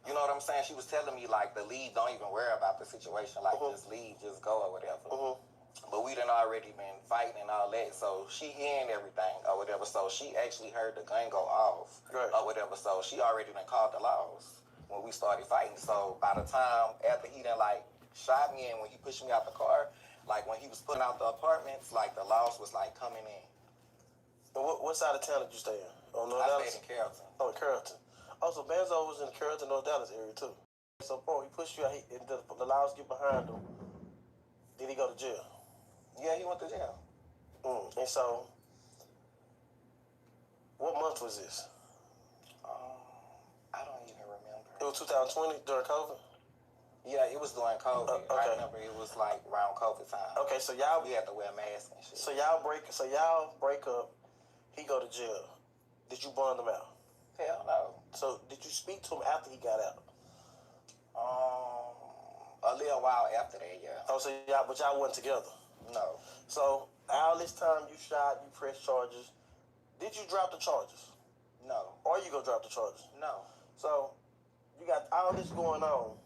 You know what I'm saying? She was telling me, like, to leave, don't even worry about the situation. Like, just leave, just go or whatever. But we done already been fighting and all that, so she hearing everything or whatever. So she actually heard the gun go off or whatever. So she already done called the laws when we started fighting. So by the time after he done, like, shot me and when he pushed me out the car, like, when he was putting out the apartments, like, the laws was, like, coming in. What side of town did you stay in? Oh, North I Dallas? stayed in Carrollton. Oh, in Carrollton. Also, Benzo was in the Carrollton, North Dallas area, too. So, bro, he pushed you out, and the laws get behind him. Did he go to jail? Yeah, he went to jail. And so, what month was this? I don't even remember. It was 2020 during COVID? Yeah, it was during COVID. Okay. I remember it was like around COVID time. Okay, so y'all we had to wear masks and shit. So y'all break up, he go to jail. Did you bond him out? Hell no. So did you speak to him after he got out? A little while after that, yeah. Oh, so y'all wasn't together? No. So all this time you shot, you pressed charges. Did you drop the charges? No. Or you gonna drop the charges? No. So you got all this going on.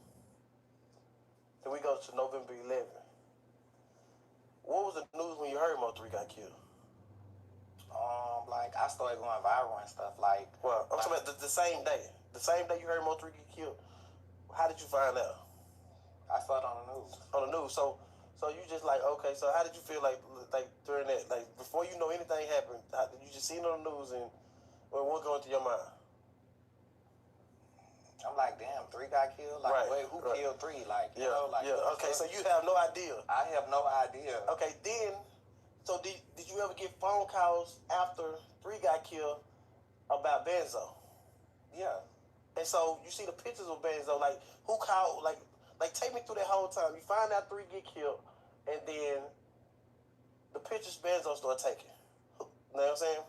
Then we go to November 11th. What was the news when you heard Mo3 got killed? Like I started going viral and stuff. Like, well, I'm talking about the same day. The same day you heard Mo3 get killed. How did you find out? I saw it on the news. On the news. So you just like, okay. So how did you feel like during that, like before you know anything happened? Did you just see it on the news and what going through your mind? I'm like, damn, 3 got killed. Like, wait, who killed 3? Like, you know, like. Yeah. Okay, so you have no idea. I have no idea. Okay, then. So did you ever get phone calls after 3 got killed about Benzo? Yeah. And so you see the pictures of Benzo, like who called, like take me through that whole time. You find out 3 get killed, and then the pictures Benzo start taking. You know what I'm saying?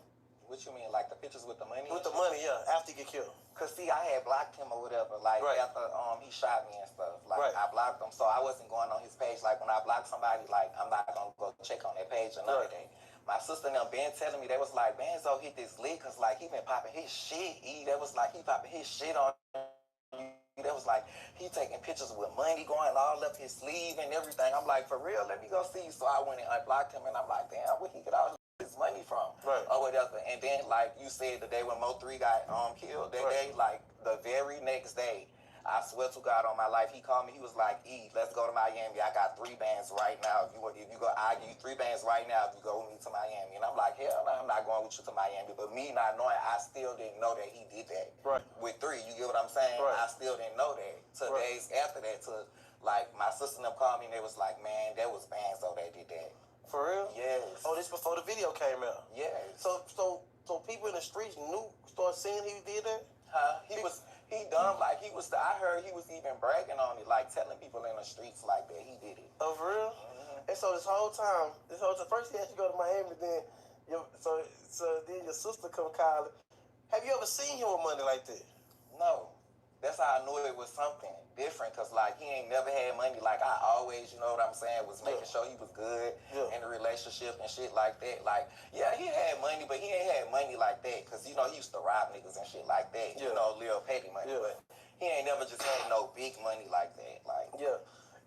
What you mean, like the pictures with the money? With the money, yeah. After he get killed. Cause see, I had blocked him or whatever. Like after he shot me and stuff. Like I blocked him, so I wasn't going on his page. Like when I block somebody, like I'm not gonna go check on their page or none of that. My sister and them been telling me, they was like, Benzo hit this lick cause like he been popping his shit. That was like he popping his shit on you. That was like he taking pictures with money going all up his sleeve and everything. I'm like, for real, let me go see. So I went and unblocked him and I'm like, damn, where he get all his money from? Or whatever. And then like you said, the day when Mo3 got killed, that day, like the very next day, I swear to God on my life, he called me. He was like, E, let's go to Miami. I got 3 bands right now. If you go, I give you 3 bands right now if you go with me to Miami. And I'm like, hell no, I'm not going with you to Miami. But me not knowing, I still didn't know that he did that. With 3, you get what I'm saying? I still didn't know that. Till days after that, like my sister and them called me and they was like, man, that was Benzo that did that. For real? Yes. Oh, this before the video came out? Yes. So people in the streets started seeing he did that? He done like he was. I heard he was even bragging on it, like telling people in the streets like that he did it. Oh, for real? And so this whole time, first he had you go to Miami, then so then your sister come calling. Have you ever seen him with money like that? No. That's how I knew it was something different, cause like he ain't never had money. Like I always, you know what I'm saying, was making sure he was good in a relationship and shit like that. Like, yeah, he had money, but he ain't had money like that, cause you know he used to rob niggas and shit like that. You know, little petty money, but he ain't never just had no big money like that. Like,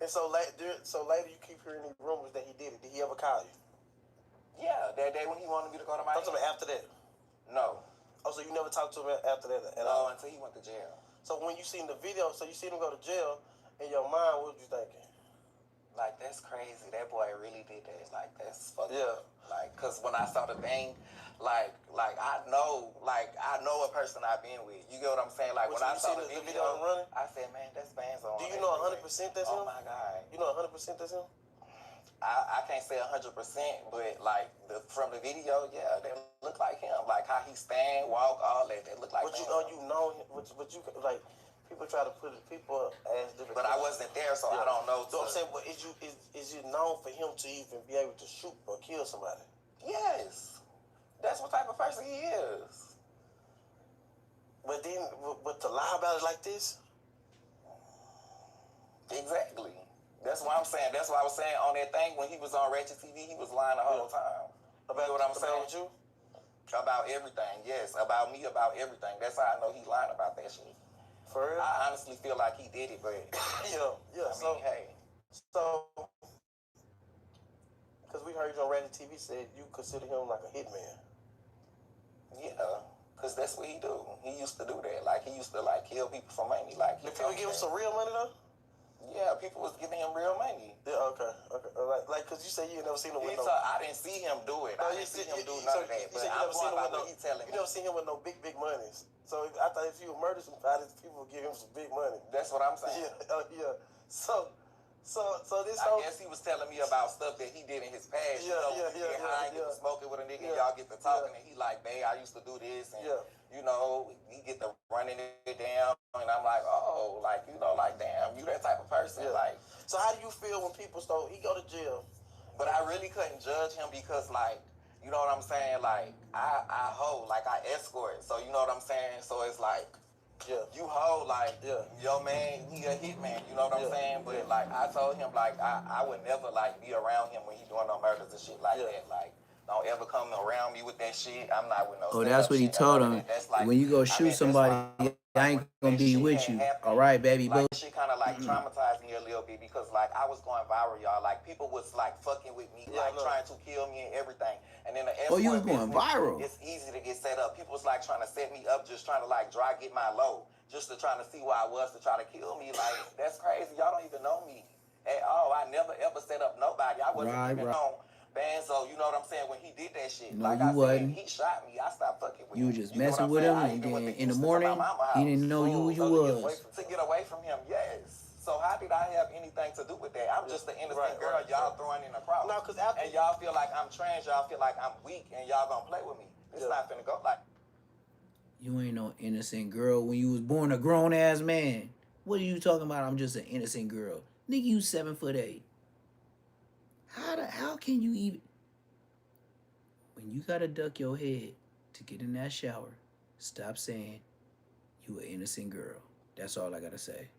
And so later you keep hearing these rumors that he did it. Did he ever call you? Yeah, that day when he wanted me to go to Miami. I'm talking about after that. No. Oh, so you never talked to him after that at No, all? until he went to jail. So when you seen the video, so you seen him go to jail, in your mind, what was you thinking? Like, that's crazy. That boy really did that. Like, that's fucking... Yeah. Like, because when I saw the thing, like I know a person I've been with. You get what I'm saying? Like, when I saw the video running, I said, man, that's Benzo. Do you know 100% that's him? Oh, my God. You know 100% that's him? I can't say 100%, but, like, from the video, yeah, that look like him. Like, how he stand, walk, all that look like him. You know him, but you, like... People try to put people as different. But I wasn't there, so I don't know. So I'm saying, but is you known for him to even be able to shoot or kill somebody? Yes, that's what type of person he is. But then, but to lie about it like this? Exactly. That's what I'm saying. That's what I was saying on that thing when he was on Ratchet TV. He was lying the whole time. About what I'm saying? About you? About everything. Yes, about me, about everything. That's how I know he lying about that shit. For real? I honestly feel like he did it, but yeah. I mean, hey. So, because we heard you on Reddit TV said you consider him like a hitman. Yeah, because that's what he do. He used to do that. Like, he used to, like, kill people for money. Like, Did people give him some real money, though? Yeah, people was giving him real money. Yeah, okay. Like, because you say you ain't never seen him with So I didn't see him do it. No, I didn't see him do none of that. But I'm going by what he telling me. You never seen him with no big monies. So I thought if you would murder somebody, people would give him some big money. That's what I'm saying. Yeah. So this I guess he was telling me about stuff that he did in his past. He was smoking with a nigga, and y'all get to talking, and he like, babe, I used to do this, and you know, he get to running it down, and I'm like, oh, like, you know, like, damn, you that type of person, like. So how do you feel when people start? He go to jail, but I really couldn't judge him because, like, you know what I'm saying? Like, I escort, so you know what I'm saying? So it's like. You hold like your man, he a hitman, you know what I'm saying? But like I told him like I would never like be around him when he doing no murders and shit like that. Like don't ever come around me with that shit. I'm not with no. Oh, that's what he told him. Like, when you go shoot somebody, I ain't gonna be with you. All right, baby boo. Like, shit kind of like traumatized me a little bit because like I was going viral, y'all. Like people was like fucking with me, like trying to kill me and everything. And then the you was going viral. It's easy to get set up. People was like trying to set me up, just trying to like get my low, just to trying to see where I was to try to kill me. Like that's crazy. Y'all don't even know me at all. I never ever set up nobody. I wasn't even on. So you know what I'm saying? When he did that shit, No, like you I wasn't. said, he shot me. I stopped fucking with him. You were just messing with him, and then in the morning, he didn't know who you was. To get away from him, yes. So how did I have anything to do with that? I'm just an innocent girl. Y'all throwing in a cross. No, because and y'all feel like I'm trans. Y'all feel like I'm weak, and y'all gonna play with me. It's not finna go like. You ain't no innocent girl when you was born a grown ass man. What are you talking about? I'm just an innocent girl. Nigga, you 7'8". How can you even? When you gotta duck your head to get in that shower, stop saying you an innocent girl. That's all I gotta say.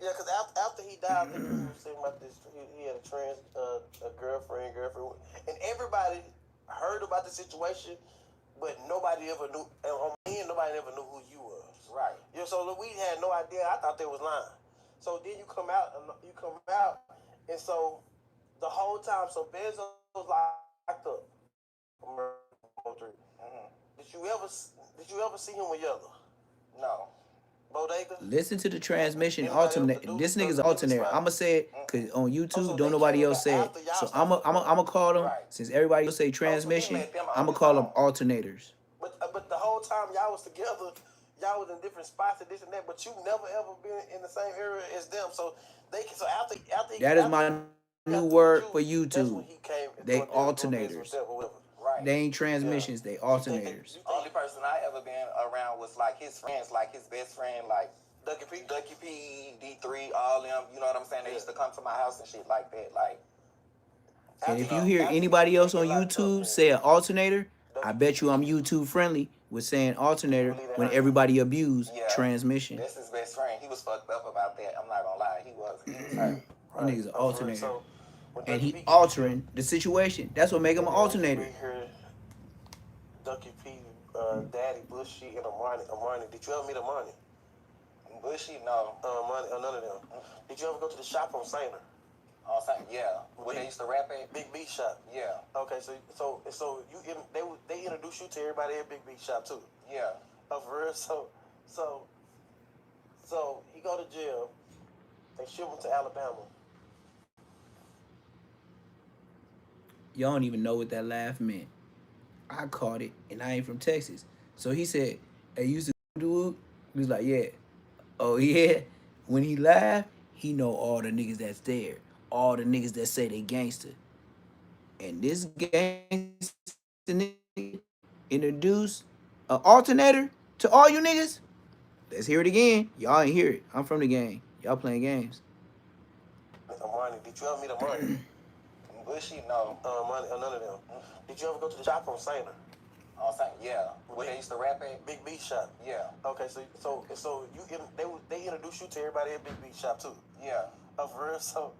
Yeah, because after he died, I think he was saying about this. He had a girlfriend, and everybody heard about the situation, but nobody ever knew. And on me, nobody ever knew who you was. Right. Yeah, so we had no idea. I thought they was lying. So then you come out, and so the whole time, so Benzo was locked up. Did you ever see him with Yellow? No. Bodega? Listen to the transmission alternate. This nigga's alternator. I'ma say it because on YouTube don't nobody else say it. So I'ma call them since everybody else say transmission. I'ma call them alternators. But the whole time y'all was together, y'all was in different spots and this and that. But you never ever been in the same area as them. So after that is my new word for YouTube. They alternators. They ain't transmissions. They alternators. The only person I ever been around was like his friends, like his best friend, like Ducky P, D3, all them. You know what I'm saying? They used to come to my house and shit like that. Like. And if you hear anybody else on YouTube say an alternator, I bet you I'm YouTube friendly with saying alternator when everybody abused transmission. That's his best friend. He was fucked up about that. I'm not gonna lie. He was hurt. That nigga's an alternator. And he altering the situation. That's what make him an alternator. Ducky P, Daddy, Bushy, and Amani. Did you ever meet Amani? Bushy, no. Amani, none of them. Did you ever go to the shop on Sainer? On Sainer, yeah. Where they used to rap at? Big B shop. Yeah. Okay, so they introduced you to everybody at Big B shop too. Yeah. Oh, for real. So he go to jail. They ship him to Alabama. Y'all don't even know what that laugh meant. I caught it, and I ain't from Texas. So he said, hey, you used to do it? He was like, yeah. Oh, yeah? When he laughed, he know all the niggas that's there. All the niggas that say they gangster. And this gangster nigga introduced an alternator to all you niggas? Let's hear it again. Y'all ain't hear it. I'm from the game. Y'all playing games. Amani, did you ever meet Amani? Bushy, no. Amani, none of them. Did you ever go to the shop on Sainer? On Sainer, yeah. Where they used to rap at? Big B shop. Yeah. Okay, so they introduced you to everybody at Big B shop too. Yeah. Oh, for real. So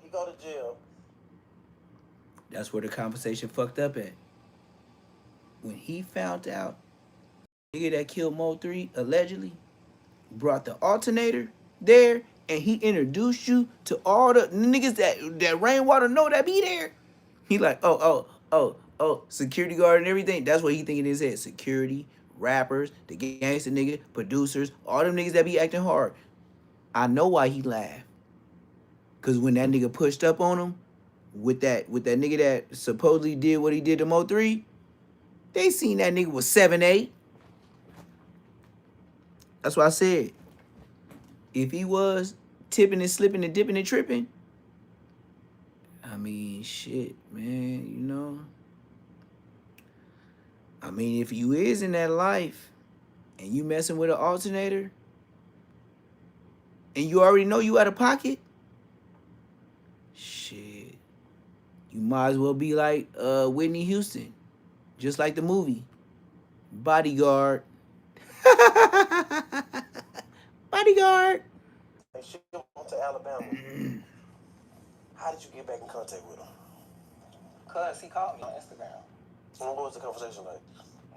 he go to jail. That's where the conversation fucked up at. When he found out nigga that killed Mo 3 allegedly brought the alternator there and he introduced you to all the niggas that Rainwater know that be there. He like, oh, security guard and everything. That's what he thinking in his head. Security, rappers, the gangster nigga, producers, all them niggas that be acting hard. I know why he laughed. Cause when that nigga pushed up on him with that nigga that supposedly did what he did to Mo 3, they seen that nigga was 7'8". That's why I said, if he was tipping and slipping and dipping and tripping, I mean, shit, man, you know. I mean, if you is in that life and you messing with an alternator and you already know you out of pocket, shit, you might as well be like Whitney Houston, just like the movie Bodyguard. Bodyguard. And she went to Alabama. How did you get back in contact with him? Cause he called me on Instagram. And what was the conversation like?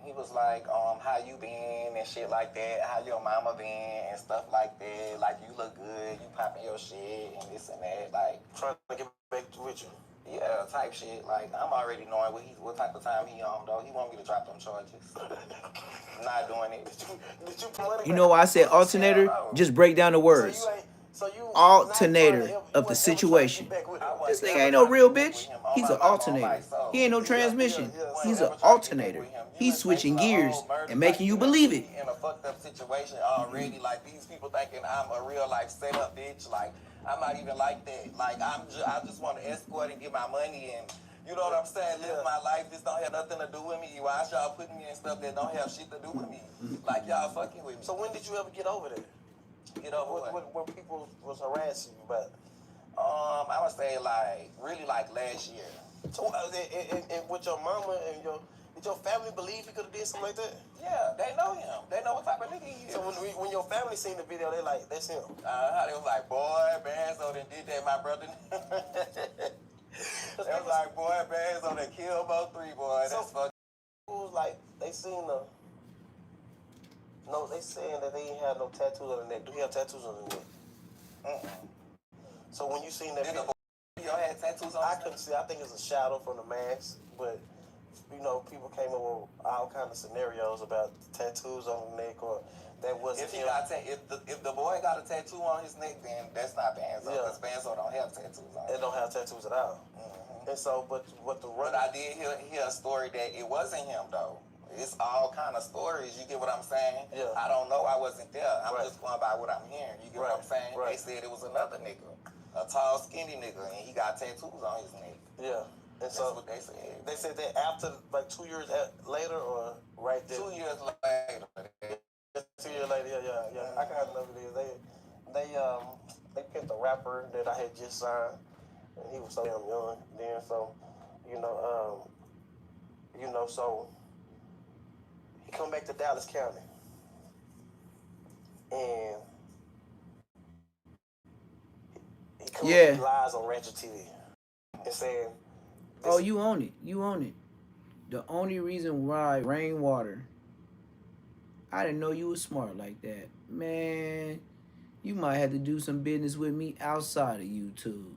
He was like, how you been and shit like that, how your mama been and stuff like that. Like, you look good, you popping your shit and this and that. Like, trying to get back with you. Yeah, type shit. Like, I'm already knowing what type of time he on, though. He want me to drop them charges. Not doing it. Did you put money You know why I said alternator? Just break down the words. Alternator of the situation. This nigga ain't no real bitch. He's an alternator. He ain't no transmission. He's an alternator. He's switching gears and making you believe it. In a fucked up situation already. Like, these people thinking I'm a real life setup bitch. Like, I'm not even like that. Like, I just want to escort and get my money and, you know what I'm saying, live my life. This don't have nothing to do with me. Why y'all putting me in stuff that don't have shit to do with me? Like, y'all fucking with me. So when did you ever get over there? Get over when people was harassing you about? I would say like really like last year. So and with your mama and did your family believe he could have did something like that? Yeah, they know him. They know what type of nigga he is. So when your family seen the video, they like, that's him. They was like, boy, Banzo done did that, my brother. They was like, boy, Banzo done killed Mo 3, boy. That's fucking. It was like they seen the. No, they saying that they ain't have no tattoos on the neck. Do he have tattoos on the neck? So when you seen that video, y'all had tattoos on? I couldn't see. I think it's a shadow from the mask, but you know, people came up with all kind of scenarios about tattoos on the neck or that wasn't him. If the boy got a tattoo on his neck, then that's not Banzo. Because Banzo don't have tattoos on. They don't have tattoos at all. And so, but I did hear a story that it wasn't him though. It's all kind of stories. You get what I'm saying? Yeah. I don't know. I wasn't there. I'm just going by what I'm hearing. You get what I'm saying? They said it was another nigga, a tall, skinny nigga, and he got tattoos on his neck. Yeah. And that's so what they said. They said that after like 2 years later or right there? 2 years later. 2 years later, yeah. I kind of know who it is. They picked a rapper that I had just signed, and he was so damn young then. So, so he come back to Dallas County, and he come up with lies on Rancher TV and saying, "Oh, you own it. You own it." The only reason why Rainwater, I didn't know you was smart like that, man. You might have to do some business with me outside of YouTube.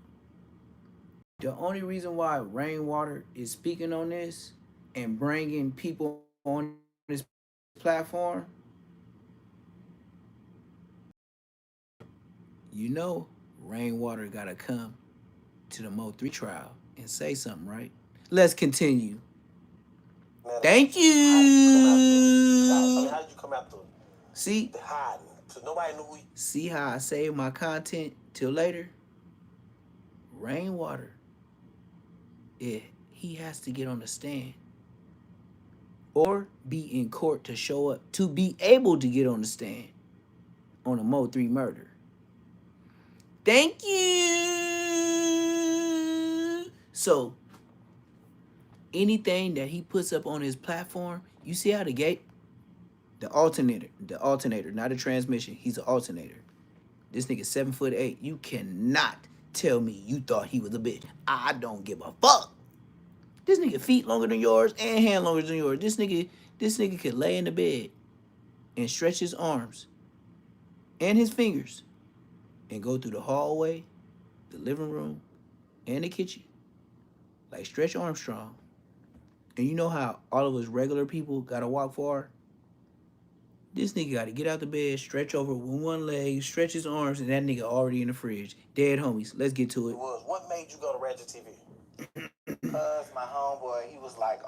The only reason why Rainwater is speaking on this and bringing people on this platform, you know, Rainwater gotta come to the Mo 3 trial and say something, right? Let's continue. Thank you. How did you come out to See? hiding? So nobody knew who. See how I save my content till later? Rainwater. He has to get on the stand or be in court to show up to be able to get on the stand on a Mo 3 murder. Thank you. So anything that he puts up on his platform, you see how the alternator, not a transmission. He's an alternator. This nigga 7'8". You cannot tell me you thought he was a bitch. I don't give a fuck. This nigga feet longer than yours and hand longer than yours. This nigga could lay in the bed and stretch his arms and his fingers and go through the hallway, the living room, and the kitchen like Stretch Armstrong. And you know how all of us regular people gotta walk far? This nigga gotta get out the bed, stretch over with one leg, stretch his arms, and that nigga already in the fridge. Dead homies. Let's get to it. What made you go to Ratchet TV? Cause my homeboy, he was like,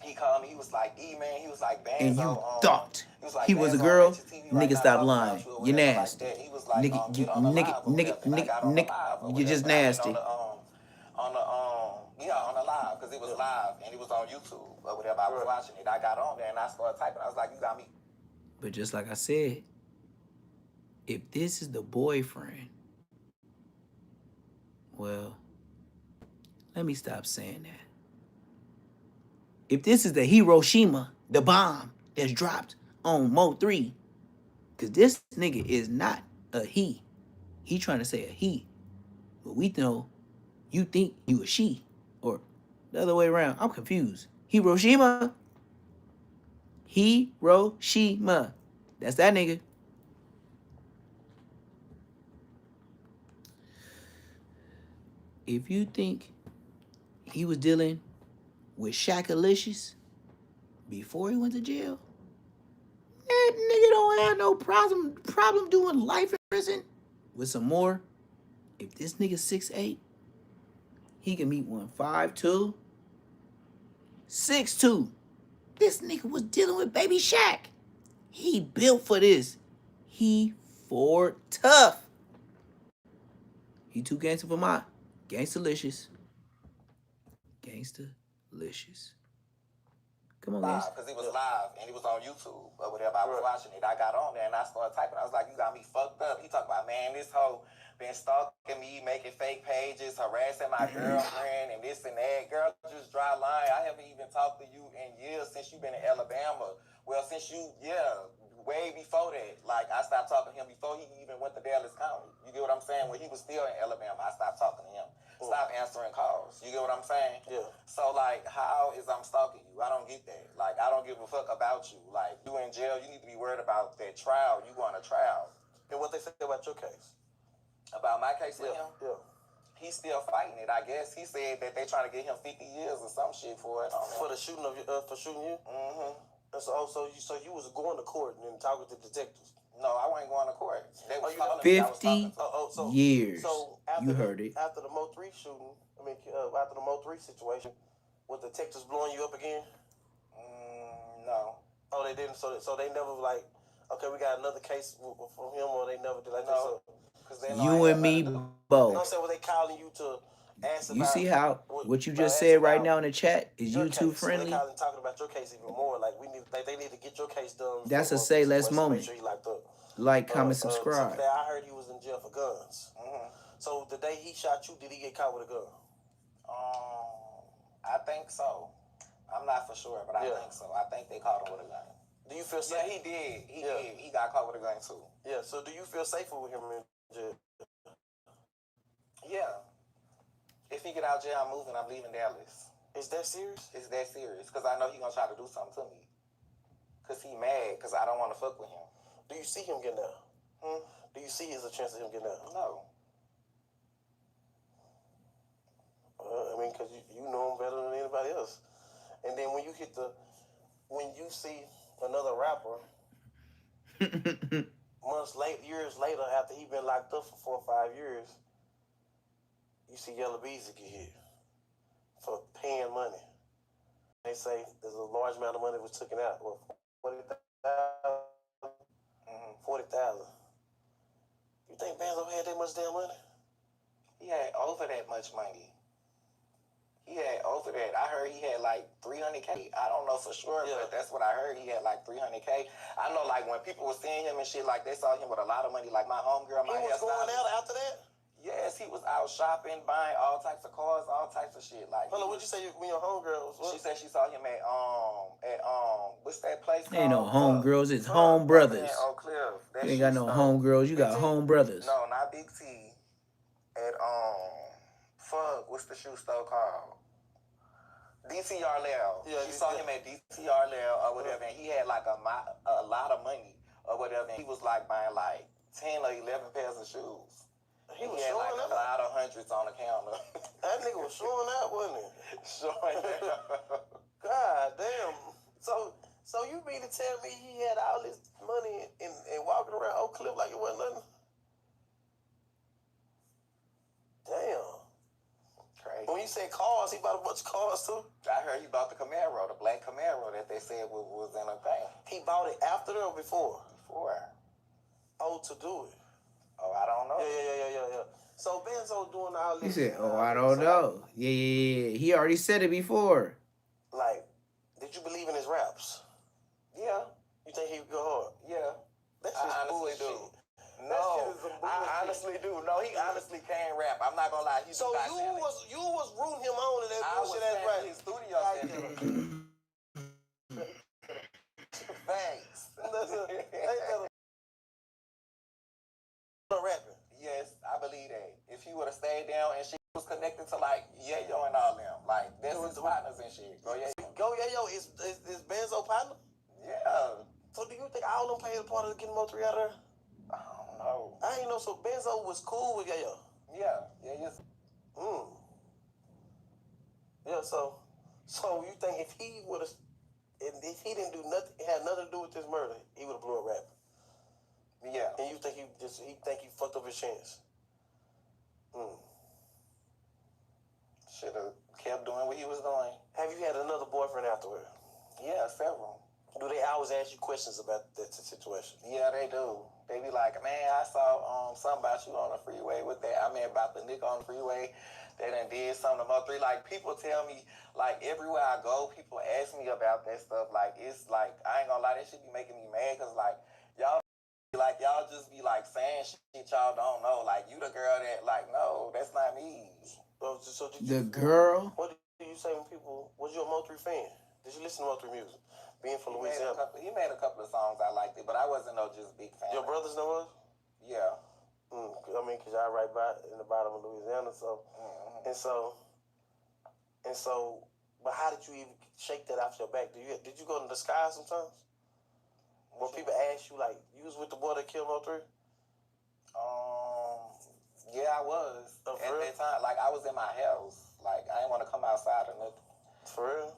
he called me, he was like, man, he was like, And Banzo, you thought he was like, he was a Banzo on girl? Ratchet TV right Nigga, now stop talking about lying. you or You whatever like nasty. that. He was like, Nigga, you get on the live or whatever. And I got on the live or whatever. just And I went nasty. on the live, because it was live and it was on YouTube or whatever. I was watching it. I got on there and I started typing. I was like, you got me. But just like I said, if this is the boyfriend, well, let me stop saying that. If this is the Hiroshima, the bomb that's dropped on Mo 3, because this nigga is not a he. He trying to say a he. But we know you think you a she. Or the other way around. I'm confused. Hiroshima? Hiroshima. That's that nigga. If you think he was dealing with Shakalicious before he went to jail, that nigga don't have no problem doing life in prison. With some more, if this nigga 6'8", he can meet one 5'2", 6'2". This nigga was dealing with Baby Shaq. He built for this. He for tough. He too gangster for my gangsterlicious. Gangsterlicious. Come on, guys. Live, because it was live and it was on YouTube or whatever. I was watching it. I got on there and I started typing. I was like, you got me fucked up. He talked about, man, this hoe been stalking me, making fake pages, harassing my girlfriend and this and that. Girl, just dry line. I haven't even talked to you in years since you've been in Alabama. Well, since you, way before that. Like, I stopped talking to him before he even went to Dallas County. You get what I'm saying? When he was still in Alabama, I stopped talking to him. Stop answering calls. You get what I'm saying? Yeah. So, like, how is I'm stalking you? I don't get that. Like, I don't give a fuck about you. Like, you in jail, you need to be worried about that trial. You going to trial. And what they say about your case? About my case with him? Yeah. He's still fighting it, I guess. He said that they trying to get him 50 years or some shit for it. For the shooting of for shooting you? Mm-hmm. And so you was going to court and talking to detectives? No, I wasn't going to court. They was 50 years. So you heard it. After the Mo 3 shooting, after the Mo 3 situation, was the detectives blowing you up again? No. Oh, they didn't. So they never like, okay, we got another case from him, or they never did like no. Because they You and me both. You know what I'm saying? Were they calling you to ask you about? See how what you just said right now in the chat is YouTube friendly? They calling talking about your case even more. Like they need to get your case done. That's a say less moment. Make sure he locked up. Like, comment, subscribe. Today I heard he was in jail for guns. Mm-hmm. So the day he shot you, did he get caught with a gun? I think so. I'm not for sure, but I think so. I think they caught him with a gun. Do you feel safe? Yeah, he did. He did. He got caught with a gun too. Yeah. So do you feel safer with him in jail? Yeah. If he get out of jail, I'm moving. I'm leaving Dallas. Is that serious? It's that serious because I know he gonna try to do something to me. Cause he mad. Cause I don't want to fuck with him. Do you see him getting out? Do you see there's a chance of him getting out? No. Because you know him better than anybody else. And then when you see another rapper, years later, after he been locked up for 4 or 5 years, you see Yellow Beezy get hit for paying money. They say there's a large amount of money was taken out. Well, 40,000. 40,000. You think Banzo had that much damn money? He had over that much money. He had over that. I heard he had like 300K. I don't know for sure, but that's what I heard. He had like 300K. I know, like, when people were seeing him and shit, like, they saw him with a lot of money. Like, my homegirl, my hairstylist. He was going out after that? Yes, he was out shopping, buying all types of cars, all types of shit. Like, hold on, what'd you say when your homegirl was? She said she saw him at what's that place called? Ain't no homegirls, it's home brothers. Oak Cliff. You ain't got no homegirls, you got home brothers. No, not Big T. At what's the shoe store called? DTR Leo. Yeah, She saw him at DTR Leo or whatever, and he had like a lot of money or whatever, and he was like buying like 10 or 11 pairs of shoes. He was had showing like out. a lot of hundreds on the counter. That nigga was showing out, wasn't he? Showing out. God damn. So you mean to tell me he had all this money and walking around Oak Cliff like it wasn't nothing? Damn. Crazy. When you say cars, he bought a bunch of cars too? I heard he bought the Camaro, the black Camaro that they said was in a thing. He bought it after or before? Before. Oh, to do it. Oh, I don't know. Yeah. So Benzo doing all this. He said, "Oh, I don't know." Yeah. He already said it before. Like, did you believe in his raps? Yeah. You think he would go hard? Yeah. That's I honestly do. No, I honestly do. No, he honestly can rap. I'm not gonna lie. So you was rooting him on in that bullshit ass rap. His studio Thanks. Rapping. Yes, I believe that. If he would have stayed down and she was connected to like Yayo and all them, like that's his partners and shit. Go Yayo is Benzo partner? Yeah. So do you think all them played a part of getting Mo3 out of there? I don't know. I ain't know. So Benzo was cool with Yayo. Yeah. Yes. Yeah. So you think if he would have, if he didn't do nothing, had nothing to do with this murder, he would have blew up rapping. Yeah. And you think he fucked up his chance? Should have kept doing what he was doing. Have you had another boyfriend afterward? Yeah, several. Do they always ask you questions about that situation? Yeah, they do. They be like, man, I saw something about you on the freeway with that. I mean, about the nigga on the freeway that done did something to Mo3. Like, people tell me, like, everywhere I go, people ask me about that stuff. Like, it's like, I ain't gonna lie, that shit be making me mad because, like, y'all just be, like, saying shit y'all don't know. Like, you the girl that, like, no, that's not me. So the girl? What do you say when people, was you a Mo3 fan? Did you listen to Mo3 music? Being from Louisiana. He made a couple of songs I liked it, but I wasn't no just big fan. Your brothers know us? Yeah. I mean, because y'all right by in the bottom of Louisiana, so. And so, but how did you even shake that off your back? Did you go in the sky sometimes? Where people ask you, like, you was with the boy that killed Mo3? Yeah, I was. At that time, like, I was in my house. Like, I didn't want to come outside or nothing. For real?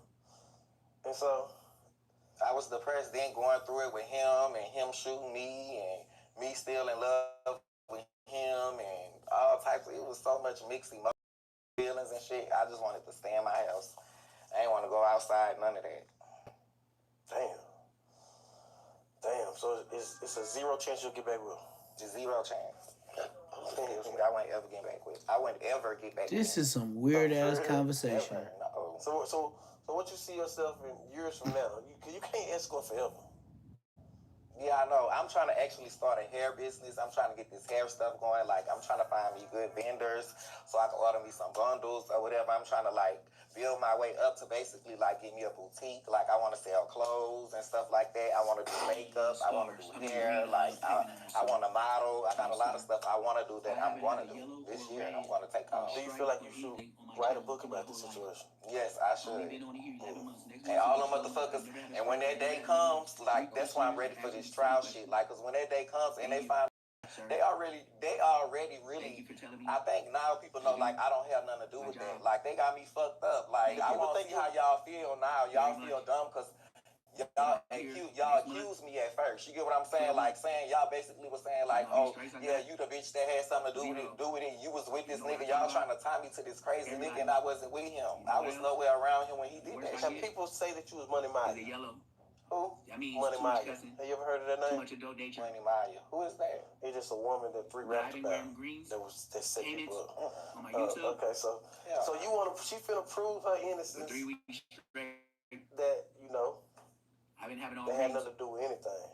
And so, I was depressed then going through it with him and him shooting me and me still in love with him and all types of, it was so much mixed emotions, feelings and shit. I just wanted to stay in my house. I didn't want to go outside, none of that. Damn. So it's a zero chance you'll get back with him? Just zero chance. I won't ever get back with. I won't ever get back. This is some weird ass conversation. No. So what you see yourself in years from now? You can't escort forever. Yeah, I know. I'm trying to actually start a hair business. I'm trying to get this hair stuff going. Like, I'm trying to find me good vendors so I can order me some bundles or whatever. I'm trying to, like, build my way up to basically, like, get me a boutique. Like, I want to sell clothes and stuff like that. I want to do makeup. I want to do hair. Like, I want to model. I got a lot of stuff I want to do that I'm going to do this year. I'm going to take off. Do you feel like you should write a book about the situation? Yes, I should. And all them motherfuckers. And when that day comes, like, that's why I'm ready for this trial shit. Like, because when that day comes and they find they already really, I think now people know, like, I don't have nothing to do with that. Like, they got me fucked up. Like, I want to see how y'all feel now. Y'all feel dumb because y'all accused me at first. You get what I'm saying? Like, saying y'all basically was saying, like, oh, yeah, you the bitch that had something to do with it. You was with this nigga. Y'all trying to tie me to this crazy nigga, and I wasn't with him. I was nowhere around him when he did that shit. And people say that you was Money Maya. Who? Money Maya. Have you ever heard of that name? Money Maya. Who is that? It's just a woman that 3 rapped about. That set people up. Okay, so you want to? She finna prove her innocence. That they had nothing to do with anything.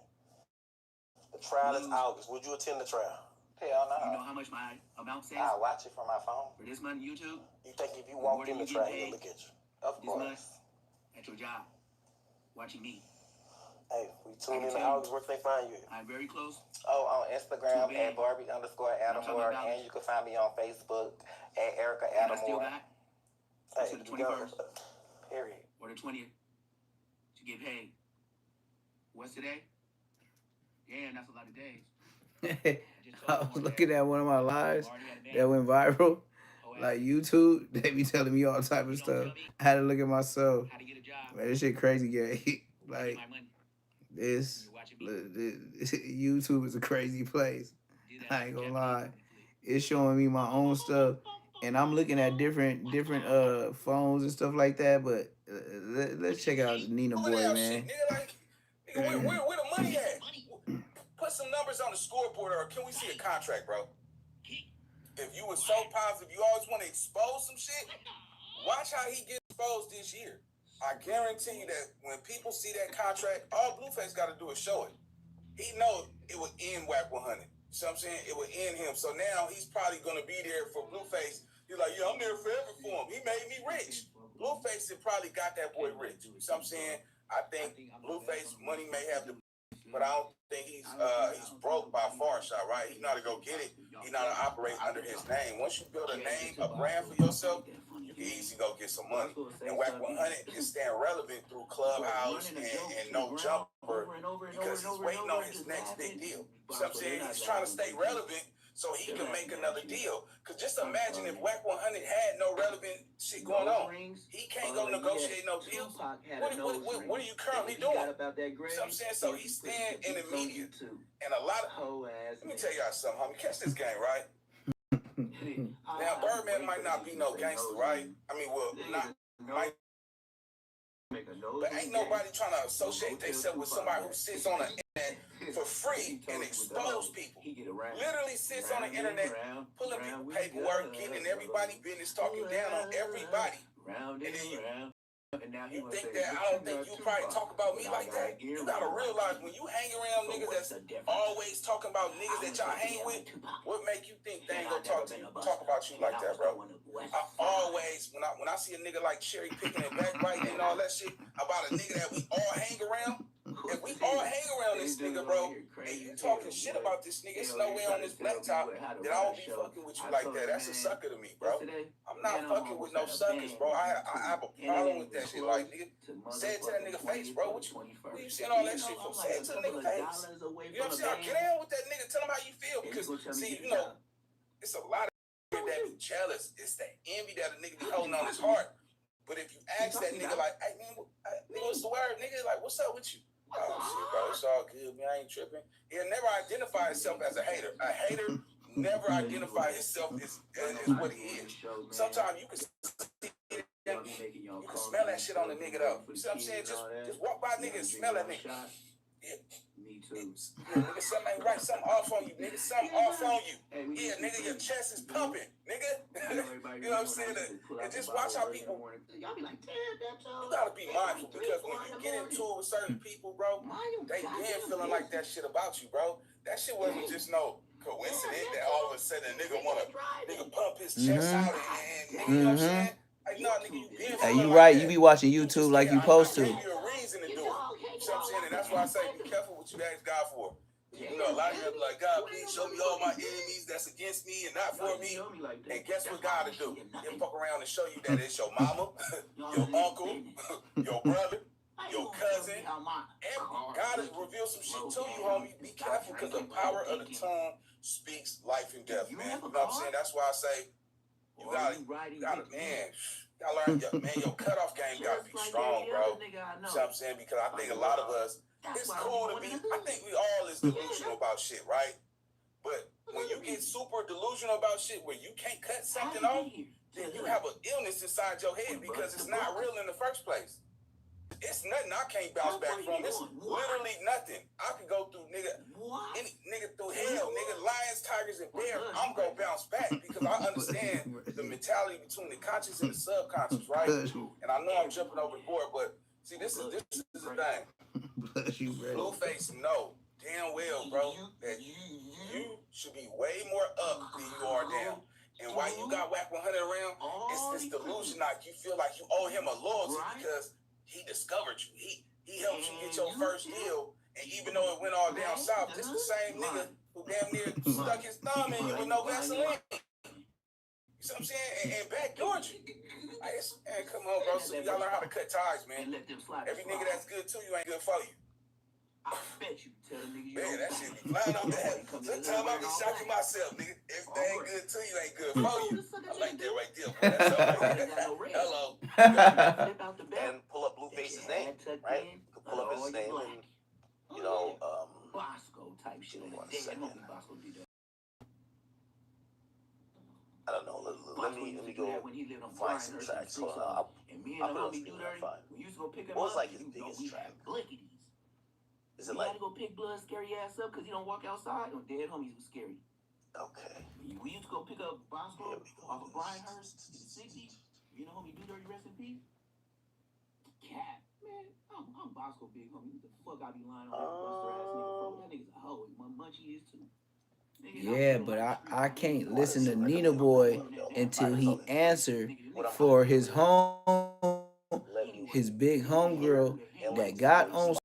The trial is August. Would you attend the trial? Hell no. You know how much my amount says? I watch it from my phone. For this month, YouTube? You think if you walked in the trial, he'll look at you? Of course. At your job, watching me. Hey, we tune in to August. Where can they find you? I'm very close. Oh, on Instagram at Barbie_Adamore, and you can find me on Facebook at Erica Adamore. Hey, Period. Or the 20th to get paid. What's today? Damn, that's a lot of days. I was looking at one of my lives that went viral, like YouTube. They be telling me all type of stuff. I had to look at myself. Man, this shit crazy, gay. Like this, YouTube is a crazy place. I ain't gonna lie. It's showing me my own stuff, and I'm looking at different phones and stuff like that. But let's check out Nina Boy, man. Nigga, where the money at? Put some numbers on the scoreboard, or can we see a contract, bro? If you were so positive, you always want to expose some shit. Watch how he gets exposed this year. I guarantee you that when people see that contract, all Blueface got to do is show it. He know it would end Whack 100. See what I'm saying? It would end him. So now he's probably going to be there for Blueface. He's like, yeah, I'm there forever for him. He made me rich. Blueface had probably got that boy rich. See what I'm saying? I think Blueface money may have the, but I don't think he's broke by far shot, right? He know how to go get it. He know how to operate under his name. Once you build a name, a brand for yourself, you can easily go get some money. And Whack 100 is staying relevant through Clubhouse and No Jumper because he's waiting on his next big deal. So I'm saying he's trying to stay relevant so he can make another deal. Because just imagine if Whack 100 had no relevant shit going on. He can't go negotiate no deals. What are you currently doing? So I'm saying, so he's staying in the media. And a lot of, let me tell y'all something, homie. Catch this game, right? Now, Birdman might not be no gangster, right? I mean, well, not might. But ain't nobody trying to associate themselves with somebody who sits on the internet for free and expose people. Literally sits on the internet, pulling people paperwork, getting in everybody business, talking down on everybody. And then you think that I don't think you probably talk about me like that. You gotta realize when you hang around niggas that's always talking about niggas that y'all hang with, what make you think they ain't gonna talk about you like that, bro? I always when I see a nigga like cherry picking and backbiting and all that shit about a nigga that we all hang around. If we all hang around this nigga, bro, and you talking shit about this nigga, it's no way on this black top that I won't be fucking with you like that. That's a sucker to me, bro. I'm not fucking with no suckers, bro. I have a problem with that shit. Like, nigga, say it to that nigga face, bro. What you saying all that shit for? Say it to the nigga face. You know what I'm saying? Get in with that nigga. Tell him how you feel. Because, see, you know, it's a lot of niggas that be jealous. It's the envy that a nigga be holding on his heart. But if you ask that nigga, like, hey, man, what's the word, nigga? Like, what's up with you? Oh, shit, bro, it's all good, man. I ain't tripping. He'll never identify himself as a hater. A hater never identify himself as what he is. Sometimes you can see him, you can smell that shit on the nigga, though. You see what I'm saying? Just walk by a nigga and smell that nigga. Yeah. Me too. Yeah, nigga, something ain't right. Something off on you, nigga. Something off on you. Yeah, nigga, your chest is pumping, nigga. You know what I'm saying? And just watch how people. Y'all be like, you gotta be mindful because when you get into it with certain people, bro, they been feeling like that shit about you, bro. That shit wasn't just no coincidence that all of a sudden a nigga wanna pump his chest out and you know what I'm saying? Like, no, nigga, you been Hey, you like right. that. You be watching YouTube like you supposed to. I gave you a reason to do it. You know what I'm saying? And that's why I say be careful what you ask God for. You know, a lot of you be like, God, please show me all my enemies that's against me and not for me. And guess what God will do? He'll fuck around and show you that it's your mama, your uncle, your brother, your cousin. And God will reveal some shit to you, homie. Be careful because the power of the tongue speaks life and death, man. You know what I'm saying? That's why I say, you gotta, man. Y'all learn, man, your cutoff game gotta be strong, bro. You know what I'm saying? Because I think a lot of us, it's cool to be, I think we all is delusional about shit, right? But when you get super delusional about shit where you can't cut something off, then you have an illness inside your head because it's not real in the first place. It's nothing I can't bounce back from. It's literally nothing. I could go through, any nigga through hell, lions, tigers, and bears. I'm gonna bounce back because I understand the mentality between the conscious and the subconscious, right? And I know I'm jumping overboard, but see, this is the thing. Blueface know damn well, bro, that you should be way more up than you are down. And why you got Whack 100 around, it's this delusion like you feel like you owe him a loyalty because he discovered you. He helped you get your first deal. And even though it went all down south, this the same nigga who damn near stuck his thumb in you with no Vaseline. You See what I'm saying? And backdoored you. Like, man, come on, bro. So you gotta learn how to cut ties, man. Every nigga that's good to you ain't good for you. I bet you tell a nigga you man, that shit be flying off the head. Sometimes I be shocking myself, nigga. Everything ain't good to you ain't good for you. I like that right there, boy. That's all right. Hello. And pull up Blueface's name, right? You can pull up his name and, you know, Bosco type shit. Give me 1 second. I don't know. Let me go find some tracks. Hold on. I'll put on screen and find. What was like his biggest track? Is it like? You gotta go pick Blood scary ass up because he don't walk outside. Or Dead Homies was scary. Okay. We used to go pick up Bosco off of Brian Hurst in the 60s. You know homie, do dirty, rest in peace. Cat, man, I'm Bosco big homie. What the fuck I be lying on that buster ass nigga? That nigga's a hoe. My munchie is too. Yeah, but I can't listen to Nina Boy until he answered for his big homegirl that got on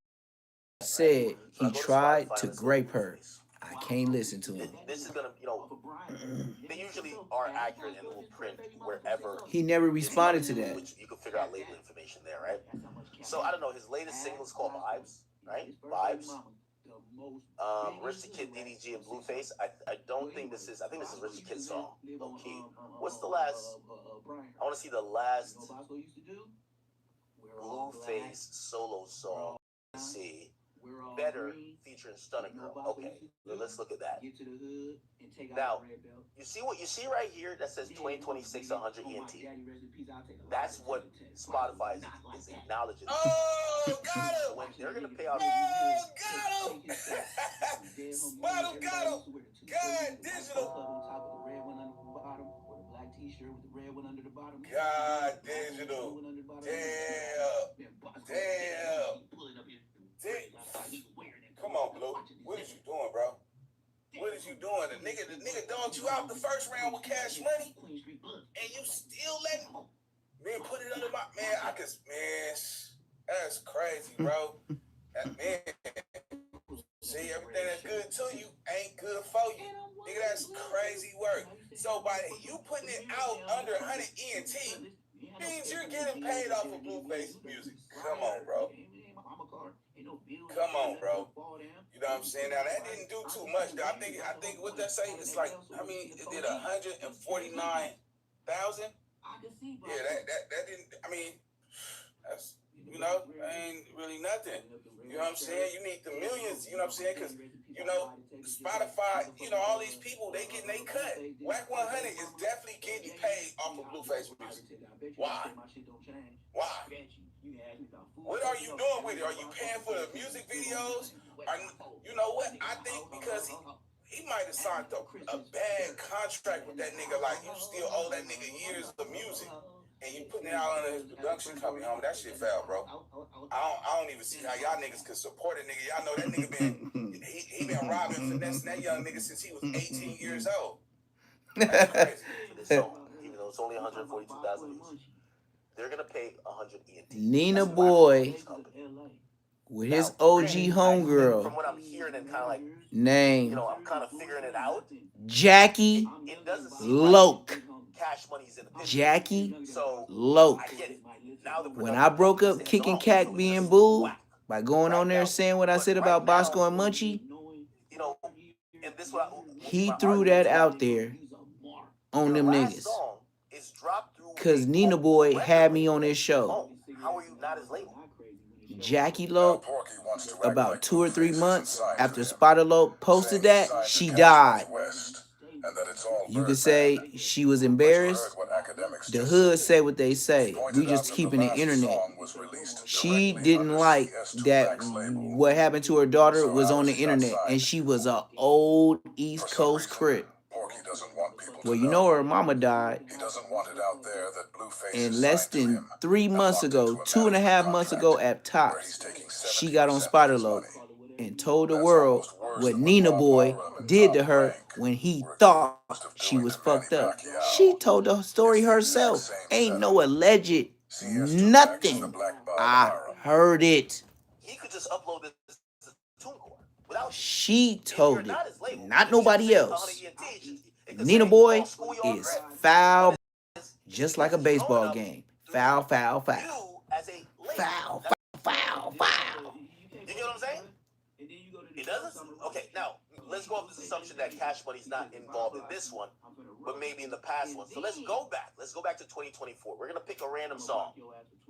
said he tried to grape her. I can't listen to him. This is gonna, you know, they usually are accurate and will print wherever. He never responded to that. Which you can figure out label information there, right? So I don't know. His latest single is called Vibes, right? Vibes. Rich the Kid, DDG, and Blueface. I don't think this is. I think this is Rich the Kid's song. Low key. What's the last? I want to see the last Blueface solo song. Let's see. Better featuring Stunner Girl. Okay, let's look at that. Now, you see what you see right here that says 2026 100 ENT. That's what Spotify is acknowledging. Oh, got him! When they're gonna pay out. Oh, got him! Spottle got him! God, digital. God, digital. Damn. Come on, Blue. What is you doing, bro? What is you doing? The nigga dumped you out the first round with Cash Money, and you still letting man put it under my man. Man, that's crazy, bro. Man, see, everything that's good to you ain't good for you, nigga. That's crazy work. So by you putting it out under 100 ENT means you're getting paid off of Blueface music. Come on, bro. Come on, bro. You know what I'm saying? Now that didn't do too much. I think what they're saying is like, I mean, it did 149,000. Yeah, that didn't. I mean, that's ain't really nothing. You know what I'm saying? You need the millions. You know what I'm saying? Because Spotify, all these people they getting they cut. Whack 100 is definitely getting paid off of Blueface music. Why? Why? What are you doing with it? Are you paying for the music videos? You know what? I think because he might have signed a bad contract with that nigga. Like, you still owe that nigga years of music. And you putting it out under his production company, homie. That shit fell, bro. I don't even see how y'all niggas could support a nigga. Y'all know that nigga been, he been robbing, finessing that young nigga since he was 18 years old. That's crazy. For this song, even though it's only 142,000 views. They're gonna pay 100 ENT. Nina Boy with his OG homegirl. From what I'm hearing and kind of like name, I'm kind of figuring it out. Jackie Loke. Cash Money's in the picture. Jackie so Loke. I get it. Now When I broke up Kicking Cack being booed by going on there saying what I said about Bosco and Munchie, and this he threw that out there on them niggas. Cause Nina Boy had me on his show. How are you not as label? Jackie Loke, about 2 or 3 months after Spotter Loke posted that, she died. You could say she was embarrassed. The hood say what they say. We just keeping the internet. She didn't like that what happened to her daughter was on the internet, and she was a old East Coast crip. Well, you know her mama died. And less than 3 months ago, 2.5 months ago at tops, she got on Spotter Loke and told the world what Nina Boy did to her when he thought she was fucked up. She told the story herself. Ain't no alleged nothing. I heard it. He could just upload this to TuneCore without. She told it, not nobody else. Nina Boy is foul, just like a baseball game. Foul, foul, foul. You as a label. Foul, foul, foul, foul. You get what I'm saying? It doesn't? Okay, now, let's go off this assumption that Cash Money's not involved in this one, but maybe in the past one. So let's go back. Let's go back to 2024. We're going to pick a random song,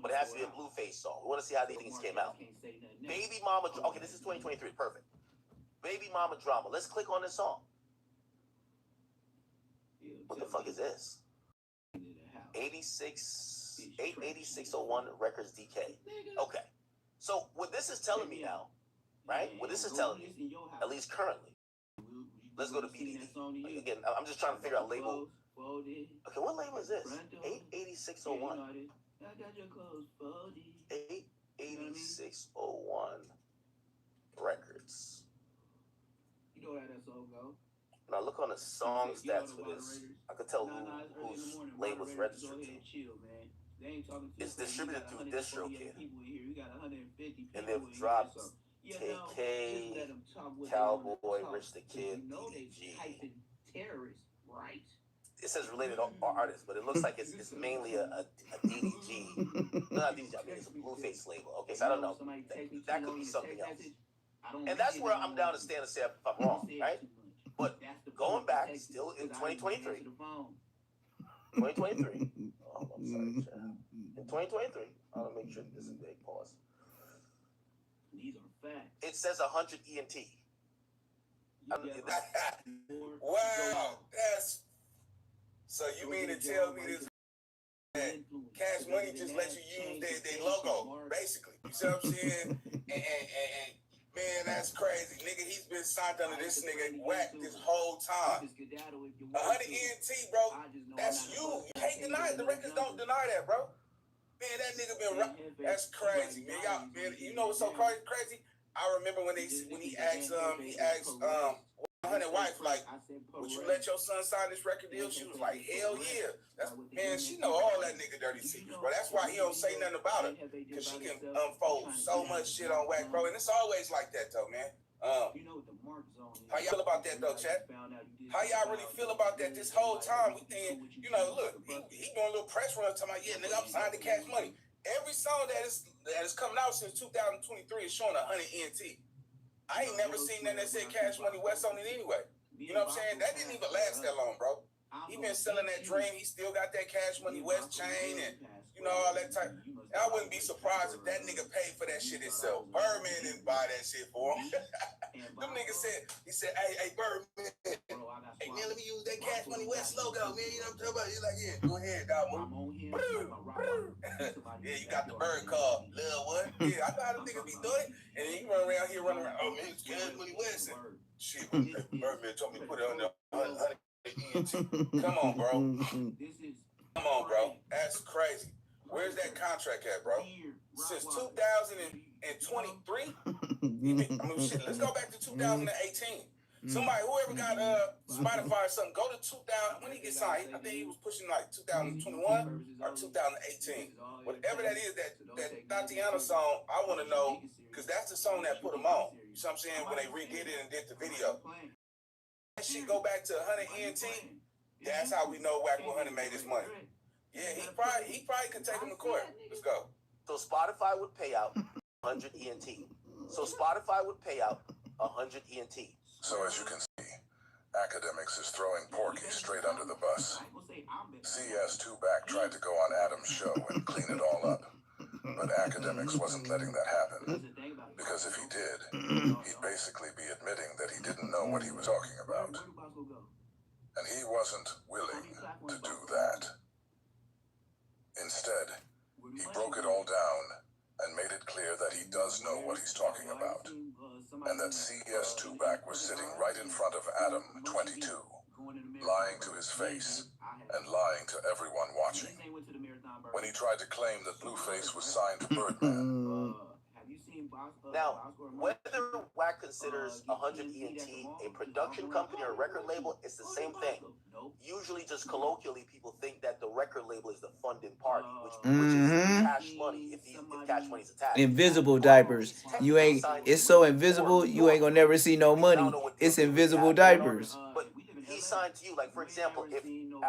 but it has to be a Blueface song. We want to see how these things came out. Baby Mama... Okay, this is 2023. Perfect. Baby Mama Drama. Let's click on this song. What the fuck is this? 88601 Records DK. Okay. So what this is telling me now, right? What this is telling me, at least currently. Let's go to BDD. Again, I'm just trying to figure out label. Okay, what label is this? 88601. 88601 Records. You know how that song go. When I look on the song stats for this, I could tell whose label is registered to. It's distributed through DistroKid. And they've dropped KK, Cowboy, Rich the Kid, DDG. It says related artists, but it looks like it's mainly a DDG. No, not DDG, I mean it's a Blueface label. Okay, so I don't know. That could be something else. And that's where I'm down to stand and say if I'm wrong, right? But going back, still in 2023. 2023. Oh, I'm sorry, Chad. In 2023, I'll make sure this is a big pause. These are facts. It says 100 ENT. Wow, that's... So you mean to tell me this that Cash Money just let you use their logo, basically? You see what I'm saying? and man, that's crazy. Nigga, he's been signed under this nigga whack this whole time. 100 ENT, bro. That's you. You can't deny it. The records don't deny that, bro. Man, that nigga been that's crazy, man. Y'all, man, you know what's so crazy? I remember when he asked 100 wife, like, would you let your son sign this record deal? She was like, hell yeah. Man, she know all that nigga dirty secrets, bro. That's why he don't say nothing about it. Because she can unfold so much shit on Wack, bro. And it's always like that, though, man. How y'all feel about that, though, chat? How y'all really feel about that this whole time? We thinking, you know, look, he doing a little press run talking about, yeah, nigga, I'm signed to Cash Money. Every song that is coming out since 2023 is showing 100 ENT. I ain't never seen that said Cash Money West on it anyway. You know what I'm saying? That didn't even last that long, bro. He been selling that dream. He still got that Cash Money West chain and, you know, all that type. And I wouldn't be surprised if that nigga paid for that shit himself. Birdman didn't buy that shit for him. Them niggas said, hey, Birdman, hey, man, let me use that Cash Money West logo, man. You know what I'm talking about? He's like, yeah, go ahead, dog. Yeah, you got the bird call, little one. Yeah, I know how them niggas be doing it. And then you run around here, oh, man, it's Cash Money West. And shit, Birdman told me to put it on there. Come on, bro. Come on, bro. That's crazy. Where's that contract at, bro? Since 2023? Shit, let's go back to 2018. Somebody, whoever got Spotify or something, go to 2000. When he get signed, I think he was pushing like 2021 or 2018. Whatever that is, that Tatiana song, I want to know, because that's the song that put him on. You see what I'm saying? When they redid it and did the video. That shit go back to 100 ENT. That's how we know Wack 100 made his money. Yeah, he probably could take him to court. Let's go. So Spotify would pay out 100 ENT. So Spotify would pay out 100 ENT. So as you can see, Academics is throwing Porky straight under the bus. CS2 Back tried to go on Adam's show and clean it all up. But Academics wasn't letting that happen. Because if he did, he'd basically be admitting that he didn't know what he was talking about. And he wasn't willing to do that. Instead, he broke it all down and made it clear that he does know what he's talking about. And that CS2 Back was sitting right in front of Adam, 22, lying to his face and lying to everyone watching. When he tried to claim that Blueface was signed to Birdman. Now, whether Wack considers 100 ENT a production company or a record label, it's the same thing. Usually, just colloquially, people think that the record label is the funding party, which is Cash Money if Cash Money's attached. Invisible diapers. You ain't. It's so invisible. You ain't gonna never see no money. It's invisible diapers. But he signed to you. Like, for example, if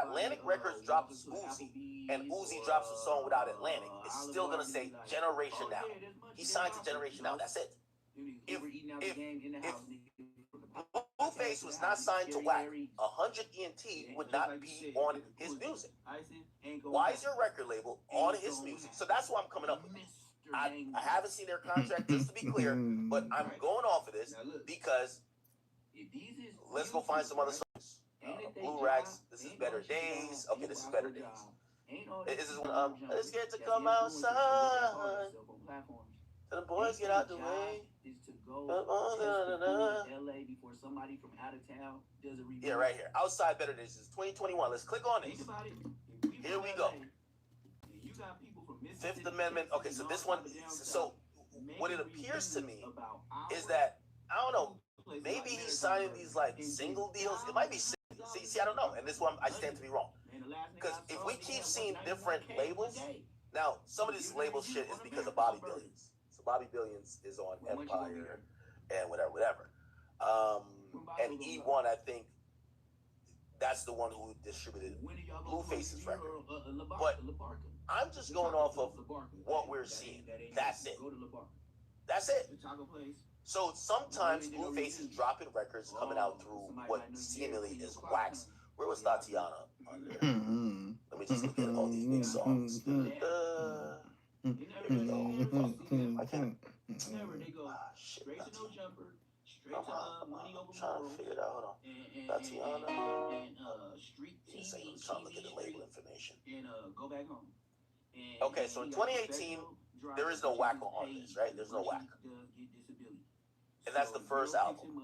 Atlantic Records drops Uzi and Uzi drops a song without Atlantic, it's still gonna say Generation Now. He signed to Generation Now. That's it. If Blueface was not signed to Whack, 100 ENT would not be on his music. Why is your record label on his music? So that's why I'm coming up with this. I haven't seen their contract, just to be clear, but I'm going off of this because let's go find some other songs. Blue Racks, This Is Better Days. Okay, This Is Better Days. Is this one, let's get to come outside. So the boys get out the way. Yeah, right here. Outside Better Days is 2021. Let's click on this. Here we go. Fifth Amendment. Okay, so this one. So what it appears to me is that, I don't know, maybe he's signing these like single deals. It might be single. See, I don't know. And this one, I stand to be wrong. Because if we keep seeing different labels, now some of this label shit is because of Bobby Billions. So Bobby Billions is on Empire and whatever. And E1, I think that's the one who distributed Blueface's record. But I'm just going off of what we're seeing. That's it. That's it. So sometimes Blueface is dropping records coming out through what seemingly is Wax. Where was Tatiana on there? Let me just look at all these big songs. Here we go. I can't. Shit. I'm trying to figure it out. Hold on. Tatiana. Just saying, I'm trying to look at the label information. Okay, so in 2018, there is no Whack on this, right? There's no Whack. And that's the first album.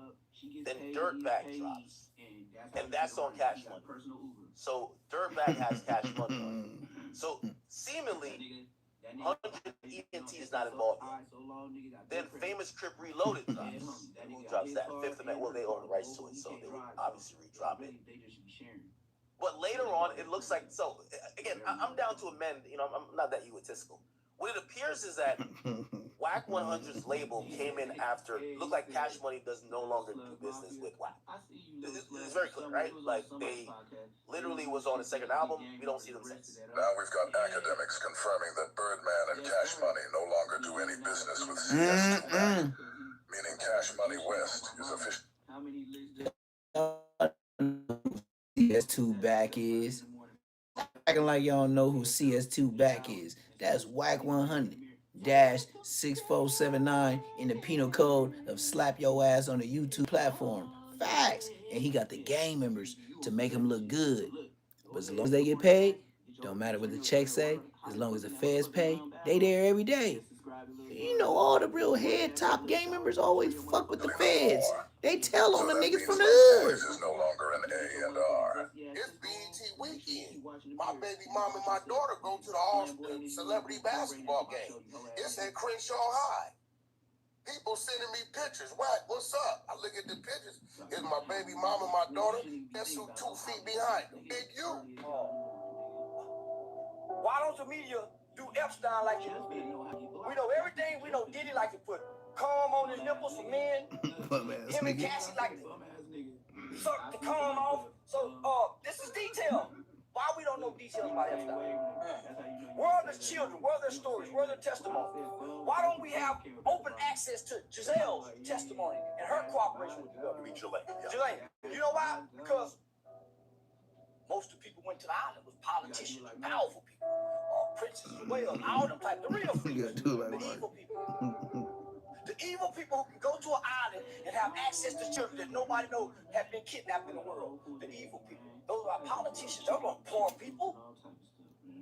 Then Dirtbag drops. And that's on Cash Money. So Dirtbag has Cash Money on it. So seemingly, 100 ENT is not involved yet. Then Famous Crip Reloaded drops. And who drops that? Fifth Amendment. Well, they own the rights to it, so they would obviously re-drop it. But later on, it looks like, so again, I'm down to amend, I'm not that egotistical. What it appears is that Whack 100's label came in after, looked like Cash Money does no longer do business with Whack. It's very clear, right? Like, they literally was on the second album. We don't see them since. Now we've got academics confirming that Birdman and Cash Money no longer do any business with CS2 meaning Cash Money West is officially... CS2 back is. Acting like y'all know who CS2 back is. That's Whack 100-6479 in the penal code of slap your ass on the YouTube platform. Facts. And he got the gang members to make him look good. But as long as they get paid, don't matter what the checks say, as long as the feds pay, they there every day. You know, all the real head top gang members always fuck with the feds. They tell on the niggas from the hood. This is no longer an A&R. It's BET weekend. My baby mom and my daughter go to the celebrity basketball game. It's at Crenshaw High. People sending me pictures. Whack, what's up? I look at the pictures. It's my baby mom and my daughter. Guess who 2 feet behind them? Big you. Why don't the media do Epstein like you do? We know everything. We know Diddy like to put comb on his nipples for men. Him and Cassie like to suck the comb off. So, this is detail. Why we don't know details about Epstein? Where are the children? Where are their stories? Where are their testimonies? Why don't we have open access to Giselle's testimony and her cooperation with the government? Ghislaine. You know why? Because most of the people went to the island was politicians, powerful people, princes, whales, all them type, the real freaks, the evil people. The evil people who can go to an island and have access to children that nobody knows have been kidnapped in the world. The evil people. Those are politicians. Those are poor people.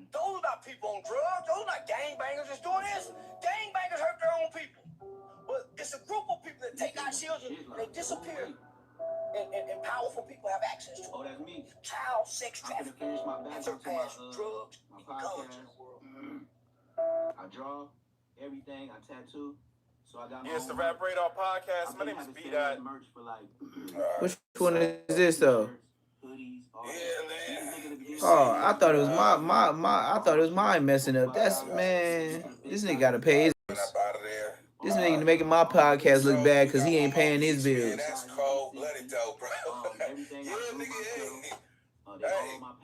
Those are not people on drugs. Those are not gangbangers that's doing this. Gangbangers hurt their own people. But it's a group of people that take our children and they disappear. And powerful people have access to it. Oh, that's me. Child sex trafficking. Surpass drugs and guns in the world. I draw everything. I tattoo. So I got Yes, the Rap Radar Podcast. My name is B-Dot. Which one is this though? Oh, I thought it was I thought it was mine messing up. That's, man, this nigga gotta pay his bills. This nigga making my podcast look bad because he ain't paying his bills. That's cold-blooded though, bro. Yeah, nigga,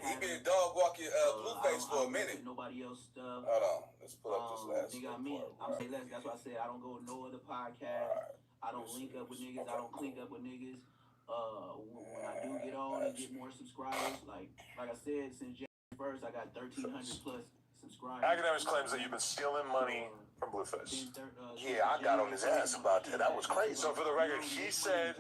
he been dog walking Blueface for a minute. Nobody else stuff. Hold on, let's pull up this last. Nigga, I'm saying less. That's why I said I don't go with no other podcast. I don't link up with niggas. I don't clink up with niggas. When I do get on and get more subscribers, like I said, since January 1st, I got 1,300 plus subscribers. Academics claims that you've been stealing money from Blueface. Yeah, I got on his ass about that. That was crazy. So for the record, he said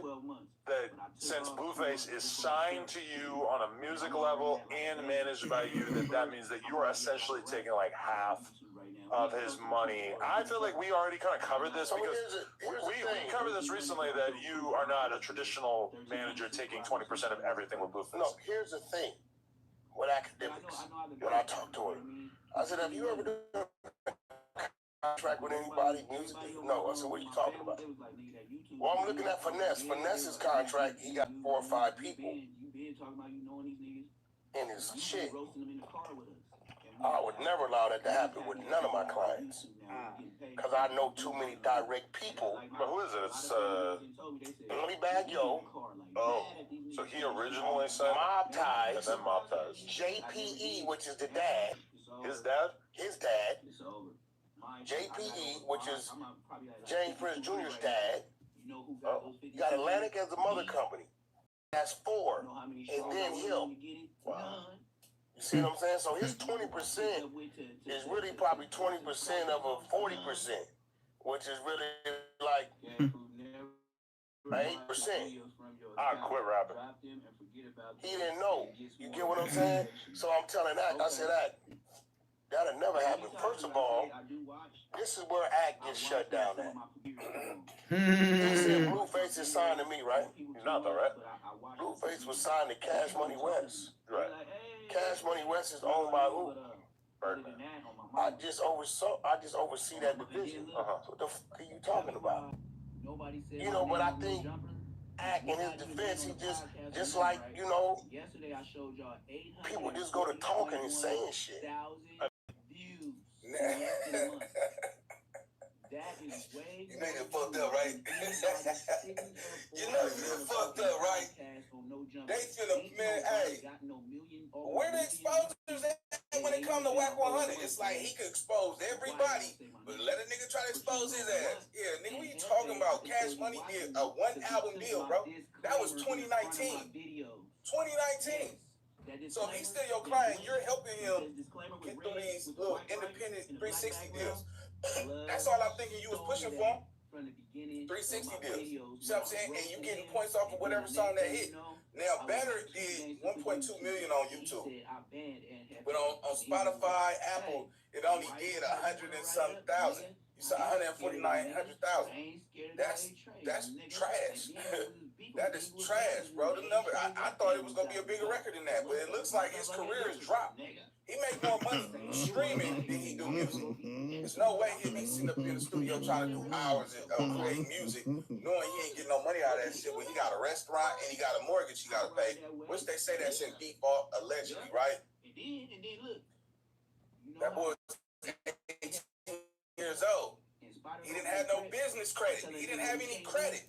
that since Blueface is signed to you on a music level and managed by you, that means that you are essentially taking like half of his money. I feel like we already kind of covered this because we covered this recently that you are not a traditional manager taking 20% of everything with Blueface. No, here's the thing with academics. When I talk to him, I said, have you ever done a contract with anybody musically? No. I said, what are you talking about? Well, I'm looking at Finesse. Finesse's contract, he got 4 or 5 people in his shit. I would never allow that to happen with none of my clients. Because I know too many direct people. But who is it? It's Billy Bag Yo. Oh, so he originally said Mob Ties. And then Mob Ties. JPE, which is the dad. His dad? His dad. JPE, which is James Prince Jr.'s dad. Oh. You got Atlantic as the mother company. That's 4. And then him. Wow. You see what I'm saying? So his 20% is really probably 20% of a 40%, which is really like 8%. I quit rapping. He didn't know. You get what I'm saying? So I'm telling that, I said that'll never happen. First of all, this is where Act gets shut down at. He said Blueface is signed to me, right? He's not though, right? Blueface was signed to Cash Money West. Right. Cash Money West is owned by who? Birdman. I just oversee that division. What the fuck are you talking about? You know, but I think Act in his defense, he just like, you know, people just go to talking and saying shit. You know you fucked up, right? You know you fucked up, right? They finna, man, hey, where the exposures at when it come to Whack 100? It's like he could expose everybody, but let a nigga try to expose his ass. Yeah, nigga, what you talking about? Cash Money did a 1 album deal, bro. That was 2019. 2019. So if he's still your client, you're helping him get through these little independent 360 deals. That's all I'm thinking you was pushing for. 360 deals. You see what I'm saying? And you getting points off of whatever song that hit. Now, Banner did 1.2 million on YouTube. But on Spotify, Apple, it only did 100 and some thousand. You saw 149,000. That's trash. That is trash, bro. The number, I thought it was going to be a bigger record than that, but it looks like his career has dropped. He make more money streaming than he do music. There's no way he'd be sitting up in the studio trying to do hours of creating music, knowing he ain't getting no money out of that shit when he got a restaurant and he got a mortgage he got to pay, which they say that's in default, allegedly, right? That boy was 18 years old. He didn't have no business credit. He didn't have any credit.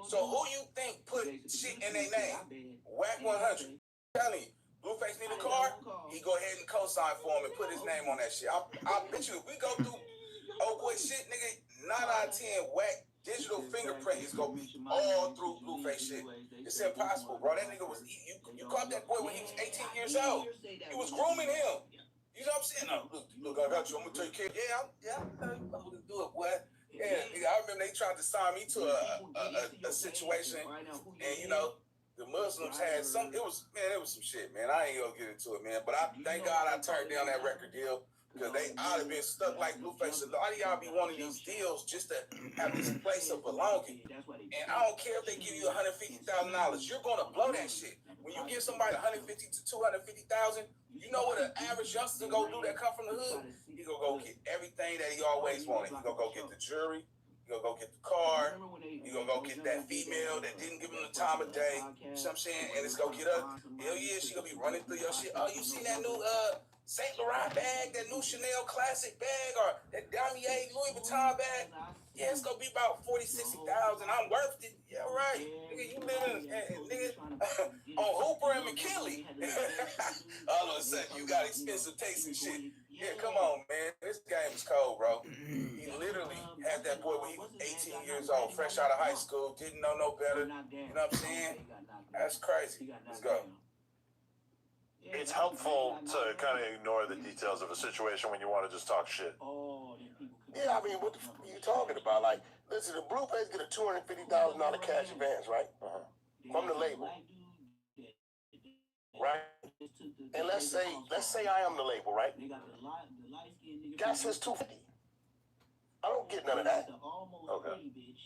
So who you think put shit in their name? Whack 100. I'm telling you. Blueface need a car, he go ahead and co-sign for him and put his name on that shit. I'll bet you if we go through old boy shit, nigga, 9 out of 10 Whack digital fingerprint is gonna be all through Blueface shit. It's impossible, bro. That nigga was, you caught that boy when he was 18 years old. He was grooming him. You know what I'm saying? No, look, I got you. I'm gonna take care. Yeah, I'm gonna do it, boy. Yeah, nigga, I remember they tried to sign me to a situation, and you know, the Muslims had some, it was some shit, man. I ain't gonna get into it, man. But I thank God I turned down that record deal because I'd have been stuck like Blueface. A lot of y'all be wanting these deals just to have this place of belonging. And I don't care if they give you $150,000. You're gonna blow that shit. When you give somebody $150,000 to $250,000, you know what an average youngster gonna do that come from the hood? He gonna go get everything that he always wanted. He gonna go get the jewelry. You gonna go get the car, you gonna go get that female that didn't give him the time of day, you know what I'm saying? And it's gonna get up. Hell yeah, she gonna be running through your shit. Oh, you seen that new Saint Laurent bag, that new Chanel classic bag, or that Damier Louis Vuitton bag? Yeah, it's gonna be about 40, 60,000. I'm worth it. Yeah, right. Nigga, you living nigga on Hooper and McKinley. All of a sudden, you got expensive taste and shit. Yeah, come on, man. This game is cold, bro. He literally had that boy when he was 18 years old, fresh out of high school, didn't know no better. You know what I'm saying? That's crazy. Let's go. It's helpful to kind of ignore the details of a situation when you want to just talk shit. Yeah, I mean, what the fuck are you talking about? Like, listen, the Blueface get a $250,000 cash advance, right? From the label. Right? And let's say I am the label, right? That's his $250. I don't get none of that. Okay.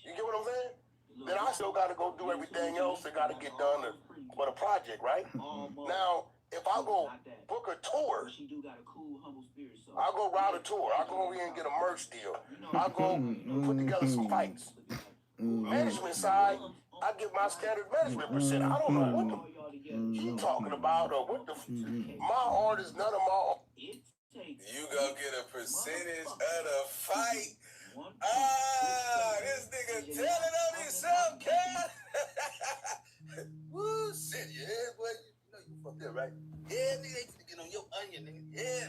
You get what I'm saying? Then I still got to go do everything else that got to get done for the project, right? Now, if I go book a tour, I go route a tour. I go over here and get a merch deal. I go put together some fights. Management side, I give my standard management percent. I don't know what you talking about or what the my artists, none of my. You gonna get a percentage of the fight. Ah, this nigga telling on himself, Cat. Woo, shit, yeah, boy. You know you fucked up, right? Yeah, nigga, they finna get on your onion, nigga. Yeah.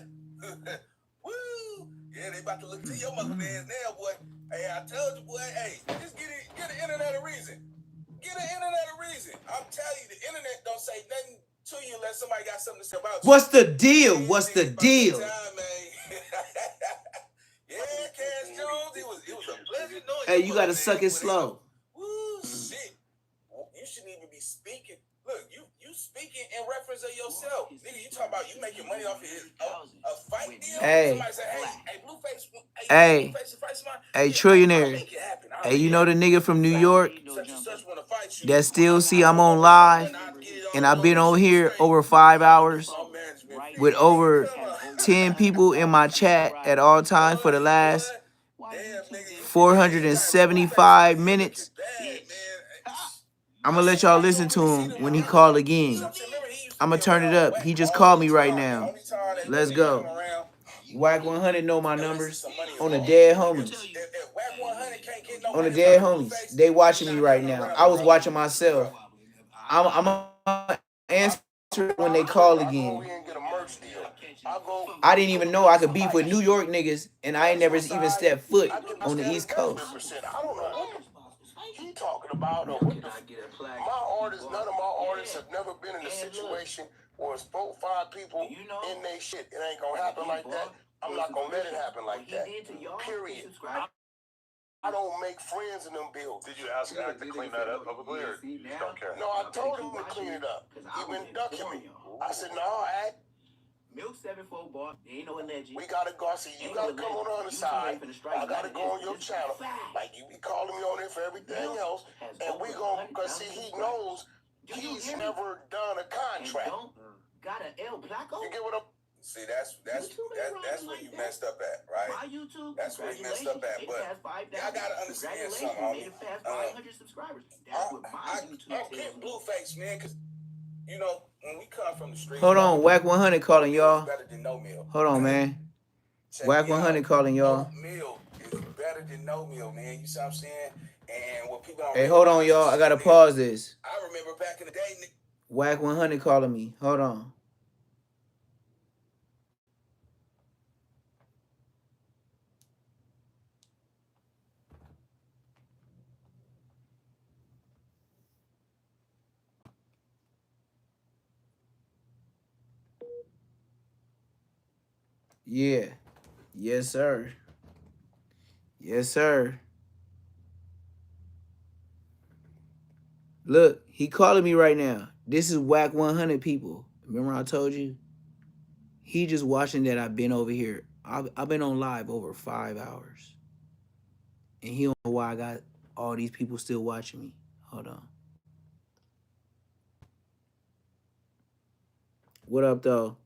Woo. Yeah, they about to look to your motherfucking ass now, boy. Hey, I told you, boy, hey, just get the internet a reason. Get the internet a reason. I'm telling you, the internet don't say nothing to you unless somebody got something to say about you. What's the deal? What's the deal? Yeah, Cash Jones, it was a pleasure knowing Hey, you you gotta suck it slow. Woo, shit. You shouldn't even be speaking. Look, you speaking in reference of yourself. Nigga, you talking about you making money off of a fight deal? Hey. Somebody say, hey, Blueface, Hey. Blueface, fight somebody. Hey, Yeah, trillionaire. make it happen. Hey, you know the nigga from New York Such and such wanna fight you. that still see I'm on live and I've been on here over 5 hours with over 10 people in my chat at all times for the last 475 minutes. I'm gonna let y'all listen to him when he call again. I'm gonna turn it up. He just called me right now. Let's go. Whack 100 know my numbers on the dead homies. On the dead homies. They watching me right now. I was watching myself. I'm gonna answer when they call again. I didn't even know I could beef with New York niggas, and I ain't never even stepped foot on the East Coast. I don't know what he talking about or what my artists, none of my artists have never been in a situation where it's 4 5 people in they shit. It ain't gonna happen like that. I'm not gonna let it happen like that. Period. I don't make friends in them bills. Did you ask Act to clean that up publicly, or you just don't care? No, I told him to clean it up. He been ducking me. I said, no, Act. Milk 74 bar. They ain't no alleged. We gotta go. I said, you gotta come on the other side. I gotta go on your channel. Like you be calling me on there for everything else. And we gonna, cause see, he knows he's never done a contract. Got an El Blanco? You get what I'm? See, that's where you messed up at, right? That's where you messed up at. But y'all gotta understand something, homie. I get Blueface, man, cause you know when we come from the streets. Hold on, Whack 100 calling y'all. Better than no meal. Hold on, man. Whack 100 calling y'all. Meal is better than no meal, man. You see what I'm saying? And what people don't Hey, hold on, y'all. I gotta pause this. I remember back in the day. Whack 100 calling me. Hold on. Yeah. Yes, sir. Yes, sir. Look, he calling me right now. This is Whack 100 people. Remember I told you? He just watching that I've been over here. I've been on live over 5 hours. And he don't know why I got all these people still watching me. Hold on. What up, though?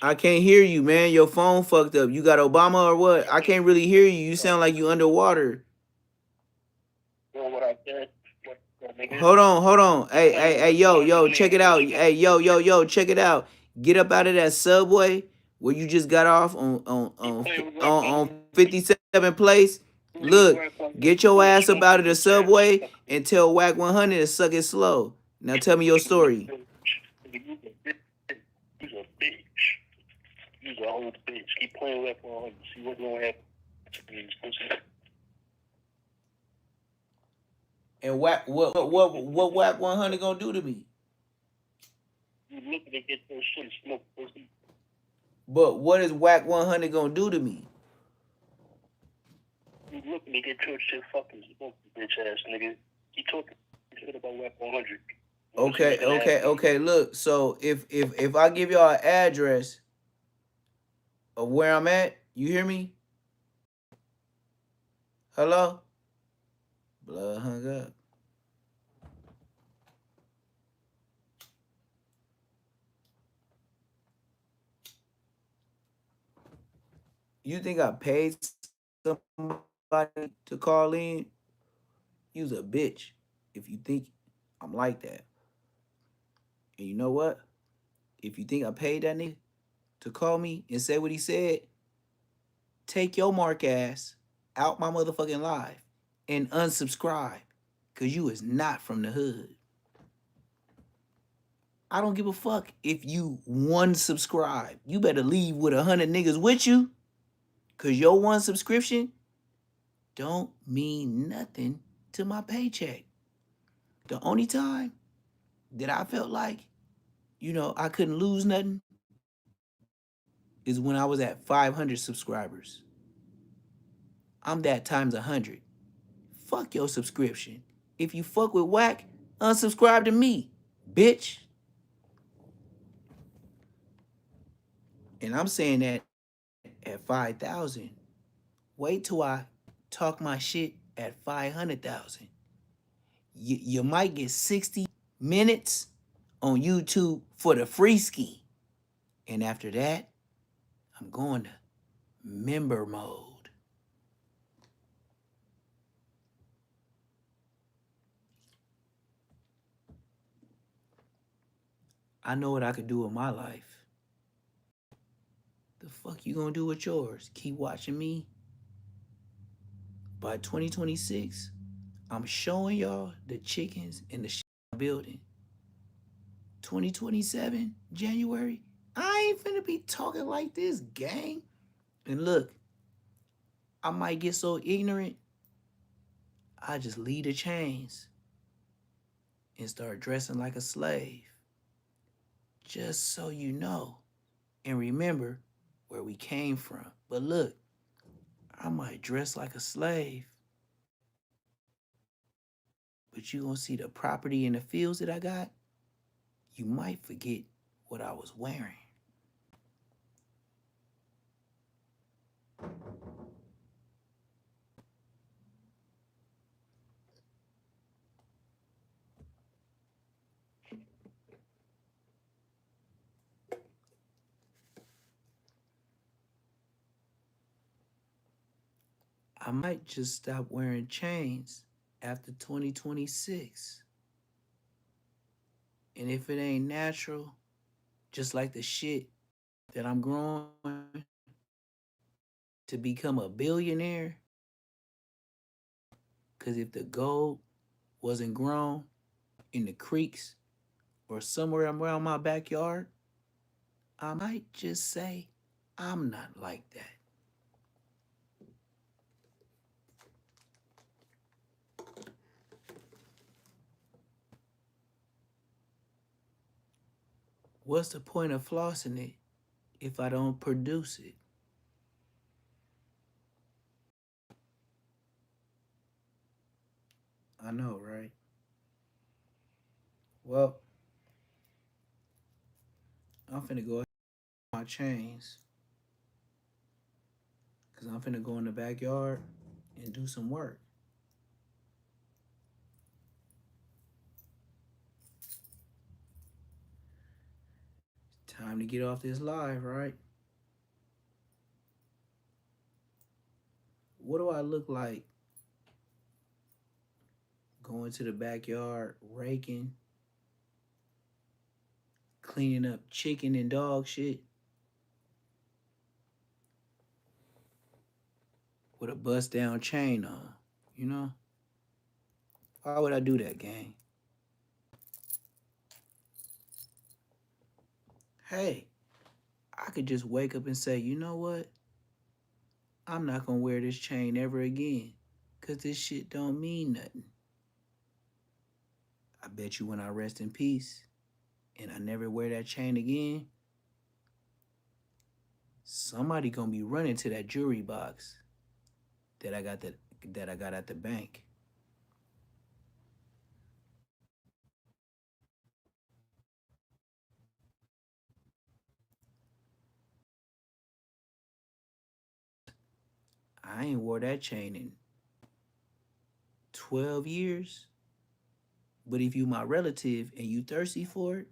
I can't hear you, man. Your phone fucked up. You got Obama or what? I can't really hear you. You sound like you underwater. Hold on. Hey, yo, check it out. Hey, yo, check it out. Get up out of that subway, where you just got off on 57 place. Look, get your ass up out of the subway and tell Whack 100 to suck it slow. Now tell me your story. You's a bitch. You's a whole bitch. Keep playing Whack 100. See what's gonna happen. And what Whack 100 gonna do to me? You looking to get your shit smoked, pussy. But what is Whack 100 gonna do to me? You looking to get your shit fucking smoked, bitch ass nigga. You talking shit about Whack 100. Okay. Look, so if I give y'all an address of where I'm at, you hear me? Hello? Blood hung up. You think I paid somebody to call in? You's a bitch if you think I'm like that. And you know what? If you think I paid that nigga to call me and say what he said, take your mark ass out my motherfucking life and unsubscribe. Cause you is not from the hood. I don't give a fuck if you one subscribe. You better leave with 100 niggas with you. Cause your one subscription don't mean nothing to my paycheck. The only time that I felt like, I couldn't lose nothing is when I was at 500 subscribers. I'm that times 100. Fuck your subscription. If you fuck with Whack, unsubscribe to me, bitch. And I'm saying that at 5,000. Wait till I talk my shit at 500,000. You might get 60 minutes on YouTube for the free ski. And after that, I'm going to member mode. I know what I could do with my life. The fuck you gonna do with yours? Keep watching me? By 2026, I'm showing y'all the chickens in the building. 2027, January, I ain't finna be talking like this, gang. And look, I might get so ignorant, I just leave the chains and start dressing like a slave. Just so you know and remember where we came from. But look, I might dress like a slave, but you gonna see the property and the fields that I got, you might forget what I was wearing. I might just stop wearing chains after 2026. And if it ain't natural, just like the shit that I'm growing to become a billionaire, because if the gold wasn't grown in the creeks or somewhere around my backyard, I might just say I'm not like that. What's the point of flossing it if I don't produce it? I know, right? Well, I'm finna go my chains because I'm finna go in the backyard and do some work. Time to get off this live, right? What do I look like going to the backyard, raking, cleaning up chicken and dog shit? with a bust down chain on. You know? Why would I do that, gang? Hey, I could just wake up and say, you know what? I'm not gonna wear this chain ever again. Cause this shit don't mean nothing. I bet you when I rest in peace and I never wear that chain again, somebody gonna be running to that jewelry box that I got at the bank. I ain't wore that chain in 12 years. But if you my relative and you thirsty for it,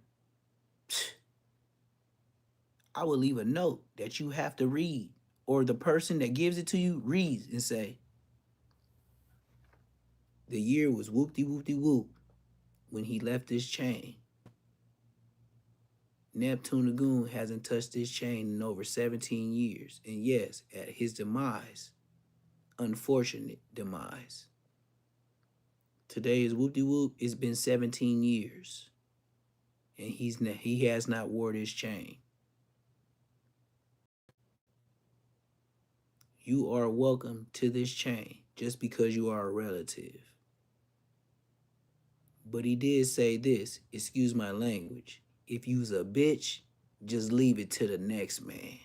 I will leave a note that you have to read. Or the person that gives it to you reads and say, the year was whoop-de-whoop-de-whoop when he left this chain. Neptune Lagoon hasn't touched this chain in over 17 years. And yes, at his demise, unfortunate demise. Today is whoop-de-whoop. It's been 17 years. And he has not wore this chain. You are welcome to this chain just because you are a relative. But he did say this, excuse my language. If you's a bitch, just leave it to the next man.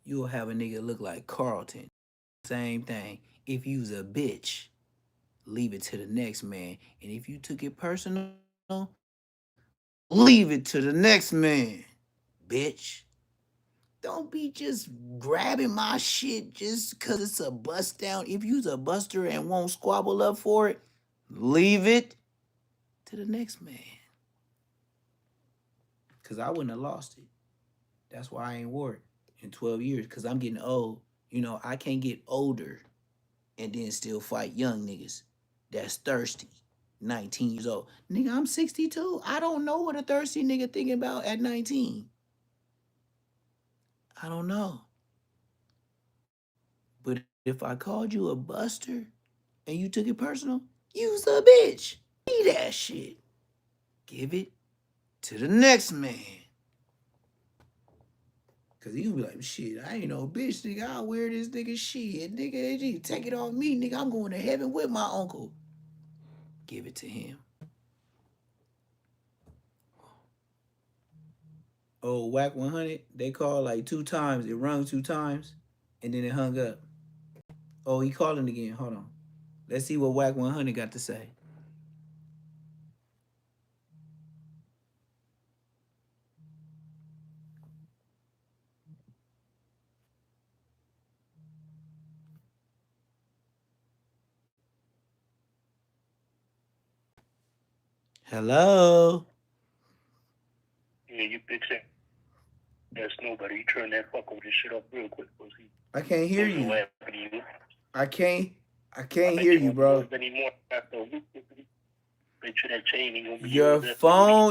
You'll have a nigga look like Carlton. Same thing. If you's a bitch, leave it to the next man. And if you took it personal, leave it to the next man, bitch. Don't be just grabbing my shit just because it's a bust down. If you's a buster and won't squabble up for it, leave it to the next man. Because I wouldn't have lost it. That's why I ain't wore it in 12 years. Because I'm getting old. You know, I can't get older and then still fight young niggas that's thirsty. 19 years old. Nigga, I'm 62. I don't know what a thirsty nigga thinking about at 19. I don't know. But if I called you a buster and you took it personal, you's a bitch. Be that shit. Give it to the next man. Cause he gonna be like, shit, I ain't no bitch, nigga. I'll wear this nigga shit. Nigga, take it off me, nigga. I'm going to heaven with my uncle. Give it to him. Oh, Whack 100, they called like 2 times. It rung 2 times, and then it hung up. Oh, he calling again. Hold on. Let's see what Whack 100 got to say. Hello? Yeah, you bitch ass nobody. You turn that fuck over this shit up real quick, pussy. I can't hear you. You. I can't hear you, bro. Anymore after a week. Bet you that chain ain't gonna be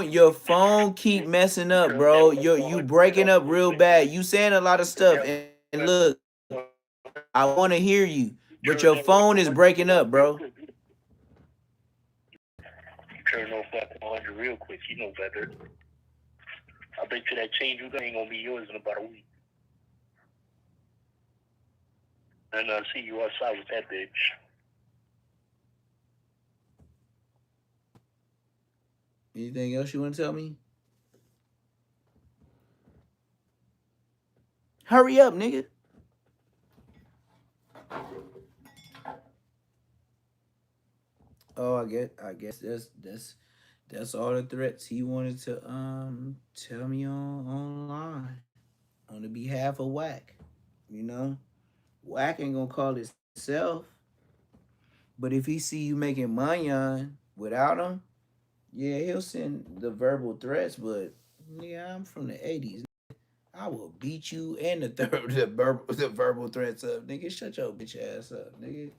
Your phone keep messing up, bro. You breaking up real bad. You saying a lot of stuff, and look, I want to hear you, but your phone is breaking up, bro. You turn off that 100 real quick. You know better. I bet you that chain you got ain't gonna be yours in about a week. And I'll see you outside with that bitch. Anything else you want to tell me? Hurry up, nigga. Oh, I guess that's all the threats he wanted to tell me online on the behalf of Whack. You know, Whack ain't gonna call himself, but if he see you making money on without him, yeah, he'll send the verbal threats. But yeah, I'm from the '80s. I will beat you and the verbal threats up, nigga. Shut your bitch ass up, nigga.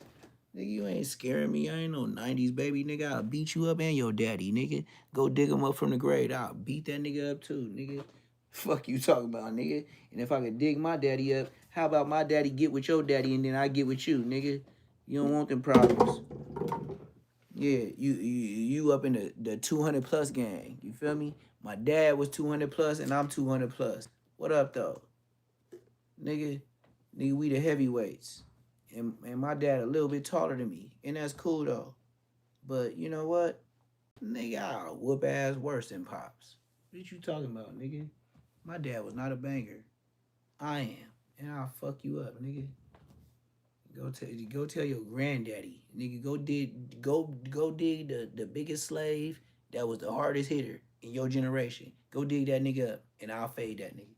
Nigga, you ain't scaring me. I ain't no 90s baby, nigga. I'll beat you up and your daddy, nigga. Go dig him up from the grave. I'll beat that nigga up too, nigga. Fuck you talking about, nigga. And if I could dig my daddy up, how about my daddy get with your daddy and then I get with you, nigga? You don't want them problems. Yeah, you up in the 200 plus gang. You feel me? My dad was 200 plus and I'm 200 plus. What up though? Nigga, we the heavyweights. And my dad a little bit taller than me. And that's cool though. But you know what? Nigga, I'll whoop ass worse than Pops. What you talking about, nigga? My dad was not a banger. I am. And I'll fuck you up, nigga. Go tell your granddaddy. Nigga, go dig the biggest slave that was the hardest hitter in your generation. Go dig that nigga up and I'll fade that nigga.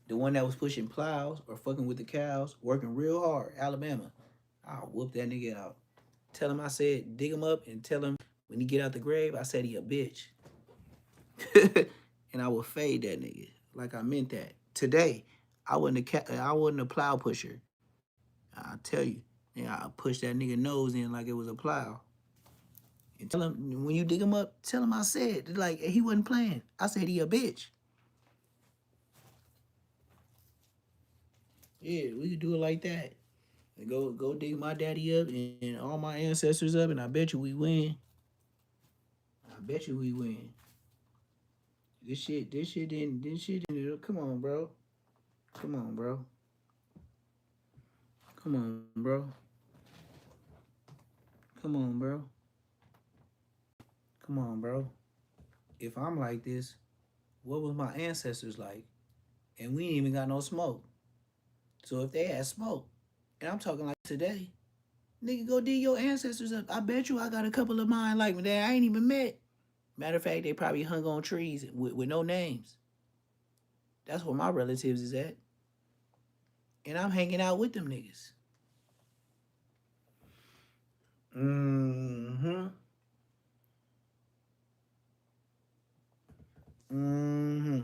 The one that was pushing plows or fucking with the cows, working real hard, Alabama. I'll whoop that nigga out. Tell him I said dig him up and tell him when he get out the grave, I said he a bitch. And I will fade that nigga. Like I meant that. Today, I wasn't a plow pusher. I'll tell you. Yeah, I'll push that nigga nose in like it was a plow. And tell him when you dig him up, tell him I said like he wasn't playing. I said he a bitch. Yeah, we could do it like that. And go dig my daddy up and all my ancestors up, and I bet you we win. I bet you we win. This shit didn't. Come on, bro. Come on, bro. Come on, bro. Come on, bro. Come on, bro. If I'm like this, what was my ancestors like? And we ain't even got no smoke. So if they had smoke, and I'm talking like today, nigga, go dig your ancestors up. I bet you I got a couple of mine like that I ain't even met. Matter of fact, they probably hung on trees with no names. That's where my relatives is at. And I'm hanging out with them niggas. Mm-hmm. Mm-hmm.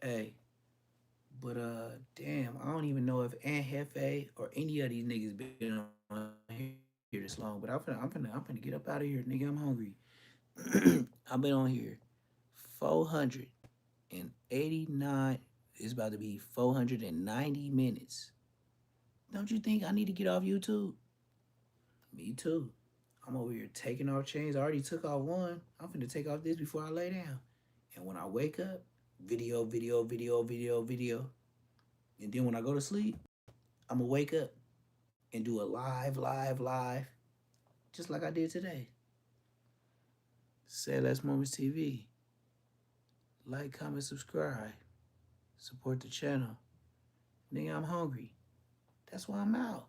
Hey. But damn, I don't even know if Aunt Hefe or any of these niggas been on here this long. But I'm finna get up out of here, nigga. I'm hungry. I've been on here 489. It's about to be 490 minutes. Don't you think I need to get off YouTube? Me too. I'm over here taking off chains. I already took off one. I'm finna take off this before I lay down. And when I wake up, video, video, video, video, video. And then when I go to sleep, I'm gonna wake up and do a live, just like I did today. Say Less Moments TV. Like, comment, subscribe. Support the channel. Nigga, I'm hungry. That's why I'm out.